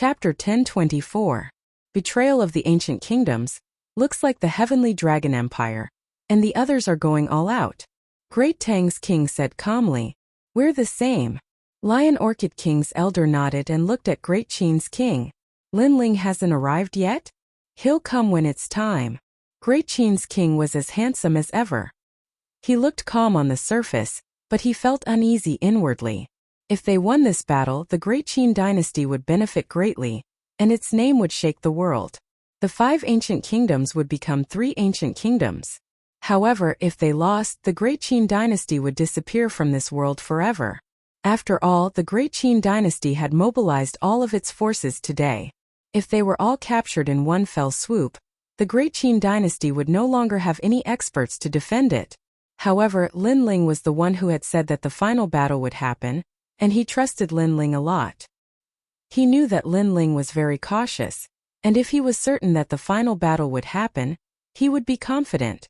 Chapter 1024. Betrayal of the Ancient Kingdoms. Looks like the Heavenly Dragon Empire, and the others are going all out. Great Tang's king said calmly, "We're the same." Lion Orchid King's elder nodded and looked at Great Qin's king. "Linling hasn't arrived yet? He'll come when it's time." Great Qin's king was as handsome as ever. He looked calm on the surface, but he felt uneasy inwardly. If they won this battle, the Great Qin dynasty would benefit greatly, and its name would shake the world. The 5 ancient kingdoms would become 3 ancient kingdoms. However, if they lost, the Great Qin dynasty would disappear from this world forever. After all, the Great Qin dynasty had mobilized all of its forces today. If they were all captured in one fell swoop, the Great Qin dynasty would no longer have any experts to defend it. However, Linling was the one who had said that the final battle would happen, and he trusted Linling a lot. He knew that Linling was very cautious, and if he was certain that the final battle would happen, he would be confident.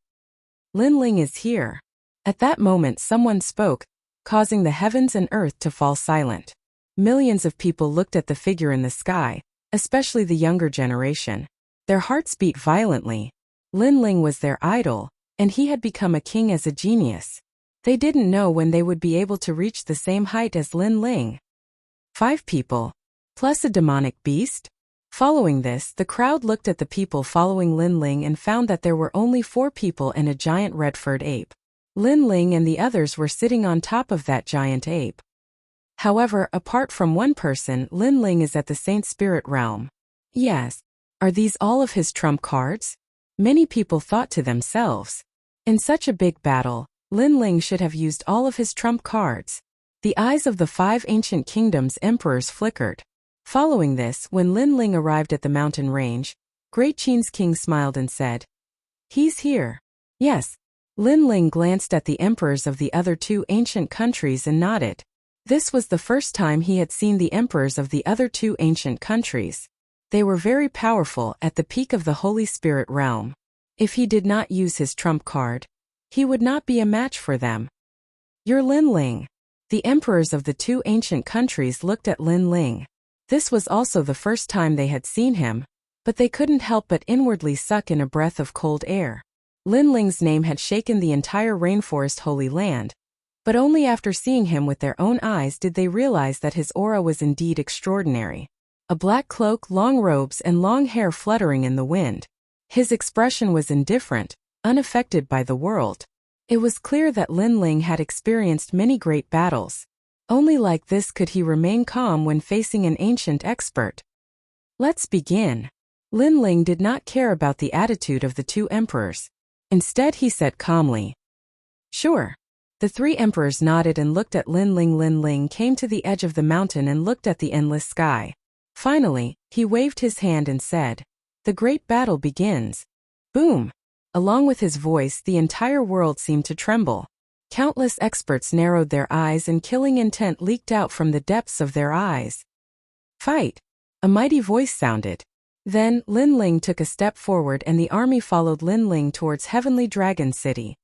"Linling is here." At that moment someone spoke, causing the heavens and earth to fall silent. Millions of people looked at the figure in the sky, especially the younger generation. Their hearts beat violently. Linling was their idol, and he had become a king as a genius. They didn't know when they would be able to reach the same height as Linling. 5 people, plus a demonic beast? Following this, the crowd looked at the people following Linling and found that there were only 4 people and a giant red-furred ape. Linling and the others were sitting on top of that giant ape. However, apart from one person, Linling is at the Saint Spirit realm. Yes. Are these all of his trump cards? Many people thought to themselves. In such a big battle, Linling should have used all of his trump cards. The eyes of the 5 ancient kingdoms' emperors flickered. Following this, when Linling arrived at the mountain range, Great Qin's king smiled and said, "He's here." Yes. Linling glanced at the emperors of the other 2 ancient countries and nodded. This was the first time he had seen the emperors of the other 2 ancient countries. They were very powerful at the peak of the Holy Spirit realm. If he did not use his trump card, he would not be a match for them. "You're Linling." The emperors of the 2 ancient countries looked at Linling. This was also the first time they had seen him, but they couldn't help but inwardly suck in a breath of cold air. Linling's name had shaken the entire rainforest Holy Land, but only after seeing him with their own eyes did they realize that his aura was indeed extraordinary. A black cloak, long robes, and long hair fluttering in the wind. His expression was indifferent, unaffected by the world. It was clear that Linling had experienced many great battles. Only like this could he remain calm when facing an ancient expert. "Let's begin." Linling did not care about the attitude of the 2 emperors. Instead he said calmly, "Sure." The 3 emperors nodded and looked at Linling. Linling came to the edge of the mountain and looked at the endless sky. Finally, he waved his hand and said, "The great battle begins." Boom! Along with his voice, the entire world seemed to tremble. Countless experts narrowed their eyes and killing intent leaked out from the depths of their eyes. "Fight!" A mighty voice sounded. Then, Linling took a step forward and the army followed Linling towards Heavenly Dragon City.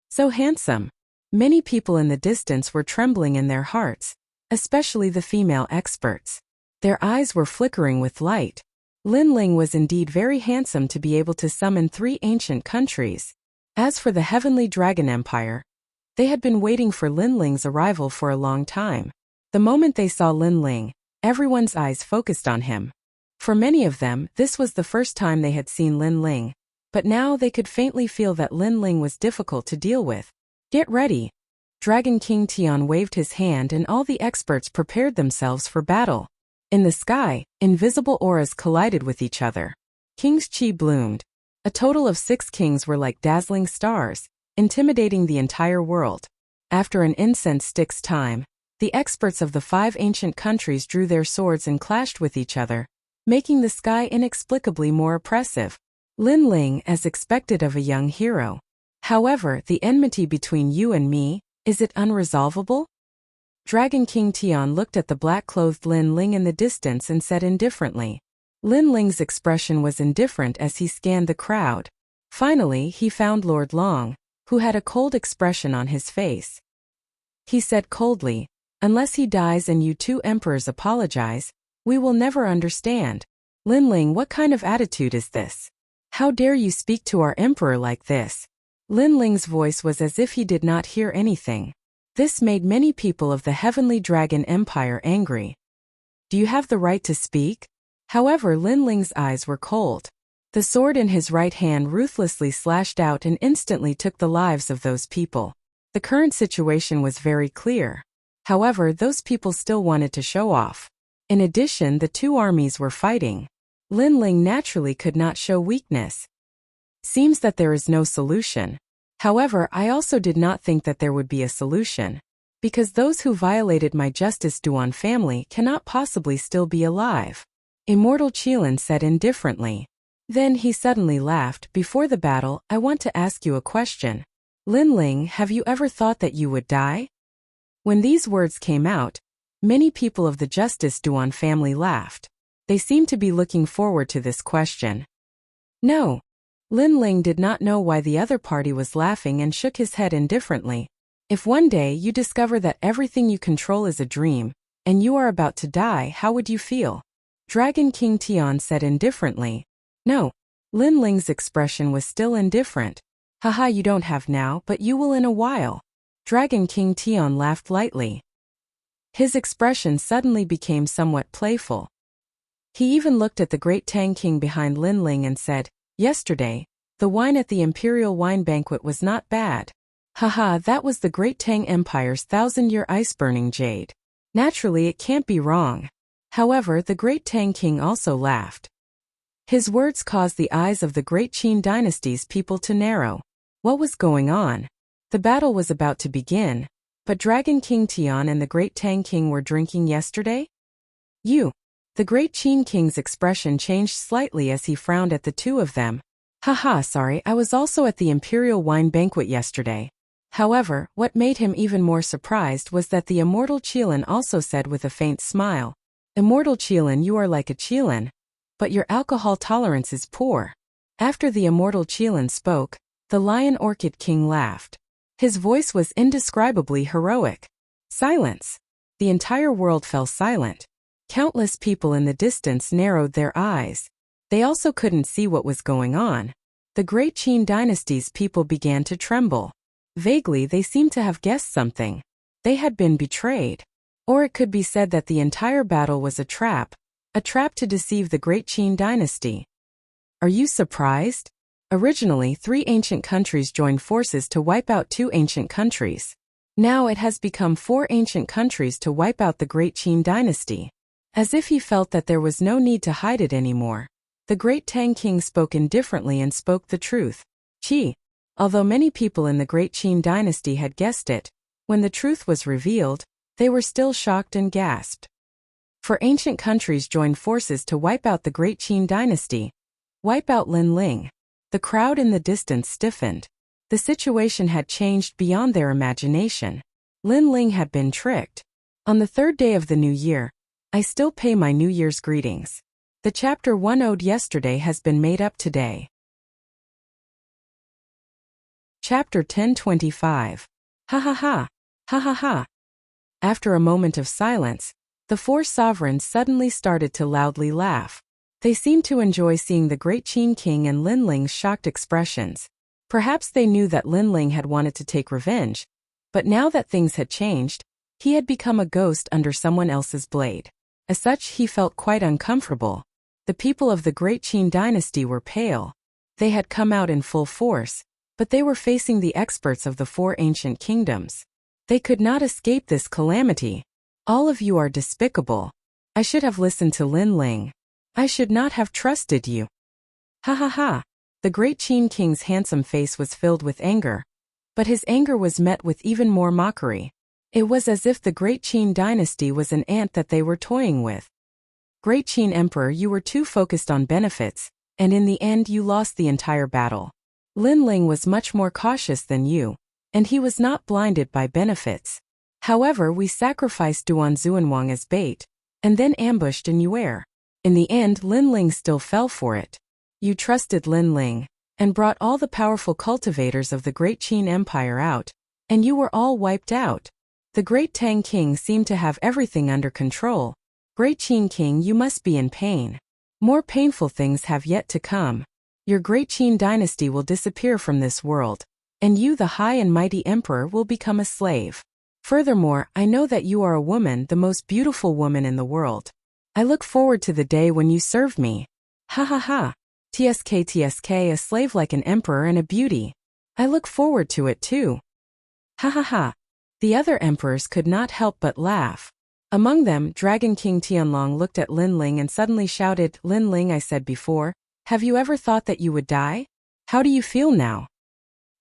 So handsome! Many people in the distance were trembling in their hearts, especially the female experts. Their eyes were flickering with light. Linling was indeed very handsome to be able to summon 3 ancient countries. As for the Heavenly Dragon Empire, they had been waiting for Linling's arrival for a long time. The moment they saw Linling, everyone's eyes focused on him. For many of them, this was the first time they had seen Linling, but now they could faintly feel that Linling was difficult to deal with. "Get ready." Dragon King Tian waved his hand and all the experts prepared themselves for battle. In the sky, invisible auras collided with each other. King's chi bloomed. A total of 6 kings were like dazzling stars, intimidating the entire world. After an incense stick's time, the experts of the 5 ancient countries drew their swords and clashed with each other, making the sky inexplicably more oppressive. Linling, as expected of a young hero. "However, the enmity between you and me, is it unresolvable?" Dragon King Tian looked at the black-clothed Linling in the distance and said indifferently. Linling's expression was indifferent as he scanned the crowd. Finally, he found Lord Long, who had a cold expression on his face. He said coldly, "Unless he dies and you 2 emperors apologize, We will never understand. Linling, what kind of attitude is this? How dare you speak to our emperor like this? Linling's voice was as if he did not hear anything. This made many people of the Heavenly Dragon Empire angry. Do you have the right to speak? However, Linling's eyes were cold. The sword in his right hand ruthlessly slashed out and instantly took the lives of those people. The current situation was very clear. However, those people still wanted to show off. In addition, the two armies were fighting. Linling naturally could not show weakness. Seems that there is no solution. However, I also did not think that there would be a solution. Because those who violated my Justice Duan family cannot possibly still be alive. Immortal Qilin said indifferently. Then he suddenly laughed. Before the battle, I want to ask you a question. Linling, have you ever thought that you would die? When these words came out, many people of the Justice Duan family laughed. They seemed to be looking forward to this question. No. Linling did not know why the other party was laughing and shook his head indifferently. If one day you discover that everything you control is a dream, and you are about to die, how would you feel? Dragon King Tian said indifferently. No. Linling's expression was still indifferent. Haha, you don't have now, but you will in a while. Dragon King Tian laughed lightly. His expression suddenly became somewhat playful. He even looked at the great Tang King behind Linling and said, Yesterday, the wine at the Imperial Wine Banquet was not bad. Haha, that was the great Tang Empire's 1,000-year ice-burning jade. Naturally, it can't be wrong. However, the great Tang King also laughed. His words caused the eyes of the great Qin dynasty's people to narrow. What was going on? The battle was about to begin, but Dragon King Tian and the great Tang King were drinking yesterday? You. The great Qin King's expression changed slightly as he frowned at the two of them. Haha, sorry, I was also at the Imperial Wine Banquet yesterday. However, what made him even more surprised was that the Immortal Qilin also said with a faint smile. Immortal Qilin, you are like a Qilin, but your alcohol tolerance is poor. After the Immortal Qilin spoke, the Lion Orchid King laughed. His voice was indescribably heroic. Silence. The entire world fell silent. Countless people in the distance narrowed their eyes. They also couldn't see what was going on. The great Qin dynasty's people began to tremble. Vaguely, they seemed to have guessed something. They had been betrayed. Or it could be said that the entire battle was a trap to deceive the great Qin dynasty. Are you surprised? Originally, 3 ancient countries joined forces to wipe out 2 ancient countries. Now it has become 4 ancient countries to wipe out the great Qin dynasty. As if he felt that there was no need to hide it anymore, the great Tang King spoke indifferently and spoke the truth. Qi. Although many people in the great Qin dynasty had guessed it, when the truth was revealed, they were still shocked and gasped. 4 ancient countries joined forces to wipe out the great Qin dynasty. Wipe out Linling. The crowd in the distance stiffened. The situation had changed beyond their imagination. Linling had been tricked. On the 3rd day of the new year, I still pay my New Year's greetings. The chapter 1 owed yesterday has been made up today. Chapter 1025. Ha ha ha. Ha ha ha. After a moment of silence, the 4 sovereigns suddenly started to loudly laugh. They seemed to enjoy seeing the great Qin King and Linling's shocked expressions. Perhaps they knew that Linling had wanted to take revenge, but now that things had changed, he had become a ghost under someone else's blade. As such, he felt quite uncomfortable. The people of the great Qin dynasty were pale. They had come out in full force, but they were facing the experts of the 4 ancient kingdoms. They could not escape this calamity. All of you are despicable. I should have listened to Linling. I should not have trusted you. Ha ha ha. The great Qin King's handsome face was filled with anger, but his anger was met with even more mockery. It was as if the great Qin dynasty was an ant that they were toying with. Great Qin Emperor, you were too focused on benefits, and in the end you lost the entire battle. Linling was much more cautious than you, and he was not blinded by benefits. However, we sacrificed Duan Zuanwang as bait, and then ambushed in Yuer. In the end, Linling still fell for it. You trusted Linling, and brought all the powerful cultivators of the great Qin Empire out, and you were all wiped out. The great Tang King seemed to have everything under control, Great Qin King, you must be in pain. More painful things have yet to come. Your great Qin dynasty will disappear from this world, and you, the high and mighty emperor, will become a slave. Furthermore, I know that you are a woman, the most beautiful woman in the world. I look forward to the day when you serve me. Ha ha ha. TSK, a slave like an emperor and a beauty. I look forward to it too. Ha ha ha. The other emperors could not help but laugh. Among them, Dragon King Tianlong looked at Lin Ling and suddenly shouted, Lin Ling, I said before, have you ever thought that you would die? How do you feel now?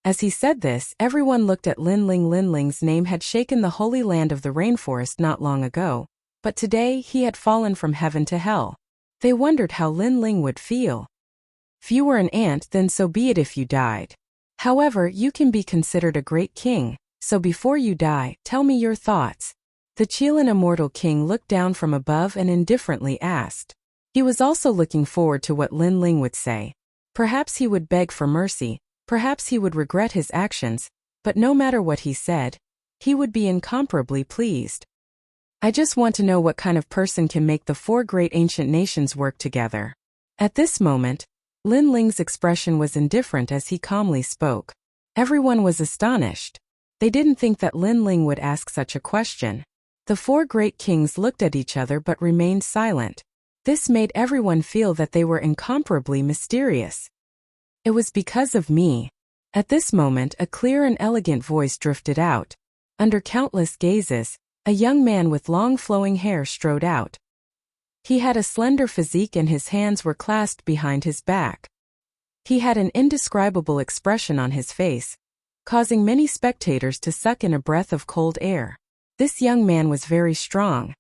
As he said this, everyone looked at Lin Ling. Lin Ling's name had shaken the holy land of the rainforest not long ago, but today he had fallen from heaven to hell. They wondered how Lin Ling would feel. If you were an ant, then so be it if you died. However, you can be considered a great king, so before you die, tell me your thoughts. The Qilin immortal king looked down from above and indifferently asked. He was also looking forward to what Lin Ling would say. Perhaps he would beg for mercy, perhaps he would regret his actions, but no matter what he said, he would be incomparably pleased. I just want to know what kind of person can make the four great ancient nations work together. At this moment, Lin Ling's expression was indifferent as he calmly spoke. Everyone was astonished. They didn't think that Lin Ling would ask such a question. The four great kings looked at each other but remained silent. This made everyone feel that they were incomparably mysterious. It was because of me. At this moment, a clear and elegant voice drifted out. Under countless gazes, a young man with long flowing hair strode out. He had a slender physique and his hands were clasped behind his back. He had an indescribable expression on his face, causing many spectators to suck in a breath of cold air. This young man was very strong.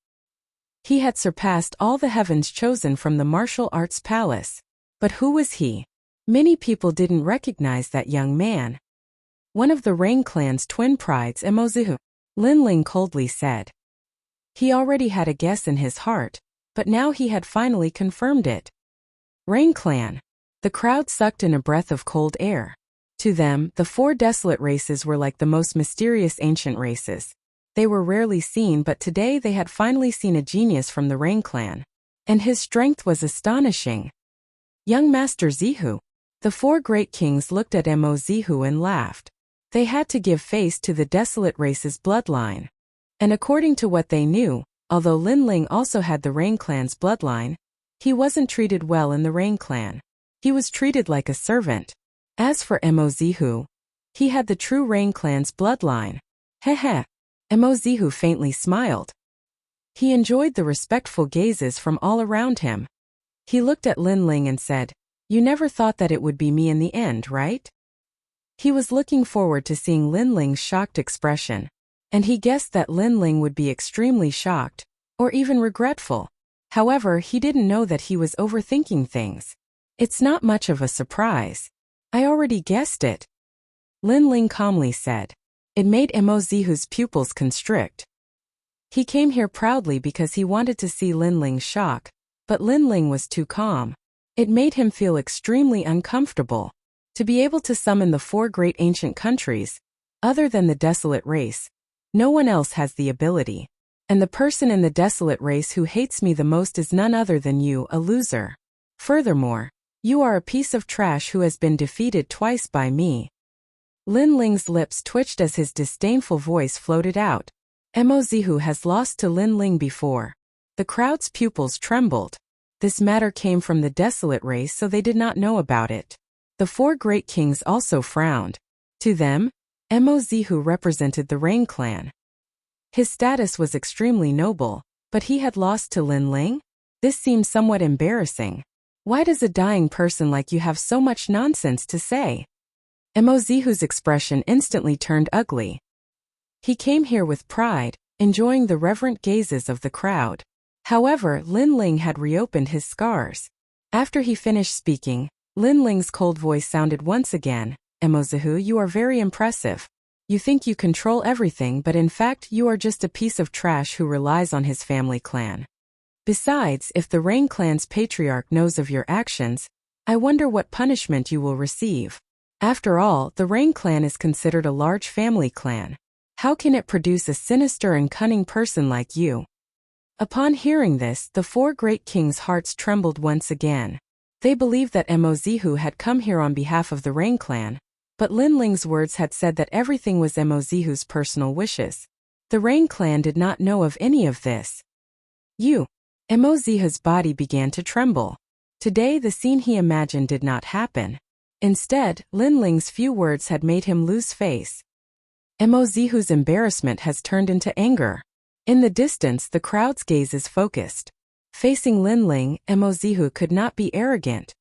He had surpassed all the heavens chosen from the martial arts palace. But who was he? Many people didn't recognize that young man. One of the Rain clan's twin prides, Emozihu, Lin Ling coldly said. He already had a guess in his heart, but now he had finally confirmed it. Rain clan. The crowd sucked in a breath of cold air. To them, the four desolate races were like the most mysterious ancient races. They were rarely seen, but today they had finally seen a genius from the Rain clan. And his strength was astonishing. Young Master Zihu. The four great kings looked at Mo Zihu and laughed. They had to give face to the desolate race's bloodline. And according to what they knew, although Lin Ling also had the Rain clan's bloodline, he wasn't treated well in the Rain clan. He was treated like a servant. As for Mo Zihu, he had the true Rain clan's bloodline. Heh. Mo Zihu faintly smiled. He enjoyed the respectful gazes from all around him. He looked at Lin Ling and said, You never thought that it would be me in the end, right? He was looking forward to seeing Lin Ling's shocked expression, and he guessed that Lin Ling would be extremely shocked, or even regretful. However, he didn't know that he was overthinking things. It's not much of a surprise. I already guessed it. Lin Ling calmly said. It made Mo Zihu's pupils constrict. He came here proudly because he wanted to see Lin Ling's shock, but Lin Ling was too calm. It made him feel extremely uncomfortable. To be able to summon the four great ancient countries, other than the desolate race, no one else has the ability. And the person in the desolate race who hates me the most is none other than you, a loser. Furthermore, you are a piece of trash who has been defeated twice by me. Lin Ling's lips twitched as his disdainful voice floated out. Mo Zihu has lost to Lin Ling before. The crowd's pupils trembled. This matter came from the desolate race, so they did not know about it. The four great kings also frowned. To them, Mo Zihu represented the Rain clan. His status was extremely noble, but he had lost to Lin Ling? This seemed somewhat embarrassing. Why does a dying person like you have so much nonsense to say? Mo Zihu's expression instantly turned ugly. He came here with pride, enjoying the reverent gazes of the crowd. However, Lin Ling had reopened his scars. After he finished speaking, Lin Ling's cold voice sounded once again. Mo Zihu, you are very impressive. You think you control everything, but in fact you are just a piece of trash who relies on his family clan. Besides, if the Rain clan's patriarch knows of your actions, I wonder what punishment you will receive. After all, the Rain clan is considered a large family clan. How can it produce a sinister and cunning person like you? Upon hearing this, the four great kings' hearts trembled once again. They believed that Mozihu had come here on behalf of the Rain clan, but Linling's words had said that everything was Mozihu's personal wishes. The Rain clan did not know of any of this. Mozihu's body began to tremble. Today the scene he imagined did not happen. Instead, Linling's few words had made him lose face. Mozihu's embarrassment has turned into anger. In the distance, the crowd's gaze is focused. Facing Linling, Mozihu could not be arrogant.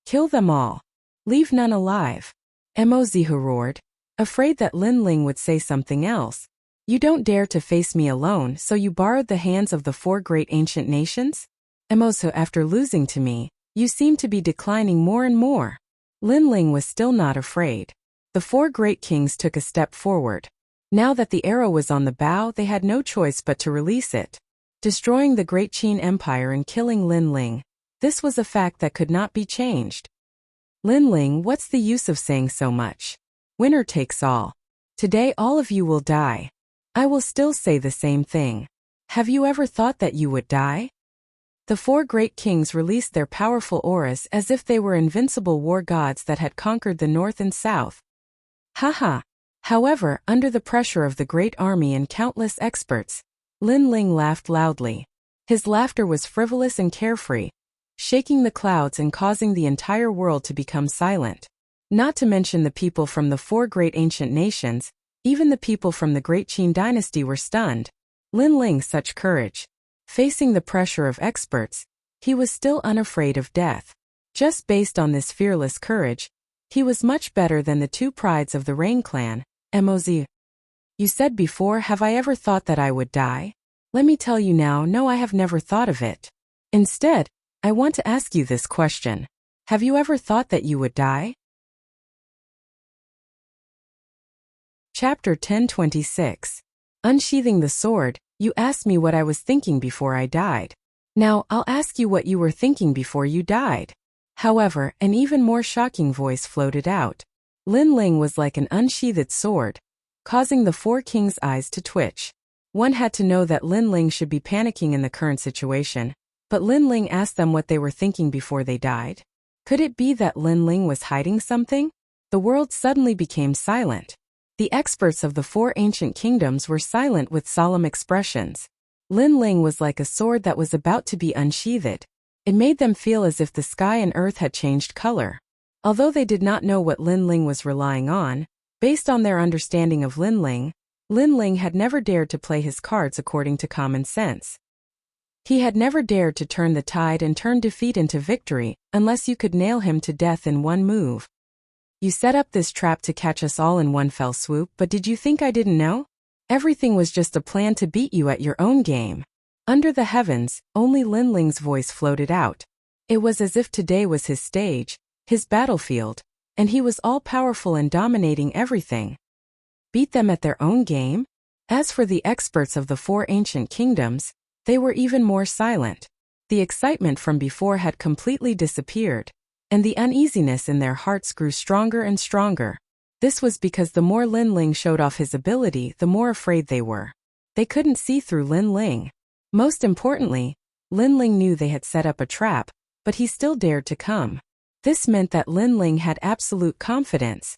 Kill them all. Leave none alive. Mozihu roared, afraid that Linling would say something else. You don't dare to face me alone, so you borrowed the hands of the four great ancient nations? Mozihu, after losing to me, you seem to be declining more and more. Linling was still not afraid. The four great kings took a step forward. Now that the arrow was on the bow, they had no choice but to release it. Destroying the great Qin Empire and killing Linling, this was a fact that could not be changed. Linling, what's the use of saying so much? Winner takes all. Today all of you will die. I will still say the same thing. Have you ever thought that you would die? The four great kings released their powerful auras as if they were invincible war gods that had conquered the north and south. Haha. However, under the pressure of the great army and countless experts, Linling laughed loudly. His laughter was frivolous and carefree, shaking the clouds and causing the entire world to become silent. Not to mention the people from the four great ancient nations, even the people from the great Qin dynasty were stunned. Linling, such courage. Facing the pressure of experts, he was still unafraid of death. Just based on this fearless courage, he was much better than the two prides of the Rain clan, Mozihu. You said before, have I ever thought that I would die? Let me tell you now, no, I have never thought of it. Instead, I want to ask you this question. Have you ever thought that you would die? Chapter 1026. Unsheathing the sword. You asked me what I was thinking before I died. Now, I'll ask you what you were thinking before you died. However, an even more shocking voice floated out. Linling was like an unsheathed sword, causing the four kings' eyes to twitch. One had to know that Linling should be panicking in the current situation, but Linling asked them what they were thinking before they died. Could it be that Linling was hiding something? The world suddenly became silent. The experts of the four ancient kingdoms were silent with solemn expressions. Linling was like a sword that was about to be unsheathed. It made them feel as if the sky and earth had changed color. Although they did not know what Linling was relying on, based on their understanding of Linling, Linling had never dared to play his cards according to common sense. He had never dared to turn the tide and turn defeat into victory, unless you could nail him to death in one move. You set up this trap to catch us all in one fell swoop, but did you think I didn't know? Everything was just a plan to beat you at your own game. Under the heavens, only Linling's voice floated out. It was as if today was his stage, his battlefield, and he was all-powerful and dominating everything. Beat them at their own game? As for the experts of the four ancient kingdoms, they were even more silent. The excitement from before had completely disappeared, and the uneasiness in their hearts grew stronger and stronger. This was because the more Linling showed off his ability, the more afraid they were. They couldn't see through Linling. Most importantly, Linling knew they had set up a trap, but he still dared to come. This meant that Linling had absolute confidence.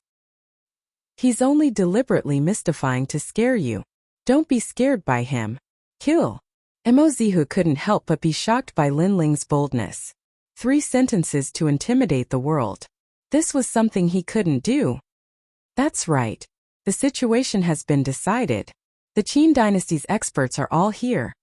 He's only deliberately mystifying to scare you. Don't be scared by him. Kill. Mozihu couldn't help but be shocked by Linling's boldness. 3 sentences to intimidate the world. This was something he couldn't do. That's right. The situation has been decided. The Qin dynasty's experts are all here.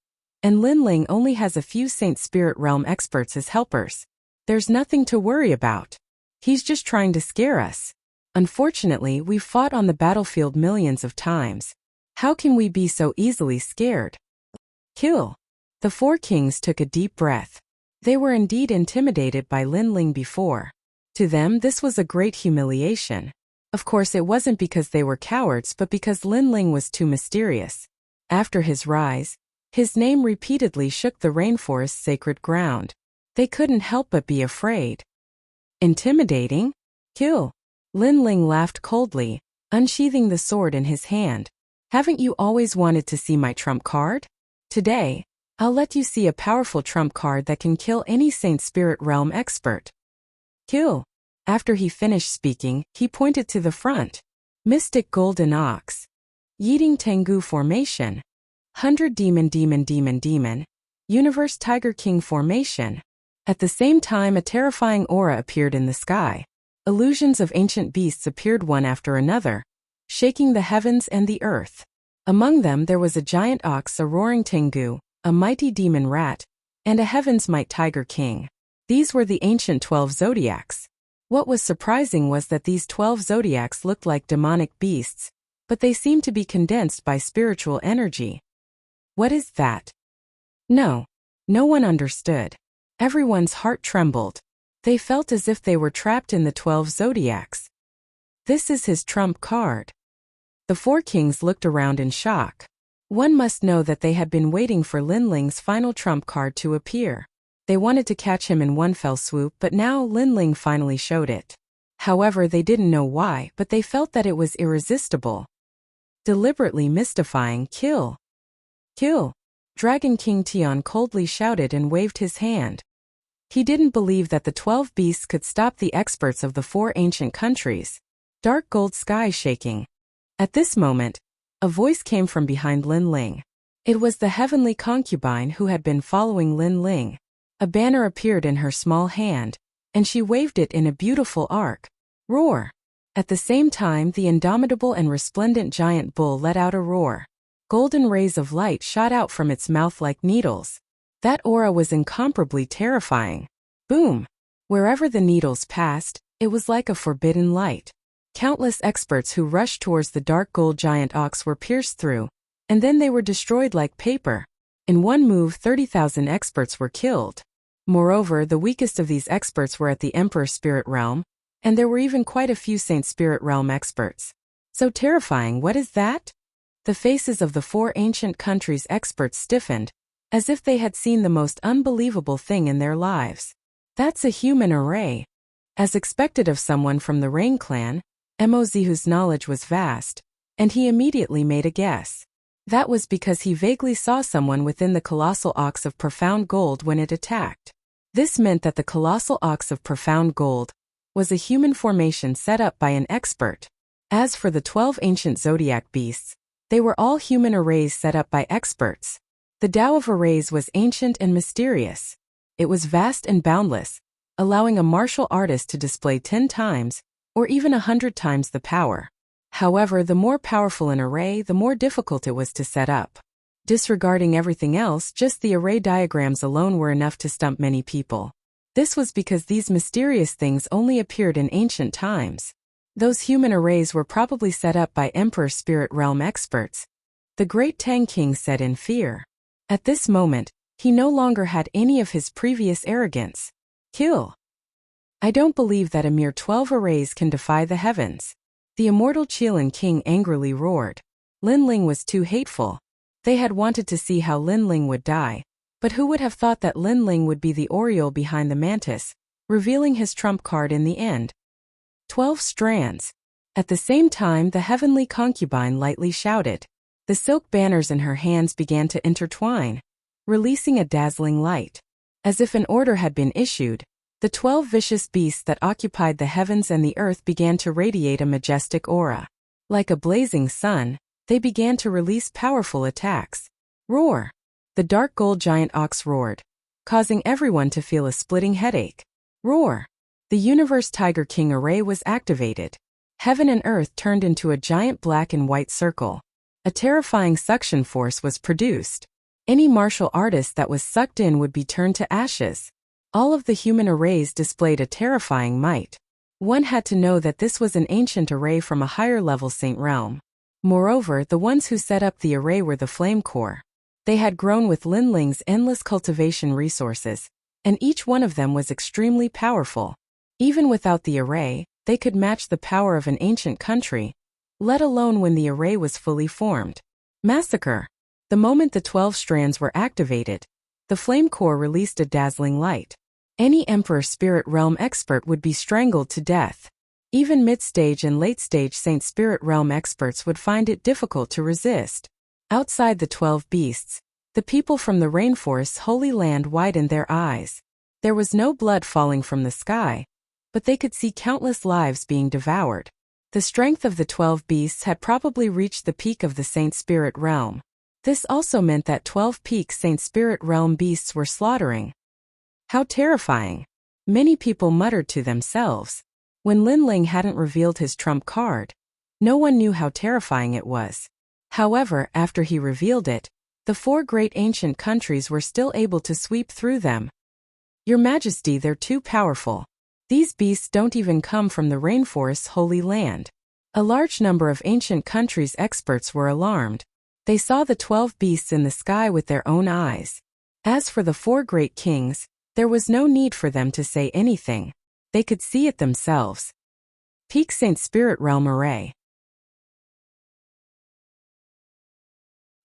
And Linling only has a few Saint Spirit Realm experts as helpers. There's nothing to worry about. He's just trying to scare us. Unfortunately, we've fought on the battlefield millions of times. How can we be so easily scared? Kill. The 4 kings took a deep breath. They were indeed intimidated by Linling before. To them, this was a great humiliation. Of course, it wasn't because they were cowards, but because Linling was too mysterious. After his rise, his name repeatedly shook the rainforest's sacred ground. They couldn't help but be afraid. Intimidating? Kill. Linling laughed coldly, unsheathing the sword in his hand. Haven't you always wanted to see my trump card? Today, I'll let you see a powerful trump card that can kill any Saint Spirit Realm expert. Kill. After he finished speaking, he pointed to the front. Mystic Golden Ox. Yeeting Tengu Formation. 100 Demon Demon Demon Demon. Universe Tiger King Formation. At the same time, a terrifying aura appeared in the sky. Illusions of ancient beasts appeared one after another, shaking the heavens and the earth. Among them there was a giant ox, a roaring Tengu, a mighty demon rat, and a heaven's might Tiger King. These were the ancient 12 zodiacs. What was surprising was that these 12 zodiacs looked like demonic beasts, but they seemed to be condensed by spiritual energy. What is that? No one understood. Everyone's heart trembled. They felt as if they were trapped in the 12 zodiacs. This is his trump card. The four kings looked around in shock. One must know that they had been waiting for Lin Ling's final trump card to appear. They wanted to catch him in one fell swoop, but now Lin Ling finally showed it. However, they didn't know why, but they felt that it was irresistible. Deliberately mystifying. Kill. Kill. Dragon King Tian coldly shouted and waved his hand. He didn't believe that the 12 beasts could stop the experts of the 4 ancient countries. Dark gold sky shaking. At this moment, a voice came from behind Lin Ling. It was the heavenly concubine who had been following Lin Ling. A banner appeared in her small hand, and she waved it in a beautiful arc. Roar! At the same time, the indomitable and resplendent giant bull let out a roar. Golden rays of light shot out from its mouth like needles. That aura was incomparably terrifying. Boom! Wherever the needles passed, it was like a forbidden light. Countless experts who rushed towards the dark gold giant ox were pierced through, and then they were destroyed like paper. In one move, 30,000 experts were killed. Moreover, the weakest of these experts were at the Emperor Spirit Realm, and there were even quite a few Saint Spirit Realm experts. So terrifying. What is that? The faces of the 4 ancient countries' experts stiffened, as if they had seen the most unbelievable thing in their lives. That's a human array. As expected of someone from the Rain clan, Moz, whose knowledge was vast, and he immediately made a guess. That was because he vaguely saw someone within the colossal ox of profound gold when it attacked. This meant that the colossal ox of profound gold was a human formation set up by an expert. As for the 12 ancient zodiac beasts, they were all human arrays set up by experts. The Tao of arrays was ancient and mysterious. It was vast and boundless, allowing a martial artist to display 10 times, or even 100 times the power. However, the more powerful an array, the more difficult it was to set up. Disregarding everything else, just the array diagrams alone were enough to stump many people. This was because these mysterious things only appeared in ancient times. Those human arrays were probably set up by Emperor Spirit Realm experts. The great Tang King said in fear. At this moment, he no longer had any of his previous arrogance. Kill. I don't believe that a mere 12 arrays can defy the heavens. The immortal Qilin King angrily roared. Lin Ling was too hateful. They had wanted to see how Lin Ling would die, but who would have thought that Lin Ling would be the Oriole behind the mantis, revealing his trump card in the end. 12 strands. At the same time, the heavenly concubine lightly shouted. The silk banners in her hands began to intertwine, releasing a dazzling light. As if an order had been issued, the 12 vicious beasts that occupied the heavens and the earth began to radiate a majestic aura. Like a blazing sun, they began to release powerful attacks. Roar! The dark gold giant ox roared, causing everyone to feel a splitting headache. Roar! The Universe Tiger King array was activated. Heaven and earth turned into a giant black and white circle. A terrifying suction force was produced. Any martial artist that was sucked in would be turned to ashes. All of the human arrays displayed a terrifying might. One had to know that this was an ancient array from a higher-level Saint realm. Moreover, the ones who set up the array were the Flame Core. They had grown with Lin Ling's endless cultivation resources, and each one of them was extremely powerful. Even without the array, they could match the power of an ancient country, let alone when the array was fully formed. Massacre! The moment the 12 strands were activated, the Flame Core released a dazzling light. Any Emperor Spirit Realm expert would be strangled to death. Even mid-stage and late-stage Saint Spirit Realm experts would find it difficult to resist. Outside the 12 beasts, The people from the rainforest's holy land widened their eyes. There was no blood falling from the sky, but they could see countless lives being devoured. The strength of the 12 beasts had probably reached the peak of the Saint Spirit realm. This also meant that 12 peak Saint Spirit realm beasts were slaughtering. How terrifying! Many people muttered to themselves. When Lin Ling hadn't revealed his trump card, no one knew how terrifying it was. However, after he revealed it, the 4 great ancient countries were still able to sweep through them. Your Majesty, they're too powerful. These beasts don't even come from the rainforest's holy land. A large number of ancient countries' experts were alarmed. They saw the 12 beasts in the sky with their own eyes. As for the 4 great kings, there was no need for them to say anything. They could see it themselves. Peak Saint Spirit Realm Array.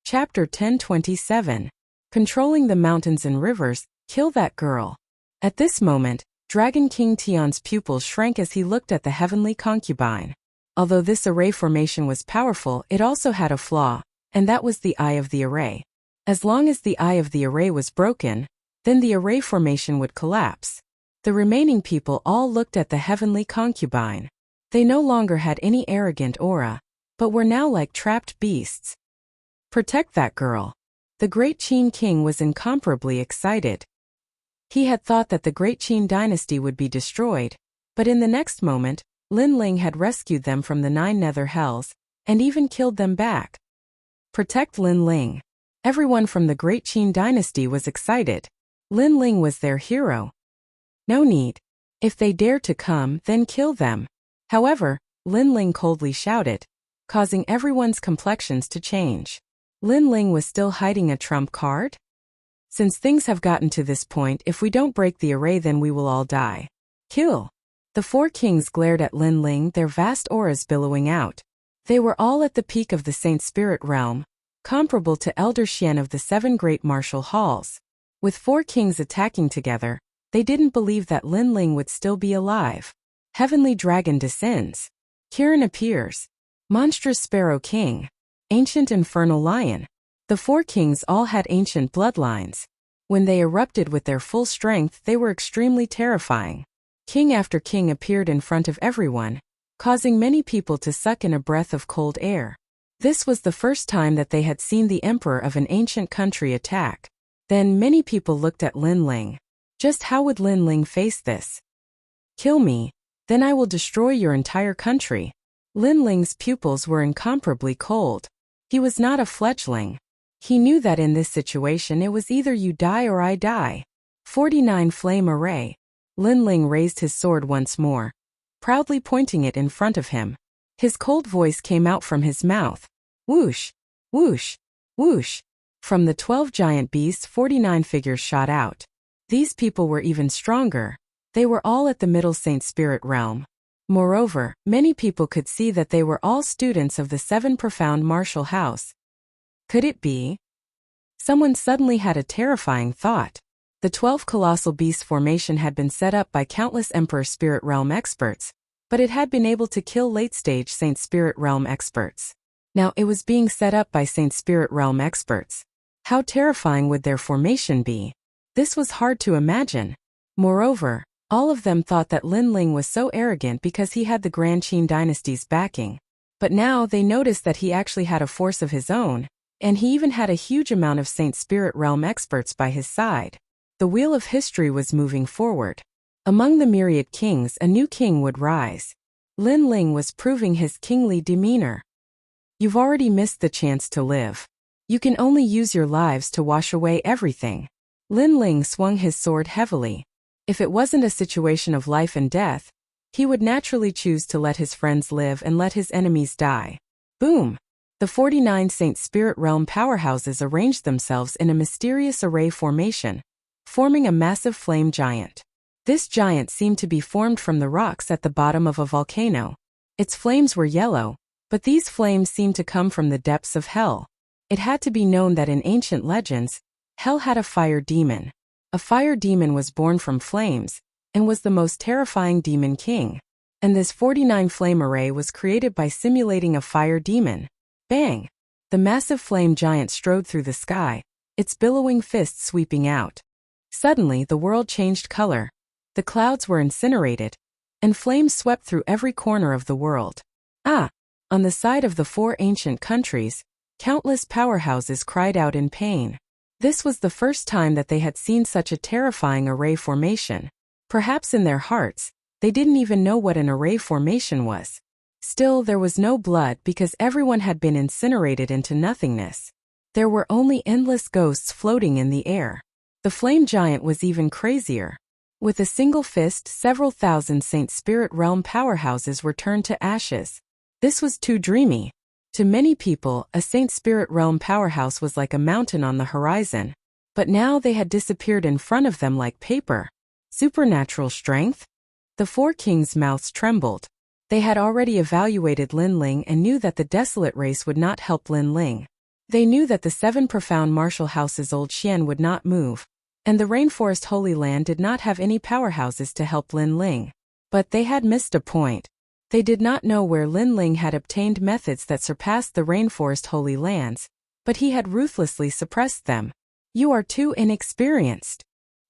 Chapter 1027. Controlling the mountains and rivers, kill that girl. At this moment, Dragon King Tion's pupils shrank as he looked at the heavenly concubine. Although this array formation was powerful, it also had a flaw, and that was the eye of the array. As long as the eye of the array was broken, then the array formation would collapse. The remaining people all looked at the heavenly concubine. They no longer had any arrogant aura, but were now like trapped beasts. Protect that girl. The great Qin king was incomparably excited. He had thought that the great Qin dynasty would be destroyed, but in the next moment, Lin Ling had rescued them from the 9 nether hells, and even killed them back. Protect Lin Ling. Everyone from the great Qin dynasty was excited. Lin Ling was their hero. No need. If they dare to come, then kill them. However, Lin Ling coldly shouted, causing everyone's complexions to change. Lin Ling was still hiding a trump card? Since things have gotten to this point, if we don't break the array then we will all die. Kill. The 4 kings glared at Lin Ling, their vast auras billowing out. They were all at the peak of the Saint Spirit realm, comparable to Elder Xian of the 7 great martial halls. With 4 kings attacking together, they didn't believe that Lin Ling would still be alive. Heavenly Dragon descends. Kirin appears. Monstrous Sparrow King. Ancient Infernal Lion. The 4 kings all had ancient bloodlines. When they erupted with their full strength, they were extremely terrifying. King after king appeared in front of everyone, causing many people to suck in a breath of cold air. This was the first time that they had seen the emperor of an ancient country attack. Then many people looked at Lin Ling. Just how would Lin Ling face this? Kill me, then I will destroy your entire country. Lin Ling's pupils were incomparably cold. He was not a fledgling. He knew that in this situation it was either you die or I die. 49 Flame Array. Lin Ling raised his sword once more, proudly pointing it in front of him. His cold voice came out from his mouth. Whoosh! Whoosh! Whoosh! From the 12 giant beasts 49 figures shot out. These people were even stronger. They were all at the middle Saint Spirit realm. Moreover, many people could see that they were all students of the 7 profound martial house. Could it be? Someone suddenly had a terrifying thought. The 12 colossal beast formation had been set up by countless Emperor Spirit Realm experts, but it had been able to kill late-stage Saint Spirit Realm experts. Now it was being set up by Saint Spirit Realm experts. How terrifying would their formation be? This was hard to imagine. Moreover, all of them thought that Lin Ling was so arrogant because he had the Grand Qin dynasty's backing. But now they noticed that he actually had a force of his own, and he even had a huge amount of Saint Spirit Realm experts by his side. The wheel of history was moving forward. Among the myriad kings, a new king would rise. Lin Ling was proving his kingly demeanor. You've already missed the chance to live. You can only use your lives to wash away everything. Lin Ling swung his sword heavily. If it wasn't a situation of life and death, he would naturally choose to let his friends live and let his enemies die. Boom! The 49 Saint Spirit Realm powerhouses arranged themselves in a mysterious array formation, forming a massive flame giant. This giant seemed to be formed from the rocks at the bottom of a volcano. Its flames were yellow, but these flames seemed to come from the depths of hell. It had to be known that in ancient legends, hell had a fire demon. A fire demon was born from flames, and was the most terrifying demon king. And this 49 flame array was created by simulating a fire demon. Bang! The massive flame giant strode through the sky. its billowing fists sweeping out. Suddenly, the world changed color. The clouds were incinerated, and flames swept through every corner of the world. Ah! On the side of the four ancient countries, countless powerhouses cried out in pain. This was the first time that they had seen such a terrifying array formation. Perhaps in their hearts, they didn't even know what an array formation was. Still, there was no blood because everyone had been incinerated into nothingness. There were only endless ghosts floating in the air. The flame giant was even crazier. With a single fist, several thousand Saint Spirit Realm powerhouses were turned to ashes. This was too dreamy. To many people, a Saint Spirit Realm powerhouse was like a mountain on the horizon. But now they had disappeared in front of them like paper. Supernatural strength? The four kings' mouths trembled. They had already evaluated Lin Ling and knew that the desolate race would not help Lin Ling. They knew that the seven profound martial houses Old Xian would not move, and the Rainforest Holy Land did not have any powerhouses to help Lin Ling. But they had missed a point. They did not know where Lin Ling had obtained methods that surpassed the Rainforest Holy Lands, but he had ruthlessly suppressed them. You are too inexperienced.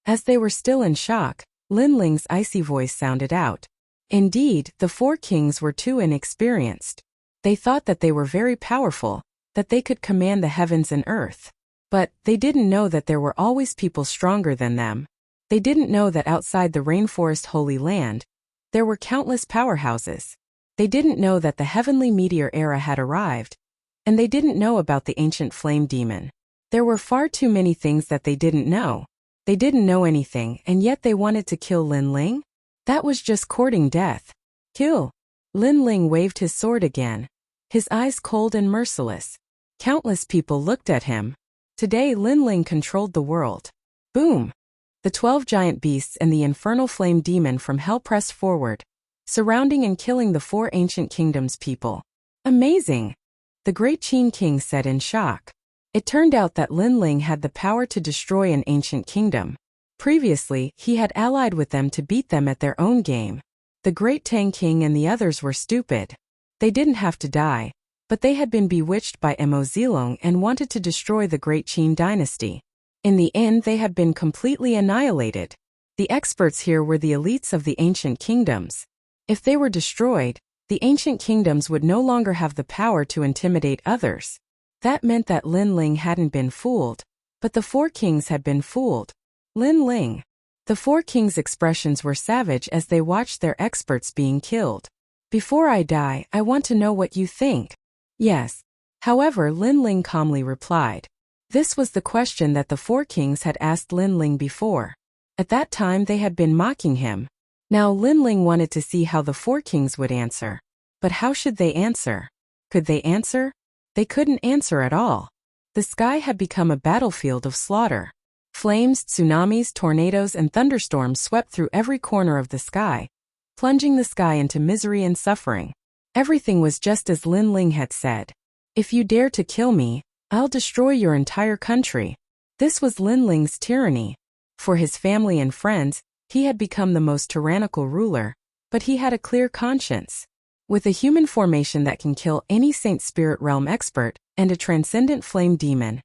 As they were still in shock, Lin Ling's icy voice sounded out. Indeed, the four kings were too inexperienced. They thought that they were very powerful, that they could command the heavens and earth. But they didn't know that there were always people stronger than them. They didn't know that outside the Rainforest Holy Land, there were countless powerhouses. They didn't know that the heavenly meteor era had arrived, and they didn't know about the ancient flame demon. There were far too many things that they didn't know. They didn't know anything, and yet they wanted to kill Lin Ling? That was just courting death. Kill. Lin Ling waved his sword again, his eyes cold and merciless. Countless people looked at him. Today Lin Ling controlled the world. Boom! The 12 giant beasts and the infernal flame demon from hell pressed forward, surrounding and killing the four ancient kingdoms' people. Amazing! The great Qin king said in shock. It turned out that Lin Ling had the power to destroy an ancient kingdom. Previously, he had allied with them to beat them at their own game. The great Tang king and the others were stupid. They didn't have to die, but they had been bewitched by Mo Zilong and wanted to destroy the great Qin dynasty. In the end, they had been completely annihilated. The experts here were the elites of the ancient kingdoms. If they were destroyed, the ancient kingdoms would no longer have the power to intimidate others. That meant that Lin Ling hadn't been fooled, but the four kings had been fooled. Lin Ling. The four kings' expressions were savage as they watched their experts being killed. Before I die, I want to know what you think. Yes. However, Lin Ling calmly replied. This was the question that the four kings had asked Lin Ling before. At that time they had been mocking him. Now Lin Ling wanted to see how the four kings would answer. But how should they answer? Could they answer? They couldn't answer at all. The sky had become a battlefield of slaughter. Flames, tsunamis, tornadoes, and thunderstorms swept through every corner of the sky, plunging the sky into misery and suffering. Everything was just as Lin Ling had said. If you dare to kill me, I'll destroy your entire country. This was Lin Ling's tyranny. For his family and friends, he had become the most tyrannical ruler, but he had a clear conscience. With a human formation that can kill any Saint Spirit Realm expert and a transcendent flame demon,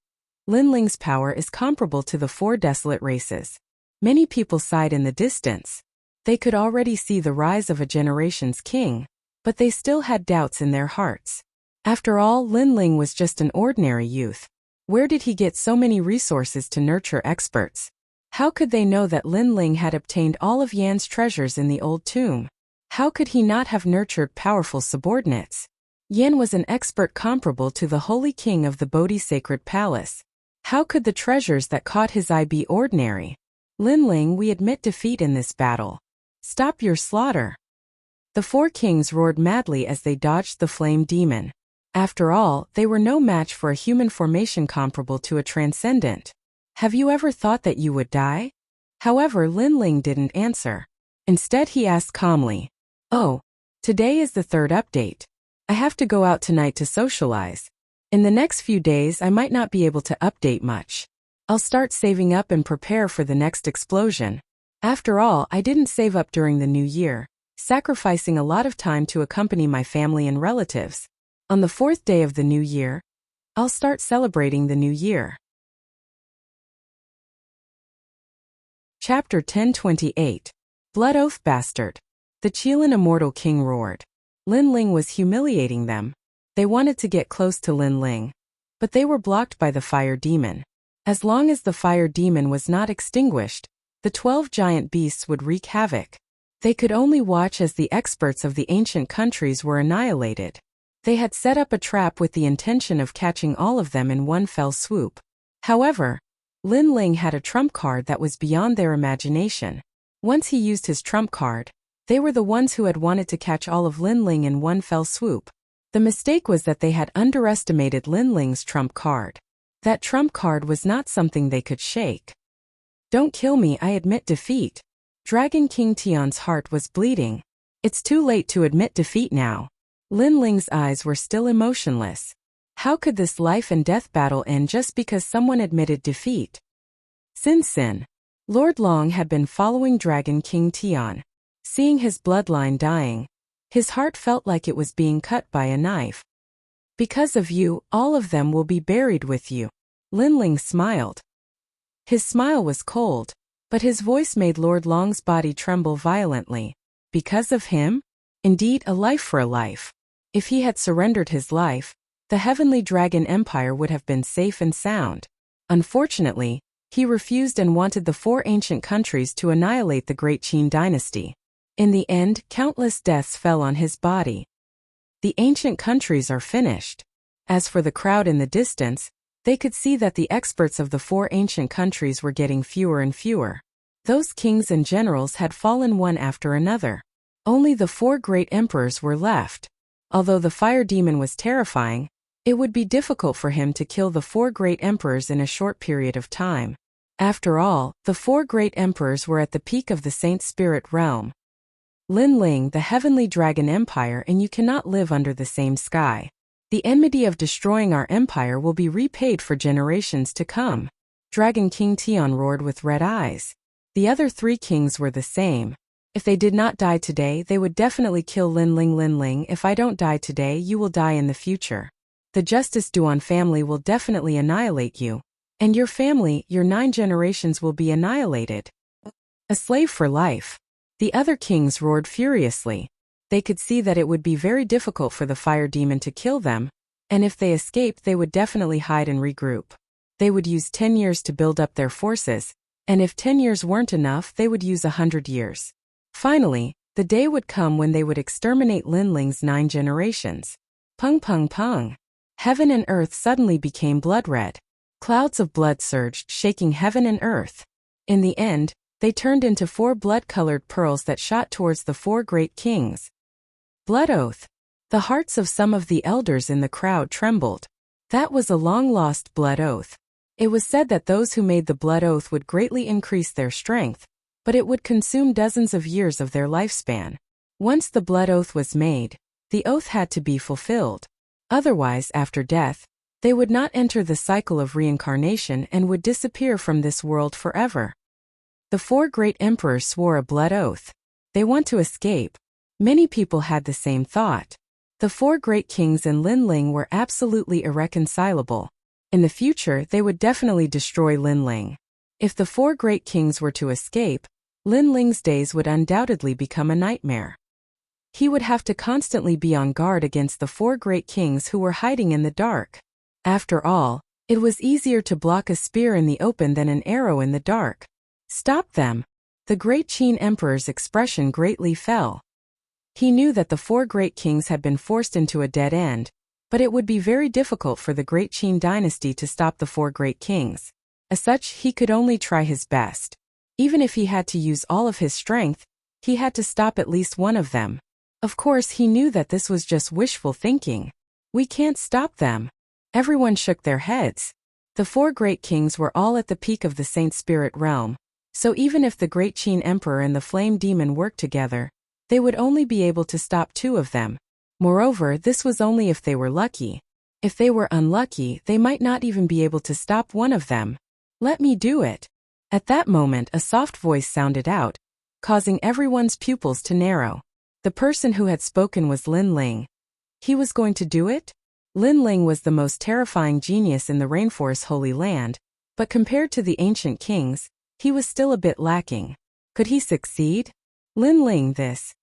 Lin Ling's power is comparable to the four desolate races. Many people sighed in the distance. They could already see the rise of a generation's king, but they still had doubts in their hearts. After all, Lin Ling was just an ordinary youth. Where did he get so many resources to nurture experts? How could they know that Lin Ling had obtained all of Yan's treasures in the old tomb? How could he not have nurtured powerful subordinates? Yan was an expert comparable to the Holy King of the Bodhi Sacred Palace. How could the treasures that caught his eye be ordinary? Lin Ling, we admit defeat in this battle. Stop your slaughter. The four kings roared madly as they dodged the flame demon. After all, they were no match for a human formation comparable to a transcendent. Have you ever thought that you would die? However, Lin Ling didn't answer. Instead, he asked calmly, Oh, today is the third update. I have to go out tonight to socialize. In the next few days, I might not be able to update much. I'll start saving up and prepare for the next explosion. After all, I didn't save up during the new year, sacrificing a lot of time to accompany my family and relatives. On the fourth day of the new year, I'll start celebrating the new year. Chapter 1028. Blood Oath Bastard. The Qilin immortal king roared. Lin Ling was humiliating them. They wanted to get close to Lin Ling, but they were blocked by the fire demon. As long as the fire demon was not extinguished, the 12 giant beasts would wreak havoc. They could only watch as the experts of the ancient countries were annihilated. They had set up a trap with the intention of catching all of them in one fell swoop. However, Lin Ling had a trump card that was beyond their imagination. Once he used his trump card, they were the ones who had wanted to catch all of Lin Ling in one fell swoop. The mistake was that they had underestimated Lin Ling's trump card. That trump card was not something they could shake. Don't kill me, I admit defeat. Dragon King Tian's heart was bleeding. It's too late to admit defeat now. Lin Ling's eyes were still emotionless. How could this life and death battle end just because someone admitted defeat? Sin. Lord Long had been following Dragon King Tian. Seeing his bloodline dying, his heart felt like it was being cut by a knife. Because of you, all of them will be buried with you. Lin Ling smiled. His smile was cold, but his voice made Lord Long's body tremble violently. Because of him? Indeed, a life for a life. If he had surrendered his life, the Heavenly Dragon Empire would have been safe and sound. Unfortunately, he refused and wanted the 4 ancient countries to annihilate the Great Qin dynasty. In the end, countless deaths fell on his body. The ancient countries are finished. As for the crowd in the distance, they could see that the experts of the 4 ancient countries were getting fewer and fewer. Those kings and generals had fallen one after another. Only the 4 great emperors were left. Although the fire demon was terrifying, it would be difficult for him to kill the 4 great emperors in a short period of time. After all, the 4 great emperors were at the peak of the Saint Spirit realm. Lin Ling, the Heavenly Dragon Empire, and you cannot live under the same sky. The enmity of destroying our empire will be repaid for generations to come. Dragon King Tian roared with red eyes. The other 3 kings were the same. If they did not die today, they would definitely kill Lin Ling. Lin Ling, if I don't die today, you will die in the future. The Justice Duan family will definitely annihilate you. And your family, your 9 generations will be annihilated. A slave for life. The other kings roared furiously. They could see that it would be very difficult for the fire demon to kill them, and if they escaped they would definitely hide and regroup. They would use 10 years to build up their forces, and if 10 years weren't enough they would use 100 years. Finally, the day would come when they would exterminate Lin Ling's 9 generations. Pung pung pung. Heaven and earth suddenly became blood red. Clouds of blood surged, shaking heaven and earth. In the end, they turned into 4 blood-colored pearls that shot towards the 4 great kings. Blood oath. The hearts of some of the elders in the crowd trembled. That was a long-lost blood oath. It was said that those who made the blood oath would greatly increase their strength, but it would consume dozens of years of their lifespan. Once the blood oath was made, the oath had to be fulfilled. Otherwise, after death, they would not enter the cycle of reincarnation and would disappear from this world forever. The 4 great emperors swore a blood oath. They want to escape. Many people had the same thought. The 4 great kings and Lin Ling were absolutely irreconcilable. In the future, they would definitely destroy Lin Ling. If the 4 great kings were to escape, Lin Ling's days would undoubtedly become a nightmare. He would have to constantly be on guard against the 4 great kings who were hiding in the dark. After all, it was easier to block a spear in the open than an arrow in the dark. Stop them. The Great Qin Emperor's expression greatly fell. He knew that the 4 great kings had been forced into a dead end, but it would be very difficult for the Great Qin dynasty to stop the 4 great kings. As such, he could only try his best. Even if he had to use all of his strength, he had to stop at least one of them. Of course, he knew that this was just wishful thinking. We can't stop them. Everyone shook their heads. The 4 great kings were all at the peak of the Saint Spirit realm, so even if the Great Qin Emperor and the Flame Demon worked together, they would only be able to stop 2 of them. Moreover, this was only if they were lucky. If they were unlucky, they might not even be able to stop one of them. Let me do it. At that moment, a soft voice sounded out, causing everyone's pupils to narrow. The person who had spoken was Lin Ling. He was going to do it? Lin Ling was the most terrifying genius in the Rainforest Holy Land, but compared to the ancient kings, He was still a bit lacking. Could he succeed? Lin Ling this.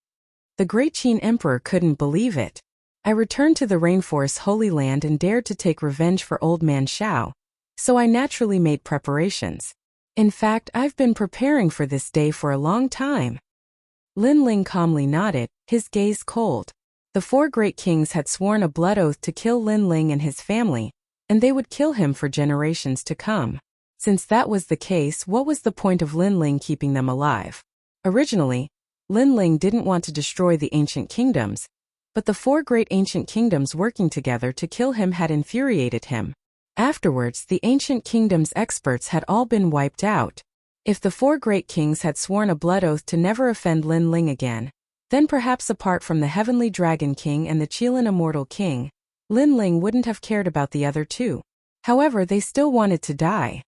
The great Qin emperor couldn't believe it. I returned to the rainforest's holy land and dared to take revenge for old man Shao. So I naturally made preparations. In fact, I've been preparing for this day for a long time. Lin Ling calmly nodded, his gaze cold. The 4 great kings had sworn a blood oath to kill Lin Ling and his family, and they would kill him for generations to come. Since that was the case, what was the point of Lin Ling keeping them alive? Originally, Lin Ling didn't want to destroy the ancient kingdoms, but the 4 great ancient kingdoms working together to kill him had infuriated him. Afterwards, the ancient kingdom's experts had all been wiped out. If the 4 great kings had sworn a blood oath to never offend Lin Ling again, then perhaps apart from the Heavenly Dragon King and the Qilin Immortal King, Lin Ling wouldn't have cared about the other 2. However, they still wanted to die.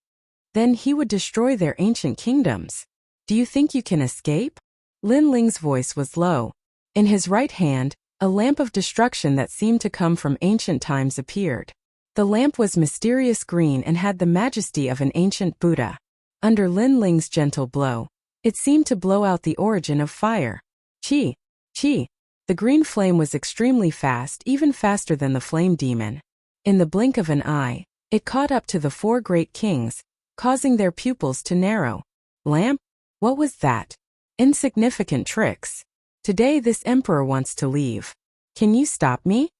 Then he would destroy their ancient kingdoms. Do you think you can escape? Lin Ling's voice was low. In his right hand, a lamp of destruction that seemed to come from ancient times appeared. The lamp was mysterious green and had the majesty of an ancient Buddha. Under Lin Ling's gentle blow, it seemed to blow out the origin of fire. Qi, qi. The green flame was extremely fast, even faster than the flame demon. In the blink of an eye, it caught up to the 4 great kings, causing their pupils to narrow. Lamp? What was that? Insignificant tricks. Today this emperor wants to leave. Can you stop me?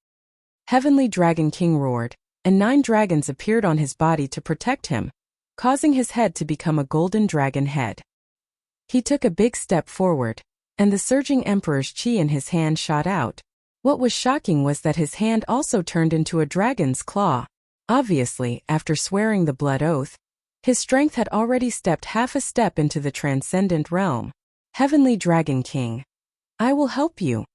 Heavenly Dragon King roared, and 9 dragons appeared on his body to protect him, causing his head to become a golden dragon head. He took a big step forward, and the surging emperor's qi in his hand shot out. What was shocking was that his hand also turned into a dragon's claw. Obviously, after swearing the blood oath, his strength had already stepped half a step into the transcendent realm. Heavenly Dragon King, I will help you.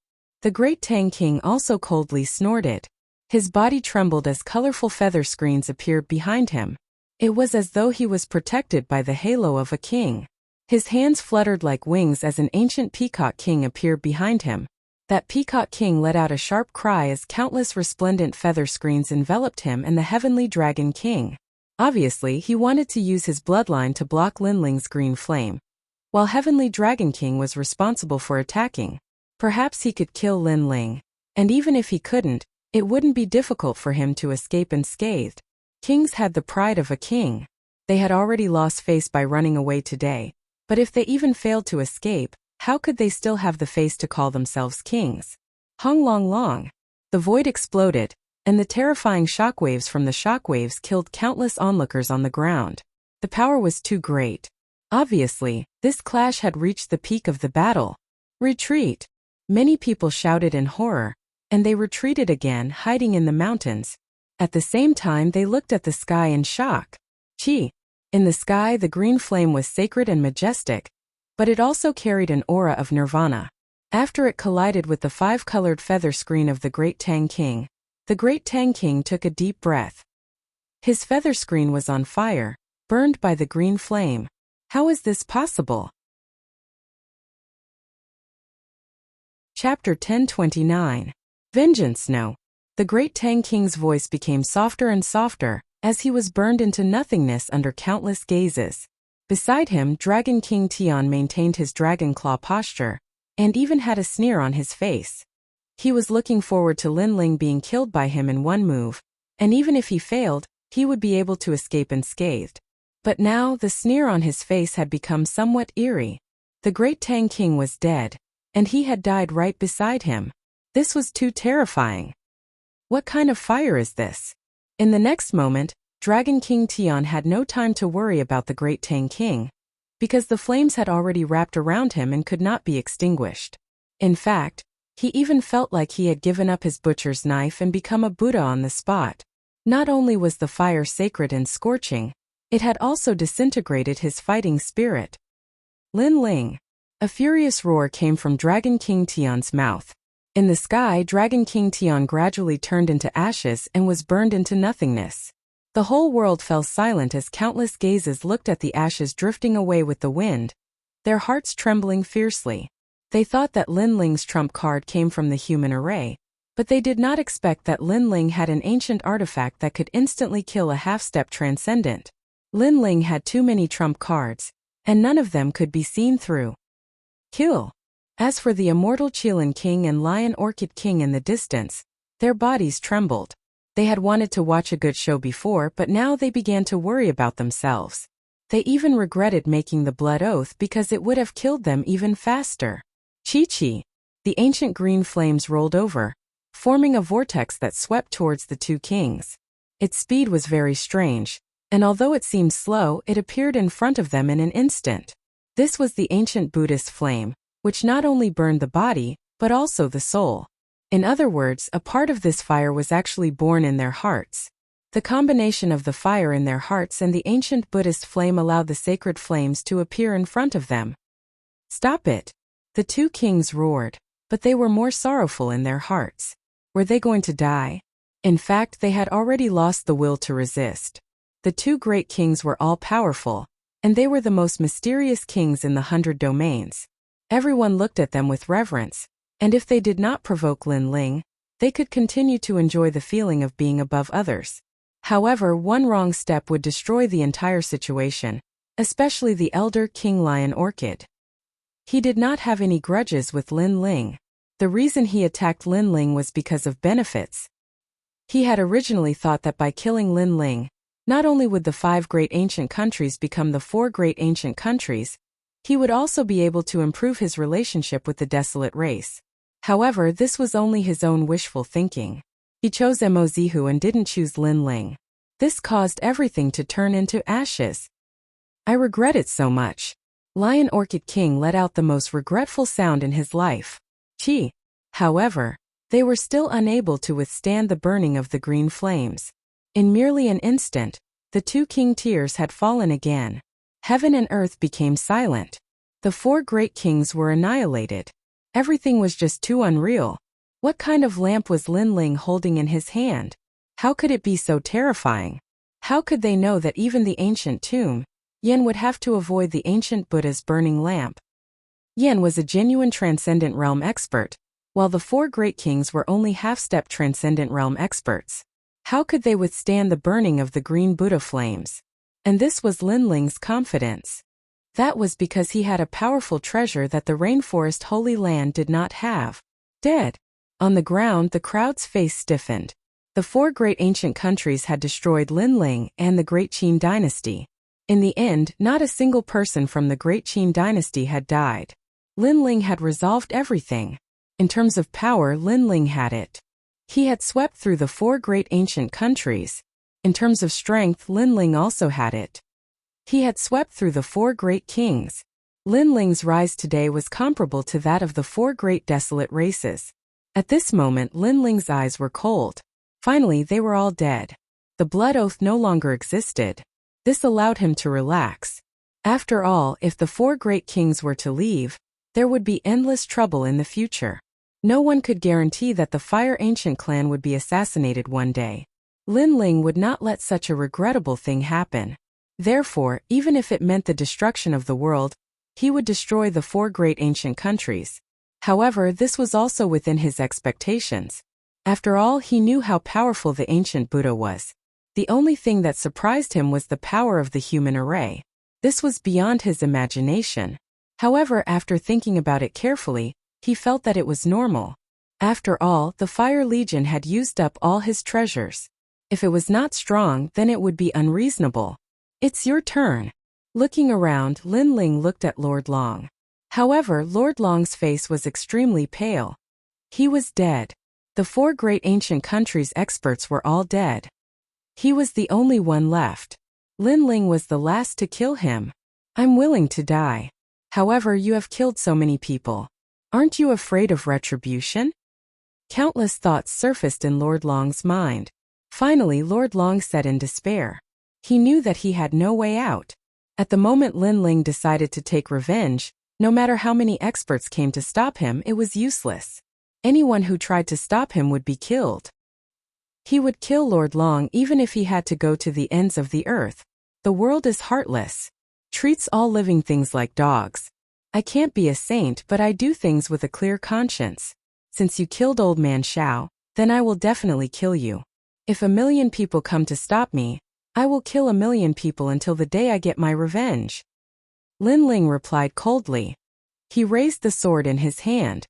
The great Tang King also coldly snorted. His body trembled as colorful feather screens appeared behind him. It was as though he was protected by the halo of a king. His hands fluttered like wings as an ancient peacock king appeared behind him. That peacock king let out a sharp cry as countless resplendent feather screens enveloped him and the Heavenly Dragon King. Obviously, he wanted to use his bloodline to block Lin Ling's green flame. While Heavenly Dragon King was responsible for attacking, perhaps he could kill Lin Ling. And even if he couldn't, it wouldn't be difficult for him to escape unscathed. Kings had the pride of a king. They had already lost face by running away today, but if they even failed to escape, how could they still have the face to call themselves kings? Hung long long. The void exploded, and the terrifying shockwaves from the shockwaves killed countless onlookers on the ground. The power was too great. Obviously, this clash had reached the peak of the battle. Retreat! Many people shouted in horror, and they retreated again, hiding in the mountains. At the same time, they looked at the sky in shock. Qi. In the sky, the green flame was sacred and majestic, but it also carried an aura of nirvana. After it collided with the 5-colored feather screen of the Great Tang King, the Great Tang King took a deep breath. His feather screen was on fire, burned by the green flame. How is this possible? Chapter 1029. Vengeance. No. The Great Tang King's voice became softer and softer, as he was burned into nothingness under countless gazes. Beside him, Dragon King Tian maintained his dragon claw posture, and even had a sneer on his face. He was looking forward to Lin Ling being killed by him in one move, and even if he failed, he would be able to escape unscathed. But now, the sneer on his face had become somewhat eerie. The Great Tang King was dead, and he had died right beside him. This was too terrifying. What kind of fire is this? In the next moment, Dragon King Tian had no time to worry about the Great Tang King, because the flames had already wrapped around him and could not be extinguished. In fact, he even felt like he had given up his butcher's knife and become a Buddha on the spot. Not only was the fire sacred and scorching, it had also disintegrated his fighting spirit. Lin Ling. A furious roar came from Dragon King Tian's mouth. In the sky, Dragon King Tian gradually turned into ashes and was burned into nothingness. The whole world fell silent as countless gazes looked at the ashes drifting away with the wind, their hearts trembling fiercely. They thought that Lin Ling's trump card came from the human array, but they did not expect that Lin Ling had an ancient artifact that could instantly kill a half-step transcendent. Lin Ling had too many trump cards, and none of them could be seen through. Kill. As for the immortal Qilin King and Lion Orchid King in the distance, their bodies trembled. They had wanted to watch a good show before, but now they began to worry about themselves. They even regretted making the blood oath because it would have killed them even faster. Chi-chi. The ancient green flames rolled over, forming a vortex that swept towards the two kings. Its speed was very strange, and although it seemed slow, it appeared in front of them in an instant. This was the ancient Buddhist flame, which not only burned the body, but also the soul. In other words, a part of this fire was actually born in their hearts. The combination of the fire in their hearts and the ancient Buddhist flame allowed the sacred flames to appear in front of them. Stop it! The two kings roared, but they were more sorrowful in their hearts. Were they going to die? In fact, they had already lost the will to resist. The two great kings were all-powerful, and they were the most mysterious kings in the 100 domains. Everyone looked at them with reverence, and if they did not provoke Lin Ling, they could continue to enjoy the feeling of being above others. However, one wrong step would destroy the entire situation, especially the elder King Lion Orchid. He did not have any grudges with Lin Ling. The reason he attacked Lin Ling was because of benefits. He had originally thought that by killing Lin Ling, not only would the 5 great ancient countries become the 4 great ancient countries, he would also be able to improve his relationship with the desolate race. However, this was only his own wishful thinking. He chose Mozihu and didn't choose Lin Ling. This caused everything to turn into ashes. I regret it so much. Lion Orchid King let out the most regretful sound in his life. Chi. However, they were still unable to withstand the burning of the green flames. In merely an instant, the two king tears had fallen again. Heaven and earth became silent. The 4 great kings were annihilated. Everything was just too unreal. What kind of lamp was Lin Ling holding in his hand? How could it be so terrifying? How could they know that even the ancient tomb, Yen, would have to avoid the ancient Buddha's burning lamp? Yen was a genuine transcendent realm expert, while the 4 great kings were only half-step transcendent realm experts. How could they withstand the burning of the green Buddha flames? And this was Lin Ling's confidence. That was because he had a powerful treasure that the rainforest Holy Land did not have. Dead. On the ground, the crowd's face stiffened. The 4 great ancient countries had destroyed Lin Ling and the Great Qin dynasty. In the end, not a single person from the Great Qin dynasty had died. Lin Ling had resolved everything. In terms of power, Lin Ling had it. He had swept through the 4 great ancient countries. In terms of strength, Lin Ling also had it. He had swept through the 4 great kings. Lin Ling's rise today was comparable to that of the 4 great desolate races. At this moment, Lin Ling's eyes were cold. Finally, they were all dead. The blood oath no longer existed. This allowed him to relax. After all, if the 4 great kings were to leave, there would be endless trouble in the future. No one could guarantee that the Fire Ancient clan would be assassinated one day. Lin Ling would not let such a regrettable thing happen. Therefore, even if it meant the destruction of the world, he would destroy the 4 great ancient countries. However, this was also within his expectations. After all, he knew how powerful the ancient Buddha was. The only thing that surprised him was the power of the human array. This was beyond his imagination. However, after thinking about it carefully, he felt that it was normal. After all, the Fire Legion had used up all his treasures. If it was not strong, then it would be unreasonable. It's your turn. Looking around, Lin Ling looked at Lord Long. However, Lord Long's face was extremely pale. He was dead. The 4 great ancient countries' experts were all dead. He was the only one left. Lin Ling was the last to kill him. I'm willing to die. However, you have killed so many people. Aren't you afraid of retribution? Countless thoughts surfaced in Lord Long's mind. Finally, Lord Long said in despair. He knew that he had no way out. At the moment Lin Ling decided to take revenge, no matter how many experts came to stop him, it was useless. Anyone who tried to stop him would be killed. He would kill Lord Long even if he had to go to the ends of the earth. The world is heartless. Treats all living things like dogs. I can't be a saint, but I do things with a clear conscience. Since you killed Old Man Shao, then I will definitely kill you. If 1,000,000 people come to stop me, I will kill 1,000,000 people until the day I get my revenge. Lin Ling replied coldly. He raised the sword in his hand.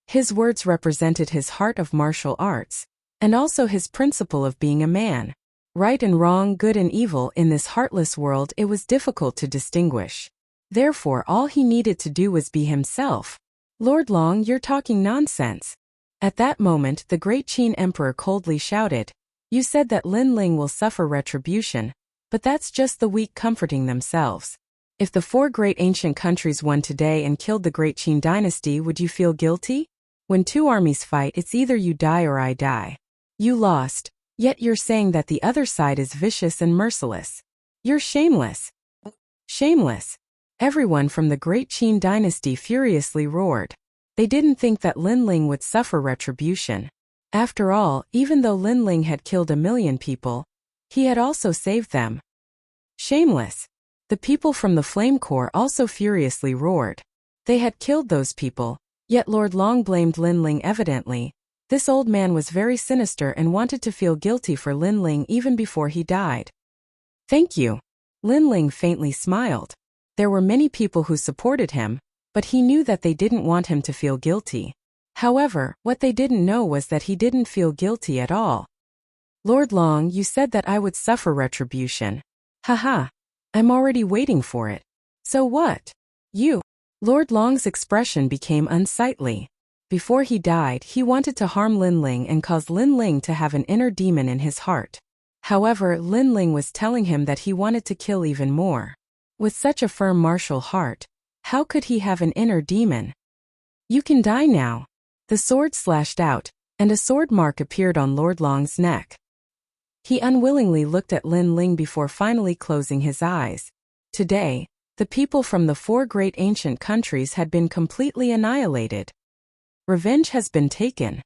His words represented his heart of martial arts, and also his principle of being a man. Right and wrong, good and evil, in this heartless world it was difficult to distinguish. Therefore all he needed to do was be himself. Lord Long, you're talking nonsense. At that moment the great Qin emperor coldly shouted, You said that Lin Ling will suffer retribution, but that's just the weak comforting themselves. If the 4 great ancient countries won today and killed the great Qin dynasty, would you feel guilty? When 2 armies fight, it's either you die or I die. You lost, yet you're saying that the other side is vicious and merciless. You're shameless. Shameless. Everyone from the great Qin dynasty furiously roared. They didn't think that Lin Ling would suffer retribution. After all, even though Lin Ling had killed 1 million people, he had also saved them. Shameless. The people from the Flame Corps also furiously roared. They had killed those people, yet Lord Long blamed Lin Ling evidently. This old man was very sinister and wanted to feel guilty for Lin Ling even before he died. Thank you. Lin Ling faintly smiled. There were many people who supported him, but he knew that they didn't want him to feel guilty. However, what they didn't know was that he didn't feel guilty at all. Lord Long, you said that I would suffer retribution. Haha. I'm already waiting for it. So what? You. Lord Long's expression became unsightly. Before he died, he wanted to harm Lin Ling and cause Lin Ling to have an inner demon in his heart. However, Lin Ling was telling him that he wanted to kill even more. With such a firm martial heart, how could he have an inner demon? You can die now. The sword slashed out, and a sword mark appeared on Lord Long's neck. He unwillingly looked at Lin Ling before finally closing his eyes. Today, the people from the 4 great ancient countries had been completely annihilated. Revenge has been taken.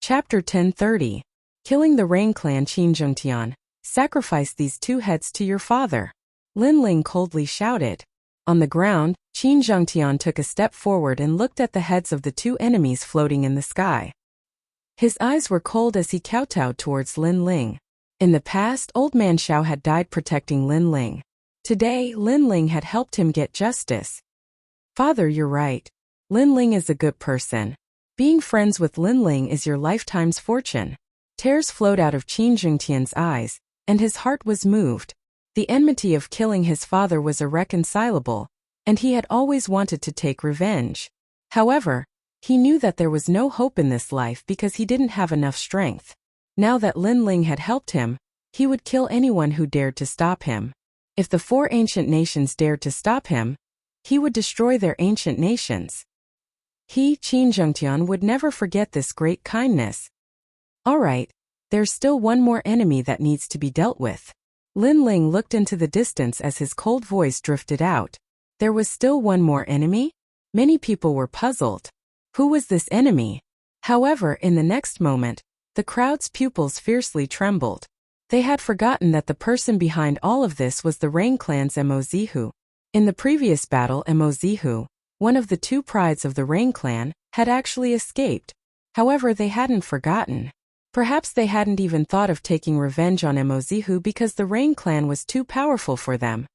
Chapter 1030. Killing the Rain Clan Qin Zhengtian. Sacrifice these 2 heads to your father. Lin Ling coldly shouted. On the ground, Qin Zhengtian took a step forward and looked at the heads of the 2 enemies floating in the sky. His eyes were cold as he kowtowed towards Lin Ling. In the past, Old Man Xiao had died protecting Lin Ling. Today, Lin Ling had helped him get justice. Father, you're right. Lin Ling is a good person. Being friends with Lin Ling is your lifetime's fortune. Tears flowed out of Qin Zhengtian's eyes, and his heart was moved. The enmity of killing his father was irreconcilable, and he had always wanted to take revenge. However, he knew that there was no hope in this life because he didn't have enough strength. Now that Lin Ling had helped him, he would kill anyone who dared to stop him. If the 4 ancient nations dared to stop him, he would destroy their ancient nations. He, Qin Zhengtian, would never forget this great kindness. Alright, there's still one more enemy that needs to be dealt with. Lin Ling looked into the distance as his cold voice drifted out. There was still one more enemy? Many people were puzzled. Who was this enemy? However, in the next moment, the crowd's pupils fiercely trembled. They had forgotten that the person behind all of this was the Rain Clan's Mo Zihu. In the previous battle, Mo Zihu, one of the 2 prides of the Rain Clan, had actually escaped. However, they hadn't forgotten. Perhaps they hadn't even thought of taking revenge on Mo Zihu because the Rain Clan was too powerful for them.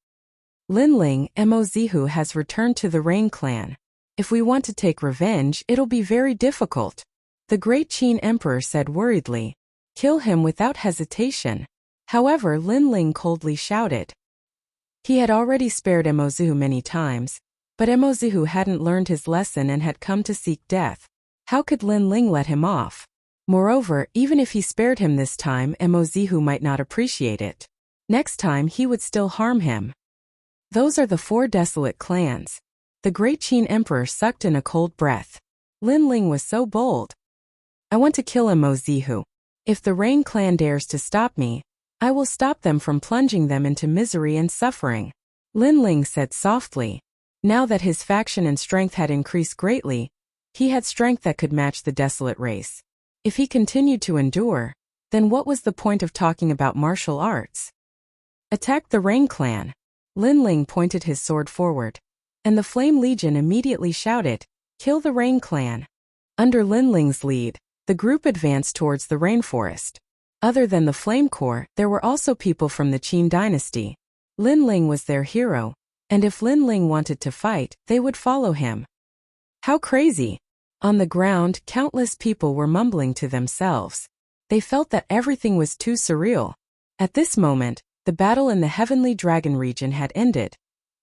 Lin Ling, Mo Zihu has returned to the Rain Clan. If we want to take revenge, it'll be very difficult. The great Qin Emperor said worriedly. Kill him without hesitation. However, Lin Ling coldly shouted. He had already spared Mo Zihu many times, but Mo Zihu hadn't learned his lesson and had come to seek death. How could Lin Ling let him off? Moreover, even if he spared him this time, Mo Zihu might not appreciate it. Next time he would still harm him. Those are the 4 desolate clans. The great Qin Emperor sucked in a cold breath. Lin Ling was so bold. I want to kill Mo Zihu. If the Rain Clan dares to stop me, I will stop them from plunging them into misery and suffering. Lin Ling said softly. Now that his faction and strength had increased greatly, he had strength that could match the desolate race. If he continued to endure, then what was the point of talking about martial arts? Attack the Rain Clan. Lin Ling pointed his sword forward, and the Flame Legion immediately shouted, Kill the Rain Clan. Under Lin Ling's lead, the group advanced towards the rainforest. Other than the Flame Corps, there were also people from the Qin dynasty. Lin Ling was their hero, and if Lin Ling wanted to fight, they would follow him. How crazy! On the ground, countless people were mumbling to themselves. They felt that everything was too surreal. At this moment, the battle in the Heavenly Dragon region had ended,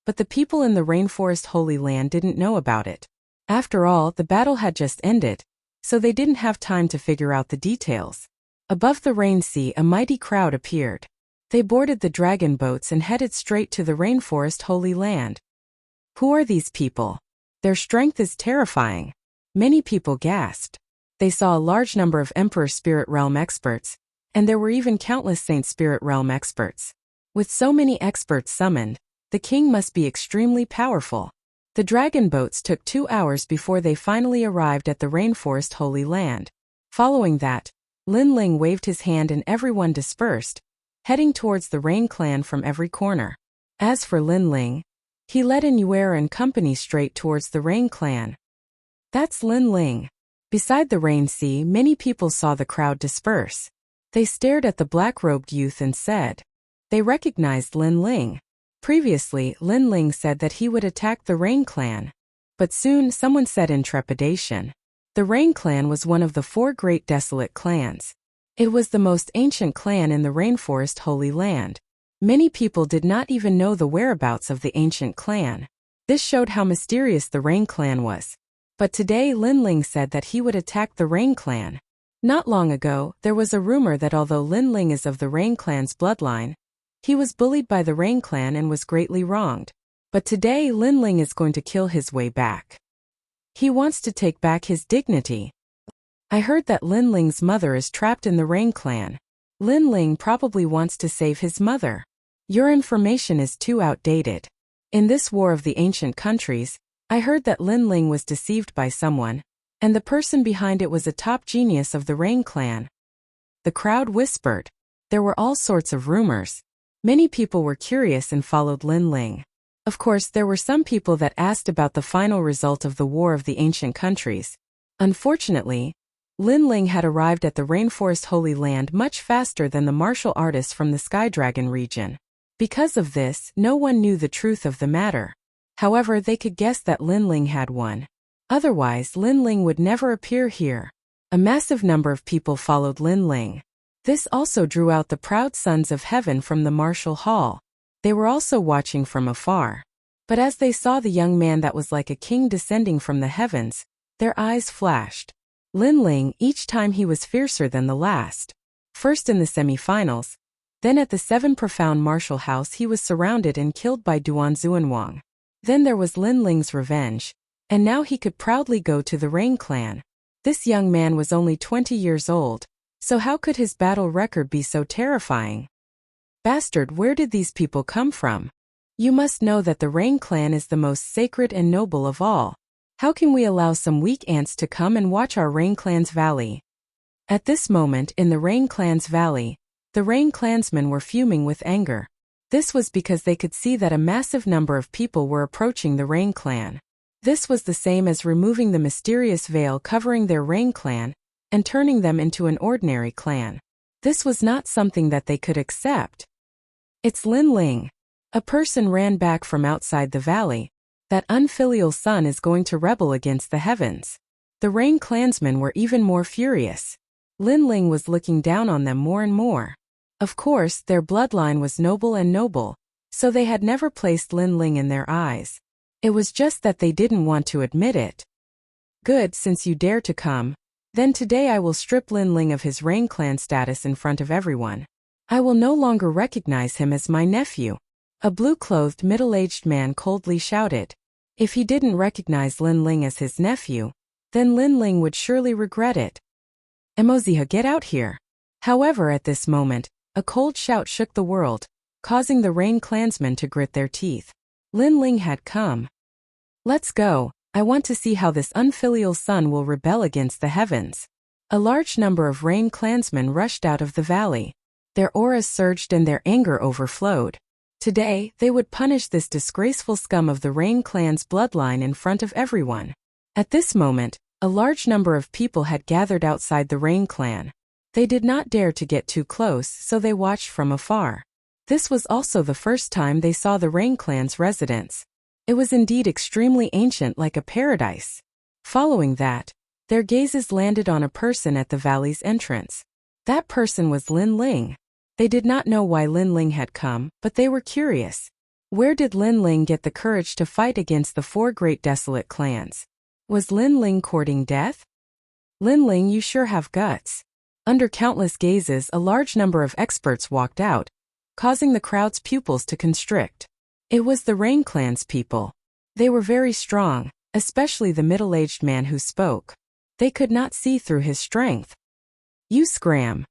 but the people in the Rainforest Holy Land didn't know about it. After all, the battle had just ended, so they didn't have time to figure out the details. Above the Rain Sea, a mighty crowd appeared. They boarded the dragon boats and headed straight to the Rainforest Holy Land. Who are these people? Their strength is terrifying. Many people gasped. They saw a large number of Emperor Spirit Realm experts, and there were even countless Saint Spirit Realm experts. With so many experts summoned, the king must be extremely powerful. The dragon boats took 2 hours before they finally arrived at the Rainforest Holy Land. Following that, Lin Ling waved his hand and everyone dispersed, heading towards the Rain Clan from every corner. As for Lin Ling, he led Inuera and company straight towards the Rain Clan. That's Lin Ling. Beside the Rain Sea, many people saw the crowd disperse. They stared at the black-robed youth and said, they recognized Lin Ling. Previously, Lin Ling said that he would attack the Rain Clan. But soon someone said in trepidation. The Rain Clan was one of the 4 great desolate clans. It was the most ancient clan in the Rainforest Holy Land. Many people did not even know the whereabouts of the ancient clan. This showed how mysterious the Rain Clan was. But today Lin Ling said that he would attack the Rain Clan. Not long ago, there was a rumor that although Lin Ling is of the Rain Clan's bloodline, he was bullied by the Rain Clan and was greatly wronged. But today Lin Ling is going to kill his way back. He wants to take back his dignity. I heard that Lin Ling's mother is trapped in the Rain Clan. Lin Ling probably wants to save his mother. Your information is too outdated. In this war of the ancient countries, I heard that Lin Ling was deceived by someone, and the person behind it was a top genius of the Rain Clan. The crowd whispered. There were all sorts of rumors. Many people were curious and followed Lin Ling. Of course, there were some people that asked about the final result of the War of the Ancient Countries. Unfortunately, Lin Ling had arrived at the Rainforest Holy Land much faster than the martial artists from the Sky Dragon region. Because of this, no one knew the truth of the matter. However, they could guess that Lin Ling had won. Otherwise, Lin Ling would never appear here. A massive number of people followed Lin Ling. This also drew out the proud sons of heaven from the martial hall. They were also watching from afar. But as they saw the young man that was like a king descending from the heavens, their eyes flashed. Lin Ling, each time he was fiercer than the last. First in the semi-finals, then at the 7 Profound Martial House he was surrounded and killed by Duan Xuanwang. Then there was Lin Ling's revenge, and now he could proudly go to the Rain Clan. This young man was only 20 years old, so how could his battle record be so terrifying? Bastard, where did these people come from? You must know that the Rain Clan is the most sacred and noble of all. How can we allow some weak ants to come and watch our Rain Clan's valley? At this moment in the Rain Clan's valley, the Rain Clansmen were fuming with anger. This was because they could see that a massive number of people were approaching the Rain Clan. This was the same as removing the mysterious veil covering their Rain Clan and turning them into an ordinary clan. This was not something that they could accept. It's Lin Ling. A person ran back from outside the valley. That unfilial son is going to rebel against the heavens. The Rain Clansmen were even more furious. Lin Ling was looking down on them more and more. Of course, their bloodline was noble, so they had never placed Lin Ling in their eyes. It was just that they didn't want to admit it. Good, since you dare to come, then today I will strip Lin Ling of his Rain Clan status in front of everyone. I will no longer recognize him as my nephew. A blue-clothed middle-aged man coldly shouted. If he didn't recognize Lin Ling as his nephew, then Lin Ling would surely regret it. Emoziha, get out here. However, at this moment, a cold shout shook the world, causing the Rain Clansmen to grit their teeth. Lin Ling had come. Let's go. I want to see how this unfilial son will rebel against the heavens. A large number of Rain Clansmen rushed out of the valley. Their auras surged and their anger overflowed. Today, they would punish this disgraceful scum of the Rain Clan's bloodline in front of everyone. At this moment, a large number of people had gathered outside the Rain Clan. They did not dare to get too close, so they watched from afar. This was also the first time they saw the Rain Clan's residence. It was indeed extremely ancient, like a paradise. Following that, their gazes landed on a person at the valley's entrance. That person was Lin Ling. They did not know why Lin Ling had come, but they were curious. Where did Lin Ling get the courage to fight against the 4 great desolate clans? Was Lin Ling courting death? Lin Ling, you sure have guts. Under countless gazes, a large number of experts walked out, causing the crowd's pupils to constrict. It was the Rain Clan's people. They were very strong, especially the middle-aged man who spoke. They could not see through his strength. You scram.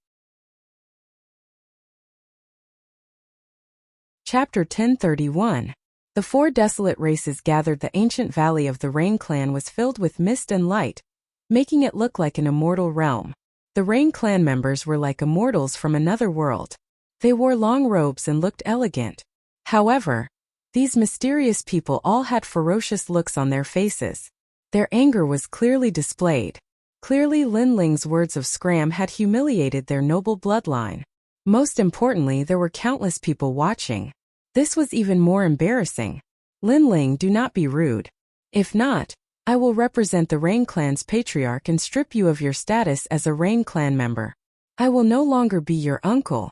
Chapter 1031. The 4 desolate races gathered. The ancient valley of the Rain Clan was filled with mist and light, making it look like an immortal realm. The Rain Clan members were like immortals from another world. They wore long robes and looked elegant. However, these mysterious people all had ferocious looks on their faces. Their anger was clearly displayed. Clearly, Lin Ling's words of scram had humiliated their noble bloodline. Most importantly, there were countless people watching. This was even more embarrassing. Lin Ling, do not be rude. If not, I will represent the Rain Clan's patriarch and strip you of your status as a Rain Clan member. I will no longer be your uncle.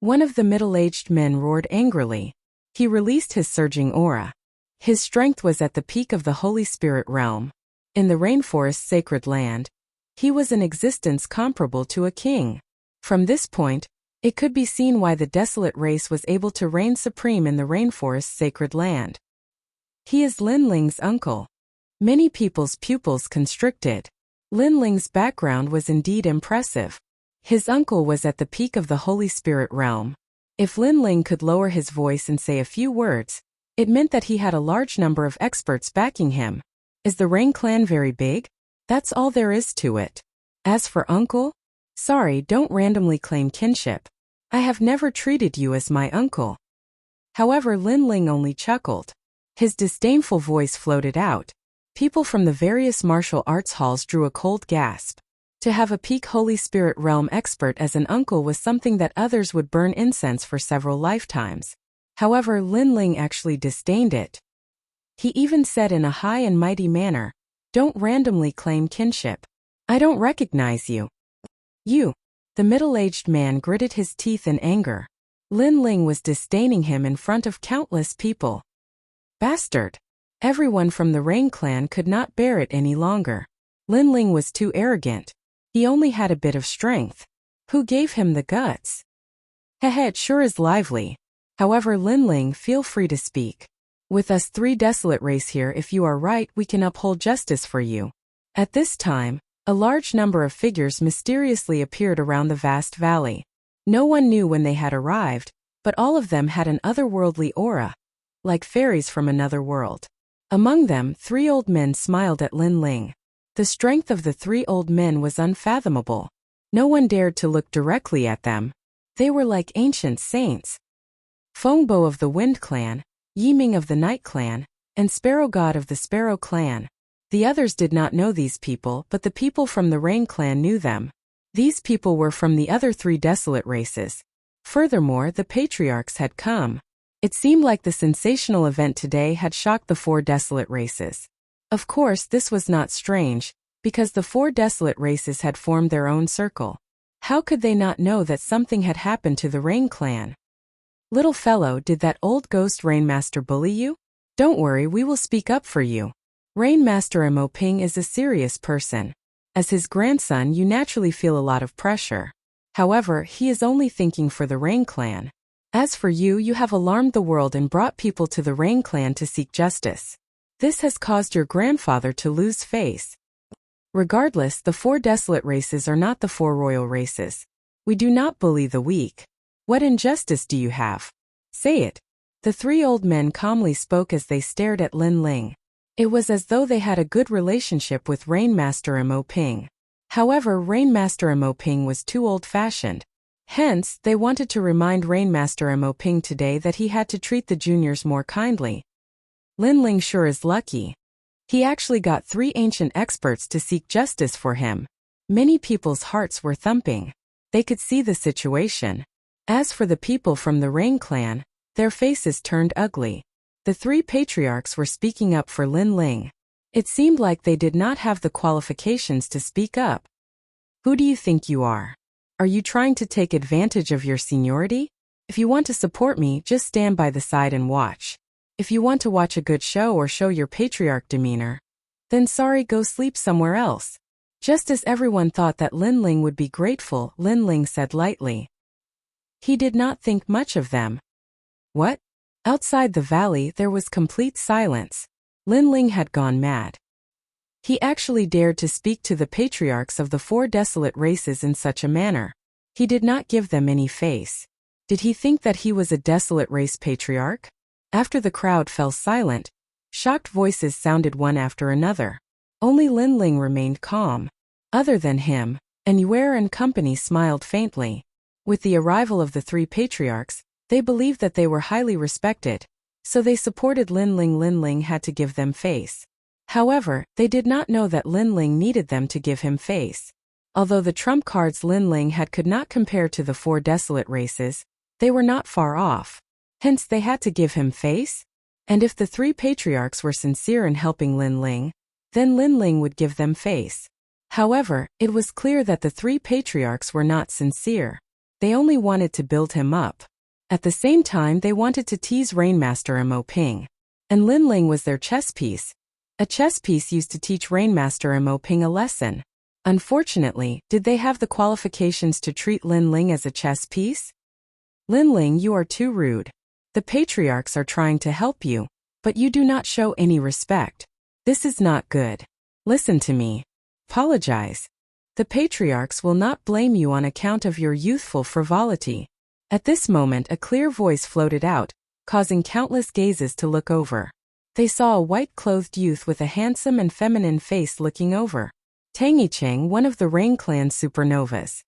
One of the middle-aged men roared angrily. He released his surging aura. His strength was at the peak of the Holy Spirit realm. In the rainforest's sacred land, he was an existence comparable to a king. From this point, it could be seen why the desolate race was able to reign supreme in the rainforest's sacred land. He is Lin Ling's uncle. Many people's pupils constricted. Lin Ling's background was indeed impressive. His uncle was at the peak of the Holy Spirit realm. If Lin Ling could lower his voice and say a few words, it meant that he had a large number of experts backing him. Is the Rain Clan very big? That's all there is to it. As for uncle? Sorry, don't randomly claim kinship. I have never treated you as my uncle. However, Lin Ling only chuckled. His disdainful voice floated out. People from the various martial arts halls drew a cold gasp. To have a peak Holy Spirit realm expert as an uncle was something that others would burn incense for several lifetimes. However, Lin Ling actually disdained it. He even said in a high and mighty manner, "Don't randomly claim kinship. I don't recognize you." You. The middle-aged man gritted his teeth in anger. Lin Ling was disdaining him in front of countless people. Bastard. Everyone from the Rain Clan could not bear it any longer. Lin Ling was too arrogant. He only had a bit of strength. Who gave him the guts? Hehe, it sure is lively. However, Lin Ling, feel free to speak. With us 3 desolate race here, if you are right, we can uphold justice for you. At this time, a large number of figures mysteriously appeared around the vast valley. No one knew when they had arrived, but all of them had an otherworldly aura, like fairies from another world. Among them, 3 old men smiled at Lin Ling. The strength of the 3 old men was unfathomable. No one dared to look directly at them. They were like ancient saints. Fengbo of the Wind Clan, Yiming of the Night Clan, and Sparrow God of the Sparrow Clan. The others did not know these people, but the people from the Rain Clan knew them. These people were from the other 3 desolate races. Furthermore, the patriarchs had come. It seemed like the sensational event today had shocked the 4 desolate races. Of course, this was not strange, because the 4 desolate races had formed their own circle. How could they not know that something had happened to the Rain Clan? Little fellow, did that old ghost Rainmaster bully you? Don't worry, we will speak up for you. Rainmaster Mo Ping is a serious person. As his grandson, you naturally feel a lot of pressure. However, he is only thinking for the Rain Clan. As for you, you have alarmed the world and brought people to the Rain Clan to seek justice. This has caused your grandfather to lose face. Regardless, the 4 desolate races are not the 4 royal races. We do not bully the weak. What injustice do you have? Say it. The 3 old men calmly spoke as they stared at Lin Ling. It was as though they had a good relationship with Rainmaster Mo Ping. However, Rainmaster Mo Ping was too old-fashioned. Hence, they wanted to remind Rainmaster Mo Ping today that he had to treat the juniors more kindly. Lin Ling sure is lucky. He actually got 3 ancient experts to seek justice for him. Many people's hearts were thumping. They could see the situation. As for the people from the Rain clan, their faces turned ugly. The three patriarchs were speaking up for Lin Ling. It seemed like they did not have the qualifications to speak up. Who do you think you are? Are you trying to take advantage of your seniority? If you want to support me, just stand by the side and watch. If you want to watch a good show or show your patriarch demeanor, then sorry, go sleep somewhere else. Just as everyone thought that Lin Ling would be grateful, Lin Ling said lightly. He did not think much of them. What? Outside the valley there was complete silence. Lin Ling had gone mad. He actually dared to speak to the patriarchs of the 4 desolate races in such a manner. He did not give them any face. Did he think that he was a desolate race patriarch? After the crowd fell silent, shocked voices sounded one after another. Only Lin Ling remained calm. Other than him, Anywhere and company smiled faintly. With the arrival of the 3 patriarchs, they believed that they were highly respected, so they supported Lin Ling. Lin Ling had to give them face. However, they did not know that Lin Ling needed them to give him face. Although the trump cards Lin Ling had could not compare to the 4 desolate races, they were not far off. Hence they had to give him face? And if the 3 patriarchs were sincere in helping Lin Ling, then Lin Ling would give them face. However, it was clear that the 3 patriarchs were not sincere. They only wanted to build him up. At the same time, they wanted to tease Rainmaster Mo Ping. And Lin Ling was their chess piece. A chess piece used to teach Rainmaster Mo Ping a lesson. Unfortunately, did they have the qualifications to treat Lin Ling as a chess piece? Lin Ling, you are too rude. The patriarchs are trying to help you, but you do not show any respect. This is not good. Listen to me. Apologize. The patriarchs will not blame you on account of your youthful frivolity. At this moment, a clear voice floated out, causing countless gazes to look over. They saw a white-clothed youth with a handsome and feminine face looking over. Tang Yicheng, one of the Rain Clan supernovas.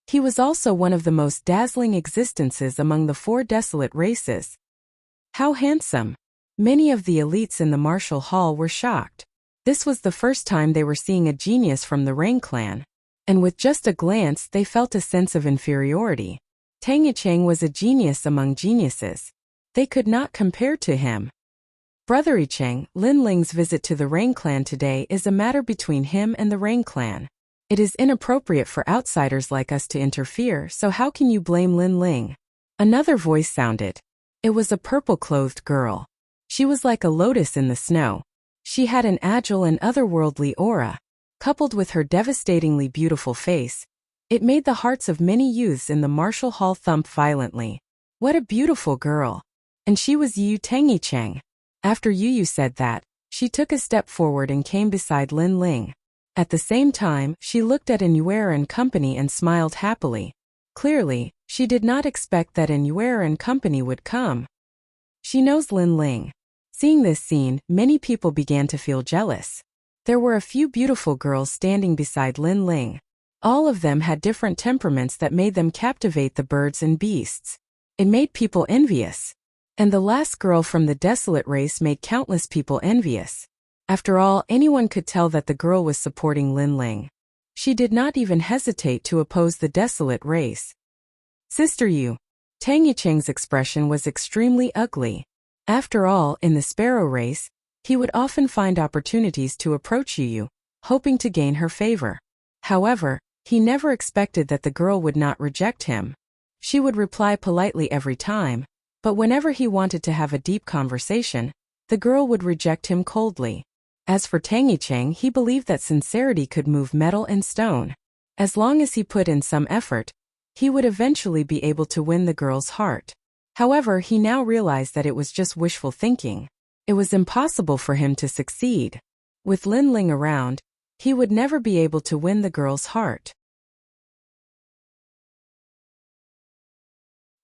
He was also one of the most dazzling existences among the 4 desolate races. How handsome! Many of the elites in the martial hall were shocked. This was the first time they were seeing a genius from the Rain Clan. And with just a glance they felt a sense of inferiority. Tang Yicheng was a genius among geniuses. They could not compare to him. Brother Yicheng, Lin Ling's visit to the Rain Clan today is a matter between him and the Rain Clan. It is inappropriate for outsiders like us to interfere, so how can you blame Lin Ling? Another voice sounded. It was a purple-clothed girl. She was like a lotus in the snow. She had an agile and otherworldly aura. Coupled with her devastatingly beautiful face, it made the hearts of many youths in the martial hall thump violently. What a beautiful girl! And she was Yu Tang Yicheng. After Yu said that, she took a step forward and came beside Lin Ling. At the same time, she looked at Anywhere and company and smiled happily. Clearly, she did not expect that Anywhere and company would come. She knows Lin Ling. Seeing this scene, many people began to feel jealous. There were a few beautiful girls standing beside Lin Ling. All of them had different temperaments that made them captivate the birds and beasts. It made people envious. And the last girl from the desolate race made countless people envious. After all, anyone could tell that the girl was supporting Lin Ling. She did not even hesitate to oppose the desolate race. Sister Yu. Tang Yicheng's expression was extremely ugly. After all, in the sparrow race, he would often find opportunities to approach Yu, hoping to gain her favor. However, he never expected that the girl would not reject him. She would reply politely every time, but whenever he wanted to have a deep conversation, the girl would reject him coldly. As for Tang Yicheng, he believed that sincerity could move metal and stone. As long as he put in some effort, he would eventually be able to win the girl's heart. However, he now realized that it was just wishful thinking. It was impossible for him to succeed. With Lin Ling around, he would never be able to win the girl's heart.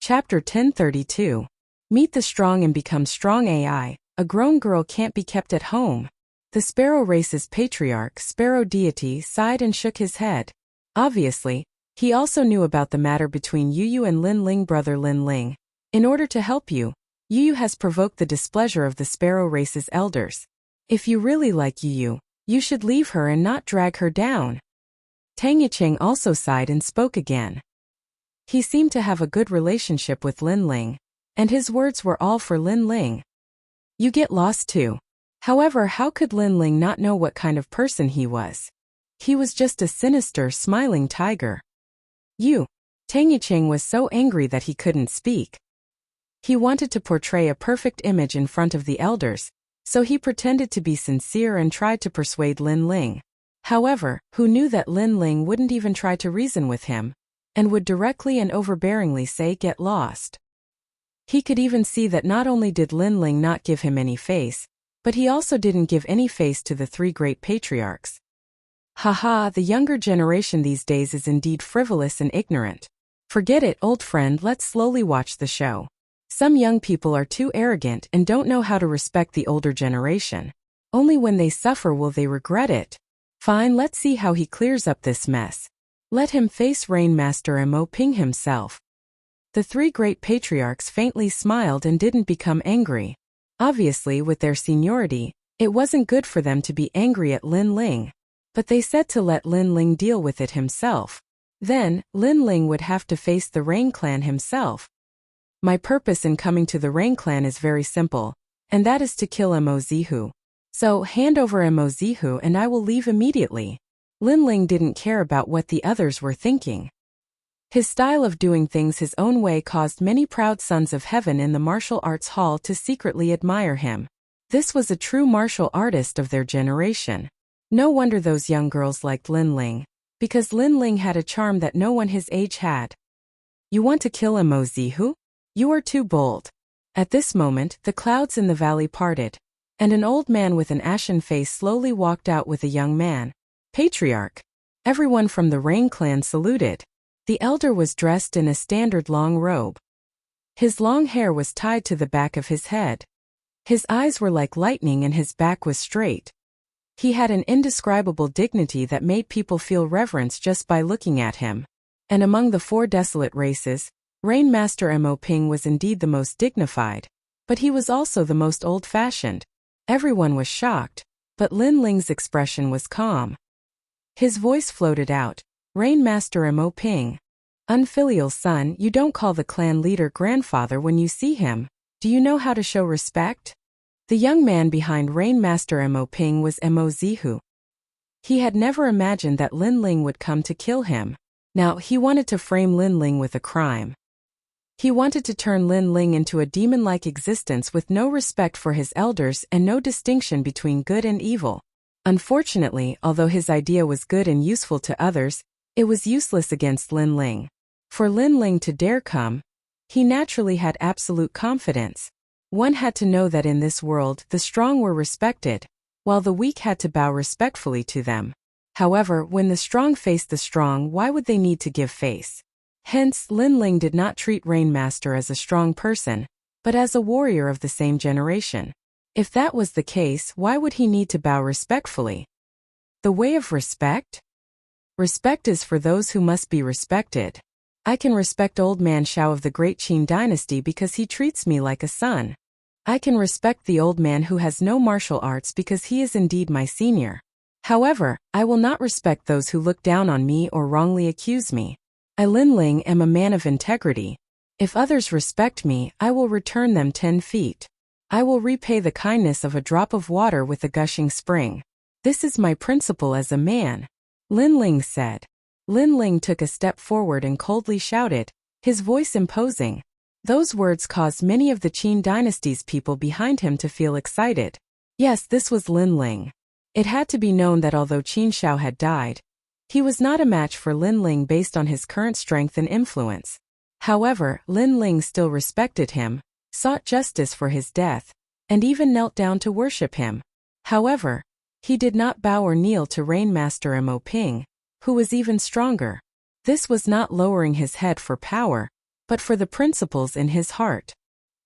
Chapter 1032. Meet the strong and become strong. AI. A grown girl can't be kept at home. The sparrow race's patriarch, Sparrow Deity, sighed and shook his head. Obviously, he also knew about the matter between Yu and Lin Ling. Brother Lin Ling. In order to help you, Yu has provoked the displeasure of the sparrow race's elders. If you really like Yu, you should leave her and not drag her down. Tang Yicheng also sighed and spoke again. He seemed to have a good relationship with Lin Ling, and his words were all for Lin Ling. You get lost too. However, how could Lin Ling not know what kind of person he was? He was just a sinister, smiling tiger. Tang Yicheng was so angry that he couldn't speak. He wanted to portray a perfect image in front of the elders, so he pretended to be sincere and tried to persuade Lin Ling. However, who knew that Lin Ling wouldn't even try to reason with him, and would directly and overbearingly say get lost. He could even see that not only did Lin Ling not give him any face, but he also didn't give any face to the three great patriarchs. Haha, the younger generation these days is indeed frivolous and ignorant. Forget it, old friend, let's slowly watch the show. Some young people are too arrogant and don't know how to respect the older generation. Only when they suffer will they regret it. Fine, let's see how he clears up this mess. Let him face Rainmaster Mo Ping himself. The three great patriarchs faintly smiled and didn't become angry. Obviously, with their seniority, it wasn't good for them to be angry at Lin Ling. But they said to let Lin Ling deal with it himself. Then, Lin Ling would have to face the Rain Clan himself. My purpose in coming to the Rain Clan is very simple, and that is to kill Mo Zihu. So, hand over Mo Zihu and I will leave immediately. Lin Ling didn't care about what the others were thinking. His style of doing things his own way caused many proud sons of heaven in the martial arts hall to secretly admire him. This was a true martial artist of their generation. No wonder those young girls liked Lin Ling, because Lin Ling had a charm that no one his age had. You want to kill Mo Zihu? You are too bold. At this moment, the clouds in the valley parted, and an old man with an ashen face slowly walked out with a young man. Patriarch. Everyone from the Rain Clan saluted. The elder was dressed in a standard long robe. His long hair was tied to the back of his head. His eyes were like lightning and his back was straight. He had an indescribable dignity that made people feel reverence just by looking at him. And among the four desolate races, Rainmaster Mo Ping was indeed the most dignified, but he was also the most old-fashioned. Everyone was shocked, but Lin Ling's expression was calm. His voice floated out, Rainmaster Mo Ping. Unfilial son, you don't call the clan leader grandfather when you see him. Do you know how to show respect? The young man behind Rainmaster Mo Ping was Mo Zihu. He had never imagined that Lin Ling would come to kill him. Now, he wanted to frame Lin Ling with a crime. He wanted to turn Lin Ling into a demon-like existence with no respect for his elders and no distinction between good and evil. Unfortunately, although his idea was good and useful to others, it was useless against Lin Ling. For Lin Ling to dare come, he naturally had absolute confidence. One had to know that in this world the strong were respected, while the weak had to bow respectfully to them. However, when the strong faced the strong, why would they need to give face? Hence, Lin Ling did not treat Rainmaster as a strong person, but as a warrior of the same generation. If that was the case, why would he need to bow respectfully? The way of respect? Respect is for those who must be respected. I can respect old man Shao of the Great Qin dynasty because he treats me like a son. I can respect the old man who has no martial arts because he is indeed my senior. However, I will not respect those who look down on me or wrongly accuse me. I, Lin Ling, am a man of integrity. If others respect me, I will return them 10 feet. I will repay the kindness of a drop of water with a gushing spring. This is my principle as a man, Lin Ling said. Lin Ling took a step forward and coldly shouted, his voice imposing. Those words caused many of the Qin dynasty's people behind him to feel excited. Yes, this was Lin Ling. It had to be known that although Qin Shao had died, he was not a match for Lin Ling based on his current strength and influence. However, Lin Ling still respected him, sought justice for his death, and even knelt down to worship him. However, he did not bow or kneel to Rainmaster Mo Ping, who was even stronger. This was not lowering his head for power, but for the principles in his heart.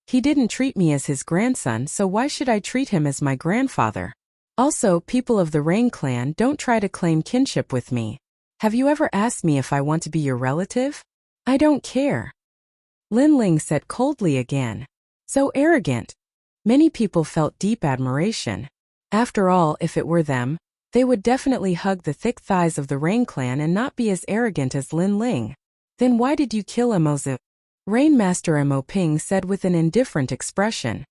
He didn't treat me as his grandson, so why should I treat him as my grandfather? Also, people of the Rain Clan, don't try to claim kinship with me. Have you ever asked me if I want to be your relative? I don't care. Lin Ling said coldly again. So arrogant. Many people felt deep admiration. After all, if it were them, They would definitely hug the thick thighs of the Rain Clan and not be as arrogant as Lin Ling. Then why did you kill Emozi? Rainmaster Mo Ping said with an indifferent expression.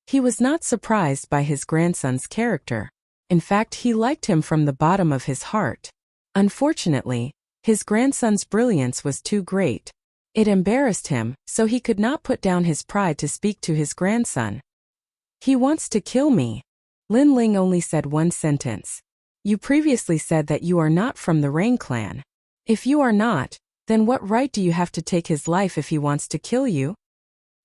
He was not surprised by his grandson's character. In fact, he liked him from the bottom of his heart. Unfortunately, his grandson's brilliance was too great. It embarrassed him, so he could not put down his pride to speak to his grandson. He wants to kill me. Lin Ling only said one sentence. You previously said that you are not from the Rain Clan. If you are not, then what right do you have to take his life if he wants to kill you?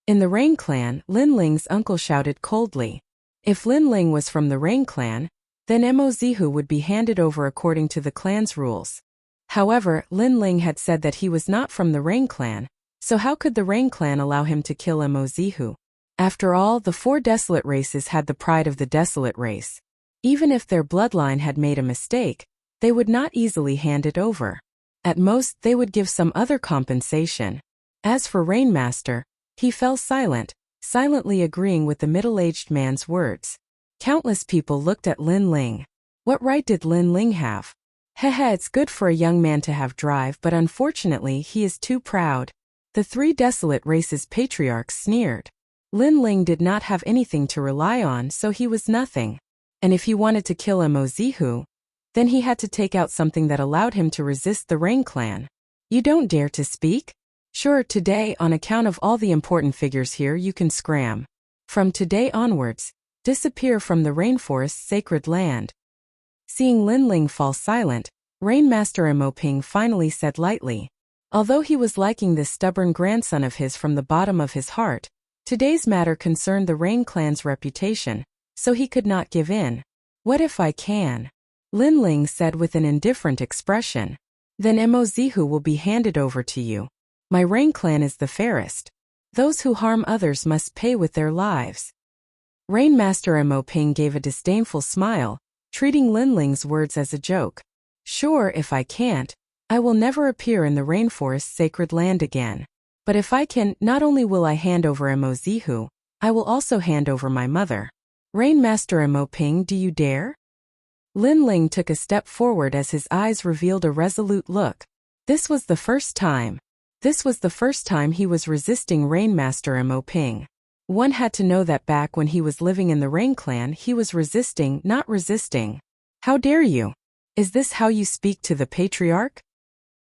In the Rain Clan, Lin Ling's uncle shouted coldly. If Lin Ling was from the Rain Clan, then Mozihu would be handed over according to the clan's rules. However, Lin Ling had said that he was not from the Rain Clan, so how could the Rain Clan allow him to kill Mozihu? After all, the 4 desolate races had the pride of the desolate race. Even if their bloodline had made a mistake, they would not easily hand it over. At most, they would give some other compensation. As for Rainmaster, he fell silent, silently agreeing with the middle-aged man's words. Countless people looked at Lin Ling. What right did Lin Ling have? Hehe, it's good for a young man to have drive, but unfortunately he is too proud. The 3 desolate races patriarchs sneered. Lin Ling did not have anything to rely on, so he was nothing. And if he wanted to kill Mozihu, then he had to take out something that allowed him to resist the Rain Clan. You don't dare to speak? Sure, today, on account of all the important figures here, you can scram. From today onwards, disappear from the rainforest's sacred land. Seeing Lin Ling fall silent, Rainmaster Mo Ping finally said lightly. Although he was liking this stubborn grandson of his from the bottom of his heart, today's matter concerned the Rain Clan's reputation, so he could not give in. What if I can? Lin Ling said with an indifferent expression. Then Mozihu will be handed over to you. My Rain Clan is the fairest. Those who harm others must pay with their lives. Rainmaster Mo Ping gave a disdainful smile, treating Lin Ling's words as a joke. Sure, if I can't, I will never appear in the rainforest's sacred land again. But if I can, not only will I hand over Mozihu, I will also hand over my mother. Rainmaster Mo Ping, do you dare? Lin Ling took a step forward as his eyes revealed a resolute look. This was the first time he was resisting Rainmaster Mo Ping. One had to know that back when he was living in the Rain Clan he was resisting, not resisting. How dare you? Is this how you speak to the patriarch?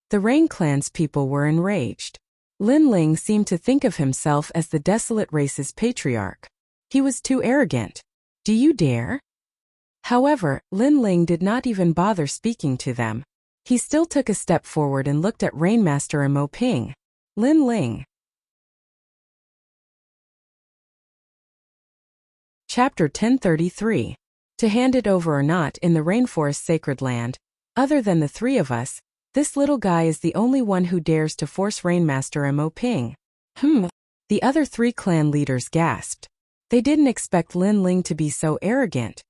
The Rain Clan's people were enraged. Lin Ling seemed to think of himself as the desolate race's patriarch. He was too arrogant. Do you dare? However, Lin Ling did not even bother speaking to them. He still took a step forward and looked at Rainmaster Mo Ping. Lin Ling. Chapter 1033. To hand it over or not in the rainforest sacred land, other than the 3 of us, this little guy is the only one who dares to force Rainmaster Mo Ping. The other 3 clan leaders gasped. They didn't expect Lin Ling to be so arrogant.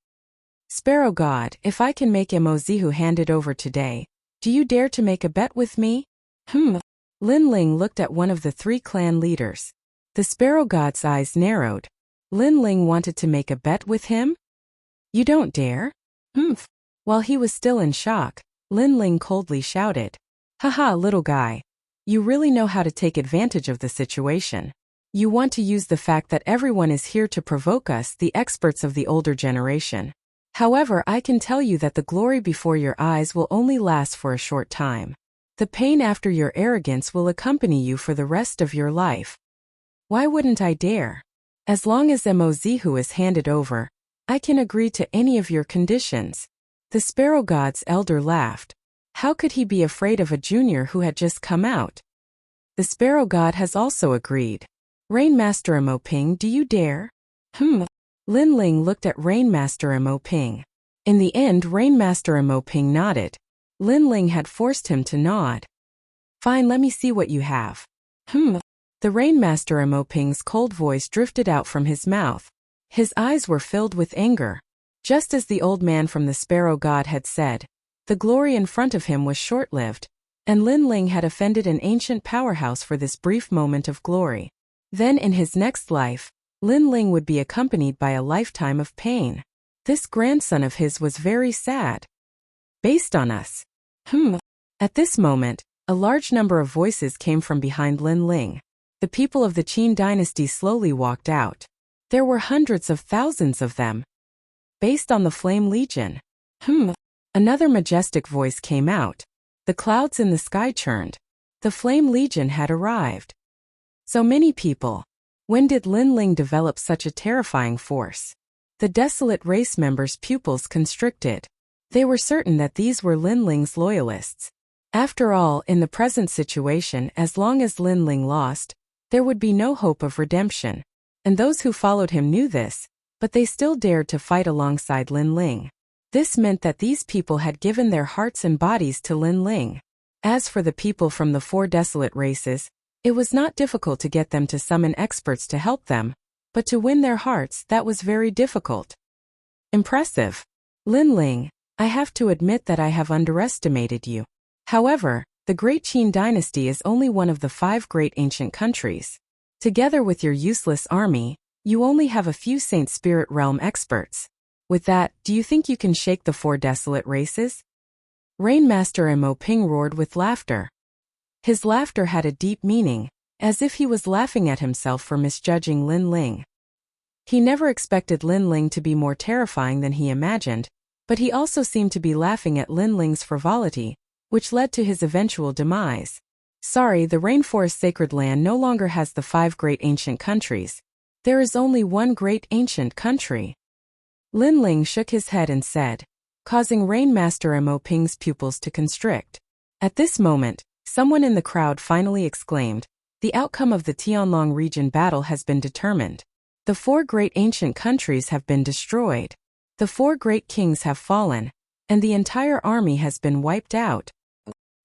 Sparrow God, if I can make Mozihu hand it over today, do you dare to make a bet with me? Lin Ling looked at one of the 3 clan leaders. The Sparrow God's eyes narrowed. Lin Ling wanted to make a bet with him? You don't dare? While he was still in shock, Lin Ling coldly shouted. Haha, little guy. You really know how to take advantage of the situation. You want to use the fact that everyone is here to provoke us, the experts of the older generation. However, I can tell you that the glory before your eyes will only last for a short time. The pain after your arrogance will accompany you for the rest of your life. Why wouldn't I dare? As long as Mozihu is handed over, I can agree to any of your conditions. The Sparrow God's elder laughed. How could he be afraid of a junior who had just come out? The Sparrow God has also agreed. Rainmaster Mo Ping, do you dare? Lin Ling looked at Rainmaster Mo Ping. In the end, Rainmaster Mo Ping nodded. Lin Ling had forced him to nod. Fine, let me see what you have. The Rainmaster Mo Ping's cold voice drifted out from his mouth. His eyes were filled with anger. Just as the old man from the Sparrow God had said, the glory in front of him was short-lived, and Lin Ling had offended an ancient powerhouse for this brief moment of glory. Then in his next life, Lin Ling would be accompanied by a lifetime of pain. This grandson of his was very sad. Based on us. At this moment, a large number of voices came from behind Lin Ling. The people of the Qin dynasty slowly walked out. There were hundreds of thousands of them. Based on the Flame Legion. Another majestic voice came out. The clouds in the sky churned. The Flame Legion had arrived. So many people. When did Lin Ling develop such a terrifying force? The desolate race members' pupils constricted. They were certain that these were Lin Ling's loyalists. After all, in the present situation, as long as Lin Ling lost, there would be no hope of redemption. And those who followed him knew this, but they still dared to fight alongside Lin Ling. This meant that these people had given their hearts and bodies to Lin Ling. As for the people from the 4 desolate races, it was not difficult to get them to summon experts to help them, but to win their hearts, that was very difficult. Impressive. Lin Ling, I have to admit that I have underestimated you. However, the Great Qin dynasty is only one of the 5 great ancient countries. Together with your useless army, you only have a few Saint Spirit Realm experts. With that, do you think you can shake the 4 desolate races? Rainmaster Mo Ping roared with laughter. His laughter had a deep meaning, as if he was laughing at himself for misjudging Lin Ling. He never expected Lin Ling to be more terrifying than he imagined, but he also seemed to be laughing at Lin Ling's frivolity, which led to his eventual demise. Sorry, the Rainforest Sacred Land no longer has the 5 great ancient countries. There is only one great ancient country. Lin Ling shook his head and said, causing Rainmaster Mo Ping's pupils to constrict. At this moment, someone in the crowd finally exclaimed, the outcome of the Tianlong region battle has been determined. The 4 great ancient countries have been destroyed. The 4 great kings have fallen, and the entire army has been wiped out.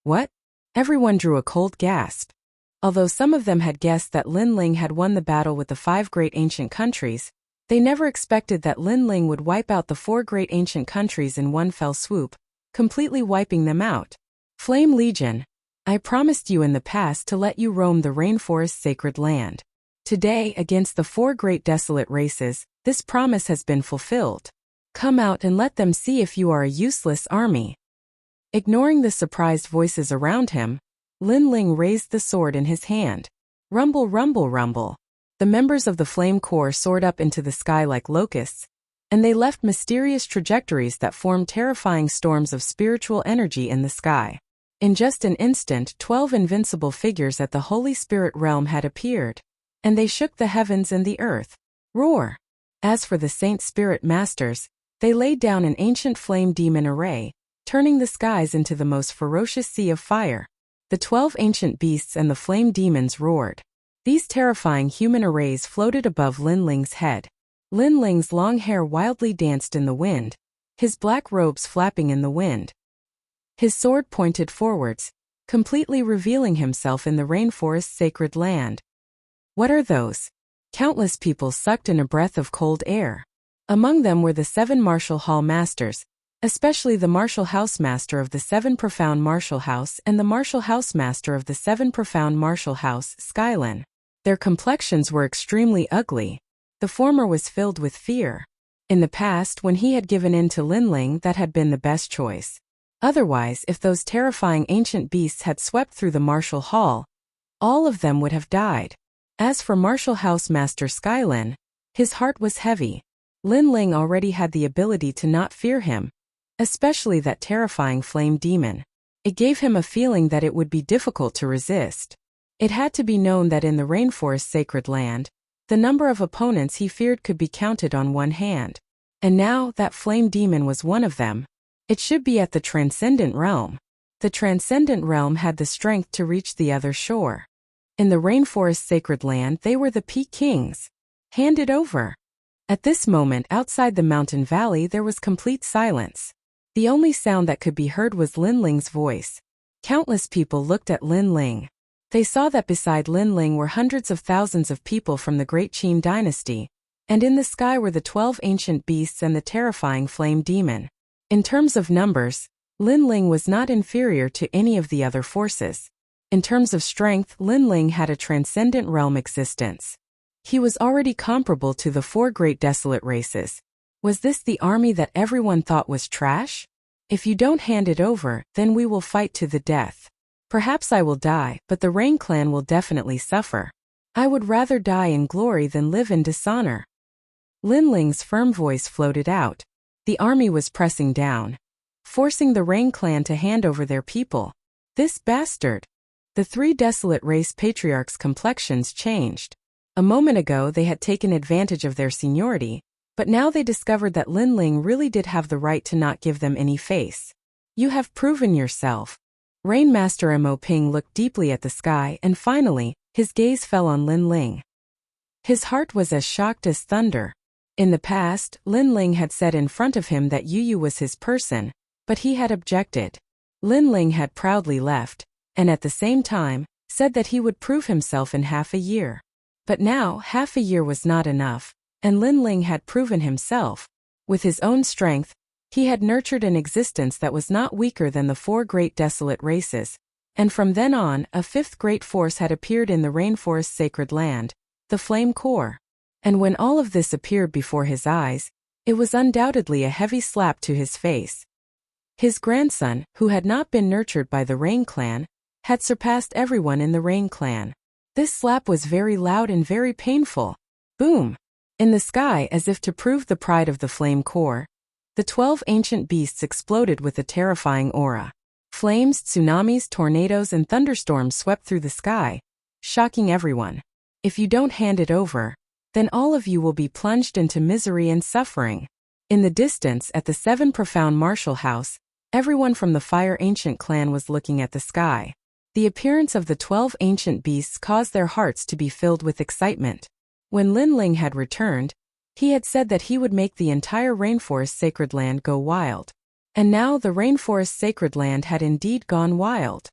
What? Everyone drew a cold gasp. Although some of them had guessed that Lin Ling had won the battle with the 5 great ancient countries, they never expected that Lin Ling would wipe out the 4 great ancient countries in one fell swoop, completely wiping them out. Flame Legion, I promised you in the past to let you roam the Rainforest Sacred Land. Today, against the 4 great desolate races, this promise has been fulfilled. Come out and let them see if you are a useless army. Ignoring the surprised voices around him, Lin Ling raised the sword in his hand. Rumble, rumble, rumble. The members of the Flame Corps soared up into the sky like locusts, and they left mysterious trajectories that formed terrifying storms of spiritual energy in the sky. In just an instant, 12 invincible figures at the Holy Spirit realm had appeared, and they shook the heavens and the earth. Roar! As for the Saint Spirit Masters, they laid down an ancient flame demon array, turning the skies into the most ferocious sea of fire. The 12 ancient beasts and the flame demons roared. These terrifying human arrays floated above Lin Ling's head. Lin Ling's long hair wildly danced in the wind, his black robes flapping in the wind. His sword pointed forwards, completely revealing himself in the Rainforest Sacred Land. What are those? Countless people sucked in a breath of cold air. Among them were the 7 Martial Hall Masters, especially the Martial House Master of the 7 Profound Martial House and the Martial House Master of the 7 Profound Martial House, Skylin. Their complexions were extremely ugly. The former was filled with fear. In the past, when he had given in to Lin Ling, that had been the best choice. Otherwise, if those terrifying ancient beasts had swept through the Martial Hall, all of them would have died. As for Martial House Master Skylin, his heart was heavy. Lin Ling already had the ability to not fear him, especially that terrifying flame demon. It gave him a feeling that it would be difficult to resist. It had to be known that in the Rainforest Sacred Land, the number of opponents he feared could be counted on one hand. And now, that flame demon was one of them. It should be at the Transcendent Realm. The Transcendent Realm had the strength to reach the other shore. In the Rainforest Sacred Land, they were the Peak Kings. Hand it over. At this moment, outside the mountain valley, there was complete silence. The only sound that could be heard was Lin Ling's voice. Countless people looked at Lin Ling. They saw that beside Lin Ling were hundreds of thousands of people from the Great Qin dynasty, and in the sky were the 12 ancient beasts and the terrifying flame demon. In terms of numbers, Lin Ling was not inferior to any of the other forces. In terms of strength, Lin Ling had a transcendent realm existence. He was already comparable to the 4 great desolate races. Was this the army that everyone thought was trash? If you don't hand it over, then we will fight to the death. Perhaps I will die, but the Rain clan will definitely suffer. I would rather die in glory than live in dishonor. Lin Ling's firm voice floated out. The army was pressing down, forcing the Rain clan to hand over their people. This bastard! The three desolate race patriarchs' complexions changed. A moment ago they had taken advantage of their seniority, but now they discovered that Lin Ling really did have the right to not give them any face. You have proven yourself. Rainmaster Mo Ping looked deeply at the sky and finally, his gaze fell on Lin Ling. His heart was as shocked as thunder. In the past, Lin Ling had said in front of him that Yu was his person, but he had objected. Lin Ling had proudly left, and at the same time, said that he would prove himself in half a year. But now, half a year was not enough, and Lin Ling had proven himself. With his own strength, he had nurtured an existence that was not weaker than the four great desolate races, and from then on, a fifth great force had appeared in the rainforest's sacred land, the Flame Core. And when all of this appeared before his eyes, it was undoubtedly a heavy slap to his face. His grandson, who had not been nurtured by the Rain clan, had surpassed everyone in the Rain clan. This slap was very loud and very painful. Boom! In the sky, as if to prove the pride of the Flame Core, the 12 ancient beasts exploded with a terrifying aura. Flames, tsunamis, tornadoes, and thunderstorms swept through the sky, shocking everyone. If you don't hand it over, then all of you will be plunged into misery and suffering. In the distance, at the 7 Profound Martial House, everyone from the Fire Ancient clan was looking at the sky. The appearance of the 12 ancient beasts caused their hearts to be filled with excitement. When Lin Ling had returned, he had said that he would make the entire rainforest sacred land go wild. And now the rainforest sacred land had indeed gone wild.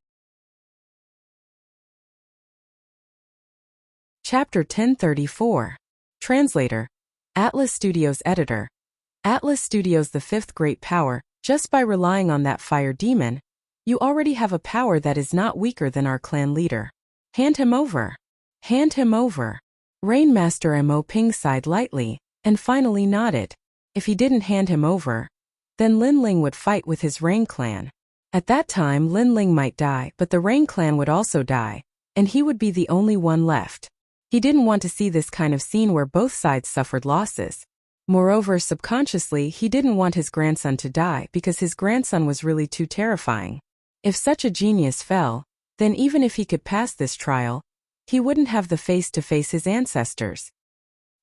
Chapter 1034. Translator. Atlas Studios Editor. Atlas Studios, the fifth great power. Just by relying on that fire demon, you already have a power that is not weaker than our clan leader. Hand him over. Hand him over. Rainmaster Mo Ping sighed lightly, and finally nodded. If he didn't hand him over, then Lin Ling would fight with his Rain clan. At that time Lin Ling might die, but the Rain clan would also die, and he would be the only one left. He didn't want to see this kind of scene where both sides suffered losses. Moreover, subconsciously he didn't want his grandson to die because his grandson was really too terrifying. If such a genius fell, then even if he could pass this trial, he wouldn't have the face to face his ancestors.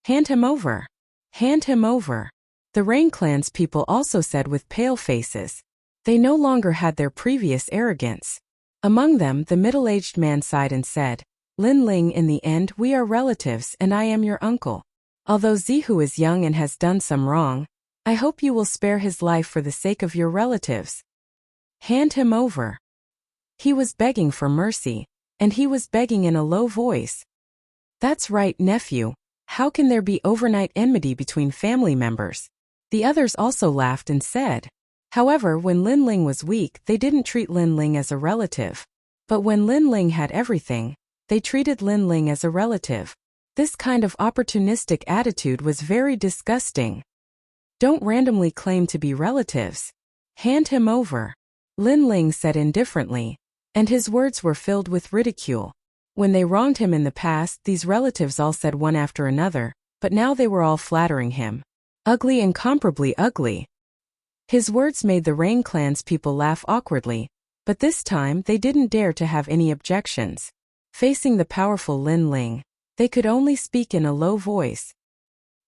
Hand him over. Hand him over. The Rain clan's people also said with pale faces. They no longer had their previous arrogance. Among them, the middle-aged man sighed and said, Lin Ling, in the end we are relatives and I am your uncle. Although Zihu is young and has done some wrong, I hope you will spare his life for the sake of your relatives. Hand him over. He was begging for mercy, and he was begging in a low voice. That's right, nephew. How can there be overnight enmity between family members? The others also laughed and said. However, when Lin Ling was weak, they didn't treat Lin Ling as a relative. But when Lin Ling had everything, they treated Lin Ling as a relative. This kind of opportunistic attitude was very disgusting. Don't randomly claim to be relatives. Hand him over. Lin Ling said indifferently, and his words were filled with ridicule. When they wronged him in the past, these relatives all said one after another, but now they were all flattering him. Ugly, incomparably ugly. His words made the Rain clan's people laugh awkwardly, but this time they didn't dare to have any objections. Facing the powerful Lin Ling, they could only speak in a low voice.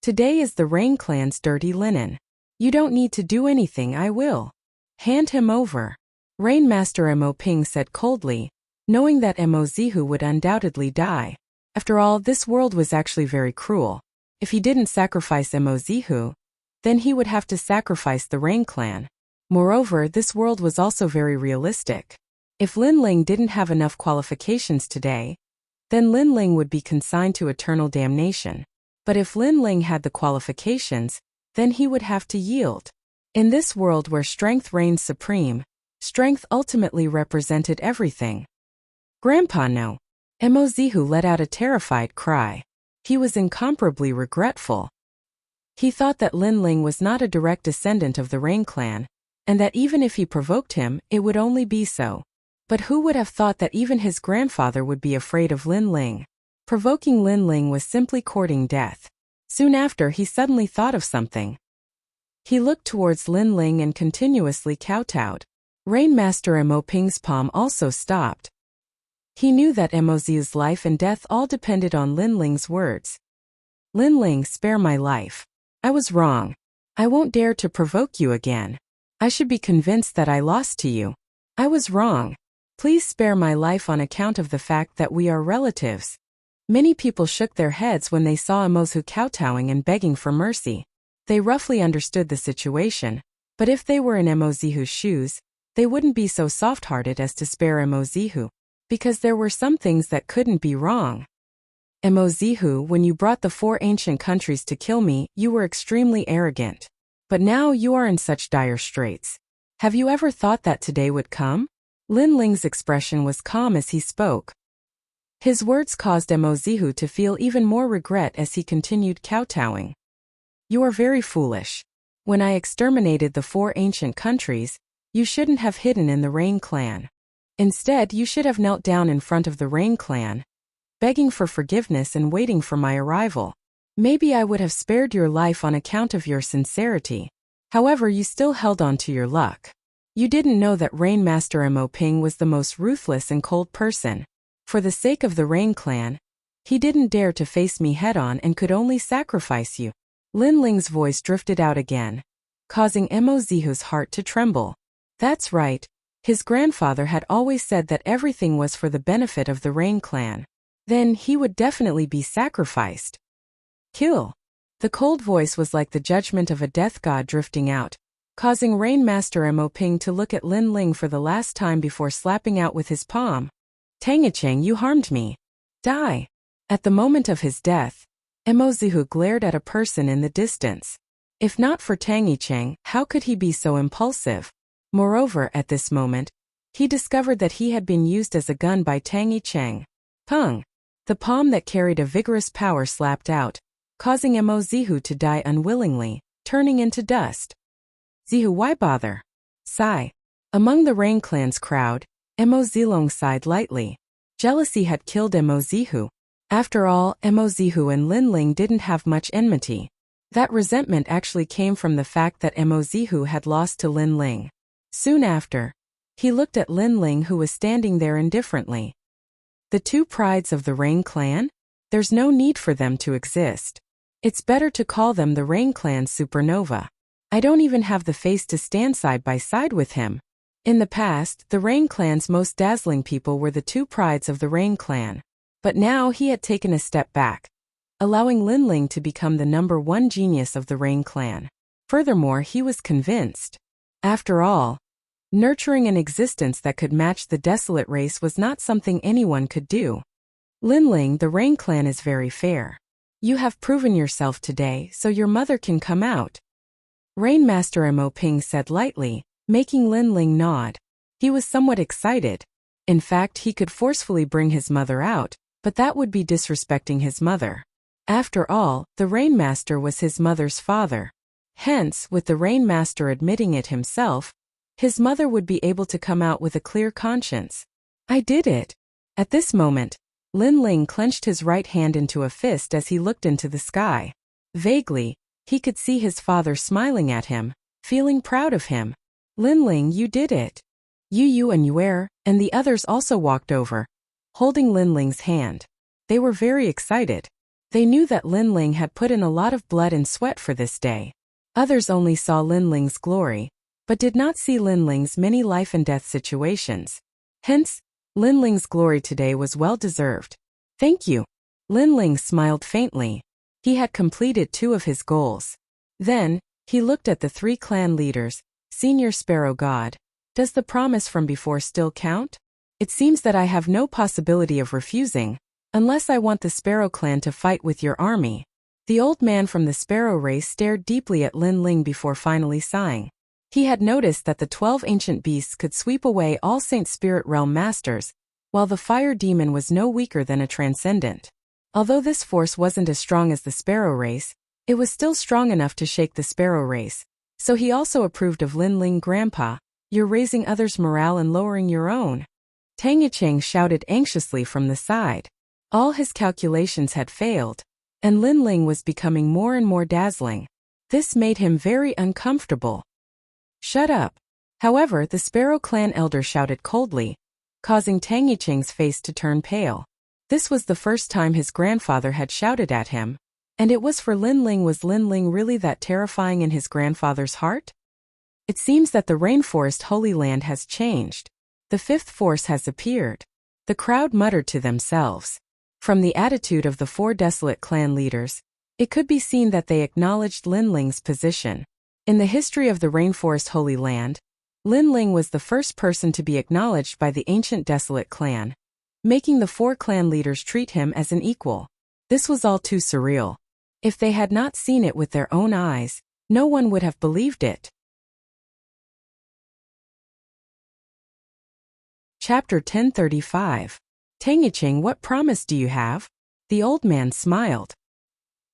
Today is the Rain clan's dirty linen. You don't need to do anything, I will. Hand him over. Rainmaster Mo Ping said coldly, knowing that Mo Zihu would undoubtedly die. After all, this world was actually very cruel. If he didn't sacrifice Mo Zihu, then he would have to sacrifice the Rain clan. Moreover, this world was also very realistic. If Lin Ling didn't have enough qualifications today, then Lin Ling would be consigned to eternal damnation. But if Lin Ling had the qualifications, then he would have to yield. In this world where strength reigns supreme, strength ultimately represented everything. Grandpa, no. Mo Zihu let out a terrified cry. He was incomparably regretful. He thought that Lin Ling was not a direct descendant of the Rain clan, and that even if he provoked him, it would only be so. But who would have thought that even his grandfather would be afraid of Lin Ling? Provoking Lin Ling was simply courting death. Soon after, he suddenly thought of something. He looked towards Lin Ling and continuously kowtowed. Rainmaster Mo Ping's palm also stopped. He knew that Mozi's life and death all depended on Lin Ling's words. Lin Ling, spare my life. I was wrong. I won't dare to provoke you again. I should be convinced that I lost to you. I was wrong. Please spare my life on account of the fact that we are relatives. Many people shook their heads when they saw Emozihu kowtowing and begging for mercy. They roughly understood the situation, but if they were in Emozihu's shoes, they wouldn't be so soft-hearted as to spare Emozihu, because there were some things that couldn't be wrong. Emozihu, when you brought the 4 ancient countries to kill me, you were extremely arrogant. But now you are in such dire straits. Have you ever thought that today would come? Lin Ling's expression was calm as he spoke. His words caused Emozihu to feel even more regret as he continued kowtowing. You are very foolish. When I exterminated the 4 ancient countries, you shouldn't have hidden in the Rain clan. Instead, you should have knelt down in front of the Rain clan, begging for forgiveness and waiting for my arrival. Maybe I would have spared your life on account of your sincerity. However, you still held on to your luck. You didn't know that Rainmaster Mo Ping was the most ruthless and cold person. For the sake of the Rain clan, he didn't dare to face me head-on and could only sacrifice you. Lin Ling's voice drifted out again, causing Emozihu's heart to tremble. That's right. His grandfather had always said that everything was for the benefit of the Rain clan. Then he would definitely be sacrificed. Kill. The cold voice was like the judgment of a death god drifting out, causing Rainmaster Mo Ping to look at Lin Ling for the last time before slapping out with his palm. Tangicheng, you harmed me. Die. At the moment of his death, Emozihu glared at a person in the distance. If not for Tangicheng, how could he be so impulsive? Moreover, at this moment, he discovered that he had been used as a gun by Tangicheng. Pung! The palm that carried a vigorous power slapped out, causing Emozihu to die unwillingly, turning into dust. Zihu, why bother? Sigh. Among the Rain clan's crowd, Emozilong sighed lightly. Jealousy had killed Emozihu. After all, Emozihu and Lin Ling didn't have much enmity. That resentment actually came from the fact that Emozihu had lost to Lin Ling. Soon after, he looked at Lin Ling, who was standing there indifferently. The 2 prides of the Rain clan? There's no need for them to exist. It's better to call them the Rain clan supernova. I don't even have the face to stand side by side with him. In the past, the Rain clan's most dazzling people were the 2 prides of the Rain clan. But now he had taken a step back, allowing Lin Ling to become the number 1 genius of the Rain clan. Furthermore, he was convinced. After all, nurturing an existence that could match the desolate race was not something anyone could do. Lin Ling, the Rain clan is very fair. You have proven yourself today, so your mother can come out. Rainmaster Mo Ping said lightly, making Lin Ling nod. He was somewhat excited. In fact, he could forcefully bring his mother out, but that would be disrespecting his mother. After all, the Rainmaster was his mother's father. Hence, with the Rainmaster admitting it himself, his mother would be able to come out with a clear conscience. I did it. At this moment, Lin Ling clenched his right hand into a fist as he looked into the sky. Vaguely, he could see his father smiling at him, feeling proud of him. Lin Ling, you did it. Yu and Yuer and the others also walked over, holding Lin Ling's hand. They were very excited. They knew that Lin Ling had put in a lot of blood and sweat for this day. Others only saw Lin Ling's glory, but did not see Lin Ling's many life and death situations. Hence, Lin Ling's glory today was well deserved. Thank you. Lin Ling smiled faintly. He had completed 2 of his goals. Then, he looked at the 3 clan leaders. Senior Sparrow God, does the promise from before still count? It seems that I have no possibility of refusing, unless I want the Sparrow clan to fight with your army. The old man from the Sparrow race stared deeply at Lin Ling before finally sighing. He had noticed that the 12 ancient beasts could sweep away all Saint Spirit Realm masters, while the fire demon was no weaker than a transcendent. Although this force wasn't as strong as the Sparrow race, It was still strong enough to shake the sparrow race, so he also approved of Lin Ling. Grandpa, you're raising others' morale and lowering your own. Tang Yicheng shouted anxiously from the side. All his calculations had failed, and Lin Ling was becoming more and more dazzling. This made him very uncomfortable. Shut up. However, the Sparrow clan elder shouted coldly, causing Tang Yicheng's face to turn pale. This was the first time his grandfather had shouted at him, and it was for Lin Ling. Was Lin Ling really that terrifying in his grandfather's heart? It seems that the Rainforest Holy Land has changed. The fifth force has appeared. The crowd muttered to themselves. From the attitude of the four desolate clan leaders, it could be seen that they acknowledged Lin Ling's position. In the history of the Rainforest Holy Land, Lin Ling was the first person to be acknowledged by the ancient desolate clan, making the four clan leaders treat him as an equal. This was all too surreal. If they had not seen it with their own eyes, no one would have believed it. Chapter 1035. Tang Yicheng, what promise do you have? The old man smiled.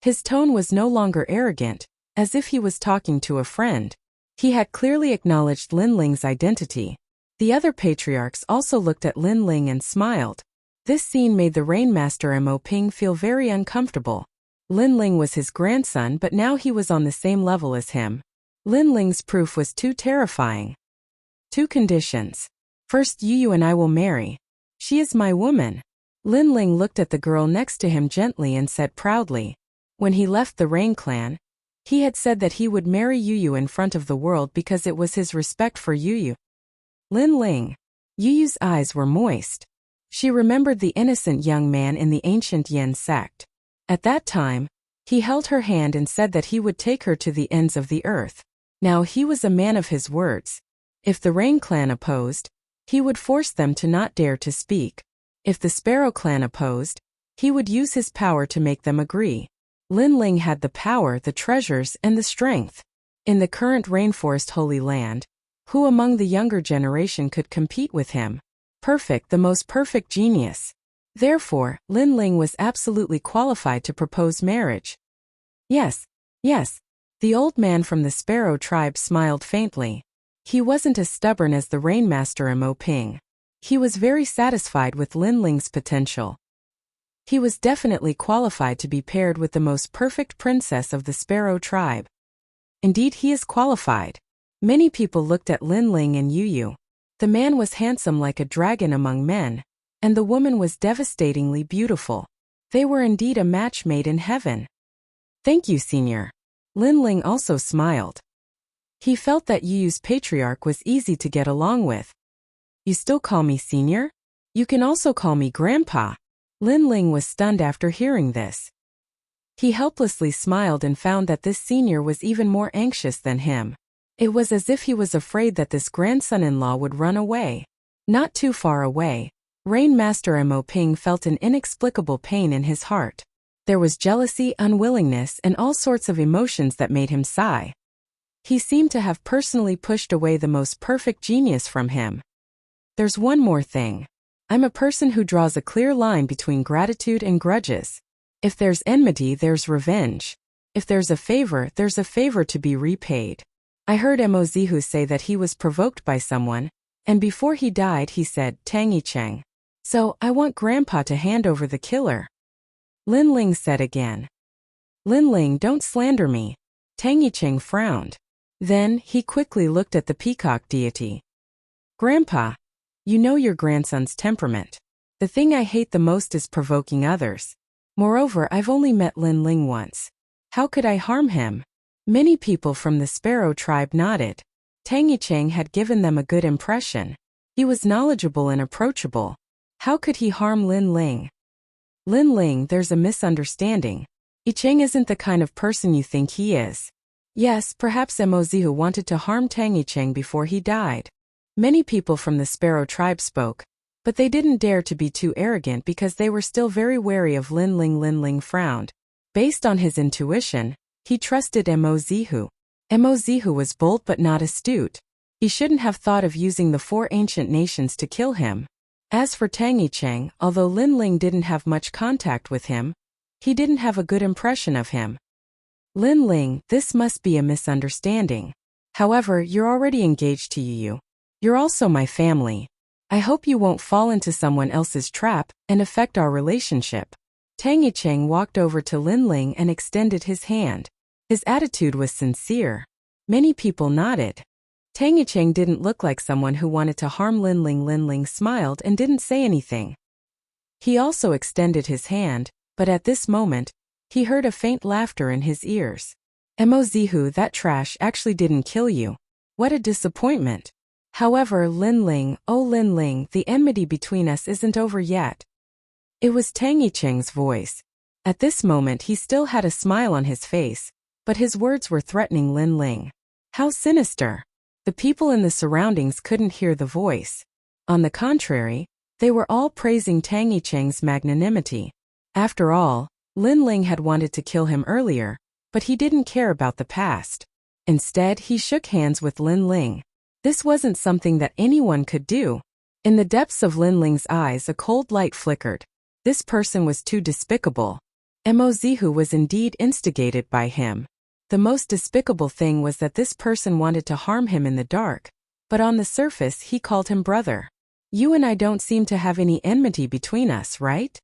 His tone was no longer arrogant, as if he was talking to a friend. He had clearly acknowledged Lin Ling's identity. The other patriarchs also looked at Lin Ling and smiled. This scene made the Rainmaster Mo Ping feel very uncomfortable. Lin Ling was his grandson, but now he was on the same level as him. Lin Ling's proof was too terrifying. 2 conditions. First, Yu and I will marry. She is my woman. Lin Ling looked at the girl next to him gently and said proudly. When he left the Rain Clan, he had said that he would marry Yu in front of the world because it was his respect for Yu. Lin Ling. Yu's eyes were moist. She remembered the innocent young man in the ancient Yen sect. At that time, he held her hand and said that he would take her to the ends of the earth. Now he was a man of his words. If the Rain Clan opposed, he would force them to not dare to speak. If the Sparrow Clan opposed, he would use his power to make them agree. Lin Ling had the power, the treasures, and the strength. In the current Rainforest Holy Land, who among the younger generation could compete with him? Perfect, the most perfect genius. Therefore, Lin Ling was absolutely qualified to propose marriage. Yes, yes. The old man from the Sparrow tribe smiled faintly. He wasn't as stubborn as the Rainmaster Mo Ping. He was very satisfied with Lin Ling's potential. He was definitely qualified to be paired with the most perfect princess of the Sparrow tribe. Indeed, he is qualified. Many people looked at Lin Ling and Yu. The man was handsome like a dragon among men, and the woman was devastatingly beautiful. They were indeed a match made in heaven. Thank you, Senior. Lin Ling also smiled. He felt that Yu's patriarch was easy to get along with. You still call me Senior? You can also call me Grandpa. Lin Ling was stunned after hearing this. He helplessly smiled and found that this senior was even more anxious than him. It was as if he was afraid that this grandson-in-law would run away. Not too far away, Rainmaster Mo Ping felt an inexplicable pain in his heart. There was jealousy, unwillingness, and all sorts of emotions that made him sigh. He seemed to have personally pushed away the most perfect genius from him. There's one more thing. I'm a person who draws a clear line between gratitude and grudges. If there's enmity, there's revenge. If there's a favor to be repaid. I heard Mo Zihu say that he was provoked by someone, and before he died he said, Tang Yicheng. So, I want Grandpa to hand over the killer. Lin Ling said again. Lin Ling, don't slander me. Tang Yicheng frowned. Then, he quickly looked at the peacock deity. Grandpa, you know your grandson's temperament. The thing I hate the most is provoking others. Moreover, I've only met Lin Ling once. How could I harm him? Many people from the Sparrow tribe nodded. Tang Yicheng had given them a good impression. He was knowledgeable and approachable. How could he harm Lin Ling? Lin Ling, there's a misunderstanding. Yicheng isn't the kind of person you think he is. Yes, perhaps Mo Zihu wanted to harm Tang Yicheng before he died. Many people from the Sparrow tribe spoke, but they didn't dare to be too arrogant because they were still very wary of Lin Ling. Lin Ling frowned. Based on his intuition, he trusted Mo Zihu. Mo Zihu was bold but not astute. He shouldn't have thought of using the 4 ancient nations to kill him. As for Tang Yicheng, although Lin Ling didn't have much contact with him, he didn't have a good impression of him. Lin Ling, this must be a misunderstanding. However, you're already engaged to Yu. You're also my family. I hope you won't fall into someone else's trap and affect our relationship. Tang Yicheng walked over to Lin Ling and extended his hand. His attitude was sincere. Many people nodded. Tang Yicheng didn't look like someone who wanted to harm Lin Ling. Lin Ling smiled and didn't say anything. He also extended his hand, but at this moment, he heard a faint laughter in his ears. Mozihu, that trash actually didn't kill you. What a disappointment. However, Lin Ling, oh Lin Ling, the enmity between us isn't over yet. It was Tang Yicheng's voice. At this moment he still had a smile on his face, but his words were threatening Lin Ling. How sinister. The people in the surroundings couldn't hear the voice. On the contrary, they were all praising Tang Yicheng's magnanimity. After all, Lin Ling had wanted to kill him earlier, but he didn't care about the past. Instead, he shook hands with Lin Ling. This wasn't something that anyone could do. In the depths of Lin Ling's eyes a cold light flickered. This person was too despicable. Mozihu was indeed instigated by him. The most despicable thing was that this person wanted to harm him in the dark, but on the surface he called him brother. You and I don't seem to have any enmity between us, right?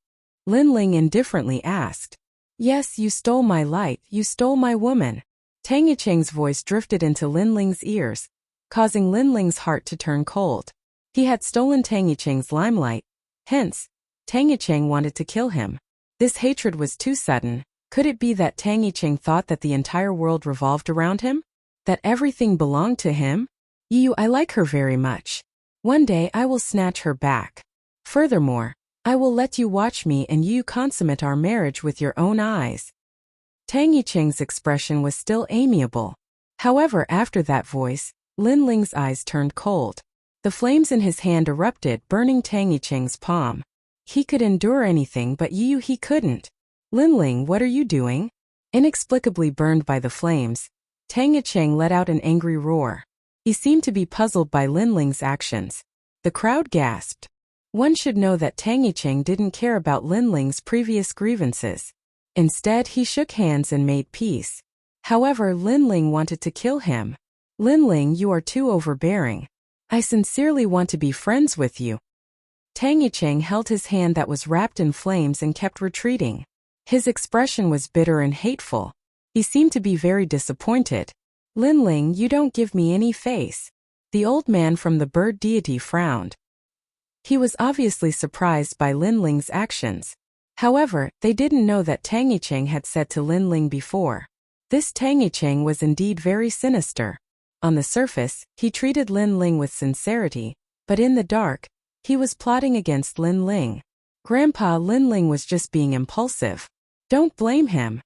Lin Ling indifferently asked. Yes, you stole my light, you stole my woman. Tang Yicheng's voice drifted into Lin Ling's ears, causing Lin Ling's heart to turn cold. He had stolen Tang Yicheng's limelight, hence, Tang Yicheng wanted to kill him. This hatred was too sudden. Could it be that Tang Yicheng thought that the entire world revolved around him? That everything belonged to him? Yu, I like her very much. One day I will snatch her back. Furthermore, I will let you watch me and you consummate our marriage with your own eyes. Tang Yicheng's expression was still amiable. However, after that voice, Lin Ling's eyes turned cold. The flames in his hand erupted, burning Tang Yicheng's palm. He could endure anything, but Yu, he couldn't. Lin Ling, what are you doing? Inexplicably burned by the flames, Tang Yicheng let out an angry roar. He seemed to be puzzled by Lin Ling's actions. The crowd gasped. One should know that Tang Yicheng didn't care about Lin Ling's previous grievances. Instead, he shook hands and made peace. However, Lin Ling wanted to kill him. Lin Ling, you are too overbearing. I sincerely want to be friends with you. Tang Yicheng held his hand that was wrapped in flames and kept retreating. His expression was bitter and hateful. He seemed to be very disappointed. Lin Ling, you don't give me any face. The old man from the bird deity frowned. He was obviously surprised by Lin Ling's actions. However, they didn't know that Tang Yicheng had said to Lin Ling before. This Tang Yicheng was indeed very sinister. On the surface, he treated Lin Ling with sincerity, but in the dark, he was plotting against Lin Ling. Grandpa, Lin Ling was just being impulsive. Don't blame him.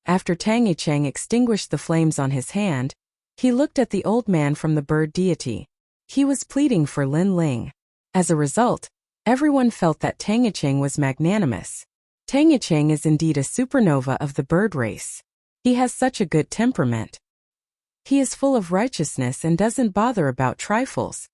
After Tang Yicheng extinguished the flames on his hand, he looked at the old man from the bird deity. He was pleading for Lin Ling. As a result, everyone felt that Tang Yicheng was magnanimous. Tang Yicheng is indeed a supernova of the bird race. He has such a good temperament. He is full of righteousness and doesn't bother about trifles.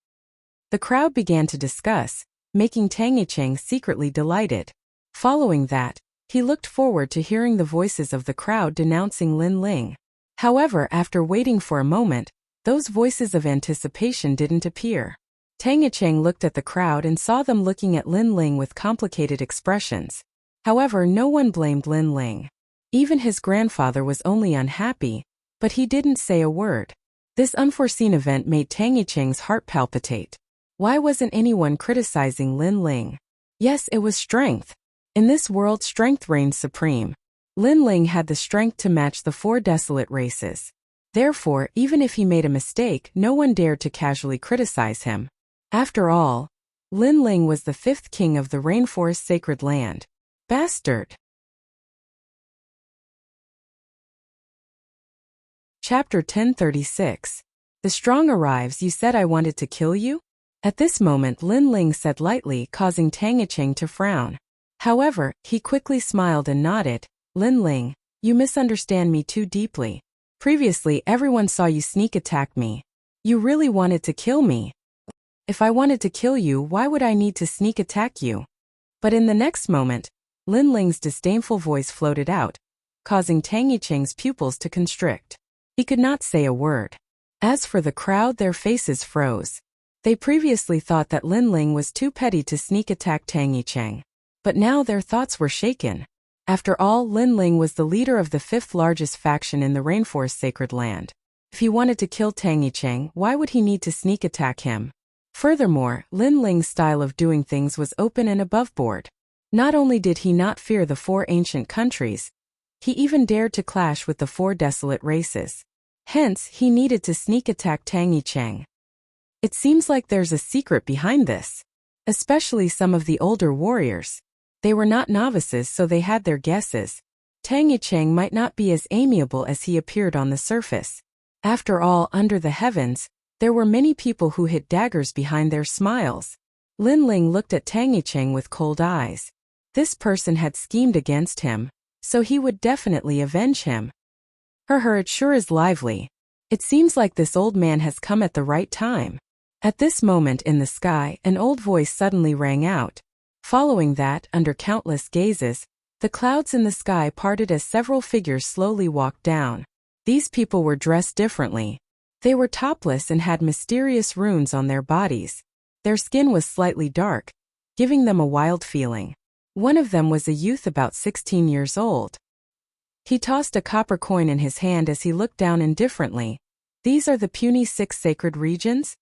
The crowd began to discuss, making Tang Yicheng secretly delighted. Following that, he looked forward to hearing the voices of the crowd denouncing Lin Ling. However, after waiting for a moment, those voices of anticipation didn't appear. Tang Yicheng looked at the crowd and saw them looking at Lin Ling with complicated expressions. However, no one blamed Lin Ling. Even his grandfather was only unhappy, but he didn't say a word. This unforeseen event made Tang Yicheng's heart palpitate. Why wasn't anyone criticizing Lin Ling? Yes, it was strength. In this world, strength reigns supreme. Lin Ling had the strength to match the 4 desolate races. Therefore, even if he made a mistake, no one dared to casually criticize him. After all, Lin Ling was the 5th king of the rainforest sacred land. Bastard. Chapter 1036. The strong arrives. You said I wanted to kill you? At this moment Lin Ling said lightly, causing Tang Yicheng to frown. However, he quickly smiled and nodded. Lin Ling, you misunderstand me too deeply. Previously everyone saw you sneak attack me. You really wanted to kill me. If I wanted to kill you, why would I need to sneak attack you? But in the next moment, Lin Ling's disdainful voice floated out, causing Tang Yicheng's pupils to constrict. He could not say a word. As for the crowd, their faces froze. They previously thought that Lin Ling was too petty to sneak attack Tang Yicheng. But now their thoughts were shaken. After all, Lin Ling was the leader of the fifth largest faction in the Rainforest Sacred Land. If he wanted to kill Tang Yicheng, why would he need to sneak attack him? Furthermore, Lin Ling's style of doing things was open and aboveboard. Not only did he not fear the four ancient countries, he even dared to clash with the four desolate races. Hence, he needed to sneak attack Tang Yicheng. It seems like there's a secret behind this. Especially some of the older warriors. They were not novices, so they had their guesses. Tang Yicheng might not be as amiable as he appeared on the surface. After all, under the heavens, there were many people who hid daggers behind their smiles. Lin Ling looked at Tang Yicheng with cold eyes. This person had schemed against him, so he would definitely avenge him. It sure is lively. It seems like this old man has come at the right time. At this moment in the sky, an old voice suddenly rang out. Following that, under countless gazes, the clouds in the sky parted as several figures slowly walked down. These people were dressed differently. They were topless and had mysterious runes on their bodies. Their skin was slightly dark, giving them a wild feeling. One of them was a youth about 16 years old. He tossed a copper coin in his hand as he looked down indifferently. These are the puny 6 sacred regions?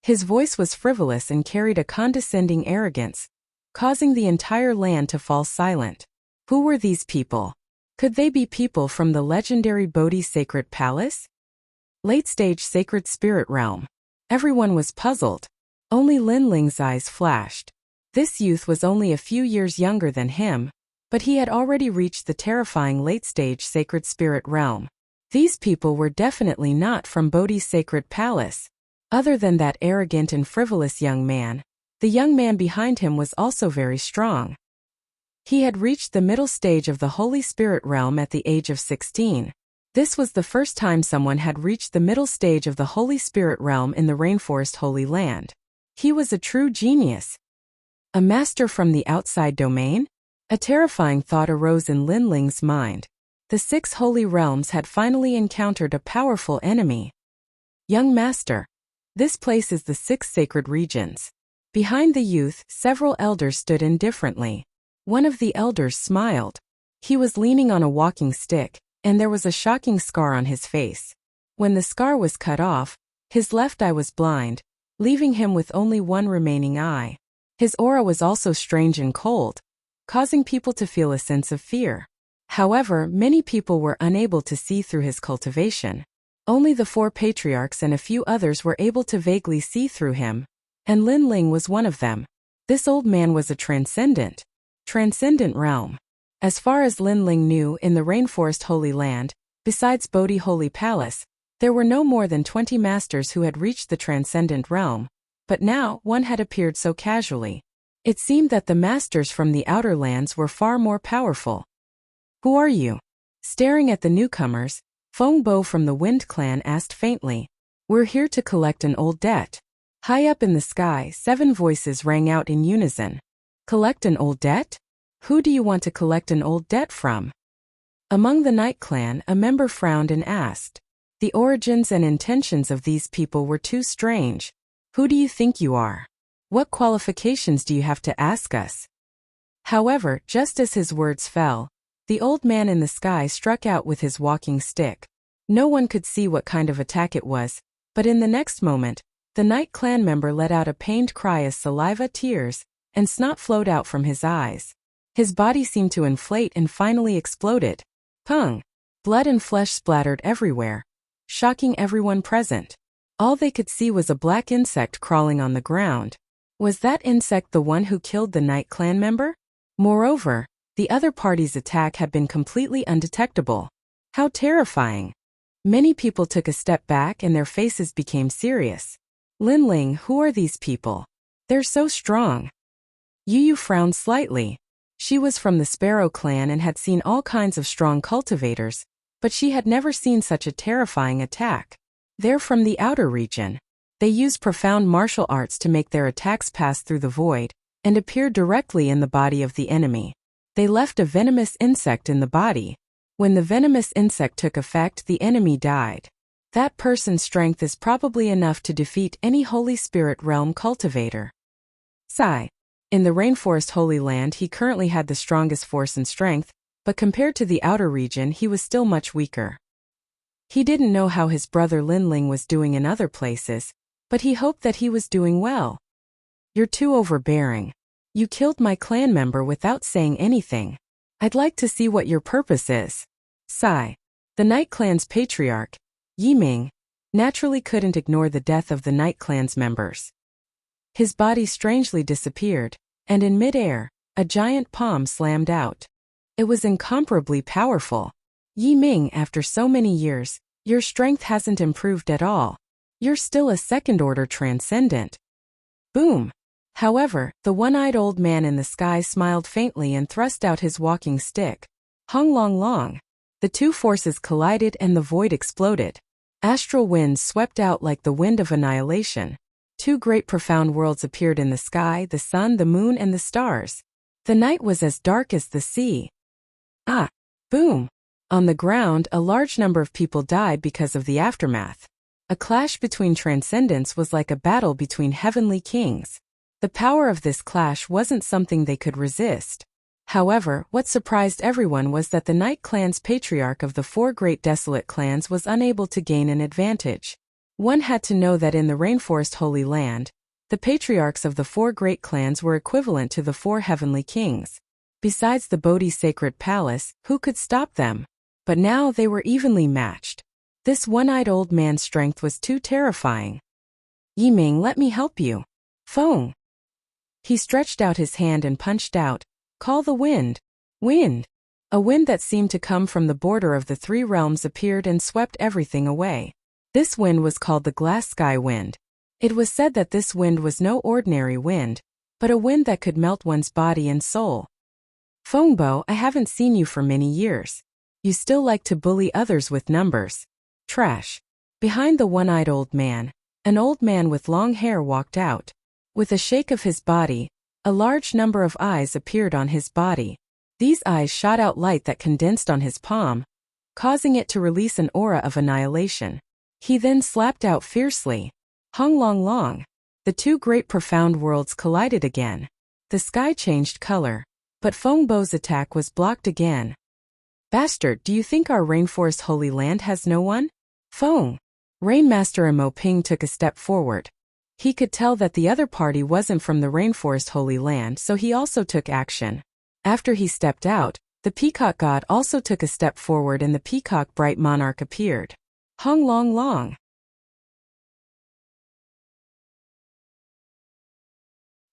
His voice was frivolous and carried a condescending arrogance, causing the entire land to fall silent. Who were these people? Could they be people from the legendary Bodhi Sacred Palace? Late-stage Sacred Spirit Realm. Everyone was puzzled. Only Lin Ling's eyes flashed. This youth was only a few years younger than him, but he had already reached the terrifying late-stage Sacred Spirit Realm. These people were definitely not from Bodhi's Sacred Palace. Other than that arrogant and frivolous young man, the young man behind him was also very strong. He had reached the middle stage of the Holy Spirit Realm at the age of 16. This was the first time someone had reached the middle stage of the Holy Spirit Realm in the Rainforest Holy Land. He was a true genius. A master from the outside domain? A terrifying thought arose in Lin Ling's mind. The 6 holy realms had finally encountered a powerful enemy. Young master. This place is the 6 sacred regions. Behind the youth, several elders stood indifferently. One of the elders smiled. He was leaning on a walking stick, and there was a shocking scar on his face. When the scar was cut off, his left eye was blind, leaving him with only one remaining eye. His aura was also strange and cold, causing people to feel a sense of fear. However, many people were unable to see through his cultivation. Only the 4 patriarchs and a few others were able to vaguely see through him, and Lin Ling was one of them. This old man was a transcendent realm. As far as Lin Ling knew, in the Rainforest Holy Land, besides Bodhi Holy Palace, there were no more than 20 masters who had reached the transcendent realm, but now one had appeared so casually. It seemed that the masters from the outer lands were far more powerful. Who are you? Staring at the newcomers, Feng Bo from the Wind Clan asked faintly. We're here to collect an old debt. High up in the sky, 7 voices rang out in unison. Collect an old debt? Who do you want to collect an old debt from? Among the Night Clan, a member frowned and asked. The origins and intentions of these people were too strange. Who do you think you are? What qualifications do you have to ask us? However, just as his words fell, the old man in the sky struck out with his walking stick. No one could see what kind of attack it was, but in the next moment, the Night Clan member let out a pained cry as saliva, tears, and snot flowed out from his eyes. His body seemed to inflate and finally exploded. Pung! Blood and flesh splattered everywhere, shocking everyone present. All they could see was a black insect crawling on the ground. Was that insect the one who killed the Night Clan member? Moreover, the other party's attack had been completely undetectable. How terrifying! Many people took a step back and their faces became serious. Lin Ling, who are these people? They're so strong. Yu frowned slightly. She was from the Sparrow clan and had seen all kinds of strong cultivators, but she had never seen such a terrifying attack. They're from the outer region. They use profound martial arts to make their attacks pass through the void and appear directly in the body of the enemy. They left a venomous insect in the body. When the venomous insect took effect, the enemy died. That person's strength is probably enough to defeat any Holy Spirit realm cultivator. Sigh. In the Rainforest Holy Land he currently had the strongest force and strength, but compared to the outer region he was still much weaker. He didn't know how his brother Linling was doing in other places, but he hoped that he was doing well. You're too overbearing. You killed my clan member without saying anything. I'd like to see what your purpose is. Sigh. The Night Clan's patriarch, Yiming, naturally couldn't ignore the death of the Night Clan's members. His body strangely disappeared, and in mid-air, a giant palm slammed out. It was incomparably powerful. Yiming, after so many years, your strength hasn't improved at all. You're still a second-order transcendent. Boom. However, the one-eyed old man in the sky smiled faintly and thrust out his walking stick. Hung long long. The two forces collided and the void exploded. Astral winds swept out like the wind of annihilation. Two great profound worlds appeared in the sky, the sun, the moon, and the stars. The night was as dark as the sea. Ah! Boom! On the ground, a large number of people died because of the aftermath. A clash between transcendents was like a battle between heavenly kings. The power of this clash wasn't something they could resist. However, what surprised everyone was that the Night Clan's patriarch of the four great desolate clans was unable to gain an advantage. One had to know that in the Rainforest Holy Land, the patriarchs of the four great clans were equivalent to the four heavenly kings. Besides the Bodhi sacred palace, who could stop them? But now they were evenly matched. This one-eyed old man's strength was too terrifying. Yiming, let me help you. Feng. He stretched out his hand and punched out, call the wind. Wind. A wind that seemed to come from the border of the three realms appeared and swept everything away. This wind was called the Glass Sky Wind. It was said that this wind was no ordinary wind, but a wind that could melt one's body and soul. Fengbo, I haven't seen you for many years. You still like to bully others with numbers. Trash. Behind the one-eyed old man, an old man with long hair walked out. With a shake of his body, a large number of eyes appeared on his body. These eyes shot out light that condensed on his palm, causing it to release an aura of annihilation. He then slapped out fiercely. Hung long long. The two great profound worlds collided again. The sky changed color, but Fengbo's attack was blocked again. Bastard, do you think our Rainforest Holy Land has no one? Feng. Rainmaster Mo Ping took a step forward. He could tell that the other party wasn't from the Rainforest Holy Land, so he also took action. After he stepped out, the Peacock God also took a step forward and the Peacock Bright Monarch appeared. Hung long long.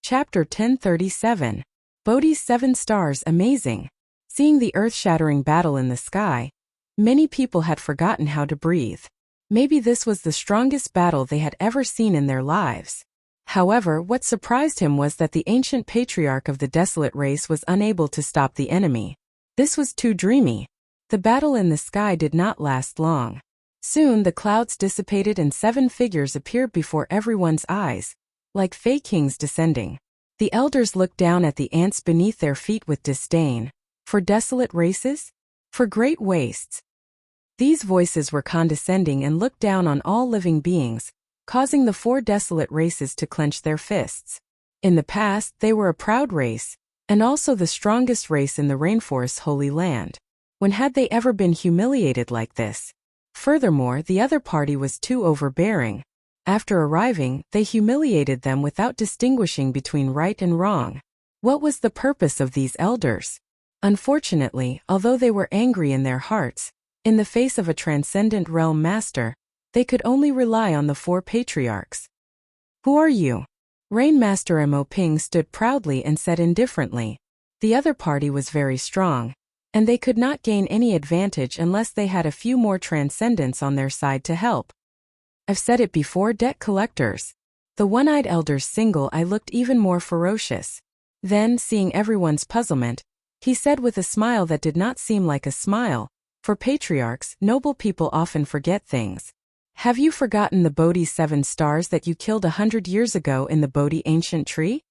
Chapter 1037. Bodhi's 7 Stars Amazing. Seeing the earth-shattering battle in the sky, many people had forgotten how to breathe. Maybe this was the strongest battle they had ever seen in their lives. However, what surprised him was that the ancient patriarch of the desolate race was unable to stop the enemy. This was too dreamy. The battle in the sky did not last long. Soon the clouds dissipated and 7 figures appeared before everyone's eyes, like Fey Kings descending. The elders looked down at the ants beneath their feet with disdain. For desolate races? For great wastes? These voices were condescending and looked down on all living beings, causing the 4 desolate races to clench their fists. In the past, they were a proud race, and also the strongest race in the Rainforest's Holy Land. When had they ever been humiliated like this? Furthermore, the other party was too overbearing. After arriving, they humiliated them without distinguishing between right and wrong. What was the purpose of these elders? Unfortunately, although they were angry in their hearts, in the face of a transcendent realm master, they could only rely on the 4 patriarchs. Who are you? Rainmaster Mo Ping stood proudly and said indifferently. The other party was very strong, and they could not gain any advantage unless they had a few more transcendents on their side to help. I've said it before, debt collectors. The one-eyed elder's single eye looked even more ferocious. Then, seeing everyone's puzzlement, he said with a smile that did not seem like a smile, for patriarchs, noble people often forget things. Have you forgotten the Bodhi's 7 stars that you killed 100 years ago in the Bodhi ancient tree?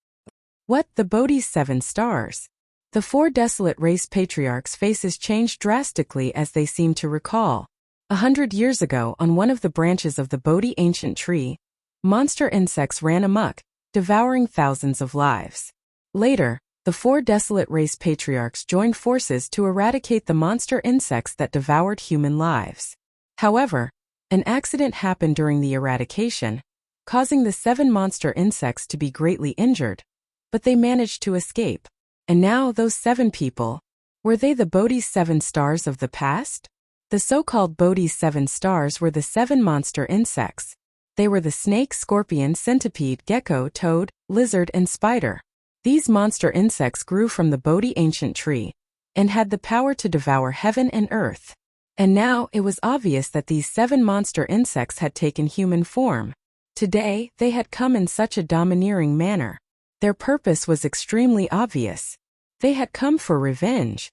What, the Bodhi's 7 stars? The four desolate race patriarchs' faces changed drastically as they seemed to recall. 100 years ago, on one of the branches of the Bodhi ancient tree, monster insects ran amok, devouring thousands of lives. Later, the four desolate race patriarchs joined forces to eradicate the monster insects that devoured human lives. However, an accident happened during the eradication, causing the 7 monster insects to be greatly injured, but they managed to escape. And now those 7 people, were they the Bodhi's 7 stars of the past? The so-called Bodhi's 7 stars were the 7 monster insects. They were the snake, scorpion, centipede, gecko, toad, lizard, and spider. These monster insects grew from the Bodhi ancient tree and had the power to devour heaven and earth. And now it was obvious that these 7 monster insects had taken human form. Today, they had come in such a domineering manner. Their purpose was extremely obvious. They had come for revenge.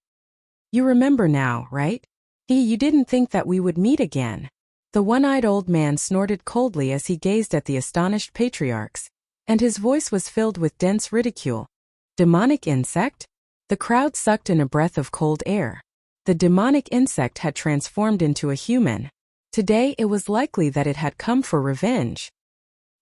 You remember now, right? You didn't think that we would meet again. The one-eyed old man snorted coldly as he gazed at the astonished patriarchs, and his voice was filled with dense ridicule. Demonic insect? The crowd sucked in a breath of cold air. The demonic insect had transformed into a human. Today it was likely that it had come for revenge.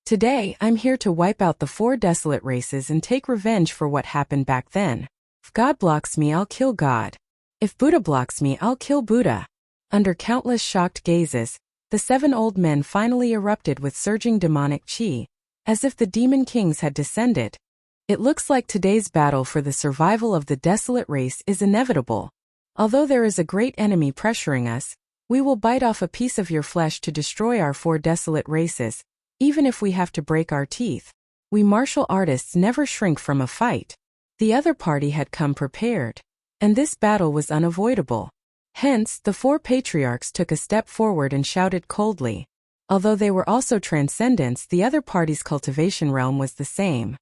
Today, I'm here to wipe out the 4 desolate races and take revenge for what happened back then. If God blocks me, I'll kill God. If Buddha blocks me, I'll kill Buddha. Under countless shocked gazes, the 7 old men finally erupted with surging demonic chi, as if the demon kings had descended. It looks like today's battle for the survival of the desolate race is inevitable. Although there is a great enemy pressuring us, we will bite off a piece of your flesh to destroy our 4 desolate races, even if we have to break our teeth. We martial artists never shrink from a fight. The other party had come prepared, and this battle was unavoidable. Hence, the 4 patriarchs took a step forward and shouted coldly. Although they were also transcendents, the other party's cultivation realm was the same.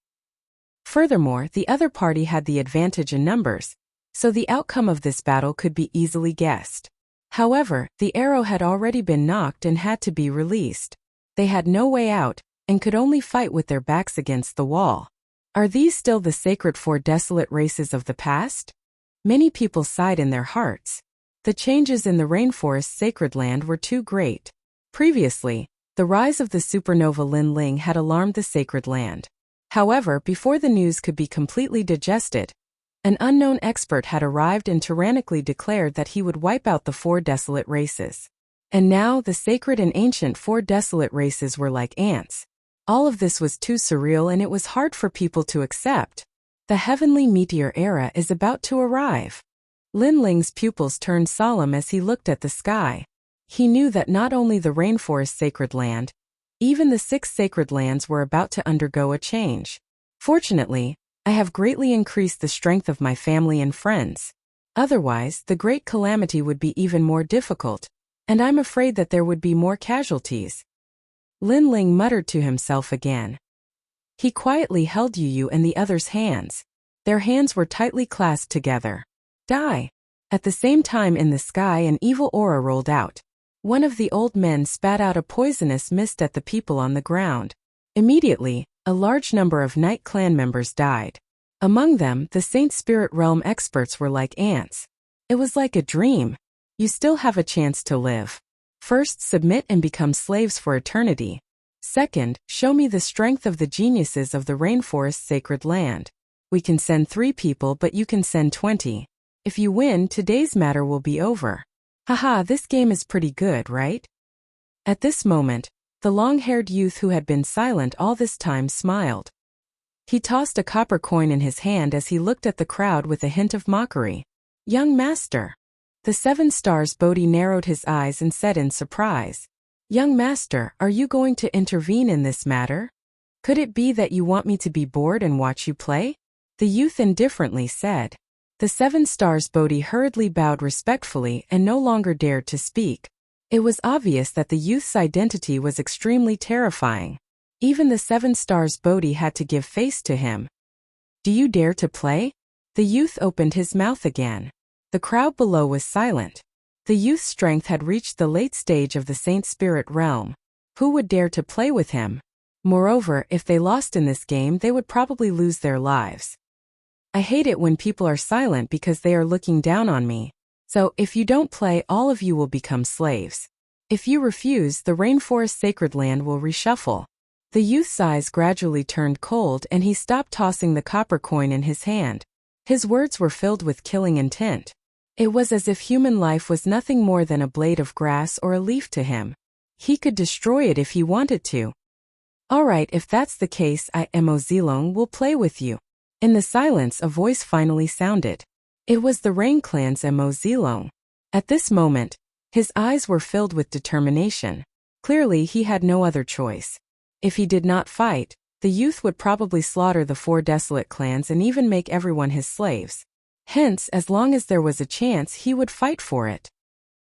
Furthermore, the other party had the advantage in numbers, so the outcome of this battle could be easily guessed. However, the arrow had already been knocked and had to be released. They had no way out, and could only fight with their backs against the wall. Are these still the sacred 4 desolate races of the past? Many people sighed in their hearts. The changes in the rainforest's sacred land were too great. Previously, the rise of the supernova Lin Ling had alarmed the sacred land. However, before the news could be completely digested, an unknown expert had arrived and tyrannically declared that he would wipe out the 4 desolate races. And now the sacred and ancient 4 desolate races were like ants. All of this was too surreal, and it was hard for people to accept. The heavenly meteor era is about to arrive. Lin Ling's pupils turned solemn as he looked at the sky. He knew that not only the rainforest sacred land, even the 6 sacred lands were about to undergo a change. Fortunately, I have greatly increased the strength of my family and friends. Otherwise, the great calamity would be even more difficult, and I'm afraid that there would be more casualties. Lin Ling muttered to himself again. He quietly held Yu and the others' hands. Their hands were tightly clasped together. Die! At the same time in the sky an evil aura rolled out. One of the old men spat out a poisonous mist at the people on the ground. Immediately, a large number of Night Clan members died. Among them, the Saint Spirit Realm experts were like ants. It was like a dream. You still have a chance to live. First, submit and become slaves for eternity. Second, show me the strength of the geniuses of the rainforest's sacred land. We can send 3 people, but you can send 20. If you win, today's matter will be over. Haha, this game is pretty good, right? At this moment, the long-haired youth who had been silent all this time smiled. He tossed a copper coin in his hand as he looked at the crowd with a hint of mockery. Young master. The 7 stars Bodhi narrowed his eyes and said in surprise. Young master, are you going to intervene in this matter? Could it be that you want me to be bored and watch you play? The youth indifferently said. The 7 stars Bodhi hurriedly bowed respectfully and no longer dared to speak. It was obvious that the youth's identity was extremely terrifying. Even the 7 stars Bodhi had to give face to him. Do you dare to play? The youth opened his mouth again. The crowd below was silent. The youth's strength had reached the late stage of the Saint Spirit realm. Who would dare to play with him? Moreover, if they lost in this game, they would probably lose their lives. I hate it when people are silent because they are looking down on me. So, if you don't play, all of you will become slaves. If you refuse, the rainforest sacred land will reshuffle. The youth's eyes gradually turned cold and he stopped tossing the copper coin in his hand. His words were filled with killing intent. It was as if human life was nothing more than a blade of grass or a leaf to him. He could destroy it if he wanted to. Alright, if that's the case, I, Emozilong, will play with you. In the silence, a voice finally sounded. It was the Rain Clan's Emozilong. At this moment, his eyes were filled with determination. Clearly, he had no other choice. If he did not fight, the youth would probably slaughter the 4 desolate clans and even make everyone his slaves. Hence, as long as there was a chance, he would fight for it.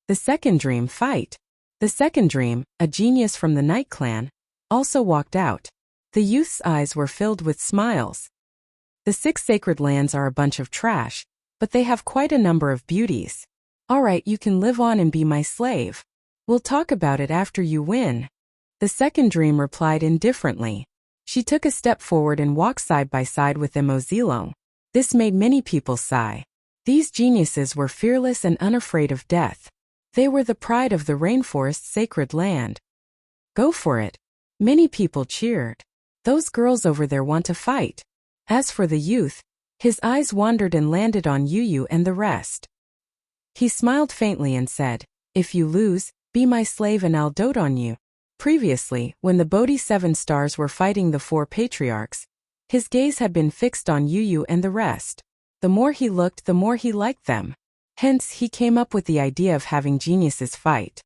The second dream, fight. The second dream, a genius from the Night Clan, also walked out. The youth's eyes were filled with smiles. The 6 sacred lands are a bunch of trash, but they have quite a number of beauties. Alright, you can live on and be my slave. We'll talk about it after you win. The second dream replied indifferently. She took a step forward and walked side by side with Emozilong. This made many people sigh. These geniuses were fearless and unafraid of death. They were the pride of the rainforest's sacred land. Go for it. Many people cheered. Those girls over there want to fight. As for the youth, his eyes wandered and landed on Yu and the rest. He smiled faintly and said, if you lose, be my slave and I'll dote on you. Previously, when the Bodhi 7 stars were fighting the 4 patriarchs, his gaze had been fixed on Yu and the rest. The more he looked, the more he liked them. Hence, he came up with the idea of having geniuses fight.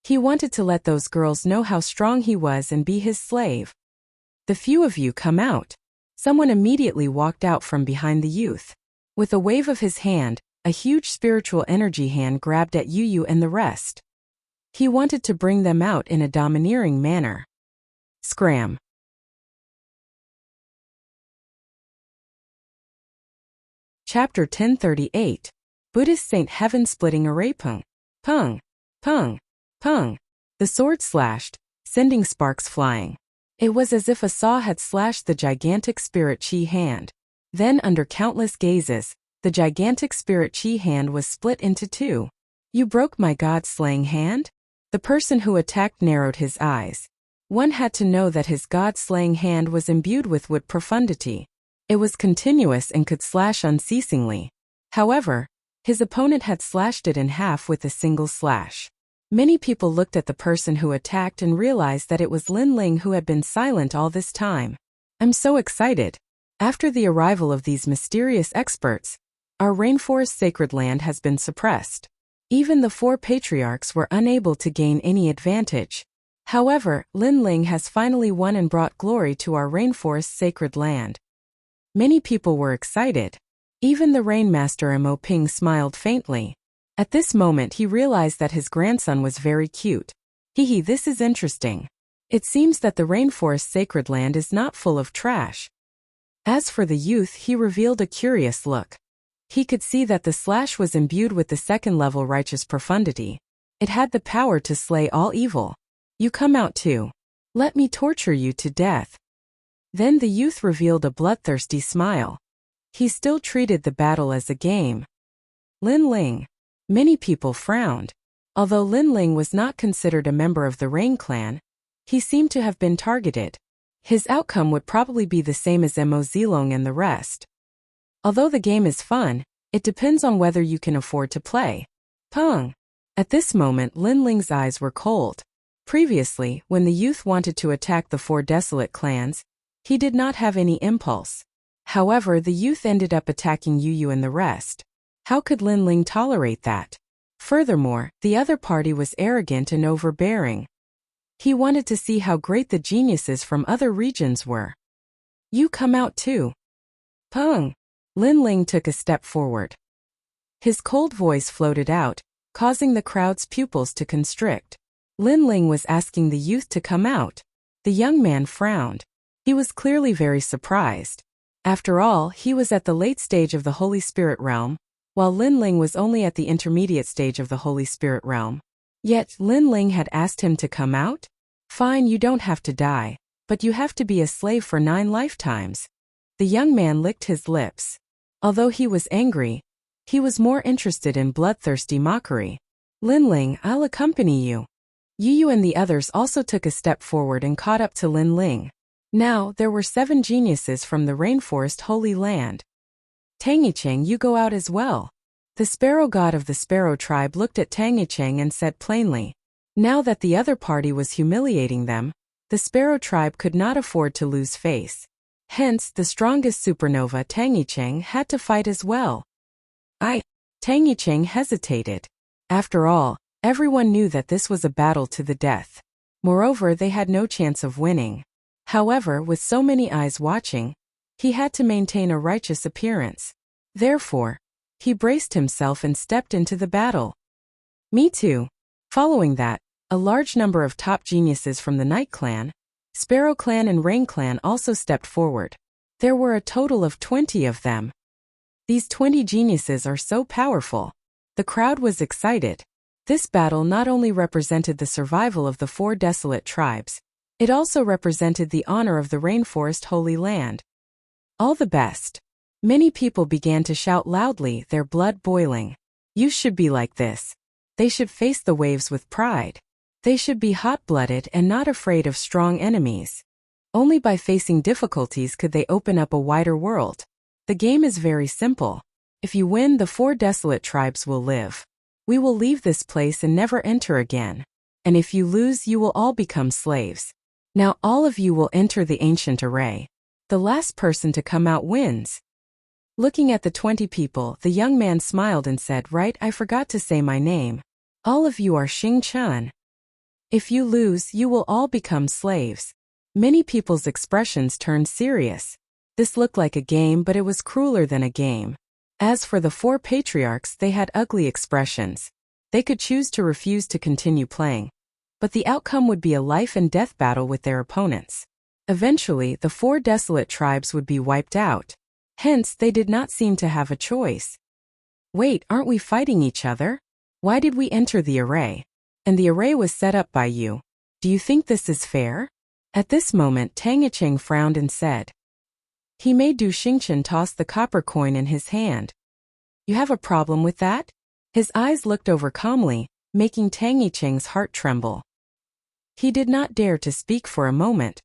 He wanted to let those girls know how strong he was and be his slave. The few of you come out. Someone immediately walked out from behind the youth. With a wave of his hand, a huge spiritual energy hand grabbed at Yu and the rest. He wanted to bring them out in a domineering manner. Scram. Chapter 1038. Buddhist Saint Heaven Splitting Array Pung. Pung. Pung. Pung. The sword slashed, sending sparks flying. It was as if a saw had slashed the gigantic spirit chi hand. Then, under countless gazes, the gigantic spirit chi hand was split into 2. You broke my god-slaying hand? The person who attacked narrowed his eyes. One had to know that his god-slaying hand was imbued with wood profundity. It was continuous and could slash unceasingly. However, his opponent had slashed it in half with a single slash. Many people looked at the person who attacked and realized that it was Lin Ling who had been silent all this time. I'm so excited. After the arrival of these mysterious experts, our rainforest sacred land has been suppressed. Even the 4 patriarchs were unable to gain any advantage. However, Lin Ling has finally won and brought glory to our rainforest sacred land. Many people were excited. Even the Rainmaster Mo Ping smiled faintly. At this moment he realized that his grandson was very cute. Hee, this is interesting. It seems that the rainforest sacred land is not full of trash. As for the youth, he revealed a curious look. He could see that the slash was imbued with the 2nd level righteous profundity. It had the power to slay all evil. You come out too. Let me torture you to death. Then the youth revealed a bloodthirsty smile. He still treated the battle as a game. Lin Ling. Many people frowned. Although Lin Ling was not considered a member of the Rain Clan, he seemed to have been targeted. His outcome would probably be the same as Emozilong and the rest. Although the game is fun, it depends on whether you can afford to play. Pung. At this moment, Lin Ling's eyes were cold. Previously, when the youth wanted to attack the 4 desolate clans, he did not have any impulse. However, the youth ended up attacking Yu and the rest. How could Lin Ling tolerate that? Furthermore, the other party was arrogant and overbearing. He wanted to see how great the geniuses from other regions were. You come out too. Pung. Lin Ling took a step forward. His cold voice floated out, causing the crowd's pupils to constrict. Lin Ling was asking the youth to come out. The young man frowned. He was clearly very surprised. After all, he was at the late stage of the Holy Spirit realm, while Lin Ling was only at the intermediate stage of the Holy Spirit realm. Yet, Lin Ling had asked him to come out? Fine, you don't have to die, but you have to be a slave for 9 lifetimes. The young man licked his lips. Although he was angry, he was more interested in bloodthirsty mockery. Linling, I'll accompany you. Yu and the others also took a step forward and caught up to Linling. Now, there were 7 geniuses from the rainforest Holy Land. Tangicheng, you go out as well. The sparrow god of the sparrow tribe looked at Tangicheng and said plainly. Now that the other party was humiliating them, the sparrow tribe could not afford to lose face. Hence, the strongest supernova Tangicheng had to fight as well. Tangicheng hesitated. After all, everyone knew that this was a battle to the death. Moreover, they had no chance of winning. However, with so many eyes watching, he had to maintain a righteous appearance. Therefore, he braced himself and stepped into the battle. Me too. Following that, a large number of top geniuses from the Night Clan, Sparrow Clan and Rain Clan also stepped forward. There were a total of 20 of them. These 20 geniuses are so powerful. The crowd was excited. This battle not only represented the survival of the 4 desolate tribes, it also represented the honor of the Rainforest Holy Land. All the best. Many people began to shout loudly, their blood boiling. You should be like this. They should face the waves with pride. They should be hot-blooded and not afraid of strong enemies. Only by facing difficulties could they open up a wider world. The game is very simple. If you win, the 4 desolate tribes will live. We will leave this place and never enter again. And if you lose, you will all become slaves. Now all of you will enter the ancient array. The last person to come out wins. Looking at the 20 people, the young man smiled and said, right, I forgot to say my name. All of you are Xing Chun. If you lose, you will all become slaves. Many people's expressions turned serious. This looked like a game, but it was crueler than a game. As for the 4 patriarchs, they had ugly expressions. They could choose to refuse to continue playing, but the outcome would be a life and death battle with their opponents. Eventually, the 4 desolate tribes would be wiped out. Hence, they did not seem to have a choice. Wait, aren't we fighting each other? Why did we enter the array? And the array was set up by you. Do you think this is fair? At this moment, Tangicheng frowned and said. He made Du Xingchen toss the copper coin in his hand. You have a problem with that? His eyes looked over calmly, making Tangicheng's heart tremble. He did not dare to speak for a moment.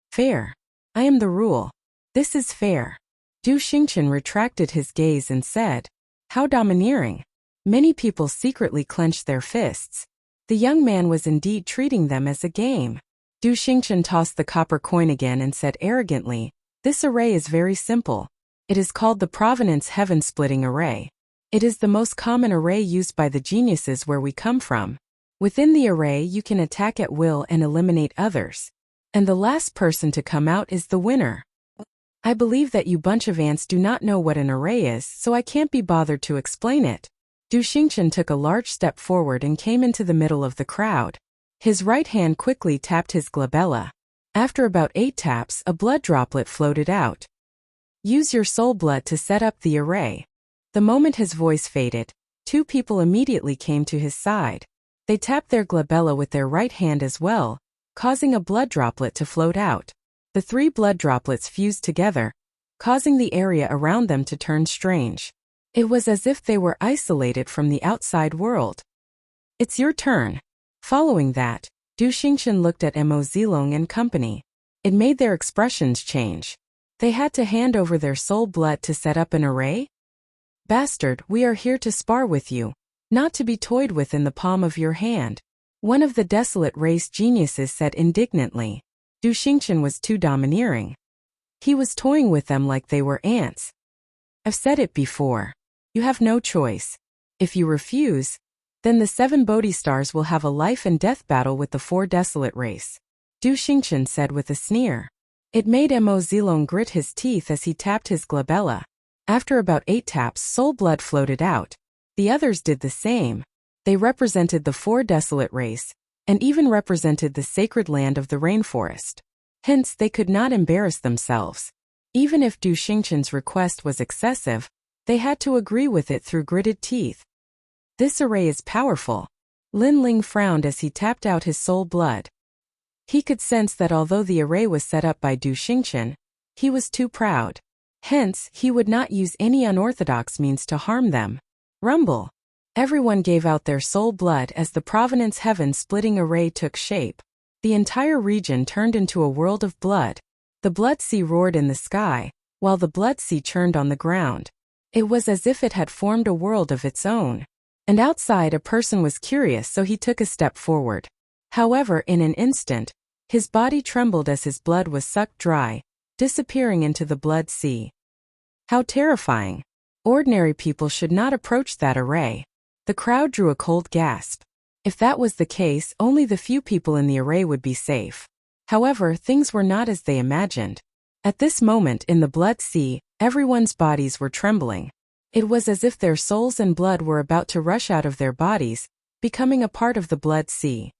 Fair. I am the rule. This is fair. Du Xingchen retracted his gaze and said, how domineering. Many people secretly clenched their fists. The young man was indeed treating them as a game. Du Xingchen tossed the copper coin again and said arrogantly, this array is very simple. It is called the Provenance Heaven-Splitting Array. It is the most common array used by the geniuses where we come from. Within the array you can attack at will and eliminate others. And the last person to come out is the winner. I believe that you bunch of ants do not know what an array is, so I can't be bothered to explain it. Du Xingchen took a large step forward and came into the middle of the crowd. His right hand quickly tapped his glabella. After about 8 taps, a blood droplet floated out. Use your soul blood to set up the array. The moment his voice faded, 2 people immediately came to his side. They tapped their glabella with their right hand as well, causing a blood droplet to float out. The 3 blood droplets fused together, causing the area around them to turn strange. It was as if they were isolated from the outside world. It's your turn. Following that, Du Xingchen looked at Mo Zilong and company. It made their expressions change. They had to hand over their soul blood to set up an array? Bastard, we are here to spar with you, not to be toyed with in the palm of your hand. One of the desolate race geniuses said indignantly. Du Xingchen was too domineering. He was toying with them like they were ants. I've said it before. You have no choice. If you refuse, then the 7 Bodhi stars will have a life and death battle with the 4 desolate race. Du Xingchen said with a sneer. It made Mo Zilong grit his teeth as he tapped his glabella. After about 8 taps, soul blood floated out. The others did the same. They represented the 4 desolate race, and even represented the sacred land of the rainforest. Hence, they could not embarrass themselves. Even if Du Xingchen's request was excessive, they had to agree with it through gritted teeth. This array is powerful. Lin Ling frowned as he tapped out his soul blood. He could sense that although the array was set up by Du Xingchen, he was too proud. Hence, he would not use any unorthodox means to harm them. Rumble. Everyone gave out their soul blood as the Providence heaven-splitting array took shape. The entire region turned into a world of blood. The blood sea roared in the sky, while the blood sea churned on the ground. It was as if it had formed a world of its own. And outside a person was curious, so he took a step forward. However, in an instant, his body trembled as his blood was sucked dry, disappearing into the blood sea. How terrifying! Ordinary people should not approach that array. The crowd drew a cold gasp. If that was the case, only the few people in the array would be safe. However, things were not as they imagined. At this moment in the blood sea, everyone's bodies were trembling. It was as if their souls and blood were about to rush out of their bodies, becoming a part of the blood sea.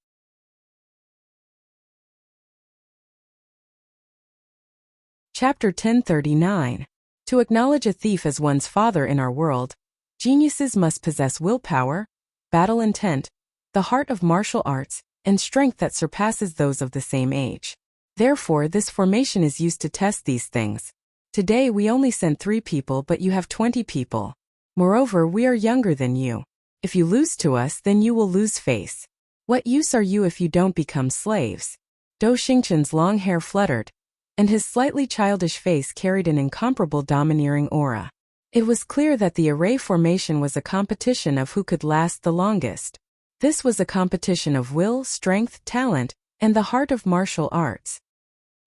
Chapter 1039. To acknowledge a thief as one's father in our world, geniuses must possess willpower, battle intent, the heart of martial arts, and strength that surpasses those of the same age. Therefore, this formation is used to test these things. Today we only sent 3 people, but you have 20 people. Moreover, we are younger than you. If you lose to us, then you will lose face. What use are you if you don't become slaves? Do Xingqian's long hair fluttered, and his slightly childish face carried an incomparable domineering aura. It was clear that the array formation was a competition of who could last the longest. This was a competition of will, strength, talent, and the heart of martial arts.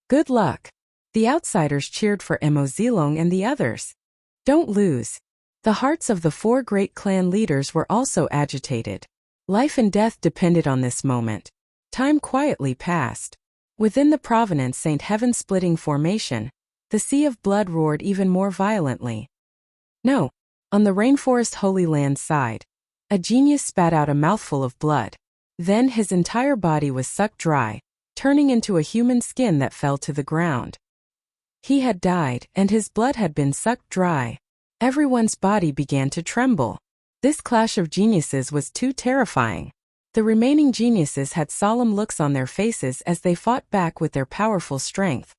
Good luck! The outsiders cheered for Mo Zilong and the others. Don't lose. The hearts of the 4 great clan leaders were also agitated. Life and death depended on this moment. Time quietly passed. Within the Providence Saint heaven-splitting formation, the sea of blood roared even more violently. No. On the rainforest Holy Land side, a genius spat out a mouthful of blood. Then his entire body was sucked dry, turning into a human skin that fell to the ground. He had died, and his blood had been sucked dry. Everyone's body began to tremble. This clash of geniuses was too terrifying. The remaining geniuses had solemn looks on their faces as they fought back with their powerful strength.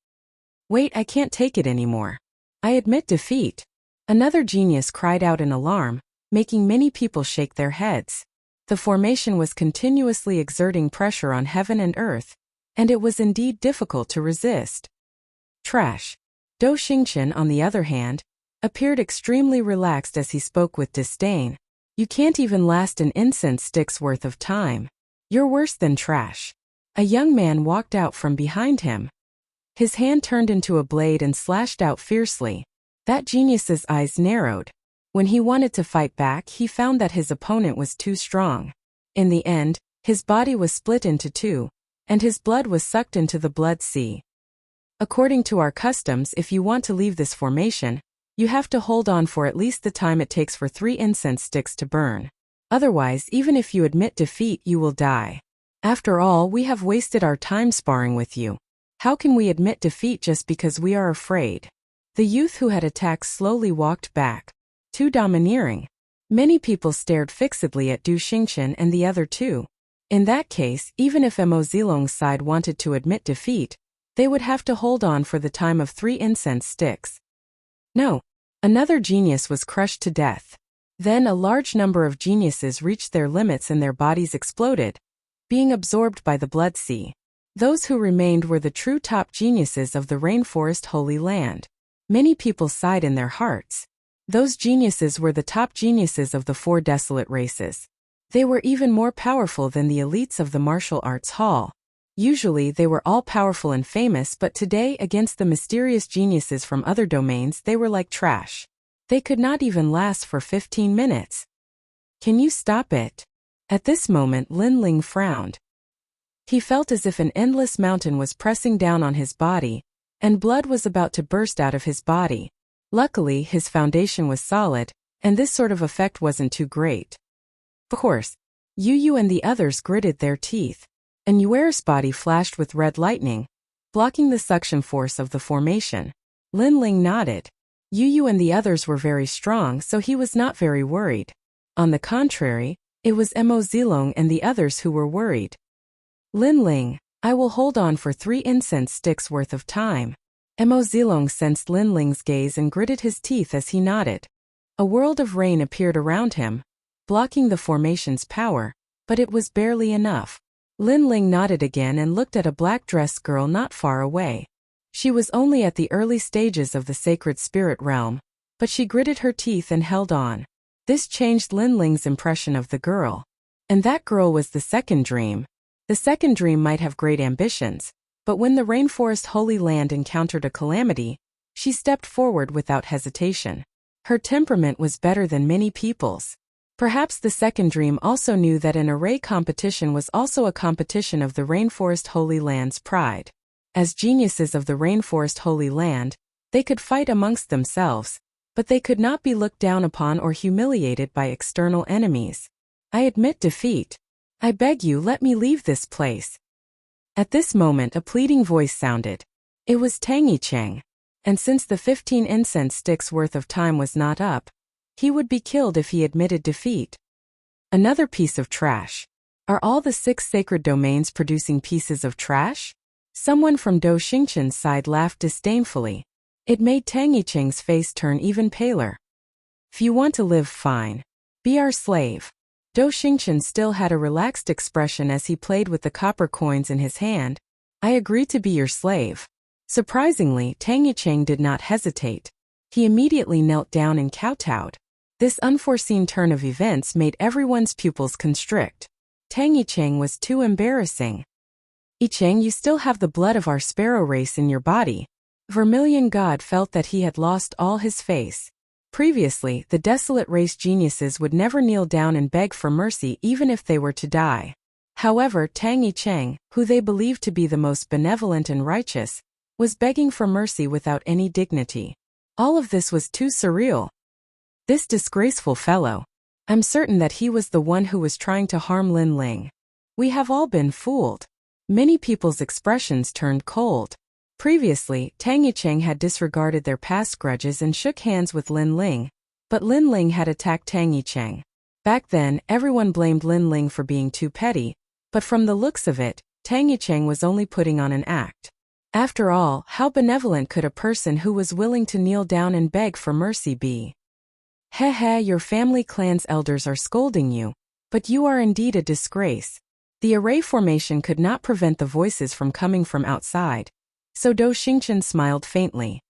Wait, I can't take it anymore. I admit defeat. Another genius cried out in alarm, making many people shake their heads. The formation was continuously exerting pressure on heaven and earth, and it was indeed difficult to resist. Trash. Do Xingqian, on the other hand, appeared extremely relaxed as he spoke with disdain. You can't even last an incense stick's worth of time. You're worse than trash. A young man walked out from behind him. His hand turned into a blade and slashed out fiercely. That genius's eyes narrowed. When he wanted to fight back, he found that his opponent was too strong. In the end, his body was split into 2, and his blood was sucked into the blood sea. According to our customs, if you want to leave this formation, you have to hold on for at least the time it takes for 3 incense sticks to burn. Otherwise, even if you admit defeat, you will die. After all, we have wasted our time sparring with you. How can we admit defeat just because we are afraid? The youth who had attacked slowly walked back. Too domineering. Many people stared fixedly at Du Xingqian and the other 2. In that case, even if Mo Zilong's side wanted to admit defeat, they would have to hold on for the time of 3 incense sticks. No. Another genius was crushed to death. Then a large number of geniuses reached their limits and their bodies exploded, being absorbed by the blood sea. Those who remained were the true top geniuses of the rainforest Holy Land. Many people sighed in their hearts. Those geniuses were the top geniuses of the 4 desolate races. They were even more powerful than the elites of the martial arts hall. Usually they were all powerful and famous, but today, against the mysterious geniuses from other domains, they were like trash. They could not even last for 15 minutes. Can you stop it? At this moment Lin Ling frowned. He felt as if an endless mountain was pressing down on his body, and blood was about to burst out of his body. Luckily, his foundation was solid, and this sort of effect wasn't too great. Of course, Yu and the others gritted their teeth. And Yuer's body flashed with red lightning, blocking the suction force of the formation. Lin Ling nodded. Yu and the others were very strong, so he was not very worried. On the contrary, it was Mo Zilong and the others who were worried. Lin Ling, I will hold on for 3 incense sticks worth of time. Mo Zilong sensed Lin Ling's gaze and gritted his teeth as he nodded. A world of rain appeared around him, blocking the formation's power, but it was barely enough. Lin Ling nodded again and looked at a black-dressed girl not far away. She was only at the early stages of the sacred spirit realm, but she gritted her teeth and held on. This changed Lin Ling's impression of the girl. And that girl was the second dream. The second dream might have great ambitions, but when the rainforest Holy Land encountered a calamity, she stepped forward without hesitation. Her temperament was better than many people's. Perhaps the second dream also knew that an array competition was also a competition of the Rainforest Holy Land's pride. As geniuses of the Rainforest Holy Land, they could fight amongst themselves, but they could not be looked down upon or humiliated by external enemies. I admit defeat. I beg you, let me leave this place. At this moment a pleading voice sounded. It was Tang Yicheng, and since the 15 incense sticks worth of time was not up, he would be killed if he admitted defeat. Another piece of trash. Are all the 6 sacred domains producing pieces of trash? Someone from Do Xingchen's side laughed disdainfully. It made Tang Yicheng's face turn even paler. If you want to live, fine. Be our slave. Do Xingchen still had a relaxed expression as he played with the copper coins in his hand. I agree to be your slave. Surprisingly, Tang Yicheng did not hesitate. He immediately knelt down and kowtowed. This unforeseen turn of events made everyone's pupils constrict. Tang Yicheng was too embarrassing. Yicheng, you still have the blood of our sparrow race in your body. Vermilion God felt that he had lost all his face. Previously, the desolate race geniuses would never kneel down and beg for mercy even if they were to die. However, Tang Yicheng, who they believed to be the most benevolent and righteous, was begging for mercy without any dignity. All of this was too surreal. This disgraceful fellow. I'm certain that he was the one who was trying to harm Lin Ling. We have all been fooled. Many people's expressions turned cold. Previously, Tang Yicheng had disregarded their past grudges and shook hands with Lin Ling, but Lin Ling had attacked Tang Yicheng. Back then, everyone blamed Lin Ling for being too petty, but from the looks of it, Tang Yicheng was only putting on an act. After all, how benevolent could a person who was willing to kneel down and beg for mercy be? Heh, your family clan's elders are scolding you, but you are indeed a disgrace. The array formation could not prevent the voices from coming from outside, so Do Xingchen smiled faintly.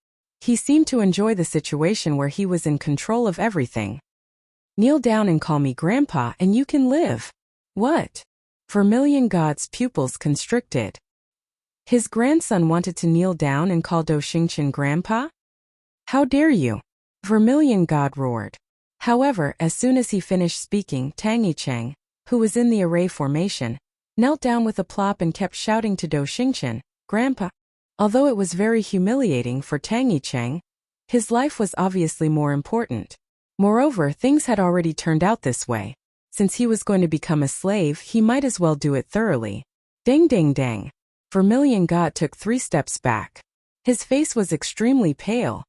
He seemed to enjoy the situation where he was in control of everything. Kneel down and call me Grandpa and you can live. What? Vermilion God's pupils constricted. His grandson wanted to kneel down and call Do Xingchen Grandpa? How dare you? Vermilion God roared. However, as soon as he finished speaking, Tang Yicheng, who was in the array formation, knelt down with a plop and kept shouting to Do Xingchen, Grandpa. Although it was very humiliating for Tang Yicheng, his life was obviously more important. Moreover, things had already turned out this way. Since he was going to become a slave, he might as well do it thoroughly. Dang dang dang. Vermilion God took 3 steps back. His face was extremely pale.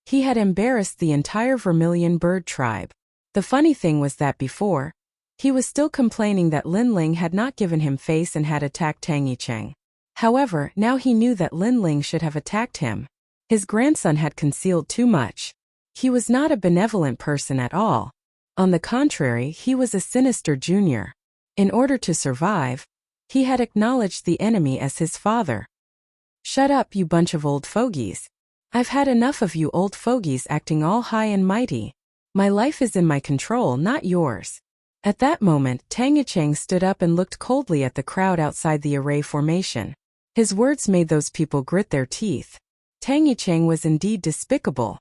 He had embarrassed the entire Vermilion bird tribe. The funny thing was that before, he was still complaining that Lin Ling had not given him face and had attacked Tang Yicheng. However, now he knew that Lin Ling should have attacked him. His grandson had concealed too much. He was not a benevolent person at all. On the contrary, he was a sinister junior. In order to survive, he had acknowledged the enemy as his father. Shut up, you bunch of old fogies. I've had enough of you old fogies acting all high and mighty. My life is in my control, not yours. At that moment, Tang Yicheng stood up and looked coldly at the crowd outside the array formation. His words made those people grit their teeth. Tang Yicheng was indeed despicable.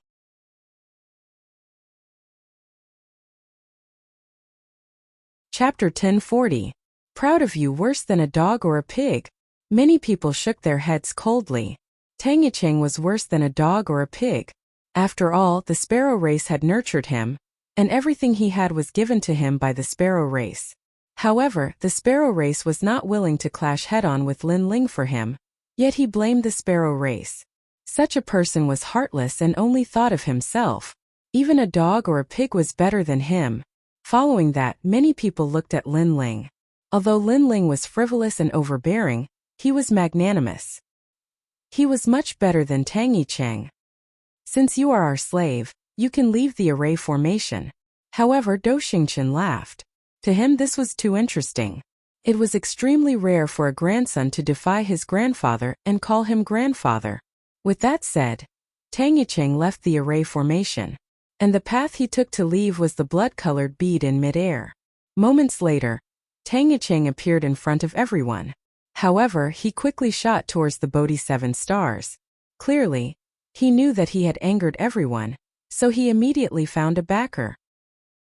Chapter 1040. Proud of you worse than a dog or a pig. Many people shook their heads coldly. Tang Yicheng was worse than a dog or a pig. After all, the sparrow race had nurtured him, and everything he had was given to him by the sparrow race. However, the sparrow race was not willing to clash head-on with Lin Ling for him, yet he blamed the sparrow race. Such a person was heartless and only thought of himself. Even a dog or a pig was better than him. Following that, many people looked at Lin Ling. Although Lin Ling was frivolous and overbearing, he was magnanimous. He was much better than Tang Yicheng. Since you are our slave, you can leave the array formation. However, Dou Xingqian laughed. To him this was too interesting. It was extremely rare for a grandson to defy his grandfather and call him grandfather. With that said, Tang Yicheng left the array formation, and the path he took to leave was the blood-colored bead in midair. Moments later, Tang Yicheng appeared in front of everyone. However, he quickly shot towards the Bodhi 7 stars. Clearly, he knew that he had angered everyone, so he immediately found a backer.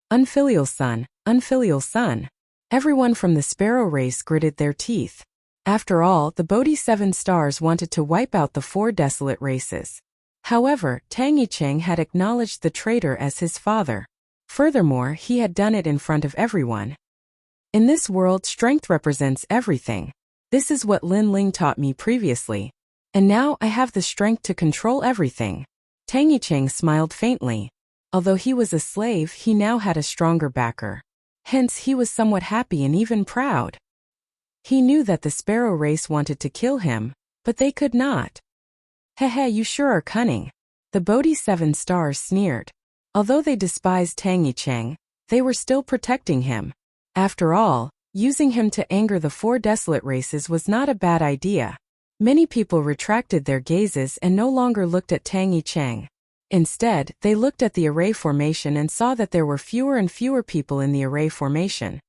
Unfilial son, unfilial son. Everyone from the sparrow race gritted their teeth. After all, the Bodhi 7 stars wanted to wipe out the 4 desolate races. However, Tang Yicheng had acknowledged the traitor as his father. Furthermore, he had done it in front of everyone. In this world, strength represents everything. This is what Lin Ling taught me previously. And now I have the strength to control everything. Tang Yicheng smiled faintly. Although he was a slave, he now had a stronger backer. Hence, he was somewhat happy and even proud. He knew that the sparrow race wanted to kill him, but they could not. Hehe, you sure are cunning. The Bodhi 7 stars sneered. Although they despised Tang Yicheng, they were still protecting him. After all, using him to anger the 4 desolate races was not a bad idea. Many people retracted their gazes and no longer looked at Tang Yicheng. Instead, they looked at the array formation and saw that there were fewer and fewer people in the array formation.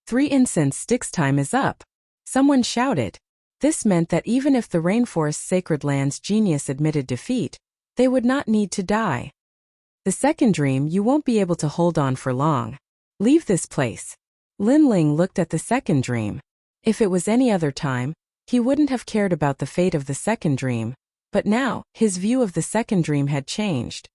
3 incense sticks time is up. Someone shouted. This meant that even if the Rainforest Sacred Land's genius admitted defeat, they would not need to die. The second dream, you won't be able to hold on for long. Leave this place. Lin Ling looked at the second dream. If it was any other time, he wouldn't have cared about the fate of the second dream. But now, his view of the second dream had changed.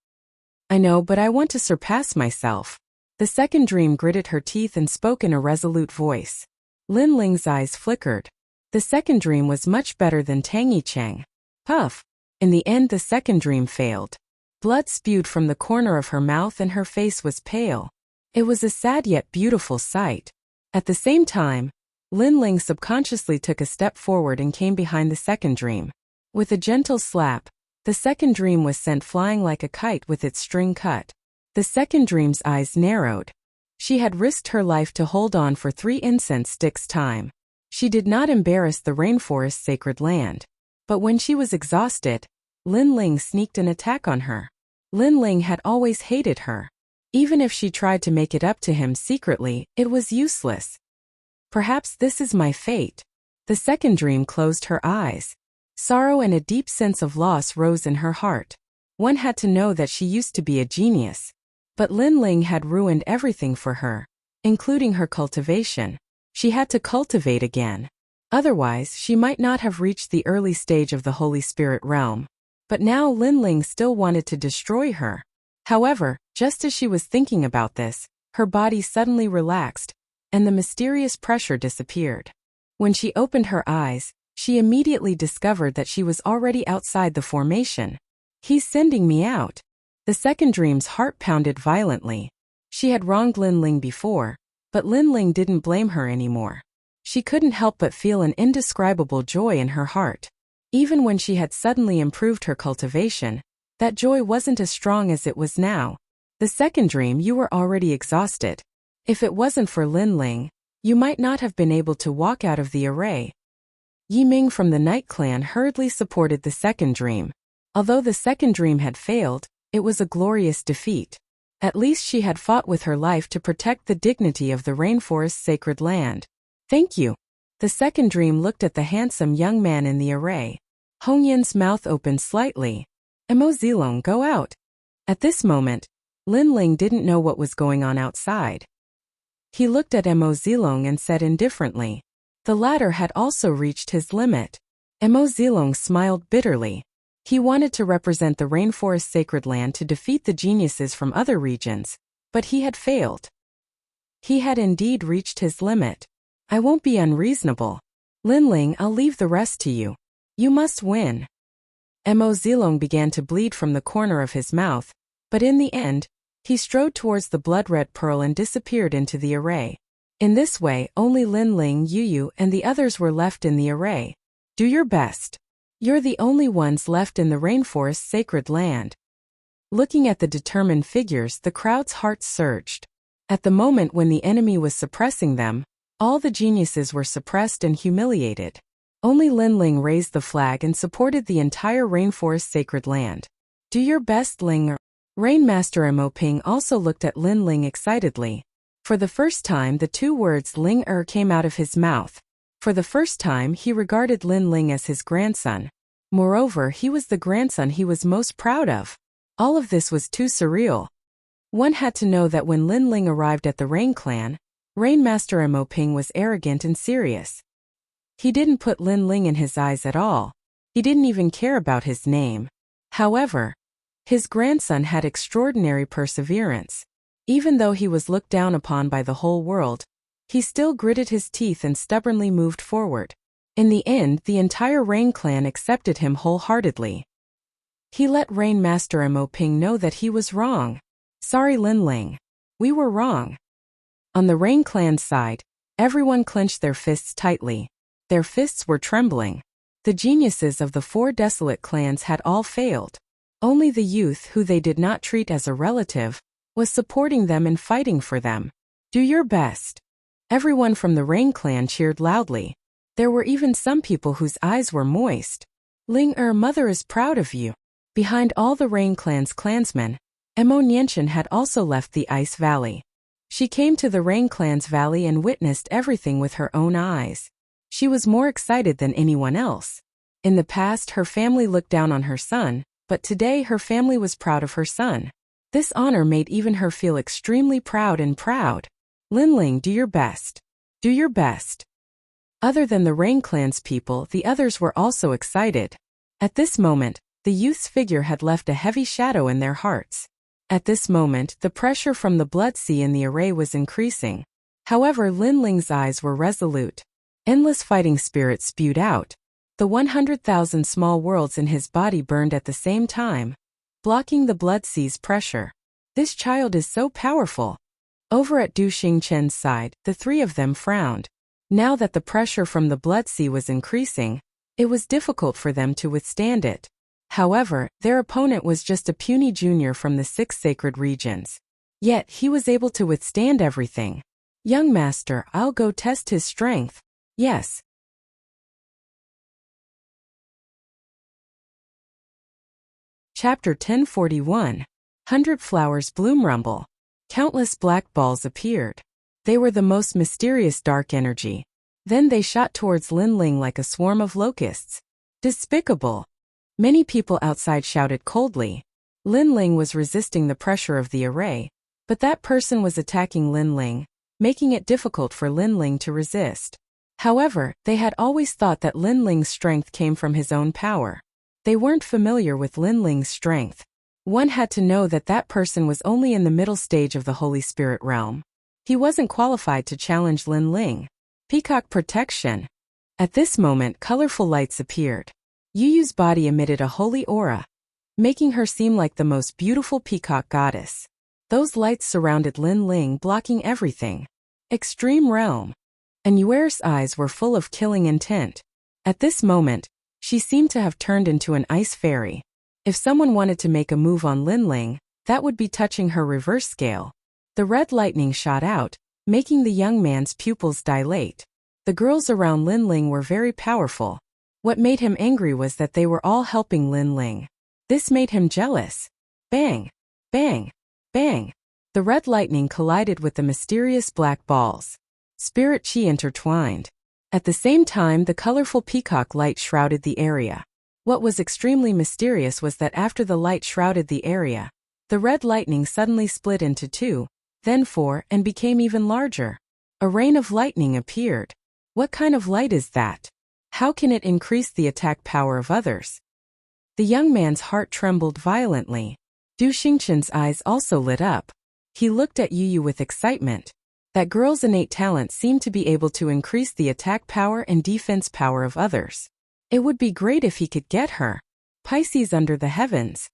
I know, but I want to surpass myself. The second dream gritted her teeth and spoke in a resolute voice. Lin Ling's eyes flickered. The second dream was much better than Tang Yicheng. Puff. In the end, the second dream failed. Blood spewed from the corner of her mouth and her face was pale. It was a sad yet beautiful sight. At the same time, Lin Ling subconsciously took a step forward and came behind the second dream. With a gentle slap, the second dream was sent flying like a kite with its string cut. The second dream's eyes narrowed. She had risked her life to hold on for 3 incense sticks time. She did not embarrass the Rainforest Sacred Land. But when she was exhausted, Lin Ling sneaked an attack on her. Lin Ling had always hated her. Even if she tried to make it up to him secretly, it was useless. Perhaps this is my fate. The second dream closed her eyes. Sorrow and a deep sense of loss rose in her heart. One had to know that she used to be a genius. But Lin Ling had ruined everything for her, including her cultivation. She had to cultivate again. Otherwise, she might not have reached the early stage of the Holy Spirit realm. But now Lin Ling still wanted to destroy her. However, just as she was thinking about this, her body suddenly relaxed, and the mysterious pressure disappeared. When she opened her eyes, she immediately discovered that she was already outside the formation. He's sending me out. The second dream's heart pounded violently. She had wronged Lin Ling before, but Lin Ling didn't blame her anymore. She couldn't help but feel an indescribable joy in her heart. Even when she had suddenly improved her cultivation, that joy wasn't as strong as it was now. The second dream, you were already exhausted. If it wasn't for Lin Ling, you might not have been able to walk out of the array. Yi Ming from the Night Clan hurriedly supported the second dream. Although the second dream had failed, it was a glorious defeat. At least she had fought with her life to protect the dignity of the Rainforest Sacred Land. Thank you. The second dream looked at the handsome young man in the array. Hong Yin's mouth opened slightly. Emo Zilong, go out. At this moment, Lin Ling didn't know what was going on outside. He looked at Emo Zilong and said indifferently. The latter had also reached his limit. Emo Zilong smiled bitterly. He wanted to represent the Rainforest Sacred Land to defeat the geniuses from other regions, but he had failed. He had indeed reached his limit. I won't be unreasonable. Lin Ling, I'll leave the rest to you. You must win. Emo Zilong began to bleed from the corner of his mouth, but in the end, he strode towards the blood-red pearl and disappeared into the array. In this way, only Lin Ling, Yu Yu, and the others were left in the array. Do your best. You're the only ones left in the rainforest's sacred land. Looking at the determined figures, the crowd's hearts surged. At the moment when the enemy was suppressing them, all the geniuses were suppressed and humiliated. Only Linling raised the flag and supported the entire rainforest sacred land. Do your best, Ling. Rainmaster Mo Ping also looked at Linling excitedly. For the first time the two words Ling came out of his mouth. For the first time he regarded Linling as his grandson. Moreover, he was the grandson he was most proud of. All of this was too surreal. One had to know that when Linling arrived at the Rain Clan, Rainmaster Mo Ping was arrogant and serious. He didn't put Linling in his eyes at all. He didn't even care about his name. However, his grandson had extraordinary perseverance. Even though he was looked down upon by the whole world, he still gritted his teeth and stubbornly moved forward. In the end, the entire Rain Clan accepted him wholeheartedly. He let Rainmaster Mo Ping know that he was wrong. Sorry, Linling. We were wrong. On the Rain Clan's side, everyone clenched their fists tightly. Their fists were trembling. The geniuses of the 4 desolate clans had all failed. Only the youth, who they did not treat as a relative, was supporting them and fighting for them. Do your best. Everyone from the Rain Clan cheered loudly. There were even some people whose eyes were moist. Ling mother is proud of you. Behind all the Rain Clan's clansmen, Mo Nianchen had also left the Ice Valley. She came to the Rain Clan's valley and witnessed everything with her own eyes. She was more excited than anyone else. In the past, her family looked down on her son, but today her family was proud of her son. This honor made even her feel extremely proud and proud. Linling, do your best. Do your best. Other than the Rain Clan's people, the others were also excited. At this moment, the youth's figure had left a heavy shadow in their hearts. At this moment, the pressure from the blood sea in the array was increasing. However, Linling's eyes were resolute. Endless fighting spirit spewed out. The 100,000 small worlds in his body burned at the same time, blocking the blood sea's pressure. This child is so powerful. Over at Du Xingchen's side, the 3 of them frowned. Now that the pressure from the blood sea was increasing, it was difficult for them to withstand it. However, their opponent was just a puny junior from the 6 sacred regions. Yet, he was able to withstand everything. Young master, I'll go test his strength. Yes. Chapter 1041. 100 Flowers Bloom Rumble. Countless black balls appeared. They were the most mysterious dark energy. Then they shot towards Linling like a swarm of locusts. Despicable. Many people outside shouted coldly. Linling was resisting the pressure of the array, but that person was attacking Linling, making it difficult for Linling to resist. However, they had always thought that Linling's strength came from his own power. They weren't familiar with Linling's strength. One had to know that that person was only in the middle stage of the Holy Spirit realm. He wasn't qualified to challenge Linling. Peacock protection. At this moment, colorful lights appeared. Yuyu's body emitted a holy aura, making her seem like the most beautiful peacock goddess. Those lights surrounded Linling, blocking everything. Extreme realm. And Yuer's eyes were full of killing intent. At this moment, she seemed to have turned into an ice fairy. If someone wanted to make a move on Linling, that would be touching her reverse scale. The red lightning shot out, making the young man's pupils dilate. The girls around Linling were very powerful. What made him angry was that they were all helping Linling. This made him jealous. Bang! Bang! Bang! The red lightning collided with the mysterious black balls. Spirit chi intertwined. At the same time, the colorful peacock light shrouded the area. What was extremely mysterious was that after the light shrouded the area, the red lightning suddenly split into 2, then 4, and became even larger. A rain of lightning appeared. What kind of light is that? How can it increase the attack power of others? The young man's heart trembled violently. Du Xingchen's eyes also lit up. He looked at Yuyu with excitement. That girl's innate talent seemed to be able to increase the attack power and defense power of others. It would be great if he could get her. Pisces under the heavens.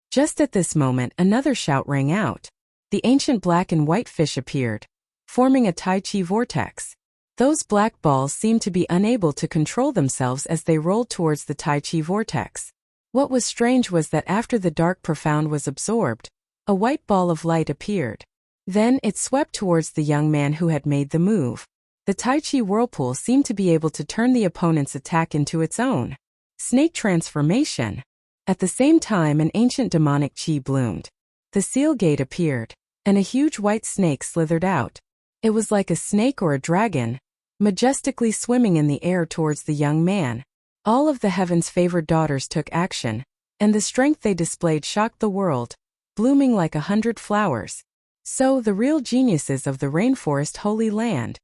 Just at this moment, another shout rang out. The ancient black and white fish appeared, forming a Tai Chi vortex. Those black balls seemed to be unable to control themselves as they rolled towards the Tai Chi vortex. What was strange was that after the dark profound was absorbed, a white ball of light appeared. Then it swept towards the young man who had made the move. The Tai Chi whirlpool seemed to be able to turn the opponent's attack into its own. Snake transformation. At the same time, an ancient demonic chi bloomed. The seal gate appeared, and a huge white snake slithered out. It was like a snake or a dragon, majestically swimming in the air towards the young man. All of the heaven's favored daughters took action, and the strength they displayed shocked the world, blooming like 100 flowers. So, the real geniuses of the rainforest holy land.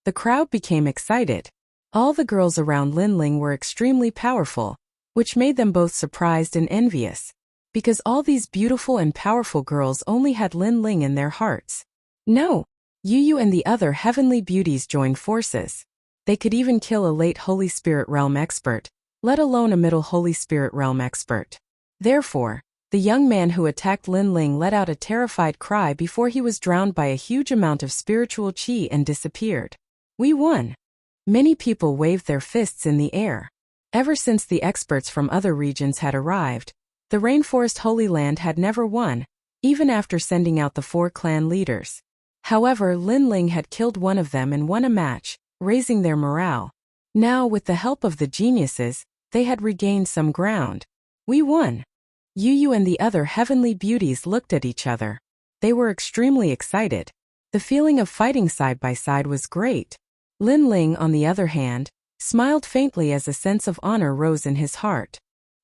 The crowd became excited. All the girls around Linling were extremely powerful, which made them both surprised and envious, because all these beautiful and powerful girls only had Linling in their hearts. No, Yu and the other heavenly beauties joined forces. They could even kill a late Holy Spirit Realm expert, let alone a middle Holy Spirit Realm expert. Therefore, the young man who attacked Linling let out a terrified cry before he was drowned by a huge amount of spiritual chi and disappeared. We won. Many people waved their fists in the air. Ever since the experts from other regions had arrived, the Rainforest Holy Land had never won, even after sending out the 4 clan leaders. However, Linling had killed one of them and won a match, raising their morale. Now, with the help of the geniuses, they had regained some ground. We won. Yu and the other heavenly beauties looked at each other. They were extremely excited. The feeling of fighting side by side was great. Linling, on the other hand, smiled faintly as a sense of honor rose in his heart.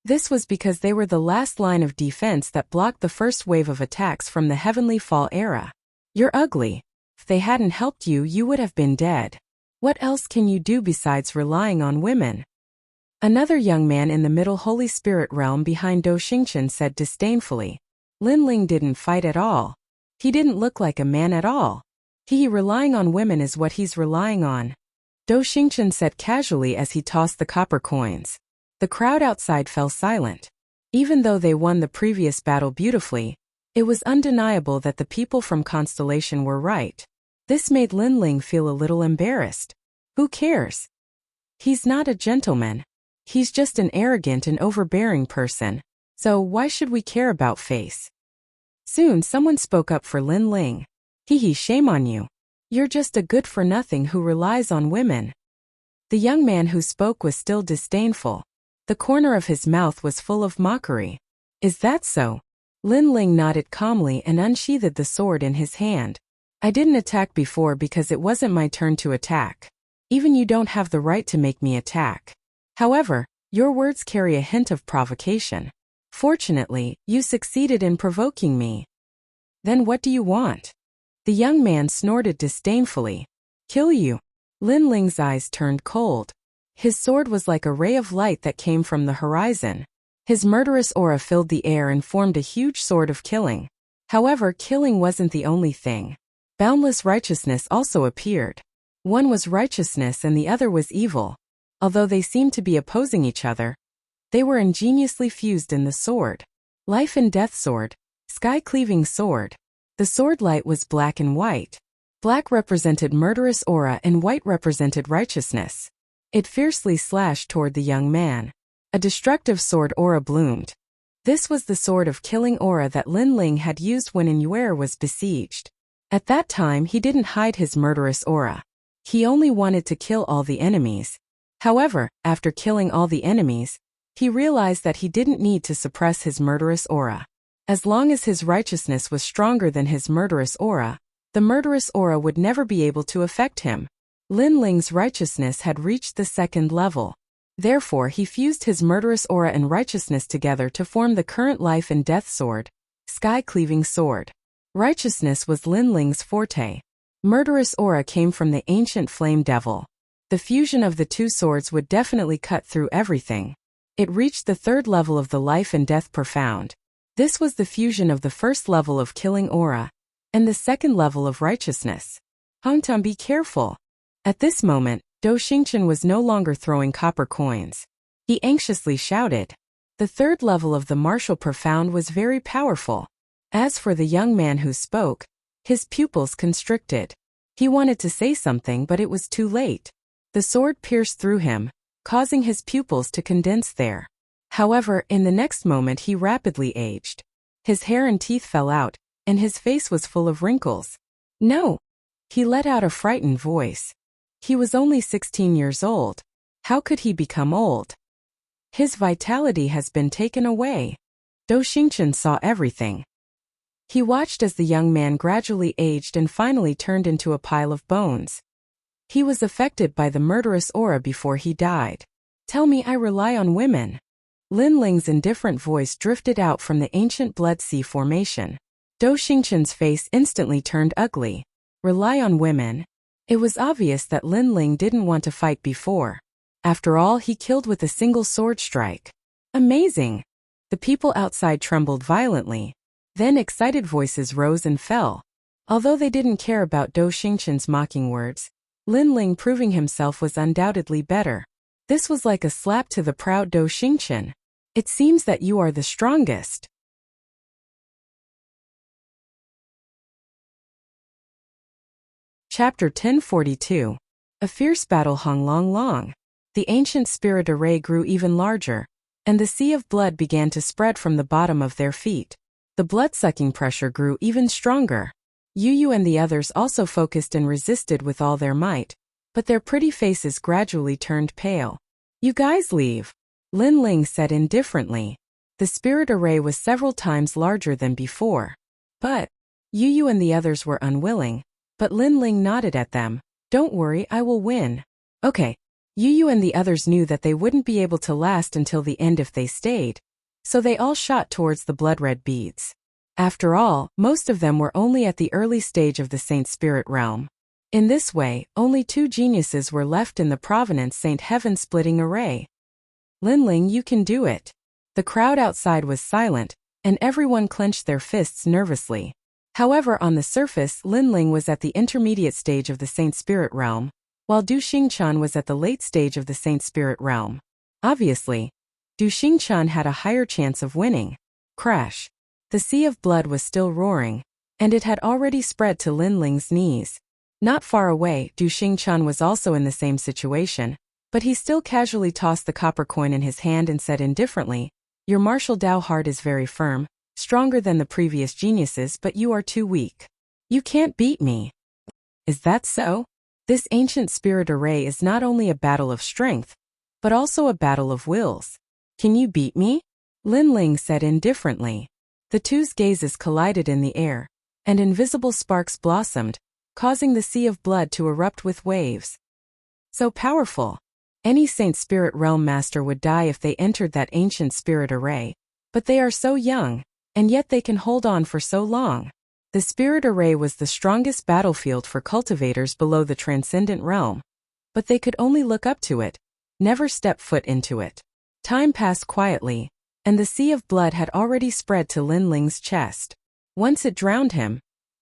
This was because they were the last line of defense that blocked the first wave of attacks from the Heavenly Fall era. You're ugly. If they hadn't helped you, you would have been dead. What else can you do besides relying on women? Another young man in the middle Holy Spirit realm behind Do Xingchen said disdainfully. Linling didn't fight at all. He didn't look like a man at all. He relying on women is what he's relying on. Do Xingchen said casually as he tossed the copper coins. The crowd outside fell silent. Even though they won the previous battle beautifully, it was undeniable that the people from Constellation were right. This made Linling feel a little embarrassed. Who cares? He's not a gentleman. He's just an arrogant and overbearing person. So why should we care about face? Soon someone spoke up for Linling. Shame on you. You're just a good-for-nothing who relies on women. The young man who spoke was still disdainful. The corner of his mouth was full of mockery. Is that so? Linling nodded calmly and unsheathed the sword in his hand. I didn't attack before because it wasn't my turn to attack. Even you don't have the right to make me attack. However, your words carry a hint of provocation. Fortunately, you succeeded in provoking me. Then what do you want? The young man snorted disdainfully. Kill you. Linling's eyes turned cold. His sword was like a ray of light that came from the horizon. His murderous aura filled the air and formed a huge sword of killing. However, killing wasn't the only thing. Boundless righteousness also appeared. One was righteousness and the other was evil. Although they seemed to be opposing each other, they were ingeniously fused in the sword. Life and death sword, sky-cleaving sword. The sword light was black and white. Black represented murderous aura and white represented righteousness. It fiercely slashed toward the young man. A destructive sword aura bloomed. This was the sword of killing aura that Linling had used when Inuer was besieged. At that time he didn't hide his murderous aura. He only wanted to kill all the enemies. However, after killing all the enemies, he realized that he didn't need to suppress his murderous aura. As long as his righteousness was stronger than his murderous aura, the murderous aura would never be able to affect him. Linling's righteousness had reached the 2nd level. Therefore, he fused his murderous aura and righteousness together to form the current life and death sword, sky-cleaving sword. Righteousness was Linling's forte. Murderous aura came from the ancient flame devil. The fusion of the two swords would definitely cut through everything. It reached the 3rd level of the life and death profound. This was the fusion of the 1st level of killing aura and the 2nd level of righteousness. Hongtan, be careful. At this moment, Do Xingchen was no longer throwing copper coins. He anxiously shouted. The 3rd level of the martial profound was very powerful. As for the young man who spoke, his pupils constricted. He wanted to say something, but it was too late. The sword pierced through him, causing his pupils to condense there. However, in the next moment he rapidly aged. His hair and teeth fell out, and his face was full of wrinkles. No! He let out a frightened voice. He was only 16 years old. How could he become old? His vitality has been taken away. Do Xingqian saw everything. He watched as the young man gradually aged and finally turned into a pile of bones. He was affected by the murderous aura before he died. Tell me I rely on women. Lin Ling's indifferent voice drifted out from the ancient blood sea formation. Do Xingqian's face instantly turned ugly. Rely on women? It was obvious that Lin Ling didn't want to fight before. After all, he killed with a single sword strike. Amazing! The people outside trembled violently. Then excited voices rose and fell. Although they didn't care about Do Xingqian's mocking words, Lin Ling proving himself was undoubtedly better. This was like a slap to the proud Do Xingqian. It seems that you are the strongest. Chapter 1042. A fierce battle hung long. The ancient spirit array grew even larger, and the sea of blood began to spread from the bottom of their feet. The blood-sucking pressure grew even stronger. Yu and the others also focused and resisted with all their might, but their pretty faces gradually turned pale. You guys leave, Lin Ling said indifferently. The spirit array was several times larger than before. But Yu and the others were unwilling, but Lin Ling nodded at them. Don't worry, I will win. Okay. Yu and the others knew that they wouldn't be able to last until the end if they stayed, so they all shot towards the blood-red beads. After all, most of them were only at the early stage of the Saint Spirit realm. In this way, only 2 geniuses were left in the Provenance Saint Heaven-splitting array. Lin Ling, you can do it. The crowd outside was silent, and everyone clenched their fists nervously. However, on the surface, Lin Ling was at the intermediate stage of the Saint Spirit realm, while Du Xingqian was at the late stage of the Saint Spirit realm. Obviously, Du Xingqian had a higher chance of winning. Crash. The sea of blood was still roaring, and it had already spread to Lin Ling's knees. Not far away, Du Xingqian was also in the same situation, but he still casually tossed the copper coin in his hand and said indifferently, Your martial Dao heart is very firm, stronger than the previous geniuses, but you are too weak. You can't beat me. Is that so? This ancient spirit array is not only a battle of strength, but also a battle of wills. Can you beat me? Lin Ling said indifferently. The two's gazes collided in the air, and invisible sparks blossomed, causing the sea of blood to erupt with waves. So powerful. Any Saint Spirit Realm master would die if they entered that ancient spirit array, but they are so young, and yet they can hold on for so long. The spirit array was the strongest battlefield for cultivators below the transcendent realm, but they could only look up to it, never step foot into it. Time passed quietly, and the sea of blood had already spread to Lin Ling's chest. Once it drowned him,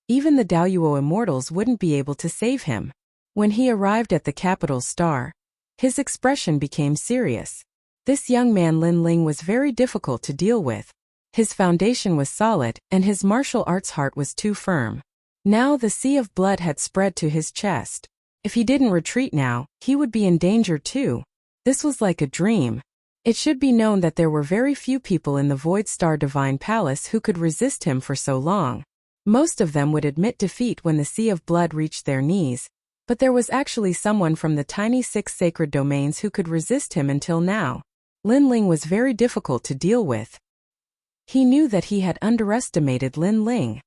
even the Daoyuo immortals wouldn't be able to save him. When he arrived at the capital star, his expression became serious. This young man Lin Ling was very difficult to deal with. His foundation was solid, and his martial arts heart was too firm. Now the sea of blood had spread to his chest. If he didn't retreat now, he would be in danger too. This was like a dream. It should be known that there were very few people in the Void Star Divine Palace who could resist him for so long. Most of them would admit defeat when the sea of blood reached their knees, but there was actually someone from the tiny 6 sacred domains who could resist him until now. Lin Ling was very difficult to deal with. He knew that he had underestimated Lin Ling.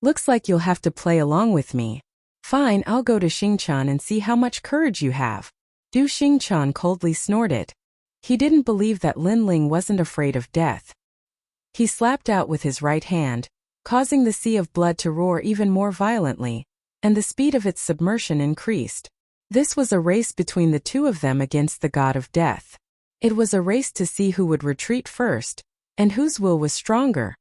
Looks like you'll have to play along with me. Fine, I'll go to Xingqian and see how much courage you have. Du Xingqian coldly snorted. He didn't believe that Lin Ling wasn't afraid of death. He slapped out with his right hand, causing the sea of blood to roar even more violently, and the speed of its submersion increased. This was a race between the two of them against the god of death. It was a race to see who would retreat first, and whose will was stronger.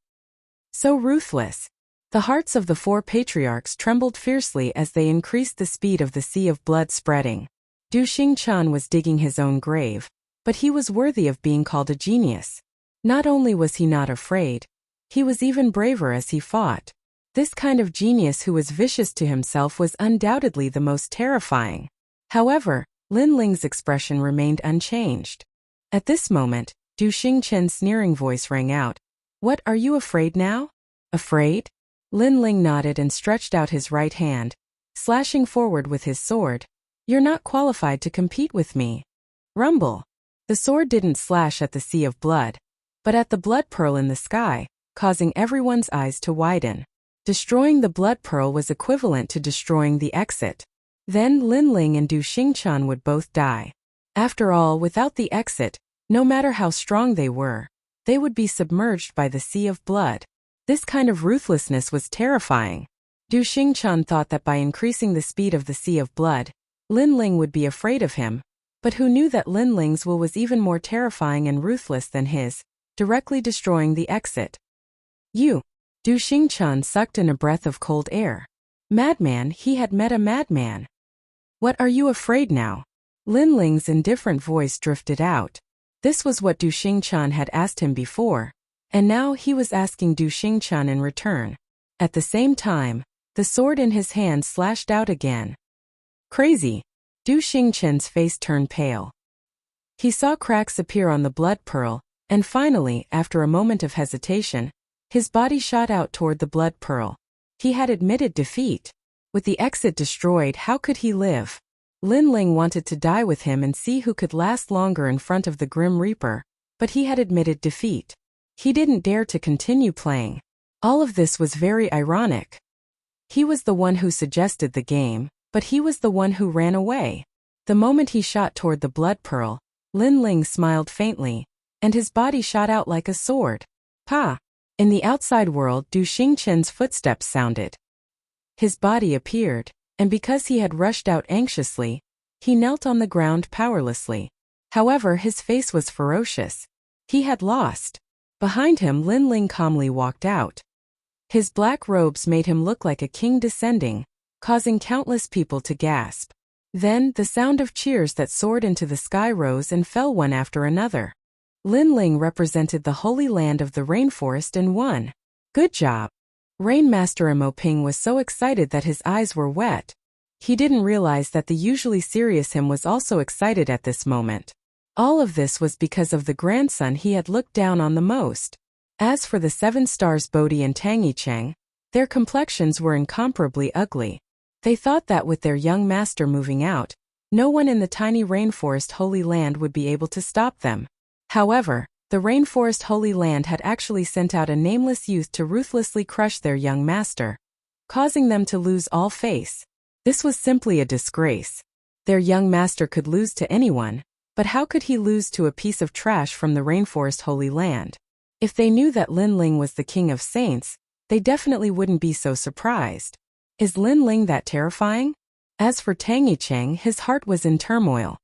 So ruthless. The hearts of the 4 patriarchs trembled fiercely as they increased the speed of the sea of blood spreading. Du Xingqian was digging his own grave, but he was worthy of being called a genius. Not only was he not afraid, he was even braver as he fought. This kind of genius who was vicious to himself was undoubtedly the most terrifying. However, Lin Ling's expression remained unchanged. At this moment, Du Xingchen's sneering voice rang out. What, are you afraid now? Afraid? Lin Ling nodded and stretched out his right hand, slashing forward with his sword. You're not qualified to compete with me. Rumble. The sword didn't slash at the sea of blood, but at the blood pearl in the sky, causing everyone's eyes to widen. Destroying the blood pearl was equivalent to destroying the exit. Then Lin Ling and Du Xingchen would both die. After all, without the exit, no matter how strong they were, they would be submerged by the sea of blood. This kind of ruthlessness was terrifying. Du Xingchen thought that by increasing the speed of the sea of blood, Lin Ling would be afraid of him, but who knew that Lin Ling's will was even more terrifying and ruthless than his, directly destroying the exit. You. Du Xingchen sucked in a breath of cold air. Madman, he had met a madman. What, are you afraid now? Lin Ling's indifferent voice drifted out. This was what Du Xingchen had asked him before, and now he was asking Du Xingchen in return. At the same time, the sword in his hand slashed out again. Crazy. Du Xingchen's face turned pale. He saw cracks appear on the blood pearl, and finally, after a moment of hesitation, his body shot out toward the blood pearl. He had admitted defeat. With the exit destroyed, how could he live? Lin Ling wanted to die with him and see who could last longer in front of the Grim Reaper, but he had admitted defeat. He didn't dare to continue playing. All of this was very ironic. He was the one who suggested the game, but he was the one who ran away. The moment he shot toward the blood pearl, Lin Ling smiled faintly, and his body shot out like a sword. Pa! In the outside world, Du Xingchen's footsteps sounded. His body appeared, and because he had rushed out anxiously, he knelt on the ground powerlessly. However, his face was ferocious. He had lost. Behind him, Lin Ling calmly walked out. His black robes made him look like a king descending, causing countless people to gasp. Then, the sound of cheers that soared into the sky rose and fell one after another. Lin Ling represented the holy land of the rainforest and won. Good job. Rainmaster Mo Ping was so excited that his eyes were wet. He didn't realize that the usually serious him was also excited at this moment. All of this was because of the grandson he had looked down on the most. As for the 7 stars Bodhi and Tangi Cheng, their complexions were incomparably ugly. They thought that with their young master moving out, no one in the tiny rainforest Holy Land would be able to stop them. However, the rainforest Holy Land had actually sent out a nameless youth to ruthlessly crush their young master, causing them to lose all face. This was simply a disgrace. Their young master could lose to anyone, but how could he lose to a piece of trash from the rainforest Holy Land? If they knew that Lin Ling was the king of saints, they definitely wouldn't be so surprised. Is Lin Ling that terrifying? As for Tangi Cheng, his heart was in turmoil.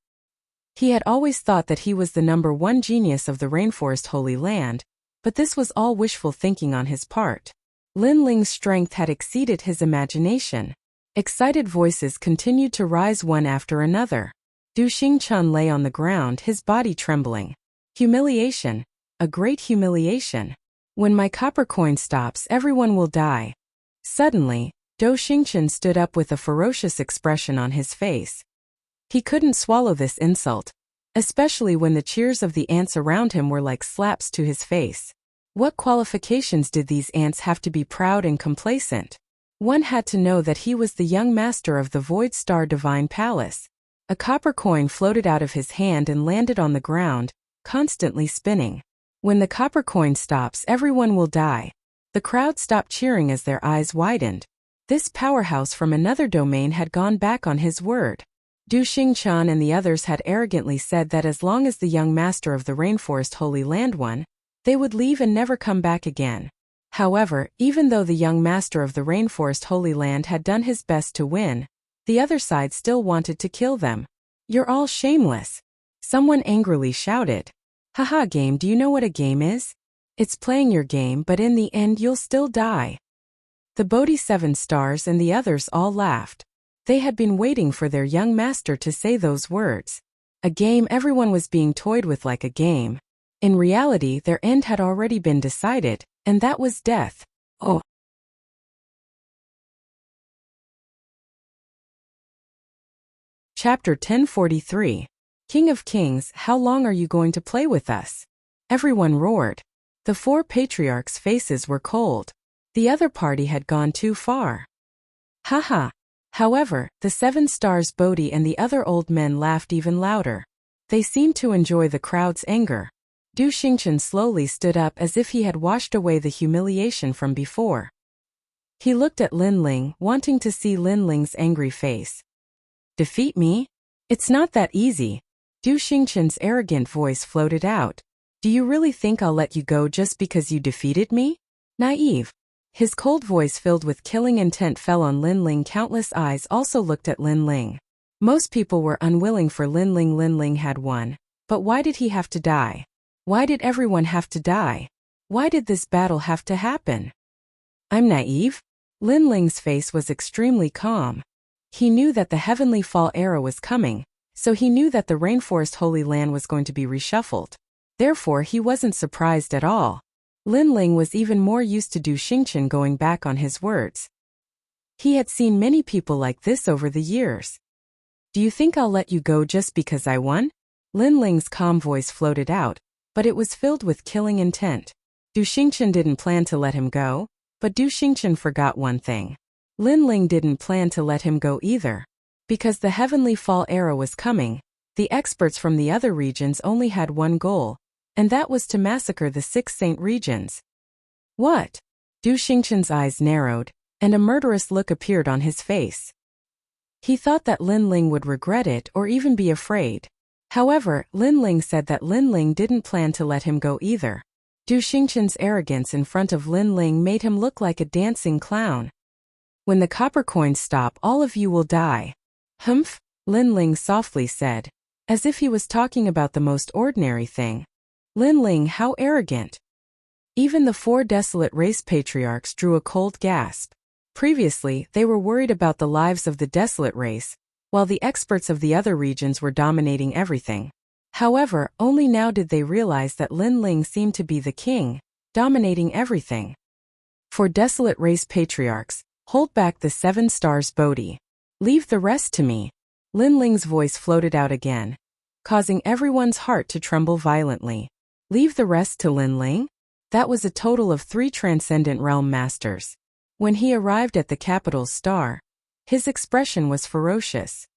He had always thought that he was the #1 genius of the rainforest Holy Land, but this was all wishful thinking on his part. Lin Ling's strength had exceeded his imagination. Excited voices continued to rise one after another. Du Xingchen lay on the ground, his body trembling. Humiliation. A great humiliation. When my copper coin stops, everyone will die. Suddenly, Du Xingchen stood up with a ferocious expression on his face. He couldn't swallow this insult, especially when the cheers of the ants around him were like slaps to his face. What qualifications did these ants have to be proud and complacent? One had to know that he was the young master of the Void Star Divine Palace. A copper coin floated out of his hand and landed on the ground, constantly spinning. When the copper coin stops, everyone will die. The crowd stopped cheering as their eyes widened. This powerhouse from another domain had gone back on his word. Du Xingchen and the others had arrogantly said that as long as the young master of the rainforest Holy Land won, they would leave and never come back again. However, even though the young master of the rainforest Holy Land had done his best to win, the other side still wanted to kill them. You're all shameless. Someone angrily shouted. Haha, game, do you know what a game is? It's playing your game, but in the end you'll still die. The Bodhi 7 stars and the others all laughed. They had been waiting for their young master to say those words. A game everyone was being toyed with like a game. In reality, their end had already been decided, and that was death. Oh. Chapter 1043. King of Kings, how long are you going to play with us? Everyone roared. The four patriarchs' faces were cold. The other party had gone too far. Haha. However, the 7 stars Bodhi and the other old men laughed even louder. They seemed to enjoy the crowd's anger. Du Xingchen slowly stood up as if he had washed away the humiliation from before. He looked at Lin Ling, wanting to see Lin Ling's angry face. Defeat me? It's not that easy. Du Xingchen's arrogant voice floated out. Do you really think I'll let you go just because you defeated me? Naive. His cold voice filled with killing intent fell on Lin Ling. Countless eyes also looked at Lin Ling. Most people were unwilling for Lin Ling. Lin Ling had won. But why did he have to die? Why did everyone have to die? Why did this battle have to happen? I'm naive? Lin Ling's face was extremely calm. He knew that the Heavenly Fall era was coming, so he knew that the Rainforest Holy Land was going to be reshuffled. Therefore, he wasn't surprised at all. Lin Ling was even more used to Du Xingchen going back on his words. He had seen many people like this over the years. Do you think I'll let you go just because I won? Lin Ling's calm voice floated out, but it was filled with killing intent. Du Xingchen didn't plan to let him go, but Du Xingchen forgot one thing. Lin Ling didn't plan to let him go either. Because the Heavenly Fall era was coming, the experts from the other regions only had one goal, and that was to massacre the 6 Saint regions. What? Du Xingchen's eyes narrowed, and a murderous look appeared on his face. He thought that Lin Ling would regret it or even be afraid. However, Lin Ling said that Lin Ling didn't plan to let him go either. Du Xingchen's arrogance in front of Lin Ling made him look like a dancing clown. When the copper coins stop, all of you will die. Humph, Lin Ling softly said, as if he was talking about the most ordinary thing. Lin Ling, how arrogant. Even the 4 desolate race patriarchs drew a cold gasp. Previously, they were worried about the lives of the desolate race, while the experts of the other regions were dominating everything. However, only now did they realize that Lin Ling seemed to be the king, dominating everything. For desolate race patriarchs, hold back the 7 stars Bodhi. Leave the rest to me. Lin Ling's voice floated out again, causing everyone's heart to tremble violently. Leave the rest to Lin Ling? That was a total of 3 transcendent realm masters. When he arrived at the capital's star, his expression was ferocious.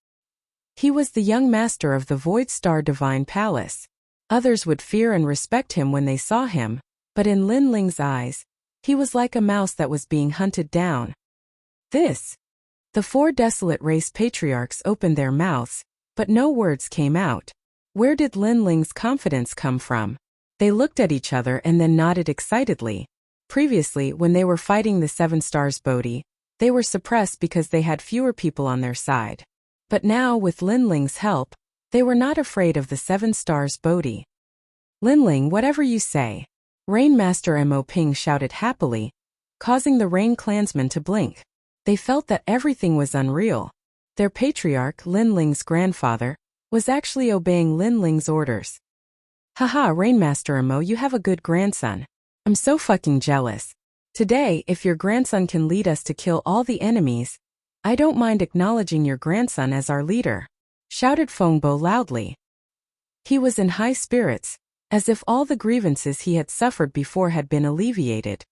He was the young master of the Void Star Divine Palace. Others would fear and respect him when they saw him, but in Lin Ling's eyes, he was like a mouse that was being hunted down. This. The 4 desolate race patriarchs opened their mouths, but no words came out. Where did Lin Ling's confidence come from? They looked at each other and then nodded excitedly. Previously, when they were fighting the 7 stars Bodhi, they were suppressed because they had fewer people on their side. But now, with Lin Ling's help, they were not afraid of the 7 stars Bodhi. Lin Ling, whatever you say. Rain Master Mo Ping shouted happily, causing the Rain clansmen to blink. They felt that everything was unreal. Their patriarch, Lin Ling's grandfather, was actually obeying Lin Ling's orders. Haha, Rainmaster Mo, you have a good grandson. I'm so fucking jealous. Today, if your grandson can lead us to kill all the enemies, I don't mind acknowledging your grandson as our leader, shouted Fengbo loudly. He was in high spirits, as if all the grievances he had suffered before had been alleviated.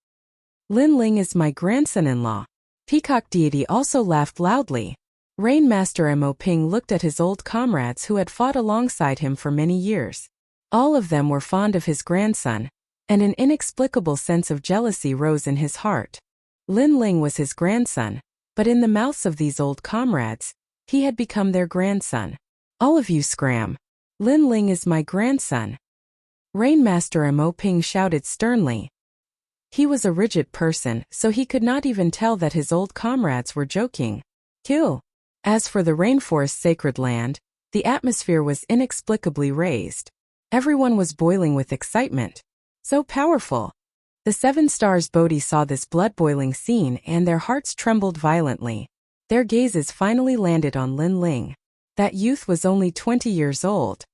Lin Ling is my grandson-in-law. Peacock Deity also laughed loudly. Rainmaster Mo Ping looked at his old comrades who had fought alongside him for many years. All of them were fond of his grandson, and an inexplicable sense of jealousy rose in his heart. Lin Ling was his grandson, but in the mouths of these old comrades, he had become their grandson. All of you scram. Lin Ling is my grandson. Rainmaster Mo Ping shouted sternly. He was a rigid person, so he could not even tell that his old comrades were joking. Kill. As for the rainforest sacred land, the atmosphere was inexplicably raised. Everyone was boiling with excitement. So powerful. The 7 stars Bodhi saw this blood-boiling scene and their hearts trembled violently. Their gazes finally landed on Lin Ling. That youth was only 20 years old.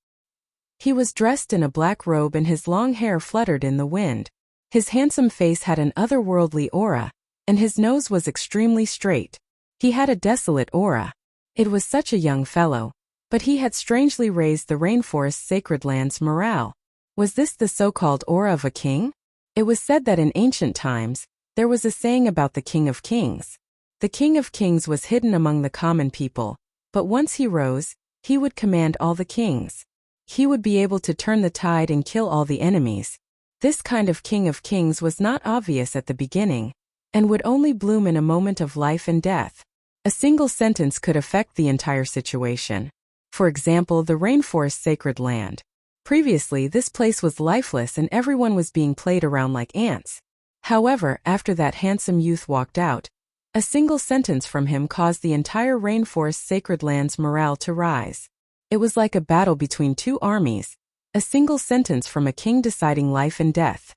He was dressed in a black robe and his long hair fluttered in the wind. His handsome face had an otherworldly aura, and his nose was extremely straight. He had a desolate aura. It was such a young fellow, But he had strangely raised the rainforest's sacred land's morale. Was this the so-called aura of a king? It was said that in ancient times, there was a saying about the King of Kings. The King of Kings was hidden among the common people, but once he rose, he would command all the kings. He would be able to turn the tide and kill all the enemies. This kind of King of Kings was not obvious at the beginning, and would only bloom in a moment of life and death. A single sentence could affect the entire situation. For example, the rainforest's sacred land. Previously, this place was lifeless and everyone was being played around like ants. However, after that handsome youth walked out, a single sentence from him caused the entire rainforest's sacred land's morale to rise. It was like a battle between two armies, a single sentence from a king deciding life and death.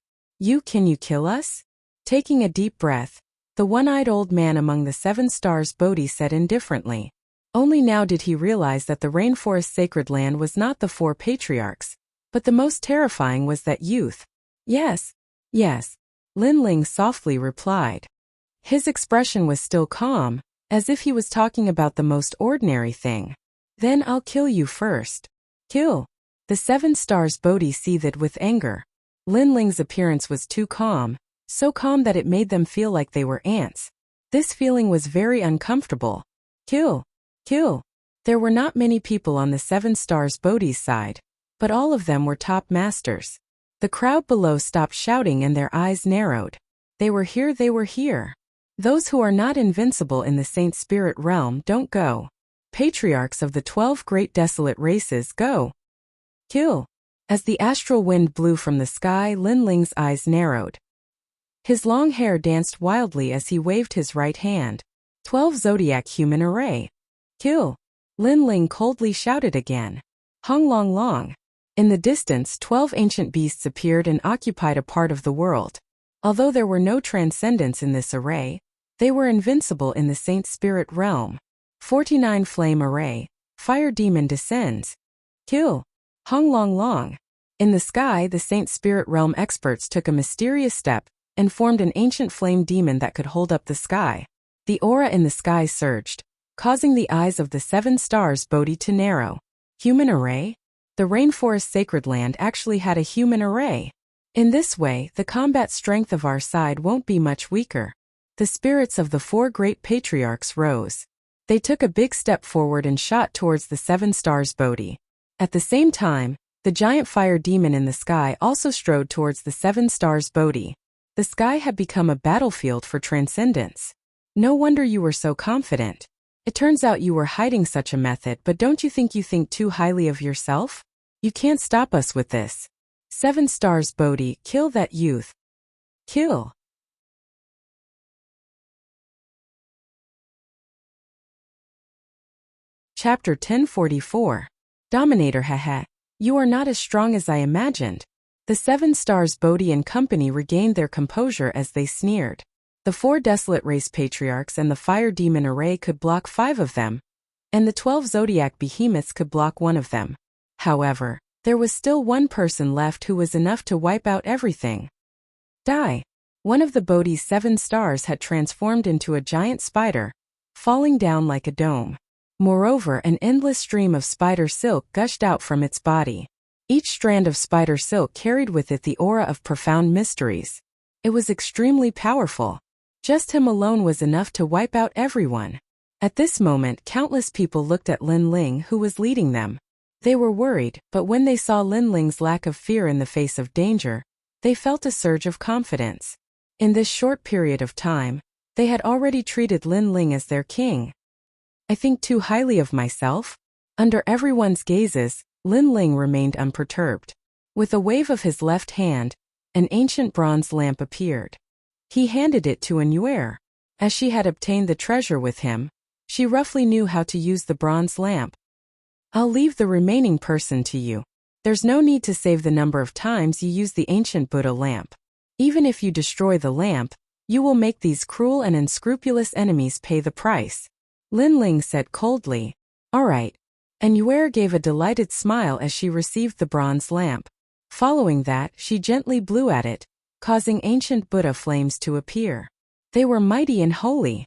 Can you kill us? Taking a deep breath, the one-eyed old man among the 7 stars Bodhi said indifferently. Only now did he realize that the rainforest's sacred land was not the 4 patriarchs, but the most terrifying was that youth. Yes, Lin Ling softly replied. His expression was still calm, as if he was talking about the most ordinary thing. Then I'll kill you first. Kill. The 7 stars Bodhi seethed with anger. Lin Ling's appearance was too calm, so calm that it made them feel like they were ants. This feeling was very uncomfortable. Kill. There were not many people on the 7 stars Bodhi's side, but all of them were top masters. The crowd below stopped shouting and their eyes narrowed. They were here. Those who are not invincible in the Saint Spirit realm don't go. Patriarchs of the 12 great desolate races go. Kill. As the astral wind blew from the sky, Lin Ling's eyes narrowed. His long hair danced wildly as he waved his right hand. 12 zodiac human array. Kill. Lin Ling coldly shouted again. Hung Long Long. In the distance, 12 ancient beasts appeared and occupied a part of the world. Although there were no transcendents in this array, they were invincible in the Saint Spirit realm. 49 flame array. Fire demon descends. Kill. Hung Long Long. In the sky, the Saint Spirit realm experts took a mysterious step and formed an ancient flame demon that could hold up the sky. The aura in the sky surged, causing the eyes of the 7 stars Bodhi to narrow. Human array? The rainforest sacred land actually had a human array. In this way, the combat strength of our side won't be much weaker. The spirits of the 4 great patriarchs rose. They took a big step forward and shot towards the 7 stars Bodhi. At the same time, the giant fire demon in the sky also strode towards the 7 stars Bodhi. The sky had become a battlefield for transcendence. No wonder you were so confident. It turns out you were hiding such a method, but don't you think too highly of yourself? You can't stop us with this. 7 stars Bodhi, kill that youth. Kill. Chapter 1044. Dominator haha. You are not as strong as I imagined. The 7 stars Bodhi and company regained their composure as they sneered. The 4 desolate race patriarchs and the fire demon array could block 5 of them, and the 12 zodiac behemoths could block 1 of them. However, there was still one person left who was enough to wipe out everything. Die. One of the Bodhi's 7 stars had transformed into a giant spider, falling down like a dome. Moreover, an endless stream of spider silk gushed out from its body. Each strand of spider silk carried with it the aura of profound mysteries. It was extremely powerful. Just him alone was enough to wipe out everyone. At this moment, countless people looked at Lin Ling, who was leading them. They were worried, but when they saw Lin Ling's lack of fear in the face of danger, they felt a surge of confidence. In this short period of time, they had already treated Lin Ling as their king. I think too highly of myself? Under everyone's gazes, Lin Ling remained unperturbed. With a wave of his left hand, an ancient bronze lamp appeared. He handed it to Annuer. As she had obtained the treasure with him, she roughly knew how to use the bronze lamp. I'll leave the remaining person to you. There's no need to save the number of times you use the ancient Buddha lamp. Even if you destroy the lamp, you will make these cruel and unscrupulous enemies pay the price. Lin Ling said coldly. All right. Annuer gave a delighted smile as she received the bronze lamp. Following that, she gently blew at it, causing ancient Buddha flames to appear. They were mighty and holy.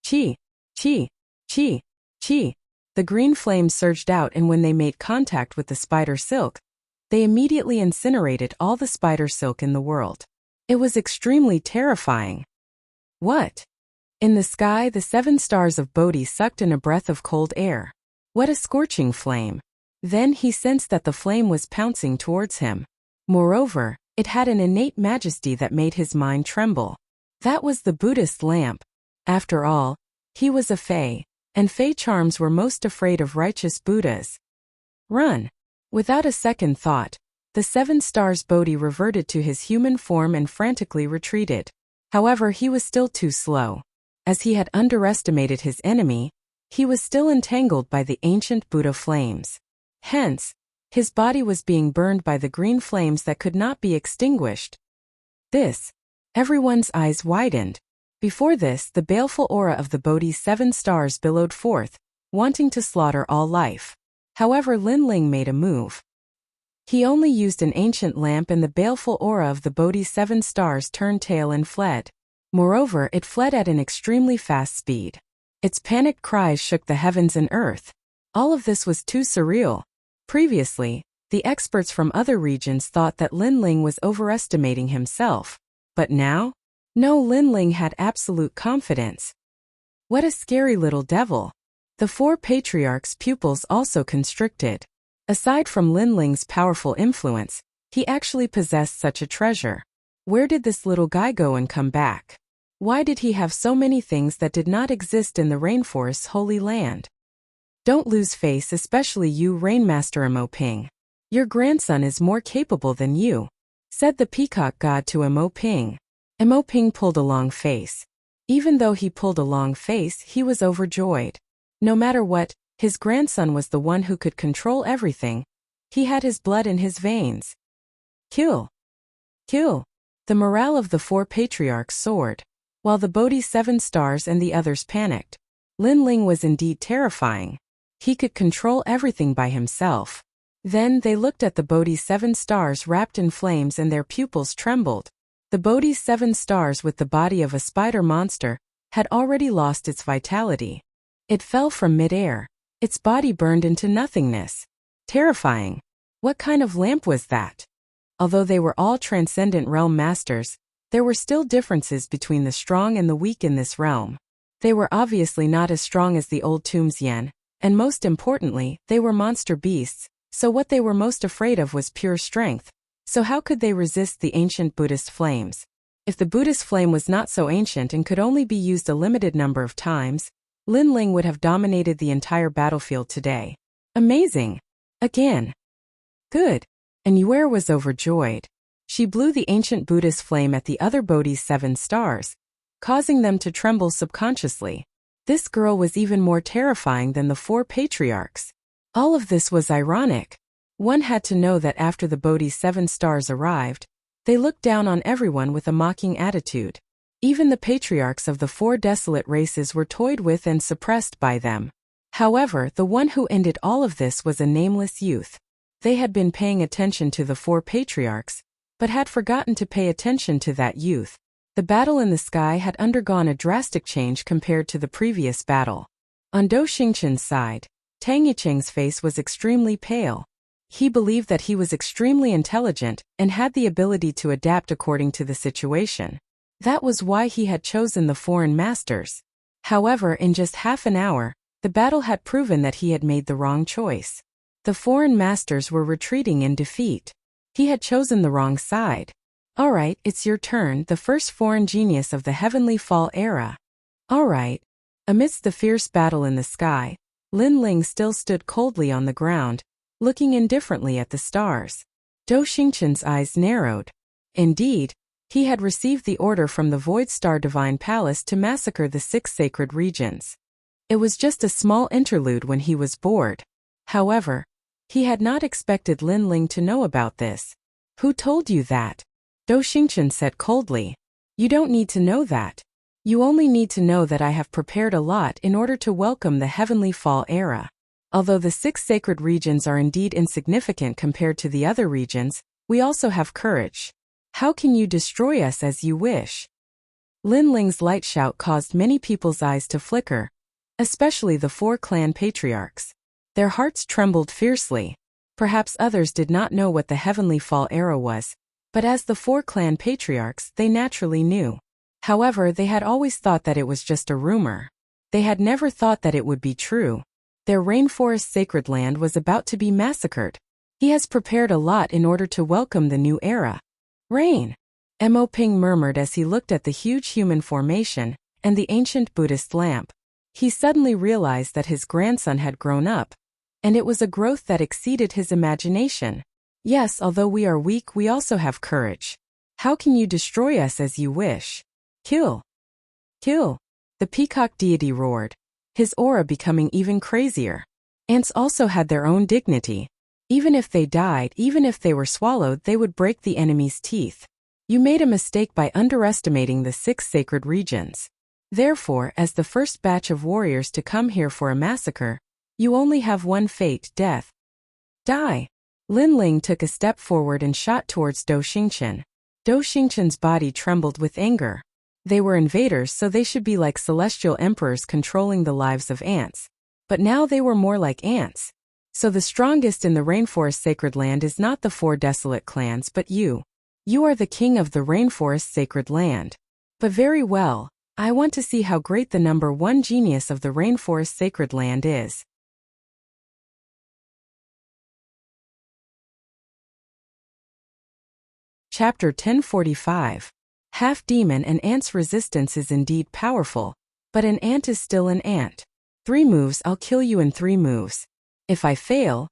Chi, chi, chi, chi. The The green flames surged out, and when they made contact with the spider silk, they immediately incinerated all the spider silk in the world. It was extremely terrifying. What? In the sky, the 7 stars of Bodhi sucked in a breath of cold air. What a scorching flame! Then he sensed that the flame was pouncing towards him. Moreover, it had an innate majesty that made his mind tremble. That was the Buddhist lamp. After all, he was a Fae, and Fae charms were most afraid of righteous Buddhas. Run! Without a second thought, the 7 stars Bodhi reverted to his human form and frantically retreated. However, he was still too slow. As he had underestimated his enemy, he was still entangled by the ancient Buddha flames. Hence, his body was being burned by the green flames that could not be extinguished. Everyone's eyes widened. Before this, the baleful aura of the Bodhi's 7 stars billowed forth, wanting to slaughter all life. However, Lin Ling made a move. He only used an ancient lamp, and the baleful aura of the Bodhi's 7 stars turned tail and fled. Moreover, it fled at an extremely fast speed. Its panicked cries shook the heavens and earth. All of this was too surreal. Previously, the experts from other regions thought that Lin Ling was overestimating himself. But now? No, Lin Ling had absolute confidence. What a scary little devil. The 4 patriarchs' pupils also constricted. Aside from Lin Ling's powerful influence, he actually possessed such a treasure. Where did this little guy go and come back? Why did he have so many things that did not exist in the rainforest's holy land? Don't lose face, especially you, Rainmaster Mo Ping. Your grandson is more capable than you, said the peacock god to Mo Ping. Mo Ping pulled a long face. Even though he pulled a long face, he was overjoyed. No matter what, his grandson was the one who could control everything. He had his blood in his veins. Kill! Kill! The morale of the 4 patriarchs soared. While the Bodhi's 7 stars and the others panicked, Lin Ling was indeed terrifying. He could control everything by himself. Then they looked at the Bodhi's 7 stars wrapped in flames, and their pupils trembled. The Bodhi's 7 stars, with the body of a spider monster, had already lost its vitality. It fell from mid-air. Its body burned into nothingness. Terrifying. What kind of lamp was that? Although they were all transcendent realm masters, there were still differences between the strong and the weak in this realm. They were obviously not as strong as the old tombs Yen, and most importantly, they were monster beasts, so what they were most afraid of was pure strength. So how could they resist the ancient Buddhist flames? If the Buddhist flame was not so ancient and could only be used a limited number of times, Lin Ling would have dominated the entire battlefield today. Amazing! Again! Good! And Yuer was overjoyed. She blew the ancient Buddhist flame at the other Bodhi's 7 stars, causing them to tremble subconsciously. This girl was even more terrifying than the 4 patriarchs. All of this was ironic. One had to know that after the Bodhi's 7 stars arrived, they looked down on everyone with a mocking attitude. Even the patriarchs of the 4 desolate races were toyed with and suppressed by them. However, the one who ended all of this was a nameless youth. They had been paying attention to the 4 patriarchs, but had forgotten to pay attention to that youth. The battle in the sky had undergone a drastic change compared to the previous battle. On Dou Xingchen's side, Tang Yicheng's face was extremely pale. He believed that he was extremely intelligent and had the ability to adapt according to the situation. That was why he had chosen the foreign masters. However, in just half an hour, the battle had proven that he had made the wrong choice. The foreign masters were retreating in defeat. He had chosen the wrong side. Alright, it's your turn, the first foreign genius of the Heavenly Fall era. Alright. Amidst the fierce battle in the sky, Lin Ling still stood coldly on the ground, looking indifferently at the stars. Dou Xingchen's eyes narrowed. Indeed, he had received the order from the Void Star Divine Palace to massacre the 6 sacred regions. It was just a small interlude when he was bored. However, he had not expected Lin Ling to know about this. Who told you that? Dou Xingchen said coldly. You don't need to know that. You only need to know that I have prepared a lot in order to welcome the Heavenly Fall era. Although the 6 sacred regions are indeed insignificant compared to the other regions, we also have courage. How can you destroy us as you wish? Lin Ling's light shout caused many people's eyes to flicker. especially the 4 clan patriarchs. Their hearts trembled fiercely. Perhaps others did not know what the heavenly fall era was, but as the 4 clan patriarchs they naturally knew. However, they had always thought that it was just a rumor. They had never thought that it would be true. Their rainforest sacred land was about to be massacred. He has prepared a lot in order to welcome the new era. Rain. Mo Ping murmured as he looked at the huge human formation and the ancient Buddhist lamp. He suddenly realized that his grandson had grown up, and it was a growth that exceeded his imagination. Yes, although we are weak, we also have courage. How can you destroy us as you wish? Kill. Kill. The peacock deity roared, his aura becoming even crazier. Ants also had their own dignity. Even if they died, even if they were swallowed, they would break the enemy's teeth. You made a mistake by underestimating the 6 sacred regions. Therefore, as the first batch of warriors to come here for a massacre, you only have one fate, death. Die. Lin Ling took a step forward and shot towards Do Xingchen. Do Xingchen's body trembled with anger. They were invaders, so they should be like celestial emperors controlling the lives of ants. But now they were more like ants. So the strongest in the rainforest sacred land is not the 4 desolate clans but you. You are the king of the rainforest sacred land. But very well, I want to see how great the number 1 genius of the rainforest sacred land is. Chapter 1045. Half-demon. An ant's resistance is indeed powerful, but an ant is still an ant. 3 moves, I'll kill you in 3 moves. If I fail,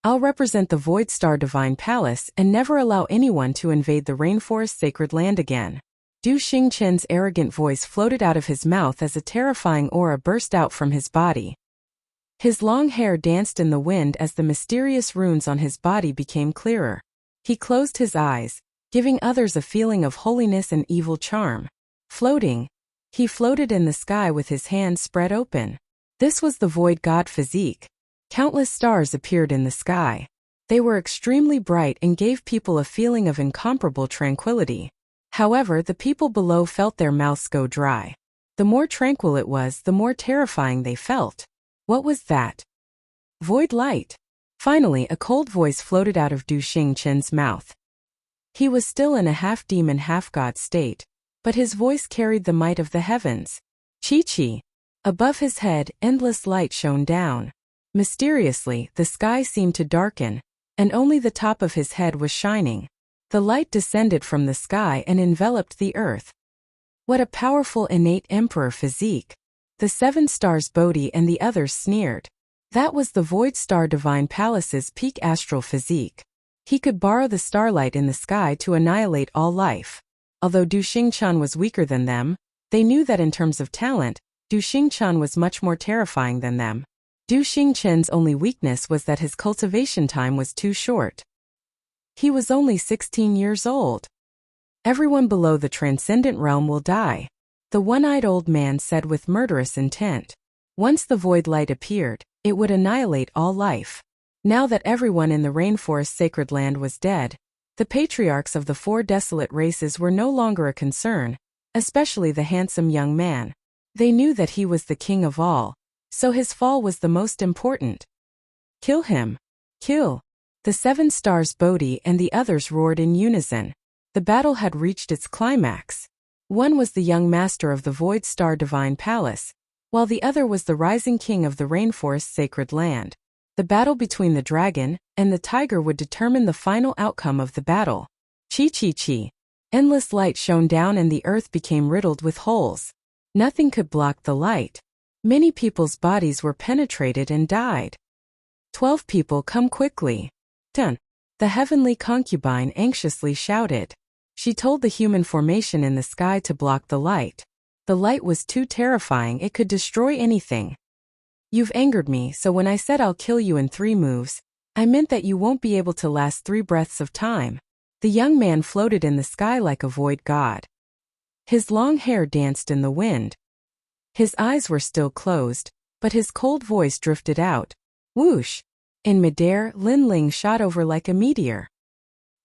I'll represent the Void Star Divine Palace and never allow anyone to invade the rainforest sacred land again. Du Xingchen's arrogant voice floated out of his mouth as a terrifying aura burst out from his body. His long hair danced in the wind as the mysterious runes on his body became clearer. He closed his eyes, giving others a feeling of holiness and evil charm. Floating. He floated in the sky with his hands spread open. This was the void god physique. Countless stars appeared in the sky. They were extremely bright and gave people a feeling of incomparable tranquility. However, the people below felt their mouths go dry. The more tranquil it was, the more terrifying they felt. What was that? Void light. Finally, a cold voice floated out of Du Xingchen's mouth. He was still in a half-demon, half-god state, but his voice carried the might of the heavens. Chi-chi. Above his head, endless light shone down. Mysteriously, the sky seemed to darken, and only the top of his head was shining. The light descended from the sky and enveloped the earth. What a powerful innate emperor physique. The 7 stars Bodhi and the others sneered. That was the Void Star Divine Palace's peak astral physique. He could borrow the starlight in the sky to annihilate all life. Although Du Xingchen was weaker than them, they knew that in terms of talent, Du Xingchen was much more terrifying than them. Du Xingchen's only weakness was that his cultivation time was too short. He was only 16 years old. Everyone below the transcendent realm will die, the one-eyed old man said with murderous intent. Once the void light appeared, it would annihilate all life. Now that everyone in the rainforest sacred land was dead, the patriarchs of the 4 desolate races were no longer a concern, especially the handsome young man. They knew that he was the king of all, so his fall was the most important. Kill him. Kill. The 7 stars Bodhi and the others roared in unison. The battle had reached its climax. One was the young master of the Void Star Divine Palace, while the other was the rising king of the rainforest sacred land. The battle between the dragon and the tiger would determine the final outcome of the battle. Chi-chi-chi. Endless light shone down and the earth became riddled with holes. Nothing could block the light. Many people's bodies were penetrated and died. 12 people, come quickly. Dun. The heavenly concubine anxiously shouted. She told the human formation in the sky to block the light. The light was too terrifying, it could destroy anything. You've angered me, so when I said I'll kill you in 3 moves, I meant that you won't be able to last 3 breaths of time. The young man floated in the sky like a void god. His long hair danced in the wind. His eyes were still closed, but his cold voice drifted out. Whoosh! In midair, Lin Ling shot over like a meteor.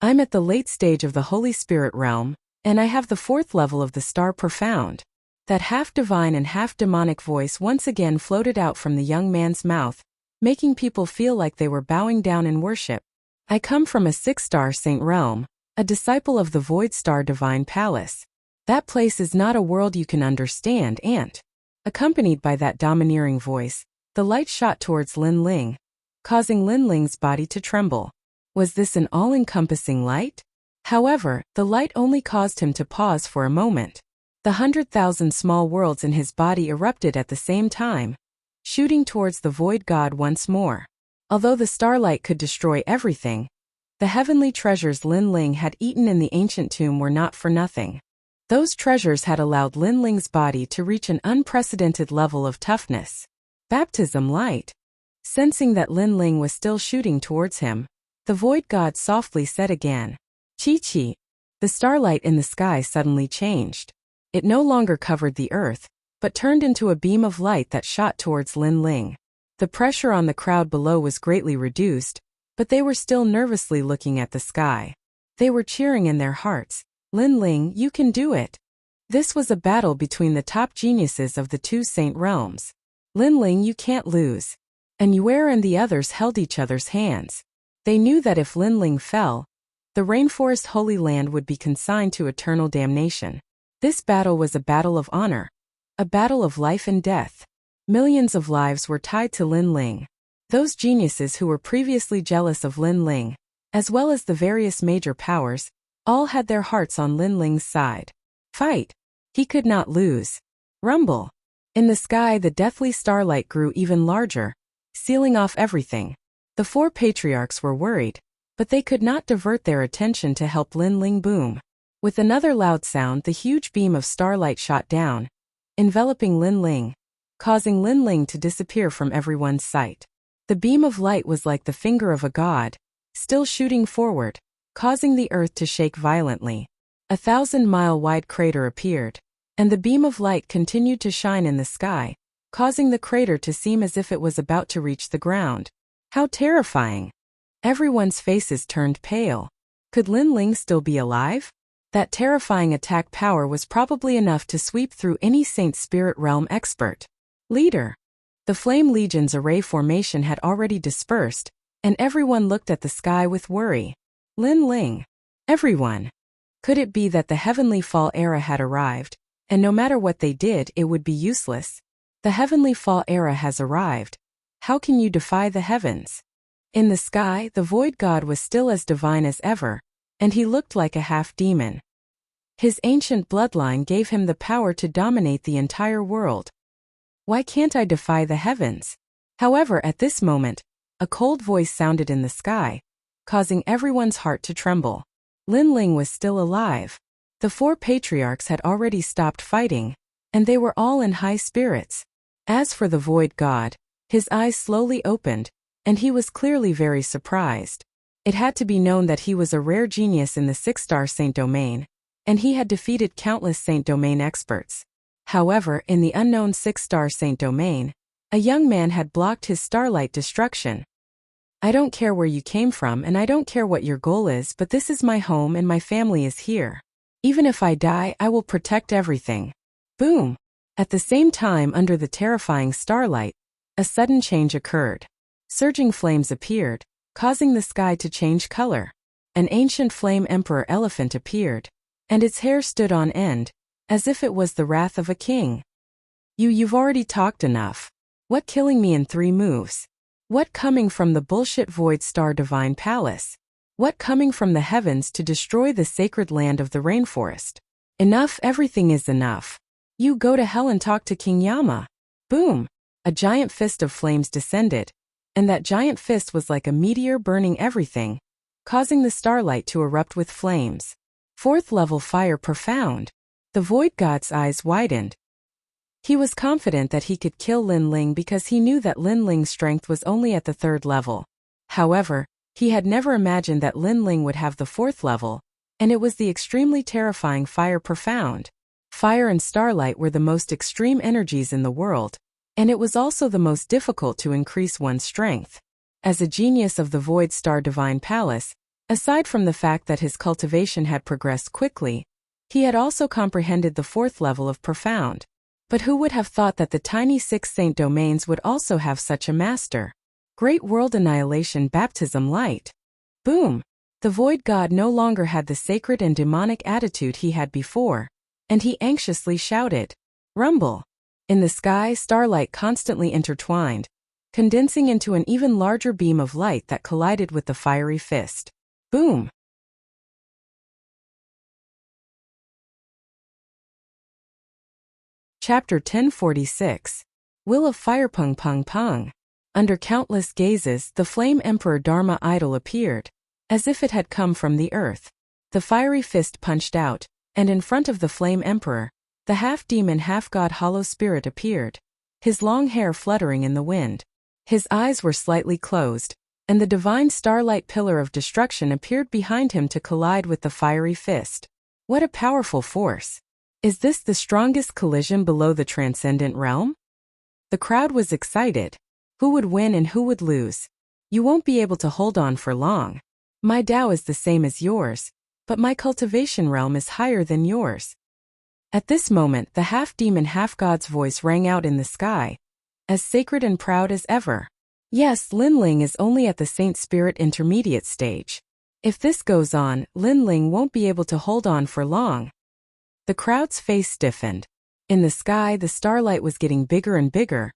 I'm at the late stage of the Holy Spirit realm, and I have the 4th level of the Star Profound. That half-divine and half-demonic voice once again floated out from the young man's mouth, making people feel like they were bowing down in worship. I come from a 6-star saint realm, a disciple of the Void Star Divine Palace. That place is not a world you can understand and, accompanied by that domineering voice, the light shot towards Lin Ling, causing Lin Ling's body to tremble. Was this an all-encompassing light? However, the light only caused him to pause for a moment. The 100,000 small worlds in his body erupted at the same time, shooting towards the void god once more. Although the starlight could destroy everything, the heavenly treasures Lin Ling had eaten in the ancient tomb were not for nothing. Those treasures had allowed Lin Ling's body to reach an unprecedented level of toughness. Baptism light. Sensing that Lin Ling was still shooting towards him, the void god softly said again, "Chi-chi." The starlight in the sky suddenly changed. It no longer covered the earth, but turned into a beam of light that shot towards Lin Ling. The pressure on the crowd below was greatly reduced, but they were still nervously looking at the sky. They were cheering in their hearts, "Lin Ling, you can do it." This was a battle between the top geniuses of the two saint realms. "Lin Ling, you can't lose." And Yuer and the others held each other's hands. They knew that if Lin Ling fell, the rainforest Holy Land would be consigned to eternal damnation. This battle was a battle of honor, a battle of life and death. Millions of lives were tied to Lin Ling. Those geniuses who were previously jealous of Lin Ling, as well as the various major powers, all had their hearts on Lin Ling's side. Fight! He could not lose. Rumble! In the sky the deathly starlight grew even larger, sealing off everything. The 4 patriarchs were worried, but they could not divert their attention to help Lin Ling boom. With another loud sound, the huge beam of starlight shot down, enveloping Lin Ling, causing Lin Ling to disappear from everyone's sight. The beam of light was like the finger of a god, still shooting forward, causing the earth to shake violently. A 1,000-mile-wide crater appeared, and the beam of light continued to shine in the sky, causing the crater to seem as if it was about to reach the ground. How terrifying! Everyone's faces turned pale. Could Lin Ling still be alive? That terrifying attack power was probably enough to sweep through any Saint Spirit Realm expert. Leader. The Flame Legion's array formation had already dispersed, and everyone looked at the sky with worry. Lin Ling. Everyone. Could it be that the Heavenly Fall era had arrived, and no matter what they did it would be useless? The Heavenly Fall era has arrived. How can you defy the heavens? In the sky, the Void God was still as divine as ever, and he looked like a half-demon. His ancient bloodline gave him the power to dominate the entire world. Why can't I defy the heavens? However, at this moment, a cold voice sounded in the sky, causing everyone's heart to tremble. Lin Ling was still alive. The 4 patriarchs had already stopped fighting, and they were all in high spirits. As for the Void God, his eyes slowly opened, and he was clearly very surprised. It had to be known that he was a rare genius in the 6-star Saint Domain, and he had defeated countless Saint Domain experts. However, in the unknown 6-star Saint Domain, a young man had blocked his starlight destruction. "I don't care where you came from and I don't care what your goal is, but this is my home and my family is here. Even if I die, I will protect everything." Boom! At the same time, under the terrifying starlight, a sudden change occurred. Surging flames appeared, causing the sky to change color. An ancient flame emperor elephant appeared, and its hair stood on end, as if it was the wrath of a king. You've already talked enough. What killing me in 3 moves? What coming from the bullshit Void Star Divine Palace? What coming from the heavens to destroy the sacred land of the rainforest? Enough, everything is enough. You go to hell and talk to King Yama. Boom! A giant fist of flames descended, and that giant fist was like a meteor burning everything, causing the starlight to erupt with flames. 4th level fire profound. The Void God's eyes widened. He was confident that he could kill Lin Ling because he knew that Lin Ling's strength was only at the 3rd level. However, he had never imagined that Lin Ling would have the 4th level, and it was the extremely terrifying fire profound. Fire and starlight were the most extreme energies in the world, and it was also the most difficult to increase one's strength. As a genius of the Void Star Divine Palace, aside from the fact that his cultivation had progressed quickly, he had also comprehended the 4th level of profound. But who would have thought that the tiny 6 saint domains would also have such a master? Great world annihilation baptism light. Boom! The void god no longer had the sacred and demonic attitude he had before, and he anxiously shouted, "Rumble!" In the sky, starlight constantly intertwined, condensing into an even larger beam of light that collided with the fiery fist. Boom! Chapter 1046. Will of Fire. Pung pung pung. Under countless gazes, the flame emperor Dharma idol appeared, as if it had come from the earth. The fiery fist punched out, and in front of the flame emperor, the half-demon half-god hollow spirit appeared, his long hair fluttering in the wind. His eyes were slightly closed, and the divine starlight pillar of destruction appeared behind him to collide with the fiery fist. What a powerful force! Is this the strongest collision below the transcendent realm? The crowd was excited. Who would win and who would lose? You won't be able to hold on for long. My Tao is the same as yours, but my cultivation realm is higher than yours. At this moment, the half-demon half-god's voice rang out in the sky, as sacred and proud as ever. Yes, Lin Ling is only at the Saint Spirit intermediate stage. If this goes on, Lin Ling won't be able to hold on for long. The crowd's face stiffened. In the sky, the starlight was getting bigger and bigger,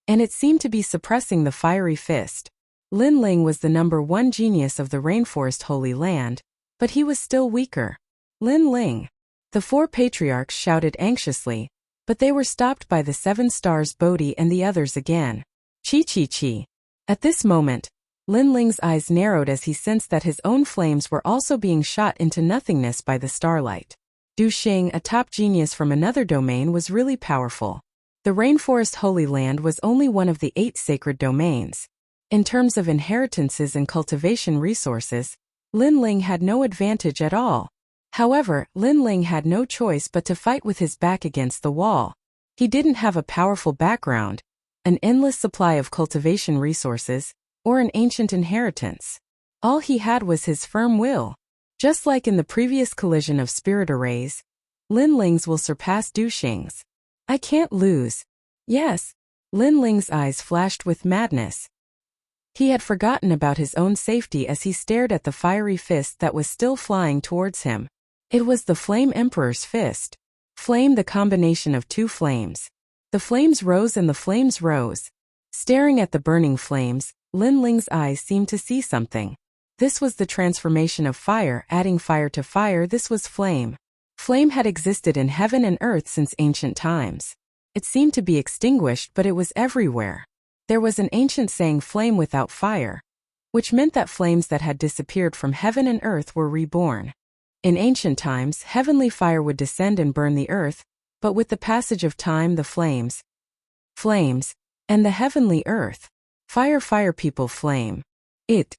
and it seemed to be suppressing the fiery fist. Lin Ling was the #1 genius of the Rainforest Holy Land, but he was still weaker. Lin Ling. The 4 patriarchs shouted anxiously, but they were stopped by the 7 stars Bodhi and the others again. Chi chi chi. At this moment, Lin Ling's eyes narrowed as he sensed that his own flames were also being shot into nothingness by the starlight. Du Xing, a top genius from another domain, was really powerful. The Rainforest Holy Land was only one of the 8 sacred domains. In terms of inheritances and cultivation resources, Lin Ling had no advantage at all. However, Lin Ling had no choice but to fight with his back against the wall. He didn't have a powerful background, an endless supply of cultivation resources, or an ancient inheritance. All he had was his firm will. Just like in the previous collision of spirit arrays, Lin Ling's will surpass Du Xing's. I can't lose. Yes. Lin Ling's eyes flashed with madness. He had forgotten about his own safety as he stared at the fiery fist that was still flying towards him. It was the Flame Emperor's fist. Flame, the combination of 2 flames. The flames rose and the flames rose. Staring at the burning flames, Lin Ling's eyes seemed to see something. This was the transformation of fire, adding fire to fire. This was flame. Flame had existed in heaven and earth since ancient times. It seemed to be extinguished, but it was everywhere. There was an ancient saying, flame without fire, which meant that flames that had disappeared from heaven and earth were reborn. In ancient times, heavenly fire would descend and burn the earth, but with the passage of time the flames, and the heavenly earth. Fire people flame. It.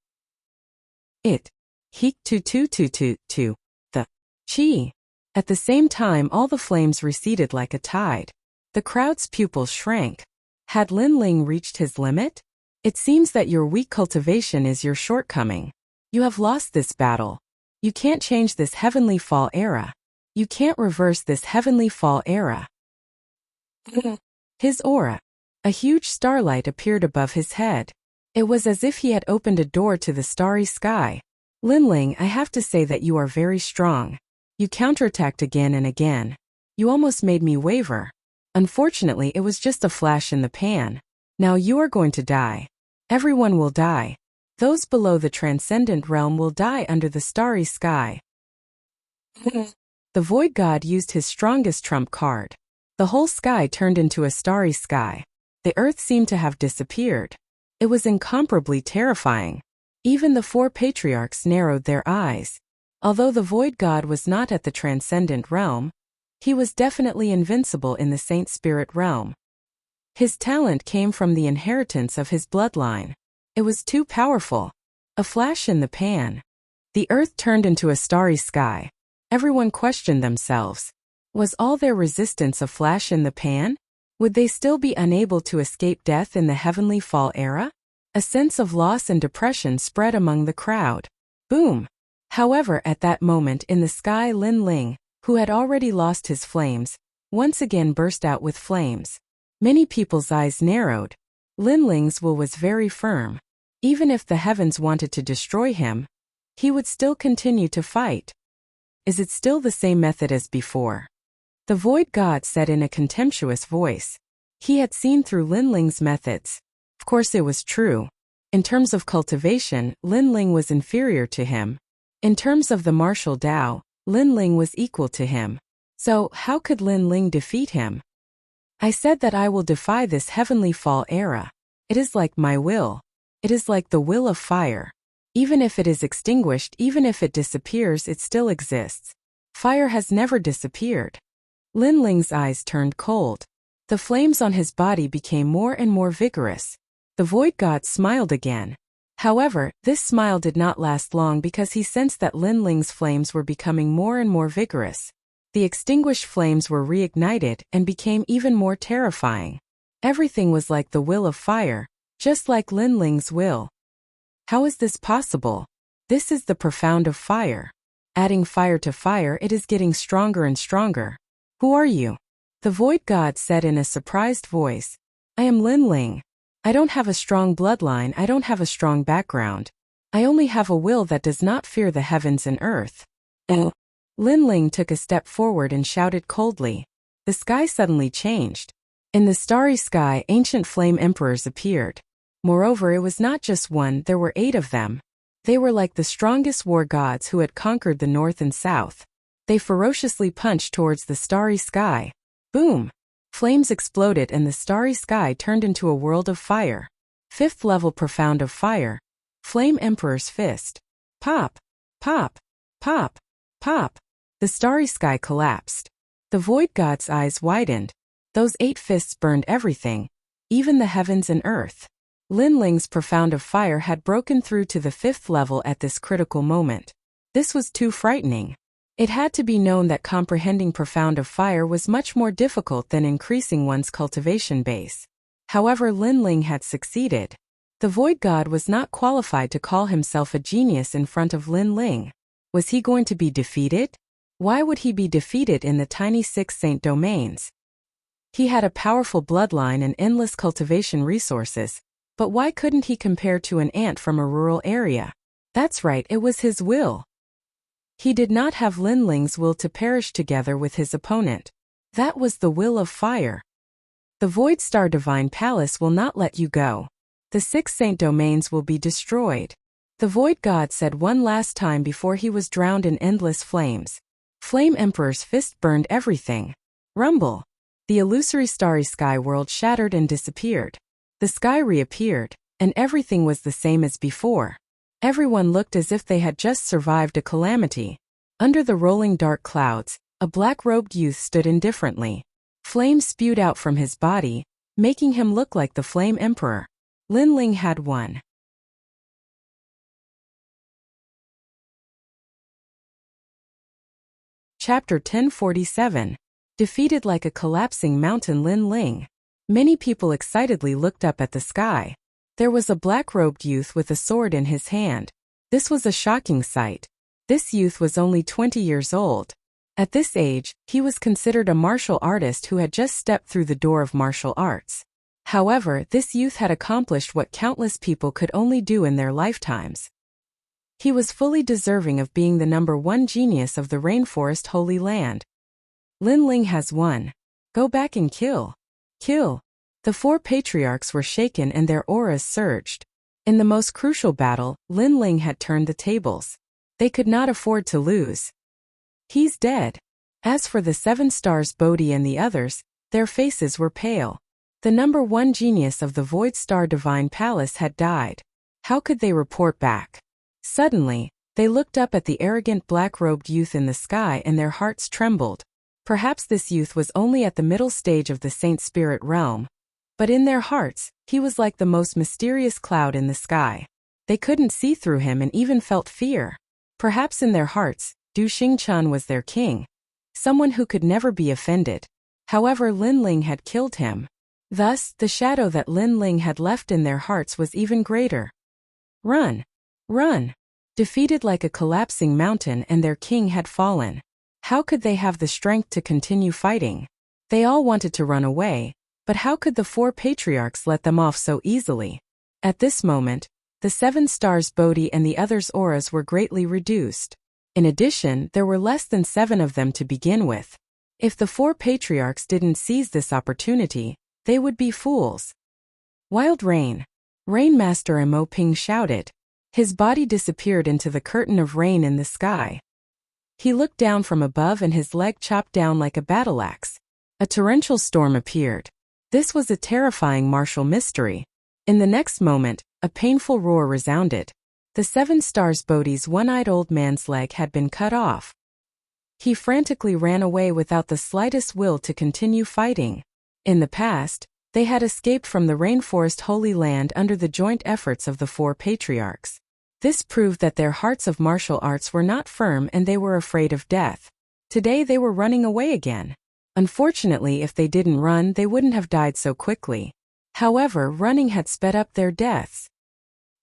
Heek to the chi. At the same time all the flames receded like a tide. The crowd's pupils shrank. Had Lin Ling reached his limit? It seems that your weak cultivation is your shortcoming. You have lost this battle. You can't change this heavenly fall era. You can't reverse this heavenly fall era. His aura. A huge starlight appeared above his head. It was as if he had opened a door to the starry sky. Lin Ling, I have to say that you are very strong. You counterattacked again and again. You almost made me waver. Unfortunately, it was just a flash in the pan. Now you are going to die. Everyone will die. Those below the transcendent realm will die under the starry sky. The void god used his strongest trump card. The whole sky turned into a starry sky. The earth seemed to have disappeared. It was incomparably terrifying. Even the 4 patriarchs narrowed their eyes. Although the void god was not at the transcendent realm, he was definitely invincible in the Saint Spirit realm. His talent came from the inheritance of his bloodline. It was too powerful. A flash in the pan. The earth turned into a starry sky. Everyone questioned themselves. Was all their resistance a flash in the pan? Would they still be unable to escape death in the heavenly fall era? A sense of loss and depression spread among the crowd. Boom! However, at that moment in the sky, Lin Ling, who had already lost his flames, once again burst out with flames. Many people's eyes narrowed. Lin Ling's will was very firm. Even if the heavens wanted to destroy him, he would still continue to fight. Is it still the same method as before? The void god said in a contemptuous voice. He had seen through Lin Ling's methods. Of course it was true. In terms of cultivation, Lin Ling was inferior to him. In terms of the martial Tao, Lin Ling was equal to him. So, how could Lin Ling defeat him? I said that I will defy this heavenly fall era. It is like my will. It is like the will of fire. Even if it is extinguished, even if it disappears, it still exists. Fire has never disappeared. Lin Ling's eyes turned cold. The flames on his body became more and more vigorous. The void god smiled again. However, this smile did not last long because he sensed that Lin Ling's flames were becoming more and more vigorous. The extinguished flames were reignited and became even more terrifying. Everything was like the will of fire, just like Lin Ling's will. How is this possible? This is the profound of fire. Adding fire to fire, it is getting stronger and stronger. Who are you? The void god said in a surprised voice. I am Lin Ling. I don't have a strong bloodline, I don't have a strong background. I only have a will that does not fear the heavens and earth. Lin Ling took a step forward and shouted coldly. The sky suddenly changed. In the starry sky, ancient flame emperors appeared. Moreover, it was not just one, there were 8 of them. They were like the strongest war gods who had conquered the north and south. They ferociously punched towards the starry sky. Boom! Flames exploded and the starry sky turned into a world of fire. 5th level profound of fire. Flame Emperor's fist. Pop! Pop! Pop! Pop! The starry sky collapsed. The void god's eyes widened. Those 8 fists burned everything, even the heavens and earth. Lin Ling's profound of fire had broken through to the 5th level at this critical moment. This was too frightening. It had to be known that comprehending profound of fire was much more difficult than increasing one's cultivation base. However, Lin Ling had succeeded. The void god was not qualified to call himself a genius in front of Lin Ling. Was he going to be defeated? Why would he be defeated in the tiny 6 saint domains? He had a powerful bloodline and endless cultivation resources, but why couldn't he compare to an ant from a rural area? That's right, it was his will. He did not have Lin Ling's will to perish together with his opponent. That was the will of fire. The Void Star Divine Palace will not let you go. The 6 saint domains will be destroyed. The Void God said one last time before he was drowned in endless flames. Flame Emperor's fist burned everything. Rumble. The illusory starry sky world shattered and disappeared. The sky reappeared, and everything was the same as before. Everyone looked as if they had just survived a calamity. Under the rolling dark clouds, a black-robed youth stood indifferently. Flames spewed out from his body, making him look like the Flame Emperor. Lin Ling had won. Chapter 1047. Defeated like a collapsing mountain. Lin Ling. Many people excitedly looked up at the sky. There was a black-robed youth with a sword in his hand. This was a shocking sight. This youth was only 20 years old. At this age, he was considered a martial artist who had just stepped through the door of martial arts. However, this youth had accomplished what countless people could only do in their lifetimes. He was fully deserving of being the #1 genius of the Rainforest Holy Land. Lin Ling has won. Go back and kill. Kill. The 4 patriarchs were shaken and their auras surged. In the most crucial battle, Lin Ling had turned the tables. They could not afford to lose. He's dead. As for the 7 stars Bodhi and the others, their faces were pale. The #1 genius of the Void Star Divine Palace had died. How could they report back? Suddenly, they looked up at the arrogant black-robed youth in the sky and their hearts trembled. Perhaps this youth was only at the middle stage of the Saint Spirit realm. But in their hearts, he was like the most mysterious cloud in the sky. They couldn't see through him and even felt fear. Perhaps in their hearts, Du Xingchen was their king. Someone who could never be offended. However, Lin Ling had killed him. Thus, the shadow that Lin Ling had left in their hearts was even greater. Run! Run! Defeated like a collapsing mountain and their king had fallen. How could they have the strength to continue fighting? They all wanted to run away, but how could the 4 patriarchs let them off so easily? At this moment, the 7 stars' Bodhi and the others' auras were greatly reduced. In addition, there were less than 7 of them to begin with. If the 4 patriarchs didn't seize this opportunity, they would be fools. Wild rain. Rainmaster Mo Ping shouted. His body disappeared into the curtain of rain in the sky. He looked down from above and his leg chopped down like a battle axe. A torrential storm appeared. This was a terrifying martial mystery. In the next moment, a painful roar resounded. The 7 stars Bodhi's one-eyed old man's leg had been cut off. He frantically ran away without the slightest will to continue fighting. In the past, they had escaped from the rainforest Holy Land under the joint efforts of the 4 patriarchs. This proved that their hearts of martial arts were not firm and they were afraid of death. Today they were running away again. Unfortunately, if they didn't run, they wouldn't have died so quickly. However, running had sped up their deaths.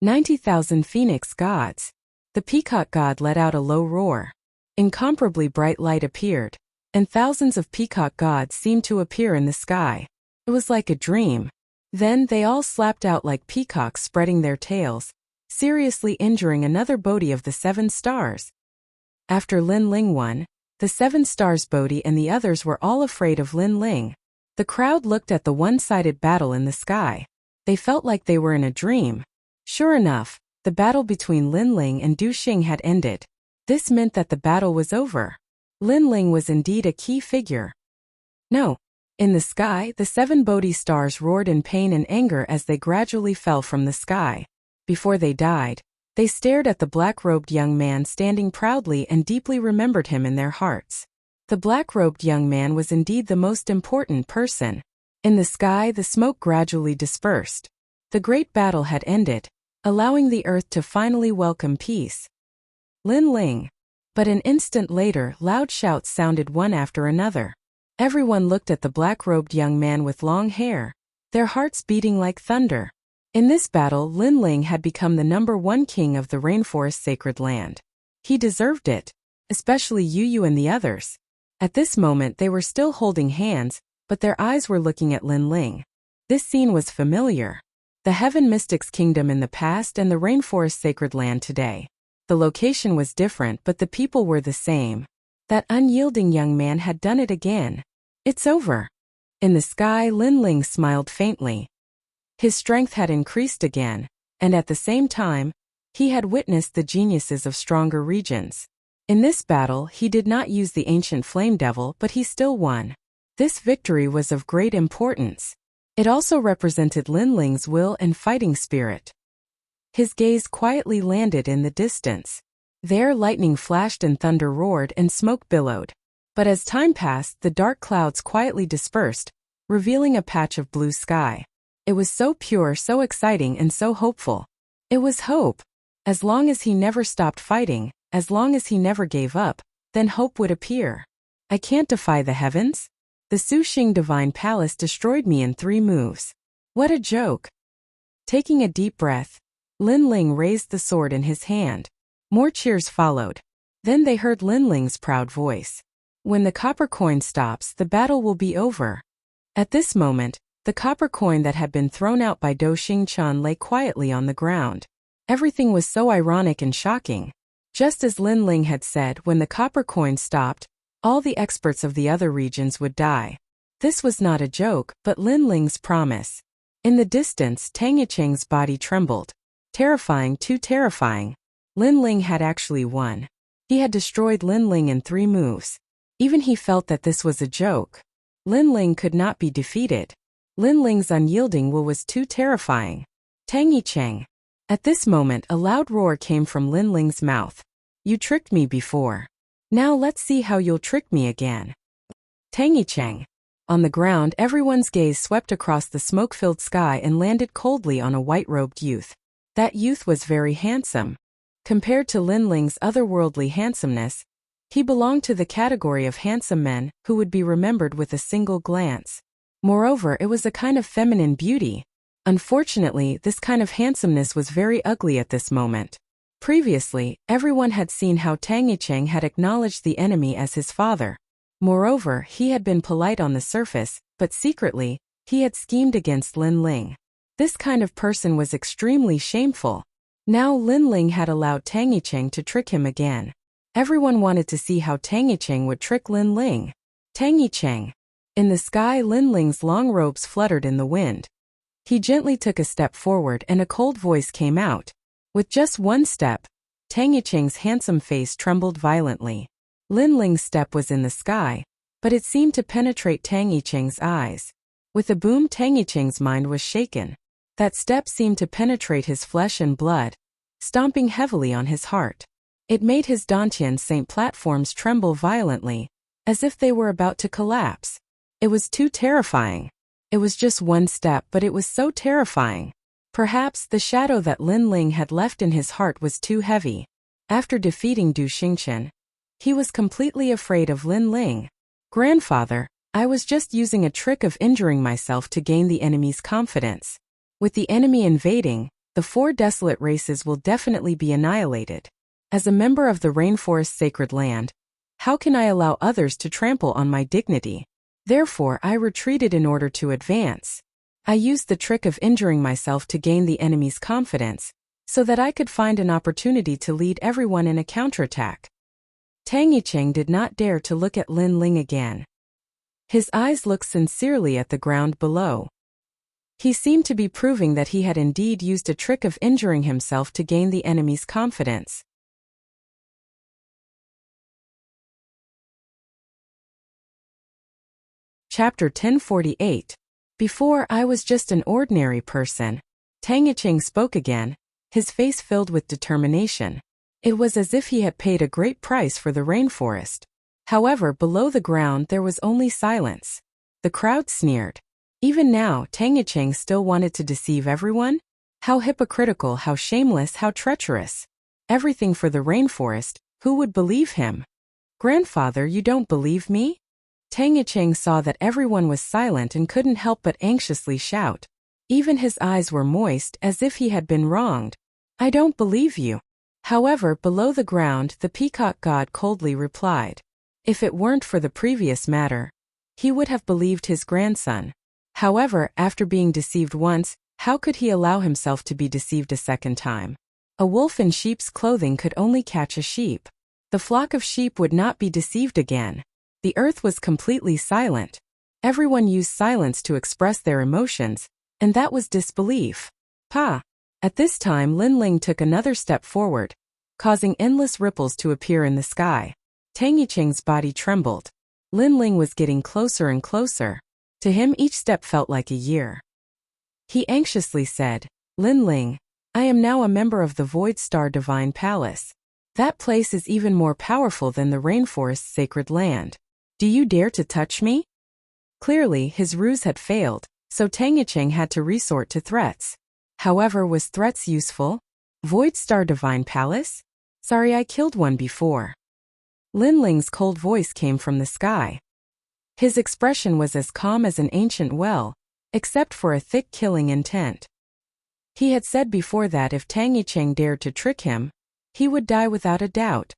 90,000 Phoenix gods. The peacock god let out a low roar. Incomparably bright light appeared, and thousands of peacock gods seemed to appear in the sky. It was like a dream. Then they all slapped out like peacocks spreading their tails, seriously injuring another Bodhi of the 7 stars. After Lin Ling won, the 7 stars Bodhi and the others were all afraid of Lin Ling. The crowd looked at the one-sided battle in the sky. They felt like they were in a dream. Sure enough, the battle between Lin Ling and Du Xing had ended. This meant that the battle was over. Lin Ling was indeed a key figure. No. In the sky, the 7 Bodhi stars roared in pain and anger as they gradually fell from the sky. Before they died, they stared at the black-robed young man standing proudly and deeply remembered him in their hearts. The black-robed young man was indeed the most important person. In the sky, the smoke gradually dispersed. The great battle had ended, allowing the earth to finally welcome peace. Lin Ling. But an instant later, loud shouts sounded one after another. Everyone looked at the black-robed young man with long hair, their hearts beating like thunder. In this battle, Lin Ling had become the #1 king of the rainforest sacred land. He deserved it, especially Yu and the others. At this moment they were still holding hands, but their eyes were looking at Lin Ling. This scene was familiar. The Heaven Mystics Kingdom in the past and the rainforest sacred land today. The location was different, but the people were the same. That unyielding young man had done it again. It's over. In the sky, Lin Ling smiled faintly. His strength had increased again, and at the same time, he had witnessed the geniuses of stronger regions. In this battle, he did not use the ancient flame devil, but he still won. This victory was of great importance. It also represented Lin Ling's will and fighting spirit. His gaze quietly landed in the distance. There lightning flashed and thunder roared and smoke billowed. But as time passed, the dark clouds quietly dispersed, revealing a patch of blue sky. It was so pure, so exciting, and so hopeful. It was hope. As long as he never stopped fighting, as long as he never gave up, then hope would appear. I can't defy the heavens? The Su Xing Divine Palace destroyed me in 3 moves. What a joke. Taking a deep breath, Lin Ling raised the sword in his hand. More cheers followed. Then they heard Lin Ling's proud voice. When the copper coin stops, the battle will be over. At this moment, the copper coin that had been thrown out by Do Xingchen lay quietly on the ground. Everything was so ironic and shocking. Just as Lin Ling had said, when the copper coin stopped, all the experts of the other regions would die. This was not a joke, but Lin Ling's promise. In the distance, Tang Yicheng's body trembled. Terrifying, too terrifying. Lin Ling had actually won. He had destroyed Lin Ling in 3 moves. Even he felt that this was a joke. Lin Ling could not be defeated. Lin Ling's unyielding will was too terrifying. Tang Yicheng. At this moment, a loud roar came from Lin Ling's mouth. You tricked me before. Now let's see how you'll trick me again. Tang Yicheng. On the ground, everyone's gaze swept across the smoke-filled sky and landed coldly on a white-robed youth. That youth was very handsome. Compared to Lin Ling's otherworldly handsomeness, he belonged to the category of handsome men who would be remembered with a single glance. Moreover, it was a kind of feminine beauty. Unfortunately, this kind of handsomeness was very ugly at this moment. Previously, everyone had seen how Tang Yicheng had acknowledged the enemy as his father. Moreover, he had been polite on the surface, but secretly, he had schemed against Lin Ling. This kind of person was extremely shameful. Now Lin Ling had allowed Tang Yicheng to trick him again. Everyone wanted to see how Tang Yicheng would trick Lin Ling. Tang Yicheng. In the sky, Lin Ling's long robes fluttered in the wind. He gently took a step forward and a cold voice came out. With just one step, Tang Yicheng's handsome face trembled violently. Lin Ling's step was in the sky, but it seemed to penetrate Tang Yicheng's eyes. With a boom, Tang Yicheng's mind was shaken. That step seemed to penetrate his flesh and blood, stomping heavily on his heart. It made his Dantian Saint platforms tremble violently, as if they were about to collapse. It was too terrifying. It was just one step, but it was so terrifying. Perhaps the shadow that Lin Ling had left in his heart was too heavy. After defeating Du Xingchen, he was completely afraid of Lin Ling. Grandfather, I was just using a trick of injuring myself to gain the enemy's confidence. With the enemy invading, the 4 desolate races will definitely be annihilated. As a member of the rainforest sacred land, how can I allow others to trample on my dignity? Therefore, I retreated in order to advance. I used the trick of injuring myself to gain the enemy's confidence, so that I could find an opportunity to lead everyone in a counterattack. Tang Yicheng did not dare to look at Lin Ling again. His eyes looked sincerely at the ground below. He seemed to be proving that he had indeed used a trick of injuring himself to gain the enemy's confidence. Chapter 1048. Before, I was just an ordinary person. Tang Yicheng spoke again, his face filled with determination. It was as if he had paid a great price for the rainforest. However, below the ground there was only silence. The crowd sneered. Even now, Tang Yicheng still wanted to deceive everyone? How hypocritical, how shameless, how treacherous. Everything for the rainforest, who would believe him? Grandfather, you don't believe me? Tang Yicheng saw that everyone was silent and couldn't help but anxiously shout. Even his eyes were moist as if he had been wronged. I don't believe you. However, below the ground, the peacock god coldly replied. If it weren't for the previous matter, he would have believed his grandson. However, after being deceived once, how could he allow himself to be deceived a second time? A wolf in sheep's clothing could only catch a sheep. The flock of sheep would not be deceived again. The earth was completely silent. Everyone used silence to express their emotions, and that was disbelief. Pa! At this time, Lin Ling took another step forward, causing endless ripples to appear in the sky. Tang Yicheng's body trembled. Lin Ling was getting closer and closer. To him, each step felt like a year. He anxiously said, Lin Ling, I am now a member of the Void Star Divine Palace. That place is even more powerful than the rainforest's sacred land. Do you dare to touch me? Clearly, his ruse had failed, so Tang Yicheng had to resort to threats. However, was threats useful? Void Star Divine Palace? Sorry, I killed one before. Lin Ling's cold voice came from the sky. His expression was as calm as an ancient well, except for a thick killing intent. He had said before that if Tang Yicheng dared to trick him, he would die without a doubt.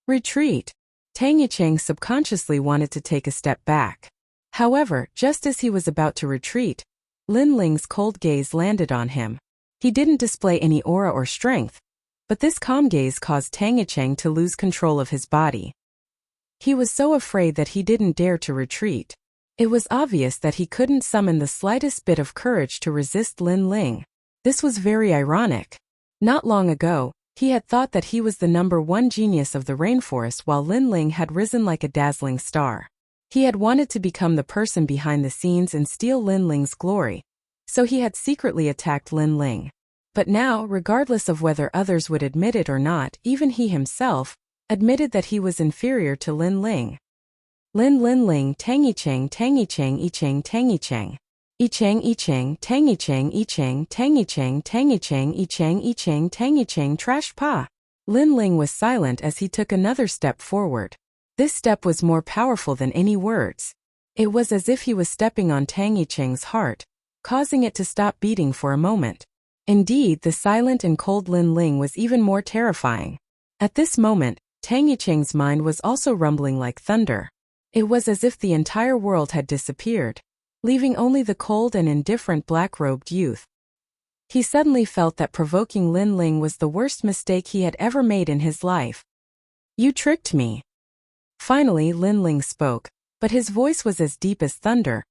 Retreat. Tang Yicheng subconsciously wanted to take a step back. However, just as he was about to retreat, Lin Ling's cold gaze landed on him. He didn't display any aura or strength, but this calm gaze caused Tang Yicheng to lose control of his body. He was so afraid that he didn't dare to retreat. It was obvious that he couldn't summon the slightest bit of courage to resist Lin Ling. This was very ironic. Not long ago, he had thought that he was the #1 genius of the rainforest while Lin Ling had risen like a dazzling star. He had wanted to become the person behind the scenes and steal Lin Ling's glory, so he had secretly attacked Lin Ling. But now, regardless of whether others would admit it or not, even he himself admitted that he was inferior to Lin Ling. Lin Ling, Tang Yicheng, Tang Yicheng, Yicheng, Tang Yicheng. Yicheng, Yicheng, Tang Yicheng, Yicheng, Tang Yicheng, Tang Yicheng, Yicheng, Yicheng, Tang Yicheng, trash pa. Lin Ling was silent as he took another step forward. This step was more powerful than any words. It was as if he was stepping on Tang Yicheng's heart, causing it to stop beating for a moment. Indeed, the silent and cold Lin Ling was even more terrifying. At this moment, Tang Yicheng's mind was also rumbling like thunder. It was as if the entire world had disappeared, leaving only the cold and indifferent black-robed youth. He suddenly felt that provoking Lin Ling was the worst mistake he had ever made in his life. "You tricked me." Finally Lin Ling spoke, but his voice was as deep as thunder,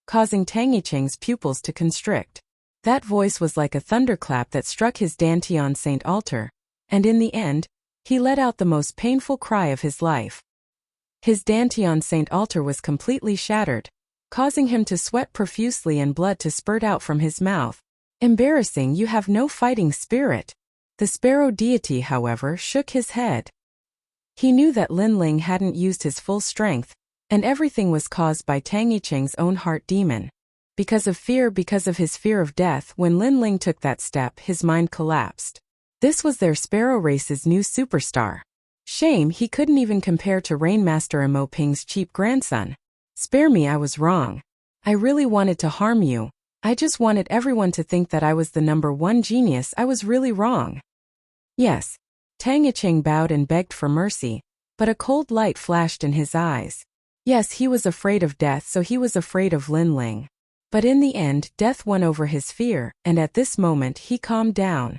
causing Tang Yicheng's pupils to constrict. That voice was like a thunderclap that struck his Dantian Saint altar, and in the end, he let out the most painful cry of his life. His Dantian Saint altar was completely shattered, causing him to sweat profusely and blood to spurt out from his mouth. "Embarrassing, you have no fighting spirit." The sparrow deity, however, shook his head. He knew that Lin Ling hadn't used his full strength, and everything was caused by Tang Yicheng's own heart demon. Because of his fear of death, when Lin Ling took that step, his mind collapsed. This was their sparrow race's new superstar. Shame he couldn't even compare to Rainmaster Mo Ping's cheap grandson. "Spare me, I was wrong. I really wanted to harm you. I just wanted everyone to think that I was the #1 genius. I was really wrong." "Yes." Tang Yicheng bowed and begged for mercy, but a cold light flashed in his eyes. Yes, he was afraid of death, so he was afraid of Lin Ling. But in the end, death won over his fear, and at this moment he calmed down.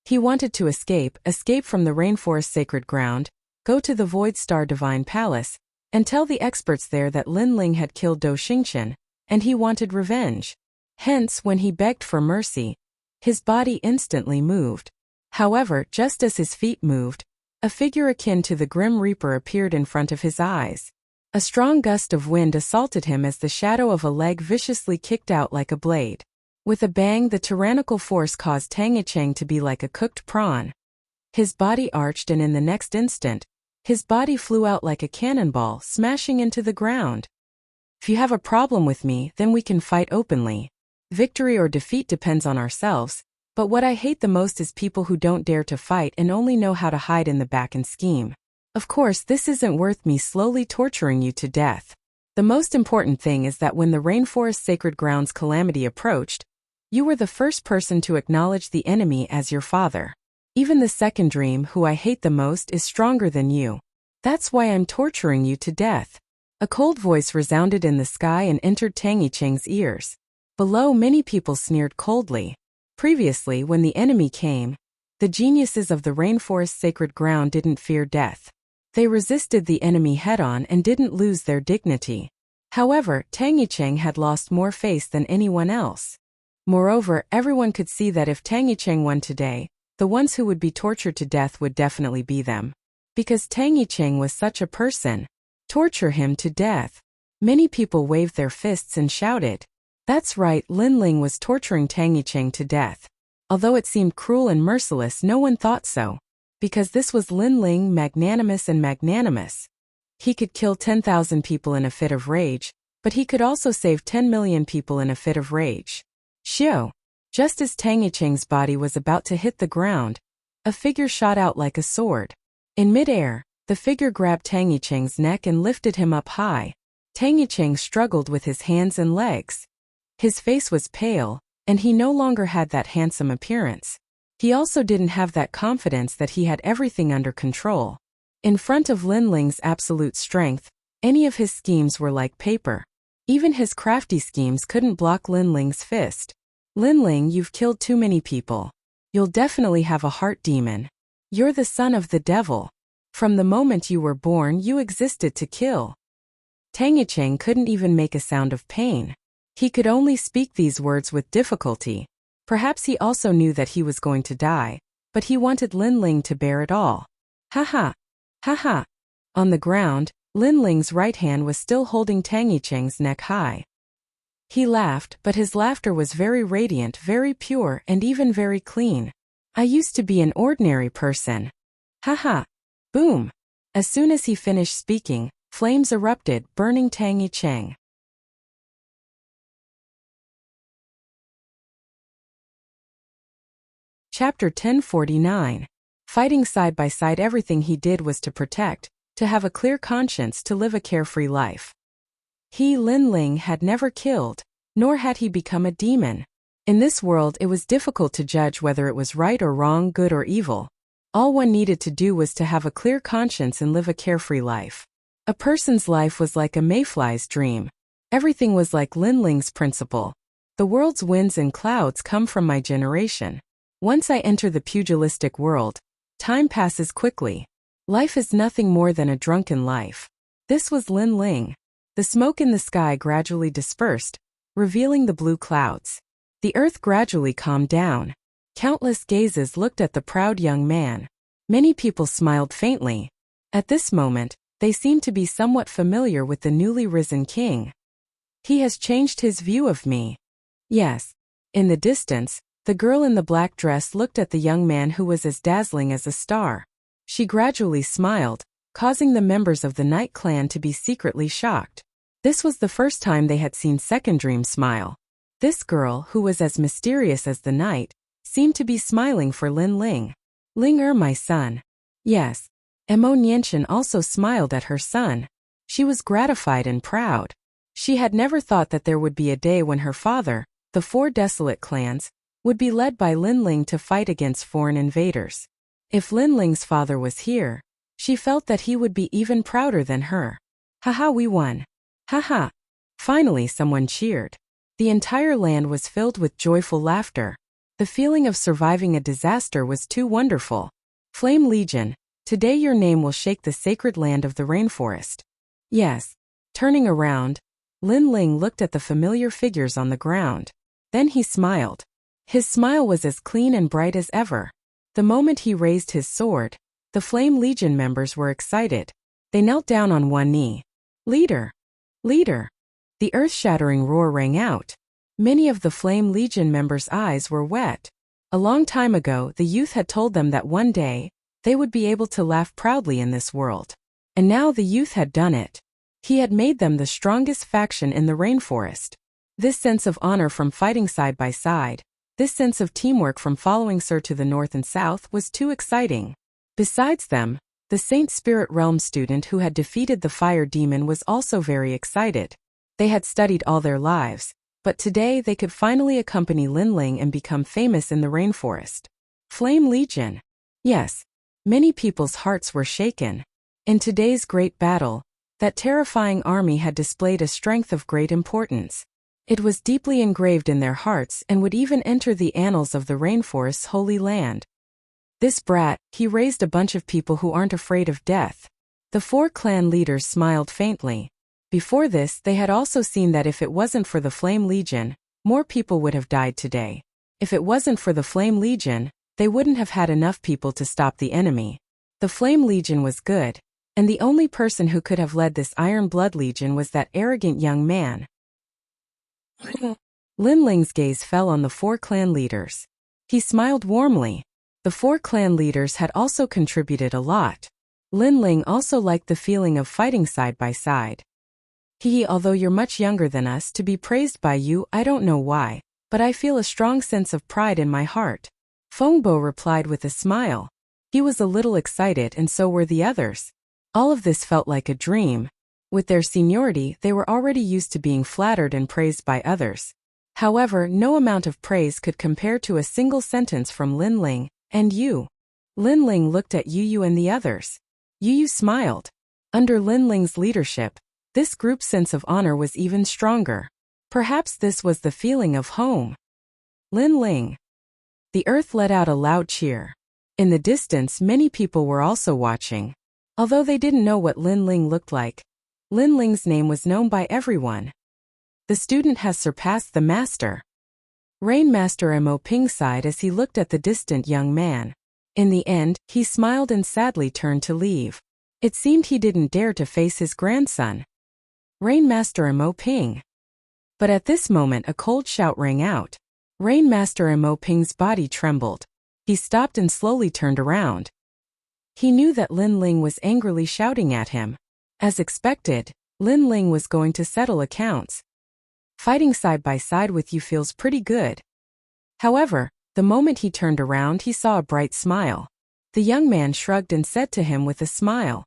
He wanted to escape from the Rainforest Sacred Ground, go to the Void Star Divine Palace, and tell the experts there that Lin Ling had killed Do Xingqian, and he wanted revenge. Hence, when he begged for mercy, his body instantly moved. However, just as his feet moved, a figure akin to the Grim Reaper appeared in front of his eyes. A strong gust of wind assaulted him as the shadow of a leg viciously kicked out like a blade. With a bang, the tyrannical force caused Tang Yicheng to be like a cooked prawn. His body arched, and in the next instant, his body flew out like a cannonball, smashing into the ground. "If you have a problem with me, then we can fight openly. Victory or defeat depends on ourselves, but what I hate the most is people who don't dare to fight and only know how to hide in the back and scheme. Of course, this isn't worth me slowly torturing you to death. The most important thing is that when the Rainforest Sacred Grounds calamity approached, you were the first person to acknowledge the enemy as your father. Even the second dream, who I hate the most, is stronger than you. That's why I'm torturing you to death." A cold voice resounded in the sky and entered Tang Yicheng's ears. Below, many people sneered coldly. Previously, when the enemy came, the geniuses of the Rainforest Sacred Ground didn't fear death. They resisted the enemy head-on and didn't lose their dignity. However, Tang Yicheng had lost more face than anyone else. Moreover, everyone could see that if Tang Yicheng won today, the ones who would be tortured to death would definitely be them. Because Tang Yicheng was such a person. Torture him to death. Many people waved their fists and shouted. That's right, Lin Ling was torturing Tang Yicheng to death. Although it seemed cruel and merciless, no one thought so. Because this was Lin Ling, magnanimous and magnanimous. He could kill 10,000 people in a fit of rage, but he could also save 10 million people in a fit of rage. Xiao. Just as Tang Yicheng's body was about to hit the ground, a figure shot out like a sword. In midair, the figure grabbed Tang Yicheng's neck and lifted him up high. Tang Yicheng struggled with his hands and legs. His face was pale, and he no longer had that handsome appearance. He also didn't have that confidence that he had everything under control. In front of Lin Ling's absolute strength, any of his schemes were like paper. Even his crafty schemes couldn't block Lin Ling's fist. "Lin Ling, you've killed too many people. You'll definitely have a heart demon. You're the son of the devil. From the moment you were born, you existed to kill." Tang Yicheng couldn't even make a sound of pain. He could only speak these words with difficulty. Perhaps he also knew that he was going to die, but he wanted Lin Ling to bear it all. "Ha ha! Ha ha!" On the ground, Lin Ling's right hand was still holding Tang Yicheng's neck high. He laughed, but his laughter was very radiant, very pure, and even very clean. "I used to be an ordinary person. Ha ha! Boom!" As soon as he finished speaking, flames erupted, burning Tang Yicheng. Chapter 1049. Fighting side by side. Everything he did was to protect, to have a clear conscience, to live a carefree life. He, Lin Ling, had never killed, nor had he become a demon. In this world it was difficult to judge whether it was right or wrong, good or evil. All one needed to do was to have a clear conscience and live a carefree life. A person's life was like a mayfly's dream. Everything was like Lin Ling's principle. The world's winds and clouds come from my generation. Once I enter the pugilistic world, time passes quickly. Life is nothing more than a drunken life. This was Lin Ling. The smoke in the sky gradually dispersed, revealing the blue clouds. The earth gradually calmed down. Countless gazes looked at the proud young man. Many people smiled faintly. At this moment, they seemed to be somewhat familiar with the newly risen king. He has changed his view of me. Yes. In the distance, the girl in the black dress looked at the young man who was as dazzling as a star. She gradually smiled, causing the members of the Night Clan to be secretly shocked. This was the first time they had seen Second Dream smile. This girl, who was as mysterious as the night, seemed to be smiling for Lin Ling. Ling my son. Yes. Mo Nianchen also smiled at her son. She was gratified and proud. She had never thought that there would be a day when her father, the four desolate clans, would be led by Lin Ling to fight against foreign invaders. If Lin Ling's father was here, she felt that he would be even prouder than her. Haha, we won. Haha. Finally someone cheered. The entire land was filled with joyful laughter. The feeling of surviving a disaster was too wonderful. Flame Legion, today your name will shake the sacred land of the rainforest. Yes. Turning around, Lin Ling looked at the familiar figures on the ground. Then he smiled. His smile was as clean and bright as ever. The moment he raised his sword, the Flame Legion members were excited. They knelt down on one knee. Leader! Leader! The earth-shattering roar rang out. Many of the Flame Legion members' eyes were wet. A long time ago, the youth had told them that one day, they would be able to laugh proudly in this world. And now the youth had done it. He had made them the strongest faction in the rainforest. This sense of honor from fighting side by side, this sense of teamwork from following Sir to the north and south was too exciting. Besides them, the Saint Spirit Realm student who had defeated the fire demon was also very excited. They had studied all their lives, but today they could finally accompany Lin Ling and become famous in the rainforest. Flame Legion. Yes. Many people's hearts were shaken. In today's great battle, that terrifying army had displayed a strength of great importance. It was deeply engraved in their hearts and would even enter the annals of the rainforest's holy land. This brat, he raised a bunch of people who aren't afraid of death. The four clan leaders smiled faintly. Before this, they had also seen that if it wasn't for the Flame Legion, more people would have died today. If it wasn't for the Flame Legion, they wouldn't have had enough people to stop the enemy. The Flame Legion was good, and the only person who could have led this Iron Blood Legion was that arrogant young man. Lin Ling's gaze fell on the four clan leaders. He smiled warmly. The four clan leaders had also contributed a lot. Lin Ling also liked the feeling of fighting side by side. Although you're much younger than us, to be praised by you, I don't know why, but I feel a strong sense of pride in my heart. Fengbo replied with a smile. He was a little excited and so were the others. All of this felt like a dream. With their seniority, they were already used to being flattered and praised by others. However, no amount of praise could compare to a single sentence from Lin Ling, and you. Lin Ling looked at Yu and the others. Yu smiled. Under Lin Ling's leadership, this group's sense of honor was even stronger. Perhaps this was the feeling of home. Lin Ling. The earth let out a loud cheer. In the distance, many people were also watching. Although they didn't know what Lin Ling looked like, Lin Ling's name was known by everyone. The student has surpassed the master. Rain Master Mo Ping sighed as he looked at the distant young man. In the end, he smiled and sadly turned to leave. It seemed he didn't dare to face his grandson. Rain Master Mo Ping. But at this moment a cold shout rang out. Rain Master Mo Ping's body trembled. He stopped and slowly turned around. He knew that Lin Ling was angrily shouting at him. As expected, Lin Ling was going to settle accounts. Fighting side by side with you feels pretty good. However, the moment he turned around he saw a bright smile. The young man shrugged and said to him with a smile.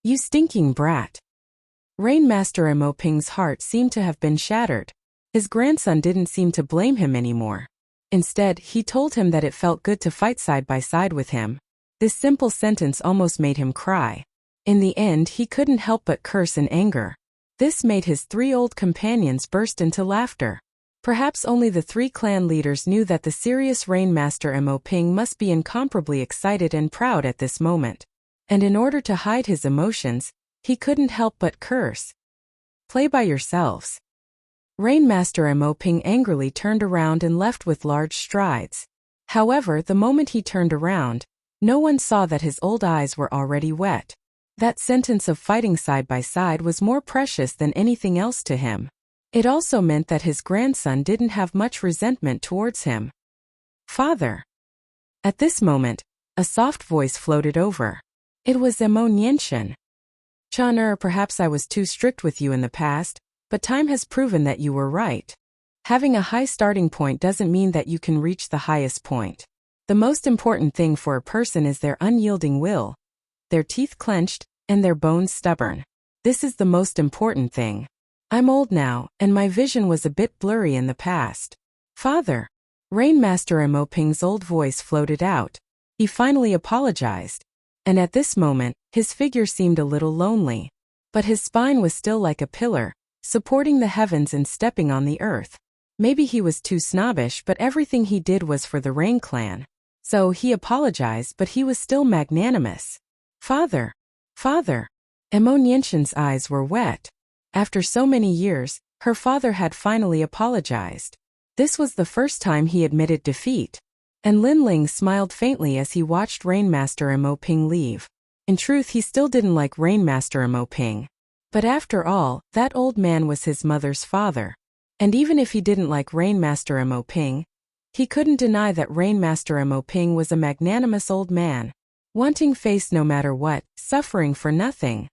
You stinking brat. Rain Master Mo Ping's heart seemed to have been shattered. His grandson didn't seem to blame him anymore. Instead, he told him that it felt good to fight side by side with him. This simple sentence almost made him cry. In the end, he couldn't help but curse in anger. This made his 3 old companions burst into laughter. Perhaps only the 3 clan leaders knew that the serious Rainmaster Mo Ping must be incomparably excited and proud at this moment. And in order to hide his emotions, he couldn't help but curse. Play by yourselves. Rainmaster Mo Ping angrily turned around and left with large strides. However, the moment he turned around, no one saw that his old eyes were already wet. That sentence of fighting side by side was more precious than anything else to him. It also meant that his grandson didn't have much resentment towards him. Father. At this moment, a soft voice floated over. It was Mo Nianshan. Chun, perhaps I was too strict with you in the past, but time has proven that you were right. Having a high starting point doesn't mean that you can reach the highest point. The most important thing for a person is their unyielding will, their teeth clenched, and their bones stubborn. This is the most important thing. I'm old now, and my vision was a bit blurry in the past. Father. Rainmaster Mo Ping's old voice floated out. He finally apologized. And at this moment, his figure seemed a little lonely. But his spine was still like a pillar, supporting the heavens and stepping on the earth. Maybe he was too snobbish, but everything he did was for the Rain Clan. So he apologized, but he was still magnanimous. Father. Father. Mo Nianshan's eyes were wet. After so many years, her father had finally apologized. This was the first time he admitted defeat. And Lin Ling smiled faintly as he watched Rainmaster Mo Ping leave. In truth, he still didn't like Rainmaster Mo Ping. But after all, that old man was his mother's father. And even if he didn't like Rainmaster Mo Ping, he couldn't deny that Rainmaster Mo Ping was a magnanimous old man, wanting face no matter what, suffering for nothing.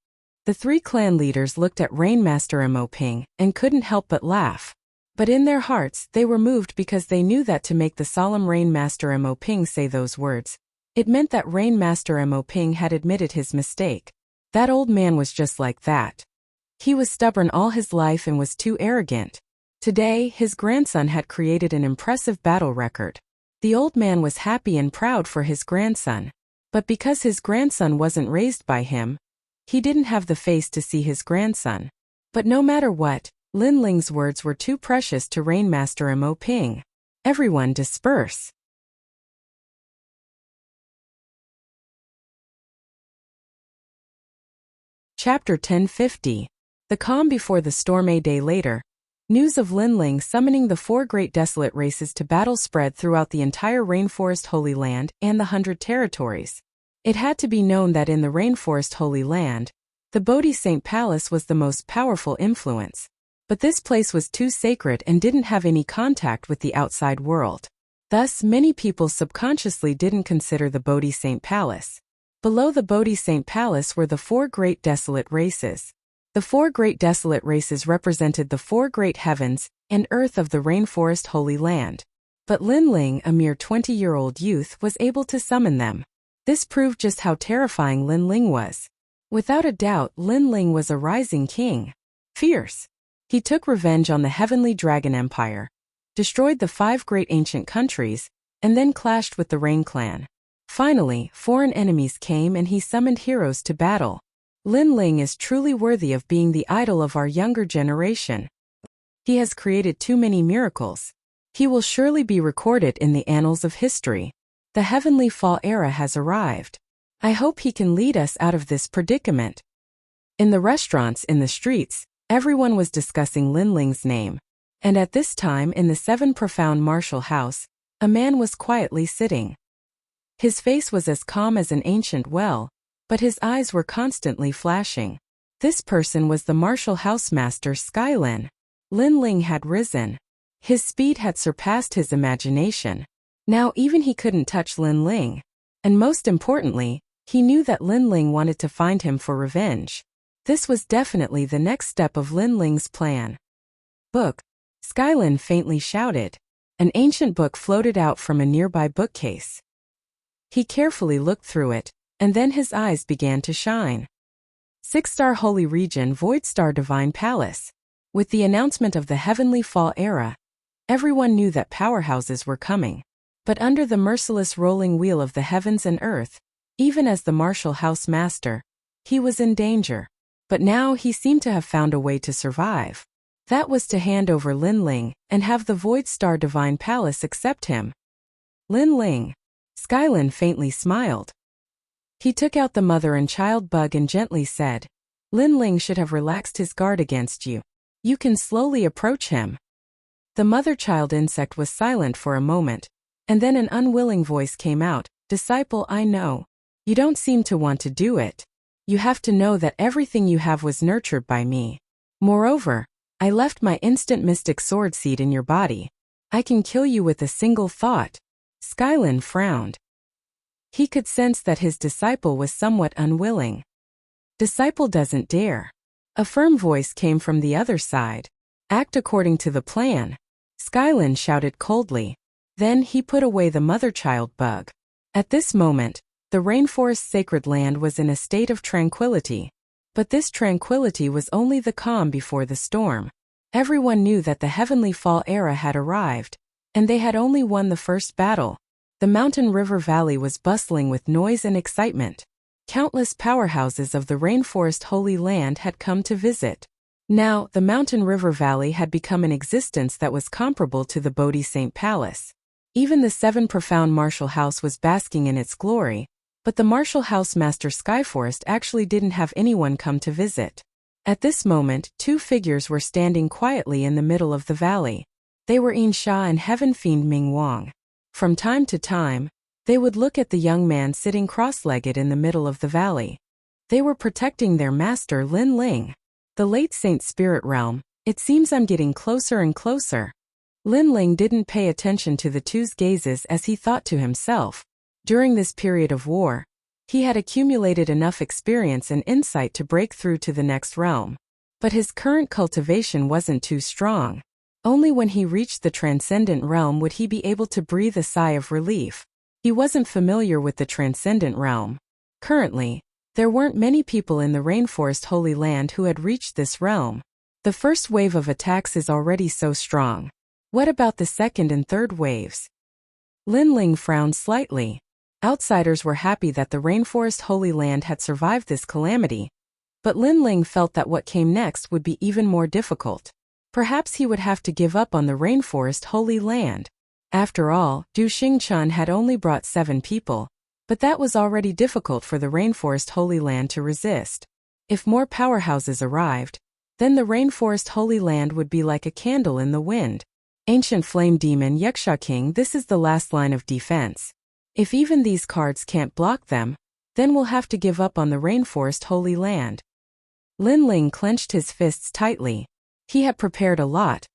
The 3 clan leaders looked at Rainmaster Mo Ping and couldn't help but laugh. But in their hearts, they were moved because they knew that to make the solemn Rainmaster Mo Ping say those words, it meant that Rainmaster Mo Ping had admitted his mistake. That old man was just like that. He was stubborn all his life and was too arrogant. Today, his grandson had created an impressive battle record. The old man was happy and proud for his grandson. But because his grandson wasn't raised by him, he didn't have the face to see his grandson. But no matter what, Lin Ling's words were too precious to Rainmaster Mo Ping. Everyone disperse. Chapter 1050. The calm before the storm. A day later, news of Lin Ling summoning the 4 great desolate races to battle spread throughout the entire Rainforest Holy Land and the 100 territories. It had to be known that in the Rainforest Holy Land, the Bodhi Saint Palace was the most powerful influence. But this place was too sacred and didn't have any contact with the outside world. Thus, many people subconsciously didn't consider the Bodhi Saint Palace. Below the Bodhi Saint Palace were the 4 great desolate races. The 4 great desolate races represented the 4 great heavens and earth of the Rainforest Holy Land. But Lin Ling, a mere 20-year-old youth, was able to summon them. This proved just how terrifying Lin Ling was. Without a doubt, Lin Ling was a rising king. Fierce. He took revenge on the Heavenly Dragon Empire, destroyed the 5 great ancient countries, and then clashed with the Rain Clan. Finally, foreign enemies came and he summoned heroes to battle. Lin Ling is truly worthy of being the idol of our younger generation. He has created too many miracles. He will surely be recorded in the annals of history. The Heavenly Fall era has arrived. I hope he can lead us out of this predicament. In the restaurants, in the streets, everyone was discussing Lin Ling's name. And at this time in the 7 profound martial house, a man was quietly sitting. His face was as calm as an ancient well, but his eyes were constantly flashing. This person was the martial house master Skylin. Lin Ling had risen. His speed had surpassed his imagination. Now even he couldn't touch Lin Ling. And most importantly, he knew that Lin Ling wanted to find him for revenge. This was definitely the next step of Lin Ling's plan. Book. Skylin faintly shouted. An ancient book floated out from a nearby bookcase. He carefully looked through it, and then his eyes began to shine. 6-star Holy Region Void-star Divine Palace. With the announcement of the Heavenly Fall era, everyone knew that powerhouses were coming. But under the merciless rolling wheel of the heavens and earth, Even as the martial house master, he was in danger. But now he seemed to have found a way to survive. That was to hand over Lin Ling and have the Void Star Divine Palace accept him. Lin Ling. Skylin faintly smiled. He took out the mother and child bug and gently said, Lin Ling should have relaxed his guard against you. You can slowly approach him. The mother-child insect was silent for a moment, and then an unwilling voice came out, Disciple, I know. You don't seem to want to do it. You have to know that everything you have was nurtured by me. Moreover, I left my instant mystic sword seed in your body. I can kill you with a single thought. Skylin frowned. He could sense that his disciple was somewhat unwilling. Disciple doesn't dare. A firm voice came from the other side. Act according to the plan. Skylin shouted coldly. Then he put away the mother-child bug. At this moment, the rainforest's sacred land was in a state of tranquility. But this tranquility was only the calm before the storm. Everyone knew that the Heavenly Fall era had arrived, and they had only won the first battle. The mountain river valley was bustling with noise and excitement. Countless powerhouses of the rainforest Holy Land had come to visit. Now, the mountain river valley had become an existence that was comparable to the Bodhi Saint Palace. Even the Seven Profound Martial House was basking in its glory, but the Martial House Master Skyforest actually didn't have anyone come to visit. At this moment, two figures were standing quietly in the middle of the valley. They were Yin Sha and Heaven Fiend Ming Wang. From time to time, they would look at the young man sitting cross-legged in the middle of the valley. They were protecting their master Lin Ling. The late Saint Spirit Realm, it seems I'm getting closer and closer. Lin Ling didn't pay attention to the two's gazes as he thought to himself. During this period of war, he had accumulated enough experience and insight to break through to the next realm. But his current cultivation wasn't too strong. Only when he reached the transcendent realm would he be able to breathe a sigh of relief. He wasn't familiar with the transcendent realm. Currently, there weren't many people in the rainforest Holy Land who had reached this realm. The first wave of attacks is already so strong. What about the second and third waves? Lin Ling frowned slightly. Outsiders were happy that the rainforest Holy Land had survived this calamity, but Lin Ling felt that what came next would be even more difficult. Perhaps he would have to give up on the rainforest Holy Land. After all, Du Xingchun had only brought 7 people, but that was already difficult for the rainforest Holy Land to resist. If more powerhouses arrived, then the rainforest Holy Land would be like a candle in the wind. Ancient Flame Demon Yaksha King, this is the last line of defense. If even these cards can't block them, then we'll have to give up on the rainforest Holy Land. Lin Ling clenched his fists tightly. He had prepared a lot,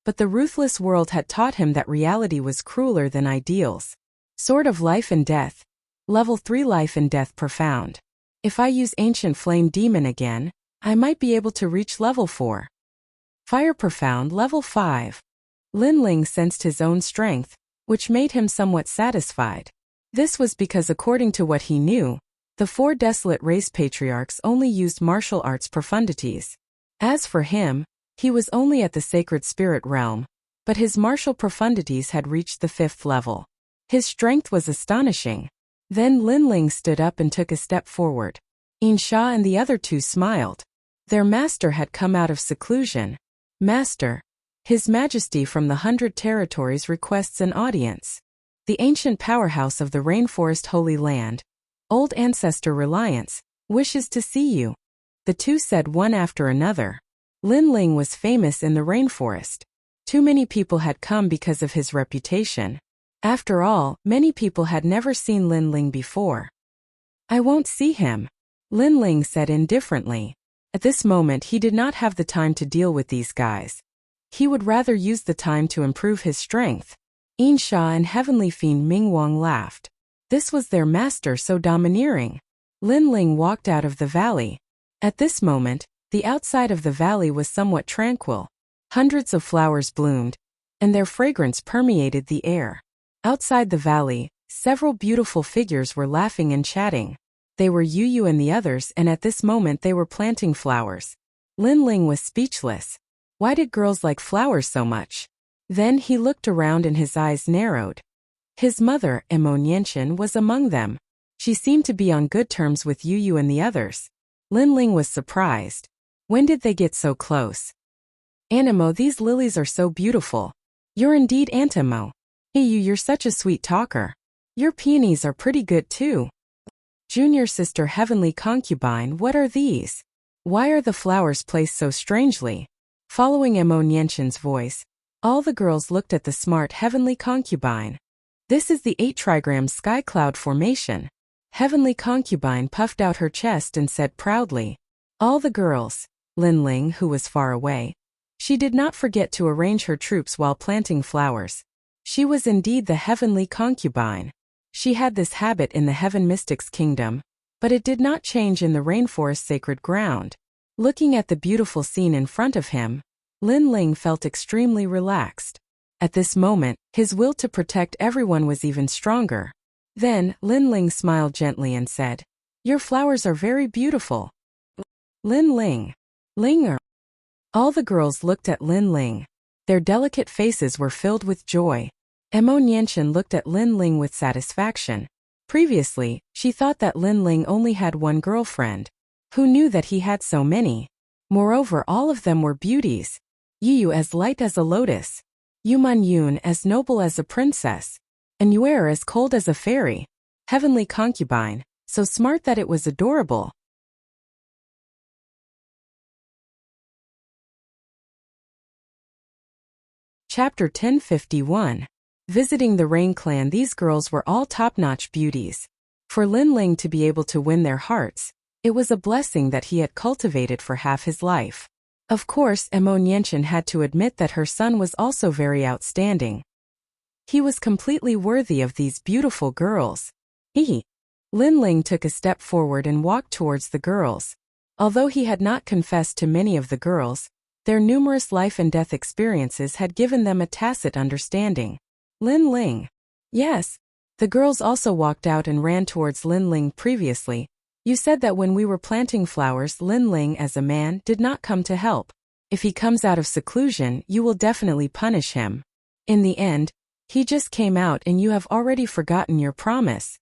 but the ruthless world had taught him that reality was crueler than ideals. Sword of Life and Death. Level 3 Life and Death Profound. If I use Ancient Flame Demon again, I might be able to reach level 4. Fire Profound Level 5. Lin Ling sensed his own strength, which made him somewhat satisfied. This was because according to what he knew, the 4 desolate race patriarchs only used martial arts profundities. As for him, he was only at the sacred spirit realm, but his martial profundities had reached the 5th level. His strength was astonishing. Then Lin Ling stood up and took a step forward. Yin Sha and the other two smiled. Their master had come out of seclusion. Master, His Majesty from the 100 Territories requests an audience. The ancient powerhouse of the rainforest Holy Land, Old Ancestor Reliance, wishes to see you. The two said one after another. Lin Ling was famous in the rainforest. Too many people had come because of his reputation. After all, many people had never seen Lin Ling before. I won't see him, Lin Ling said indifferently. At this moment he did not have the time to deal with these guys. He would rather use the time to improve his strength. Yin Sha and Heavenly Fiend Ming Wang laughed. This was their master so domineering. Lin Ling walked out of the valley. At this moment, the outside of the valley was somewhat tranquil. Hundreds of flowers bloomed, and their fragrance permeated the air. Outside the valley, several beautiful figures were laughing and chatting. They were Yu Yu and the others, and at this moment they were planting flowers. Lin Ling was speechless. Why did girls like flowers so much? Then he looked around and his eyes narrowed. His mother, Emo Nianchen, was among them. She seemed to be on good terms with Yu and the others. Lin Ling was surprised. When did they get so close? Animo, these lilies are so beautiful. You're indeed Antimo. Hey you're such a sweet talker. Your peonies are pretty good too. Junior sister Heavenly Concubine, what are these? Why are the flowers placed so strangely? Following Emo Nianshin's voice, all the girls looked at the smart Heavenly Concubine. This is the 8-trigram sky cloud formation. Heavenly Concubine puffed out her chest and said proudly. All the girls, Lin Ling, who was far away. She did not forget to arrange her troops while planting flowers. She was indeed the Heavenly Concubine. She had this habit in the Heaven Mystics Kingdom, but it did not change in the rainforest sacred ground. Looking at the beautiful scene in front of him, Lin Ling felt extremely relaxed. At this moment, his will to protect everyone was even stronger. Then, Lin Ling smiled gently and said, "Your flowers are very beautiful." Lin Ling. Linger. All the girls looked at Lin Ling. Their delicate faces were filled with joy. Emo Nianshin looked at Lin Ling with satisfaction. Previously, she thought that Lin Ling only had one girlfriend. Who knew that he had so many? Moreover, all of them were beauties. Yu as light as a lotus. Yuman Yun as noble as a princess. And Yuer as cold as a fairy. Heavenly Concubine, so smart that it was adorable. Chapter 1051. Visiting the Rain Clan. These girls were all top-notch beauties. For Lin Ling to be able to win their hearts, it was a blessing that he had cultivated for half his life. Of course, Emo Nianshin had to admit that her son was also very outstanding. He was completely worthy of these beautiful girls. Lin Ling took a step forward and walked towards the girls. Although he had not confessed to many of the girls, their numerous life and death experiences had given them a tacit understanding. Lin Ling. Yes. The girls also walked out and ran towards Lin Ling. Previously, you said that when we were planting flowers, Lin Ling as a man did not come to help. If he comes out of seclusion, you will definitely punish him. In the end, he just came out and you have already forgotten your promise.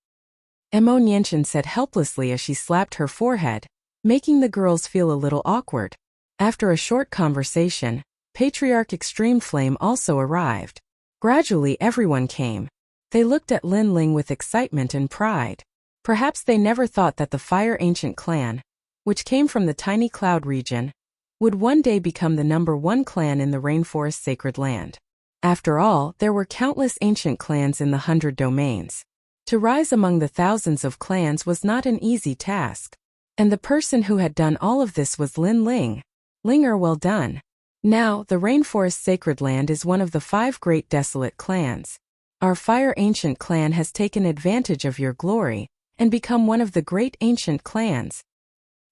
Emo Nianshin said helplessly as she slapped her forehead, making the girls feel a little awkward. After a short conversation, Patriarch Extreme Flame also arrived. Gradually everyone came. They looked at Lin Ling with excitement and pride. Perhaps they never thought that the Fire Ancient Clan, which came from the tiny cloud region, would one day become the #1 clan in the Rainforest Sacred Land. After all, there were countless ancient clans in the 100 domains. To rise among the thousands of clans was not an easy task. And the person who had done all of this was Lin Ling. Linger, well done. Now, the Rainforest Sacred Land is one of the 5 great desolate clans. Our Fire Ancient Clan has taken advantage of your glory and become one of the great ancient clans.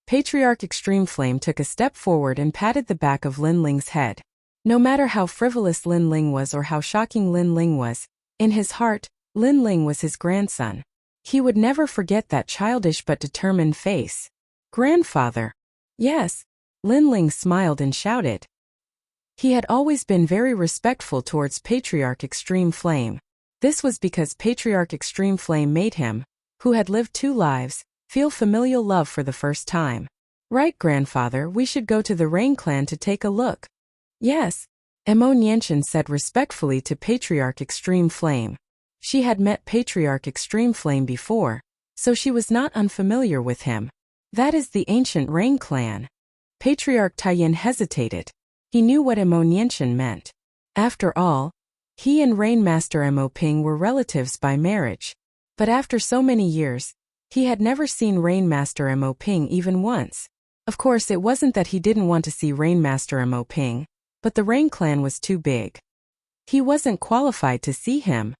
Patriarch Extreme Flame took a step forward and patted the back of Lin Ling's head. No matter how frivolous Lin Ling was or how shocking Lin Ling was, in his heart, Lin Ling was his grandson. He would never forget that childish but determined face. Grandfather. Yes. Lin Ling smiled and shouted. He had always been very respectful towards Patriarch Extreme Flame. This was because Patriarch Extreme Flame made him, who had lived 2 lives, feel familial love for the first time. Right, grandfather, we should go to the Rain Clan to take a look. Yes. Emo Nianshin said respectfully to Patriarch Extreme Flame. She had met Patriarch Extreme Flame before, so she was not unfamiliar with him. That is the ancient Rain Clan. Patriarch Taiyin hesitated. He knew what Emo Nianshin meant. After all, he and Rainmaster Emo Ping were relatives by marriage. But after so many years, he had never seen Rainmaster Emo Ping even once. Of course, it wasn't that he didn't want to see Rainmaster Emo Ping, but the Rain Clan was too big. He wasn't qualified to see him.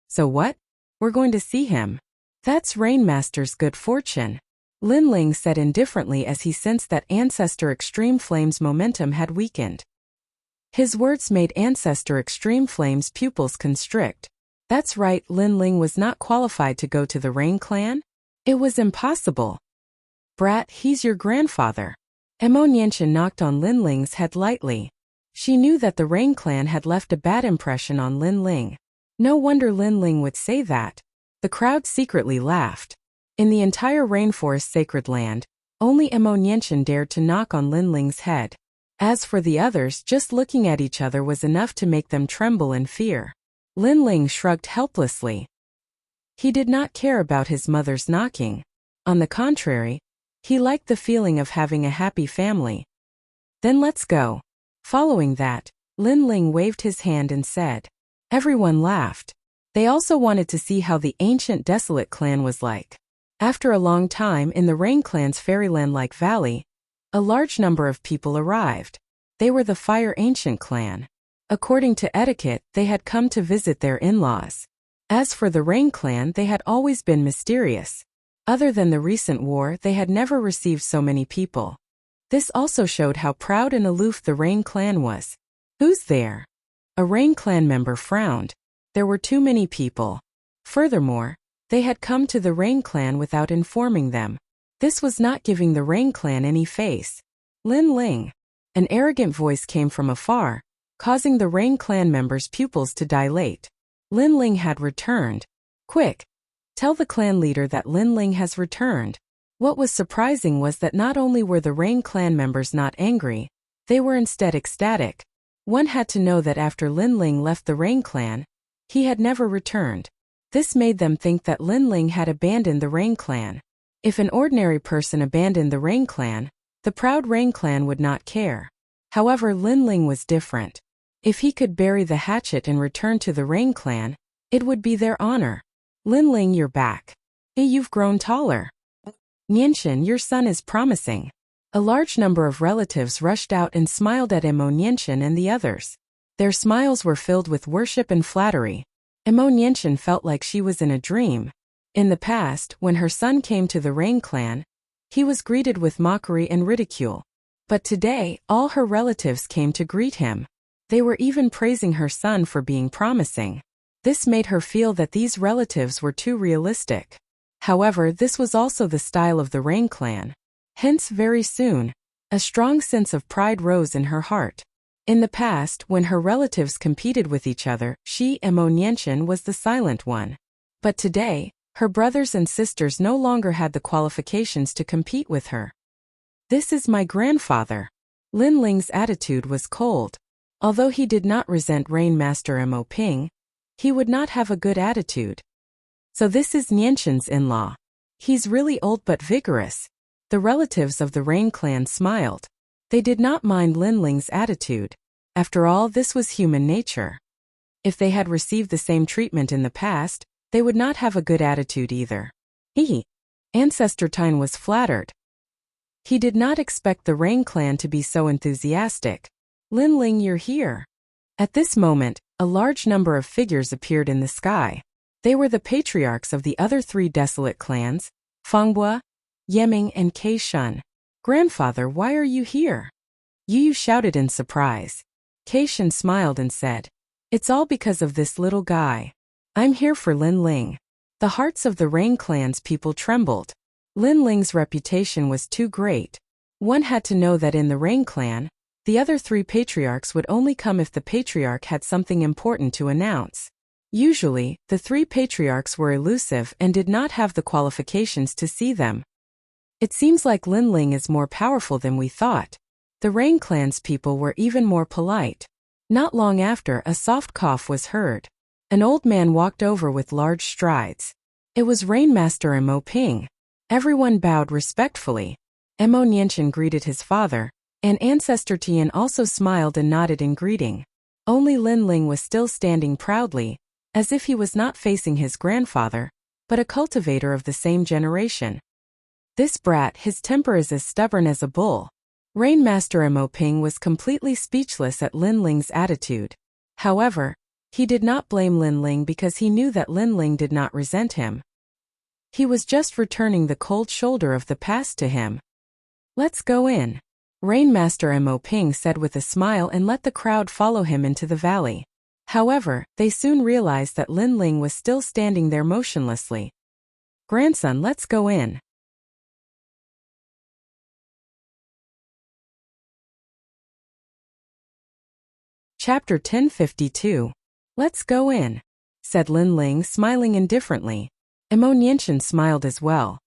So what? We're going to see him. That's Rainmaster's good fortune. Lin Ling said indifferently as he sensed that Ancestor Extreme Flame's momentum had weakened. His words made Ancestor Extreme Flame's pupils constrict. That's right, Lin Ling was not qualified to go to the Rain Clan? It was impossible. Brat, he's your grandfather. Emo Nianshin knocked on Lin Ling's head lightly. She knew that the Rain Clan had left a bad impression on Lin Ling. No wonder Lin Ling would say that. The crowd secretly laughed. In the entire rainforest sacred land, only Emonienchen dared to knock on Linling's head. As for the others, just looking at each other was enough to make them tremble in fear. Linling shrugged helplessly. He did not care about his mother's knocking. On the contrary, he liked the feeling of having a happy family. Then let's go. Following that, Linling waved his hand and said. Everyone laughed. They also wanted to see how the ancient desolate clan was like. After a long time in the Rain Clan's fairyland-like valley, a large number of people arrived. They were the Fire Ancient clan. According to etiquette, they had come to visit their in-laws. As for the Rain Clan, they had always been mysterious. Other than the recent war, they had never received so many people. This also showed how proud and aloof the Rain Clan was. Who's there? A Rain Clan member frowned. There were too many people. Furthermore, they had come to the Rain Clan without informing them. This was not giving the Rain Clan any face. Linling. An arrogant voice came from afar, causing the Rain Clan members' pupils to dilate. Linling had returned. Quick! Tell the clan leader that Linling has returned. What was surprising was that not only were the Rain Clan members not angry, they were instead ecstatic. One had to know that after Linling left the Rain Clan, he had never returned. This made them think that Linling had abandoned the Rain Clan. If an ordinary person abandoned the Rain Clan, the proud Rain Clan would not care. However, Linling was different. If he could bury the hatchet and return to the Rain Clan, it would be their honor. Linling, you're back. Hey, you've grown taller. Nianchen, your son is promising. A large number of relatives rushed out and smiled at Emonienchen and the others. Their smiles were filled with worship and flattery. Emonienchen felt like she was in a dream. In the past, when her son came to the Rain Clan, he was greeted with mockery and ridicule. But today, all her relatives came to greet him. They were even praising her son for being promising. This made her feel that these relatives were too realistic. However, this was also the style of the Rain Clan. Hence, very soon, a strong sense of pride rose in her heart. In the past, when her relatives competed with each other, she, Emonienchen, was the silent one. But today, her brothers and sisters no longer had the qualifications to compete with her. This is my grandfather. Linling's attitude was cold. Although he did not resent Rain Master Mo Ping, he would not have a good attitude. So this is Nianchen's in-law. He's really old but vigorous. The relatives of the Rain Clan smiled. They did not mind Linling's attitude. After all, this was human nature. If they had received the same treatment in the past, they would not have a good attitude either. Ancestor Tine was flattered. He did not expect the Rain Clan to be so enthusiastic. Linling, you're here. At this moment, a large number of figures appeared in the sky. They were the patriarchs of the other three desolate clans, Fengbua, Yeming and Kei Shun. Grandfather, why are you here? Yu shouted in surprise. Kei Shun smiled and said, It's all because of this little guy. I'm here for Linling. The hearts of the Rain Clan's people trembled. Linling's reputation was too great. One had to know that in the Rain Clan, the other three patriarchs would only come if the patriarch had something important to announce. Usually, the three patriarchs were elusive and did not have the qualifications to see them. It seems like Linling is more powerful than we thought. The Rain Clan's people were even more polite. Not long after, a soft cough was heard. An old man walked over with large strides. It was Rainmaster Mo Ping. Everyone bowed respectfully. Emonienchen greeted his father, and Ancestor Tian also smiled and nodded in greeting. Only Linling was still standing proudly, as if he was not facing his grandfather, but a cultivator of the same generation. This brat, his temper is as stubborn as a bull. Rainmaster Mo Ping was completely speechless at Linling's attitude. However, he did not blame Linling because he knew that Linling did not resent him. He was just returning the cold shoulder of the past to him. Let's go in. Rainmaster Mo Ping said with a smile and let the crowd follow him into the valley. However, they soon realized that Linling was still standing there motionlessly. Grandson, let's go in. Chapter 1052. Let's go in, said Linling, smiling indifferently. Emonienchen smiled as well.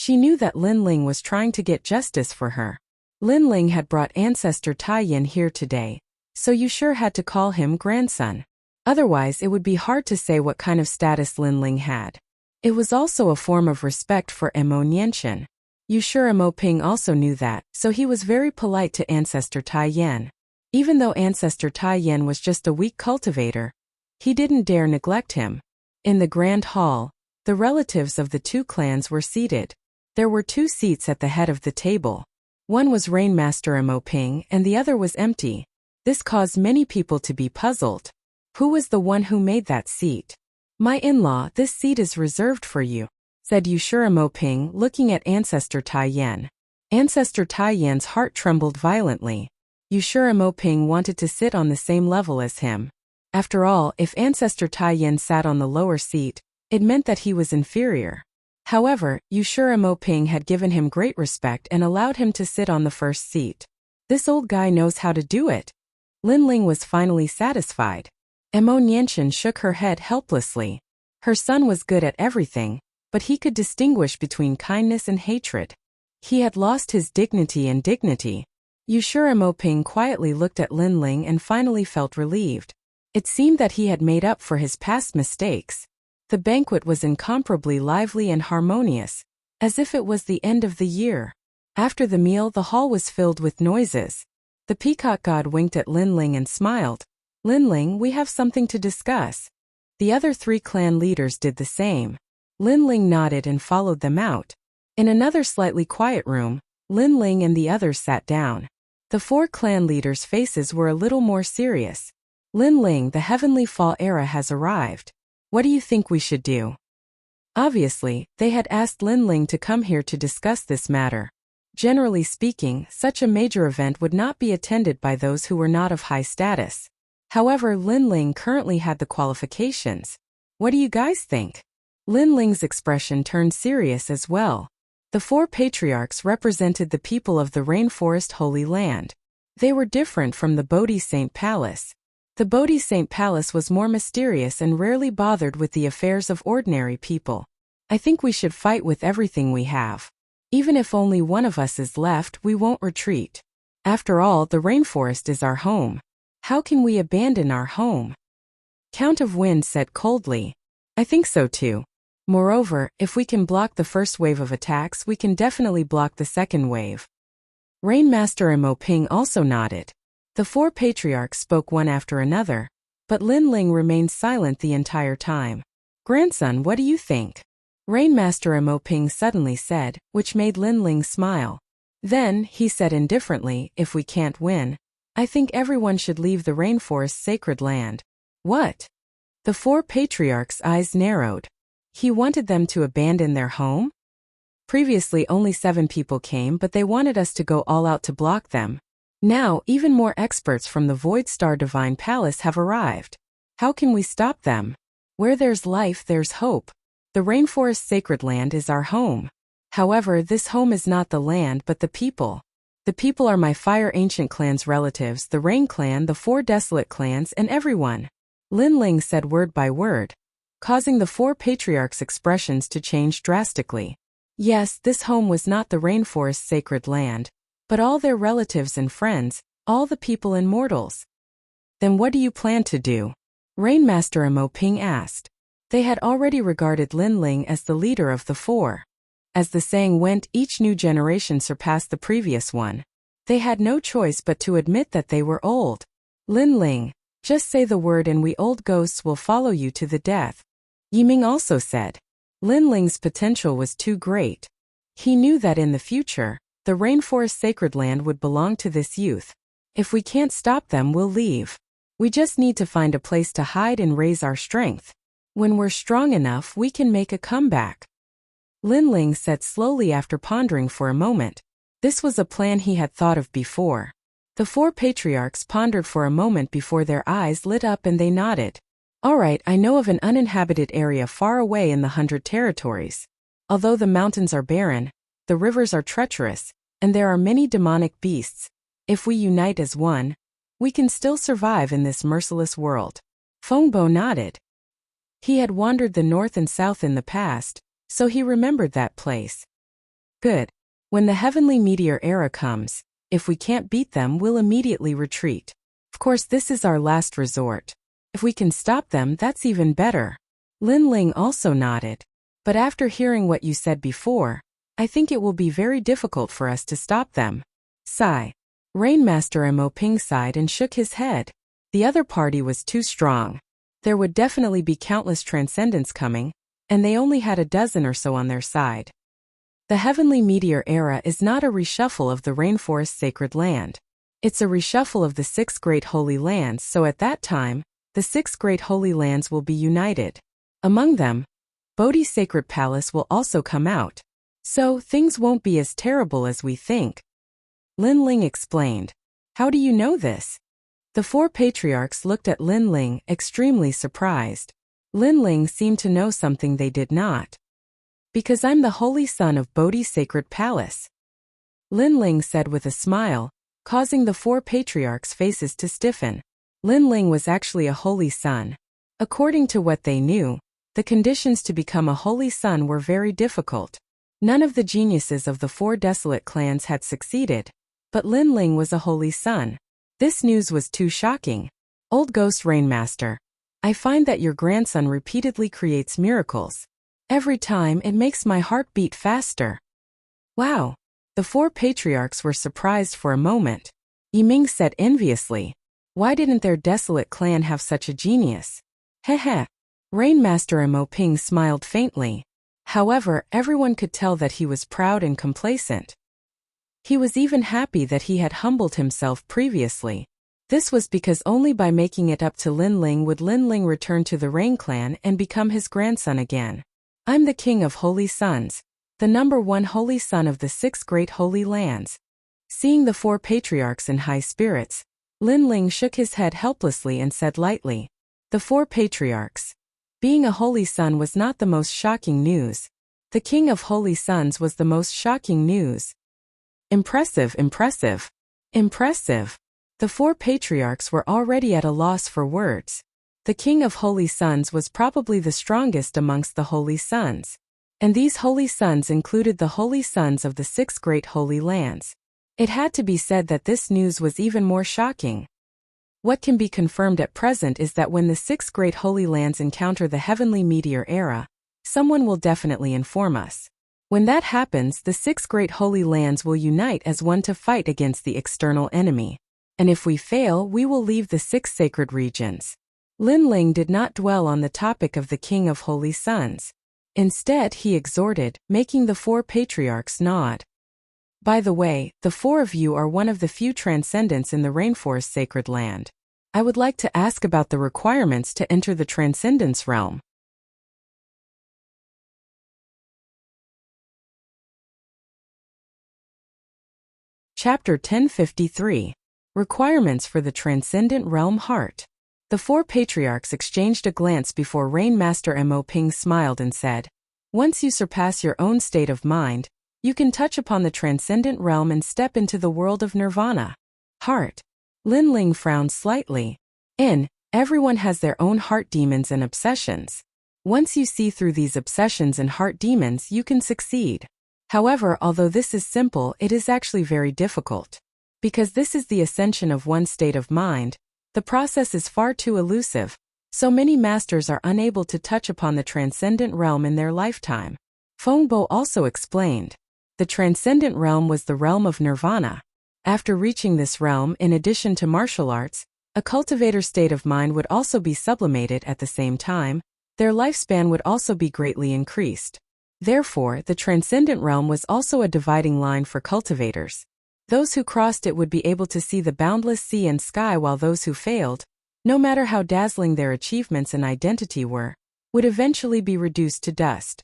She knew that Lin Ling was trying to get justice for her. Lin Ling had brought ancestor Taiyin here today, so you sure had to call him grandson. Otherwise it would be hard to say what kind of status Lin Ling had. It was also a form of respect for Mo Nianchen. Yushura Mo Ping also knew that, so he was very polite to ancestor Taiyin. Even though ancestor Taiyin was just a weak cultivator, he didn't dare neglect him. In the grand hall, the relatives of the two clans were seated. There were 2 seats at the head of the table. One was Rainmaster Mo Ping and the other was empty. This caused many people to be puzzled. Who was the one who made that seat? My in-law, this seat is reserved for you, said Yushura Mo Ping, looking at ancestor Taiyin. Ancestor Taiyin's heart trembled violently. Yushura Mo Ping wanted to sit on the same level as him. After all, if ancestor Taiyin sat on the lower seat, it meant that he was inferior. However, Yushura Mo Ping had given him great respect and allowed him to sit on the first seat. This old guy knows how to do it. Lin Ling was finally satisfied. Mo Nianchen shook her head helplessly. Her son was good at everything, but he could distinguish between kindness and hatred. He had lost his dignity and dignity. Yushura Mo Ping quietly looked at Lin Ling and finally felt relieved. It seemed that he had made up for his past mistakes. The banquet was incomparably lively and harmonious, as if it was the end of the year. After the meal, the hall was filled with noises. The peacock god winked at Lin Ling and smiled. Lin Ling, we have something to discuss. The other 3 clan leaders did the same. Lin Ling nodded and followed them out. In another slightly quiet room, Lin Ling and the others sat down. The 4 clan leaders' faces were a little more serious. Lin Ling, the heavenly fall era has arrived. What do you think we should do? Obviously, they had asked Lin Ling to come here to discuss this matter. Generally speaking, such a major event would not be attended by those who were not of high status. However, Lin Ling currently had the qualifications. What do you guys think? Lin Ling's expression turned serious as well. The 4 patriarchs represented the people of the Rainforest Holy Land. They were different from the Bodhi Saint Palace. The Bodhi Saint Palace was more mysterious and rarely bothered with the affairs of ordinary people. I think we should fight with everything we have. Even if only one of us is left, we won't retreat. After all, the rainforest is our home. How can we abandon our home? Count of Wind said coldly. I think so too. Moreover, if we can block the first wave of attacks, we can definitely block the second wave. Rainmaster Mo Ping also nodded. The 4 patriarchs spoke one after another, but Lin Ling remained silent the entire time. Grandson, what do you think? Rainmaster Mo Ping suddenly said, which made Lin Ling smile. Then, he said indifferently, if we can't win, I think everyone should leave the rainforest's sacred land. What? The 4 patriarchs' eyes narrowed. He wanted them to abandon their home? Previously only 7 people came, but they wanted us to go all out to block them. Now, even more experts from the Void Star Divine Palace have arrived. How can we stop them? Where there's life, there's hope. The rainforest sacred land is our home. However, this home is not the land but the people. The people are my Fire Ancient Clan's relatives, the Rain Clan, the 4 Desolate Clans, and everyone. Lin Ling said word by word, causing the 4 patriarchs' expressions to change drastically. Yes, this home was not the rainforest's sacred land, but all their relatives and friends, all the people and mortals. Then what do you plan to do? Rainmaster Mo Ping asked. They had already regarded Lin Ling as the leader of the 4. As the saying went, each new generation surpassed the previous one. They had no choice but to admit that they were old. Lin Ling, just say the word and we old ghosts will follow you to the death. Yiming also said. Lin Ling's potential was too great. He knew that in the future, the rainforest sacred land would belong to this youth. If we can't stop them, we'll leave. We just need to find a place to hide and raise our strength. When we're strong enough, we can make a comeback. Lin Ling said slowly after pondering for a moment. This was a plan he had thought of before. The 4 patriarchs pondered for a moment before their eyes lit up and they nodded. All right, I know of an uninhabited area far away in the 100 territories. Although the mountains are barren, the rivers are treacherous, and there are many demonic beasts. If we unite as one, we can still survive in this merciless world. Fengbo nodded. He had wandered the north and south in the past, so he remembered that place. Good. When the heavenly meteor era comes, if we can't beat them, we'll immediately retreat. Of course, this is our last resort. If we can stop them, that's even better. Lin Ling also nodded. But after hearing what you said before, I think it will be very difficult for us to stop them. Sigh. Rainmaster Mo Ping sighed and shook his head. The other party was too strong. There would definitely be countless transcendents coming, and they only had a dozen or so on their side. The heavenly meteor era is not a reshuffle of the rainforest sacred land. It's a reshuffle of the 6 great holy lands, so at that time, the 6 great holy lands will be united. Among them, Bodhi's sacred palace will also come out. So, things won't be as terrible as we think. Lin Ling explained. How do you know this? The 4 patriarchs looked at Lin Ling, extremely surprised. Lin Ling seemed to know something they did not. Because I'm the holy son of Bodhi's sacred palace. Lin Ling said with a smile, causing the 4 patriarchs' faces to stiffen. Lin Ling was actually a holy son. According to what they knew, the conditions to become a holy son were very difficult. None of the geniuses of the 4 desolate clans had succeeded, but Lin Ling was a holy son. This news was too shocking. Old Ghost Rainmaster, I find that your grandson repeatedly creates miracles. Every time it makes my heart beat faster. Wow. The 4 patriarchs were surprised for a moment. Yiming said enviously, why didn't their desolate clan have such a genius? Heh. Rainmaster Mo Ping smiled faintly. However, everyone could tell that he was proud and complacent. He was even happy that he had humbled himself previously. This was because only by making it up to Lin Ling would Lin Ling return to the Rain Clan and become his grandson again. I'm the king of holy sons, the number 1 holy son of the 6 great holy lands. Seeing the 4 patriarchs in high spirits, Lin Ling shook his head helplessly and said lightly, the 4 patriarchs. Being a holy son was not the most shocking news. The king of holy sons was the most shocking news. Impressive. The 4 patriarchs were already at a loss for words. The king of holy sons was probably the strongest amongst the holy sons. And these holy sons included the holy sons of the 6 great holy lands. It had to be said that this news was even more shocking. What can be confirmed at present is that when the 6 great holy lands encounter the heavenly meteor era, someone will definitely inform us. When that happens, the 6 great holy lands will unite as one to fight against the external enemy. And if we fail, we will leave the 6 sacred regions. Lin Ling did not dwell on the topic of the king of holy sons. Instead, he exhorted, making the 4 patriarchs nod. By the way, the 4 of you are one of the few transcendents in the rainforest sacred land. I would like to ask about the requirements to enter the transcendence realm. Chapter 1053. Requirements for the Transcendent Realm Heart. The 4 patriarchs exchanged a glance before Rainmaster Mo Ping smiled and said, once you surpass your own state of mind, you can touch upon the transcendent realm and step into the world of nirvana. Heart. Lin Ling frowned slightly. Everyone has their own heart demons and obsessions. Once you see through these obsessions and heart demons, you can succeed. However, although this is simple, it is actually very difficult. Because this is the ascension of one state of mind, the process is far too elusive, so many masters are unable to touch upon the transcendent realm in their lifetime. Fengbo also explained. The transcendent realm was the realm of nirvana. After reaching this realm, in addition to martial arts, a cultivator's state of mind would also be sublimated at the same time. Their lifespan would also be greatly increased. Therefore, the transcendent realm was also a dividing line for cultivators. Those who crossed it would be able to see the boundless sea and sky, while those who failed, no matter how dazzling their achievements and identity were, would eventually be reduced to dust.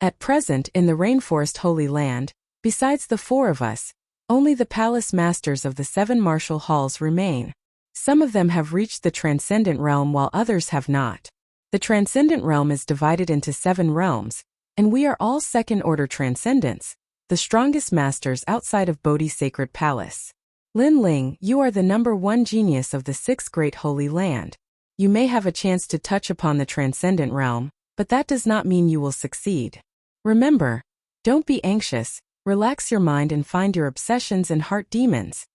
At present, in the rainforest holy land, besides the 4 of us, only the palace masters of the 7 martial halls remain. Some of them have reached the transcendent realm while others have not. The transcendent realm is divided into 7 realms, and we are all second-order transcendents, the strongest masters outside of Bodhi's sacred palace. Lin Ling, you are the number 1 genius of the 6 great holy land. You may have a chance to touch upon the transcendent realm, but that does not mean you will succeed. Remember, don't be anxious, Relax your mind and find your obsessions and heart demons.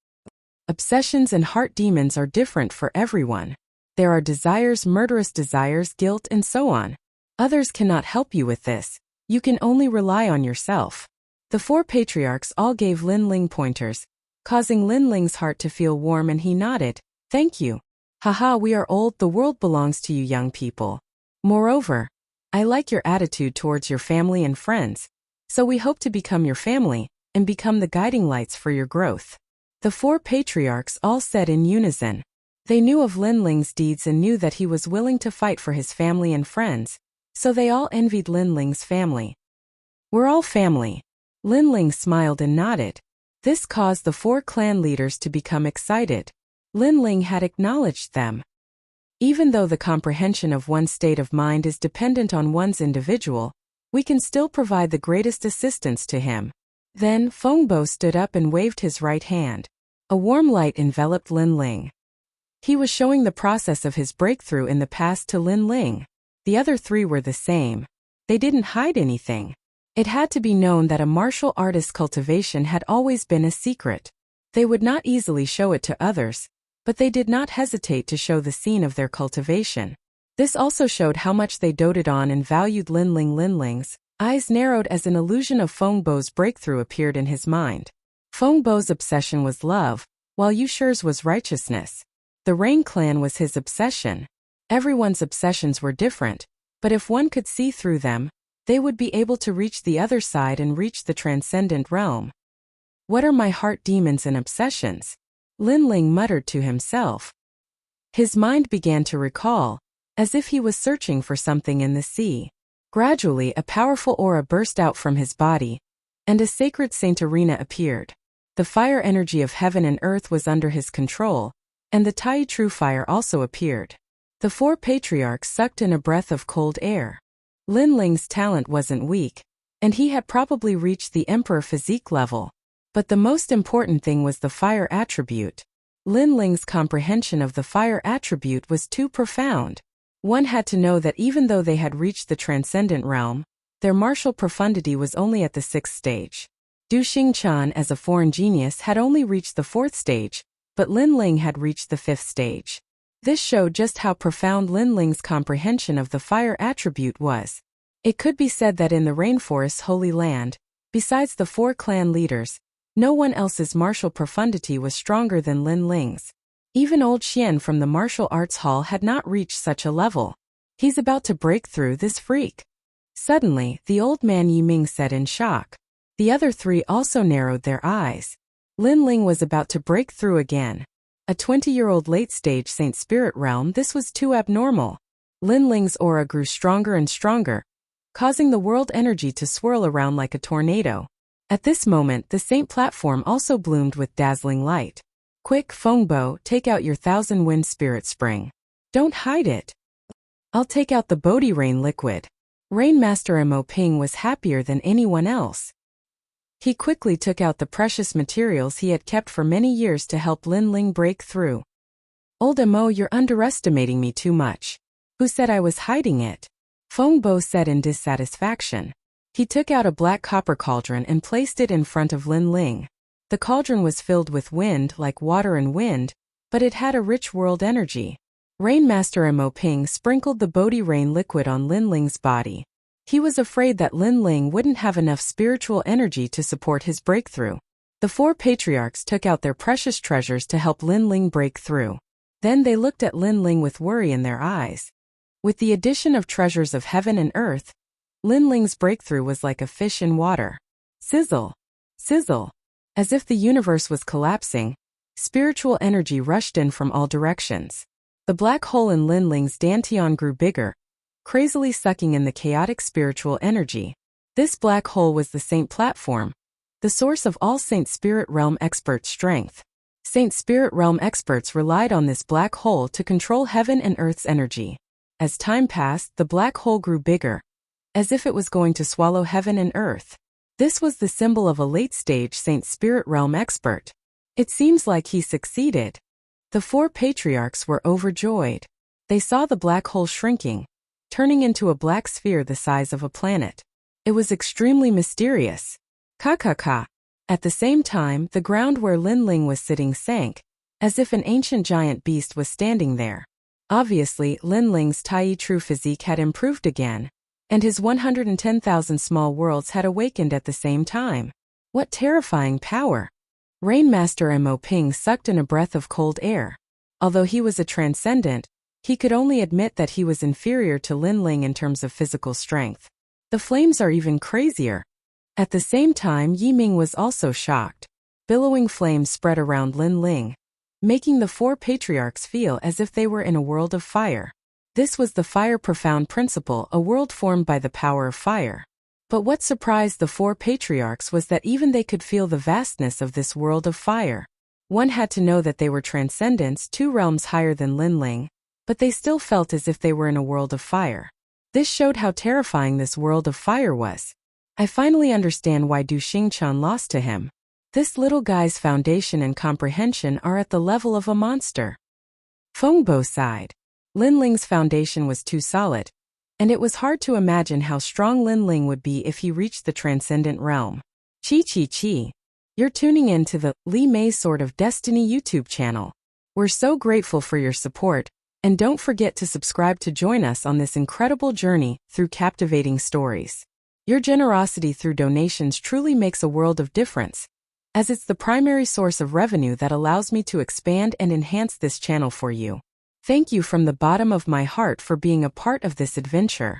Obsessions and heart demons are different for everyone. There are desires, murderous desires, guilt, and so on. Others cannot help you with this. You can only rely on yourself. The 4 patriarchs all gave Lin Ling pointers, causing Lin Ling's heart to feel warm, and he nodded. Thank you. Haha, we are old, the world belongs to you young people. Moreover, I like your attitude towards your family and friends, so we hope to become your family, and become the guiding lights for your growth. The 4 patriarchs all said in unison. They knew of Lin Ling's deeds and knew that he was willing to fight for his family and friends, so they all envied Lin Ling's family. We're all family. Lin Ling smiled and nodded. This caused the 4 clan leaders to become excited. Lin Ling had acknowledged them. Even though the comprehension of one's state of mind is dependent on one's individual, we can still provide the greatest assistance to him. Then Fengbo stood up and waved his right hand. A warm light enveloped Lin Ling. He was showing the process of his breakthrough in the past to Lin Ling. The other 3 were the same. They didn't hide anything. It had to be known that a martial artist's cultivation had always been a secret. They would not easily show it to others, but they did not hesitate to show the scene of their cultivation. This also showed how much they doted on and valued Lin Ling. Lin Ling's eyes narrowed as an illusion of Fengbo's breakthrough appeared in his mind. Fengbo's obsession was love, while Yusher's was righteousness. The Rain Clan was his obsession. Everyone's obsessions were different, but if one could see through them, they would be able to reach the other side and reach the transcendent realm. What are my heart demons and obsessions? Lin Ling muttered to himself. His mind began to recall, as if he was searching for something in the sea. Gradually, a powerful aura burst out from his body, and a sacred saint arena appeared. The fire energy of heaven and earth was under his control, and the Tai True Fire also appeared. The 4 patriarchs sucked in a breath of cold air. Lin Ling's talent wasn't weak, and he had probably reached the emperor physique level. But the most important thing was the fire attribute. Lin Ling's comprehension of the fire attribute was too profound. One had to know that even though they had reached the transcendent realm, their martial profundity was only at the 6th stage. Du Xingchan, as a foreign genius, had only reached the 4th stage, but Lin Ling had reached the 5th stage. This showed just how profound Lin Ling's comprehension of the fire attribute was. It could be said that in the Rainforest's Holy Land, besides the 4 clan leaders, no one else's martial profundity was stronger than Lin Ling's. Even old Xian from the martial arts hall had not reached such a level. He's about to break through, this freak. Suddenly, the old man Yiming said in shock. The other 3 also narrowed their eyes. Lin Ling was about to break through again. A 20-year-old late-stage Saint Spirit realm, this was too abnormal. Lin Ling's aura grew stronger and stronger, causing the world energy to swirl around like a tornado. At this moment, the Saint platform also bloomed with dazzling light. Quick, Fengbo, take out your 1000-wind spirit spring. Don't hide it. I'll take out the Bodhi Rain liquid. Rainmaster Mo Ping was happier than anyone else. He quickly took out the precious materials he had kept for many years to help Lin Ling break through. Old Mo, you're underestimating me too much. Who said I was hiding it? Fengbo said in dissatisfaction. He took out a black copper cauldron and placed it in front of Lin Ling. The cauldron was filled with wind like water and wind, but it had a rich world energy. Rainmaster Mo Ping sprinkled the Bodhi Rain liquid on Lin Ling's body. He was afraid that Lin Ling wouldn't have enough spiritual energy to support his breakthrough. The 4 patriarchs took out their precious treasures to help Lin Ling break through. Then they looked at Lin Ling with worry in their eyes. With the addition of treasures of heaven and earth, Lin Ling's breakthrough was like a fish in water. Sizzle! Sizzle! As if the universe was collapsing, spiritual energy rushed in from all directions. The black hole in Lin Ling's dantian grew bigger, crazily sucking in the chaotic spiritual energy. This black hole was the Saint platform, the source of all Saint Spirit Realm expert strength. Saint Spirit Realm experts relied on this black hole to control heaven and earth's energy. As time passed, the black hole grew bigger, as if it was going to swallow heaven and earth. This was the symbol of a late-stage Saint Spirit Realm expert. It seems like he succeeded. The 4 patriarchs were overjoyed. They saw the black hole shrinking, turning into a black sphere the size of a planet. It was extremely mysterious. Ka ka ka. At the same time, the ground where Lin Ling was sitting sank, as if an ancient giant beast was standing there. Obviously, Lin Ling's Tai True physique had improved again, and his 110,000 small worlds had awakened at the same time. What terrifying power! Rainmaster Mo Ping sucked in a breath of cold air. Although he was a transcendent, he could only admit that he was inferior to Lin Ling in terms of physical strength. The flames are even crazier. At the same time, Yi Ming was also shocked. Billowing flames spread around Lin Ling, making the four patriarchs feel as if they were in a world of fire. This was the Fire Profound Principle, a world formed by the power of fire. But what surprised the four patriarchs was that even they could feel the vastness of this world of fire. One had to know that they were transcendents 2 realms higher than Lin Ling, but they still felt as if they were in a world of fire. This showed how terrifying this world of fire was. I finally understand why Du Xingqian lost to him. This little guy's foundation and comprehension are at the level of a monster. Fengbo sighed. Lin Ling's foundation was too solid, and it was hard to imagine how strong Lin Ling would be if he reached the transcendent realm. Chi. You're tuning in to the Li Mei Sword of Destiny YouTube channel. We're so grateful for your support, and don't forget to subscribe to join us on this incredible journey through captivating stories. Your generosity through donations truly makes a world of difference, as it's the primary source of revenue that allows me to expand and enhance this channel for you. Thank you from the bottom of my heart for being a part of this adventure.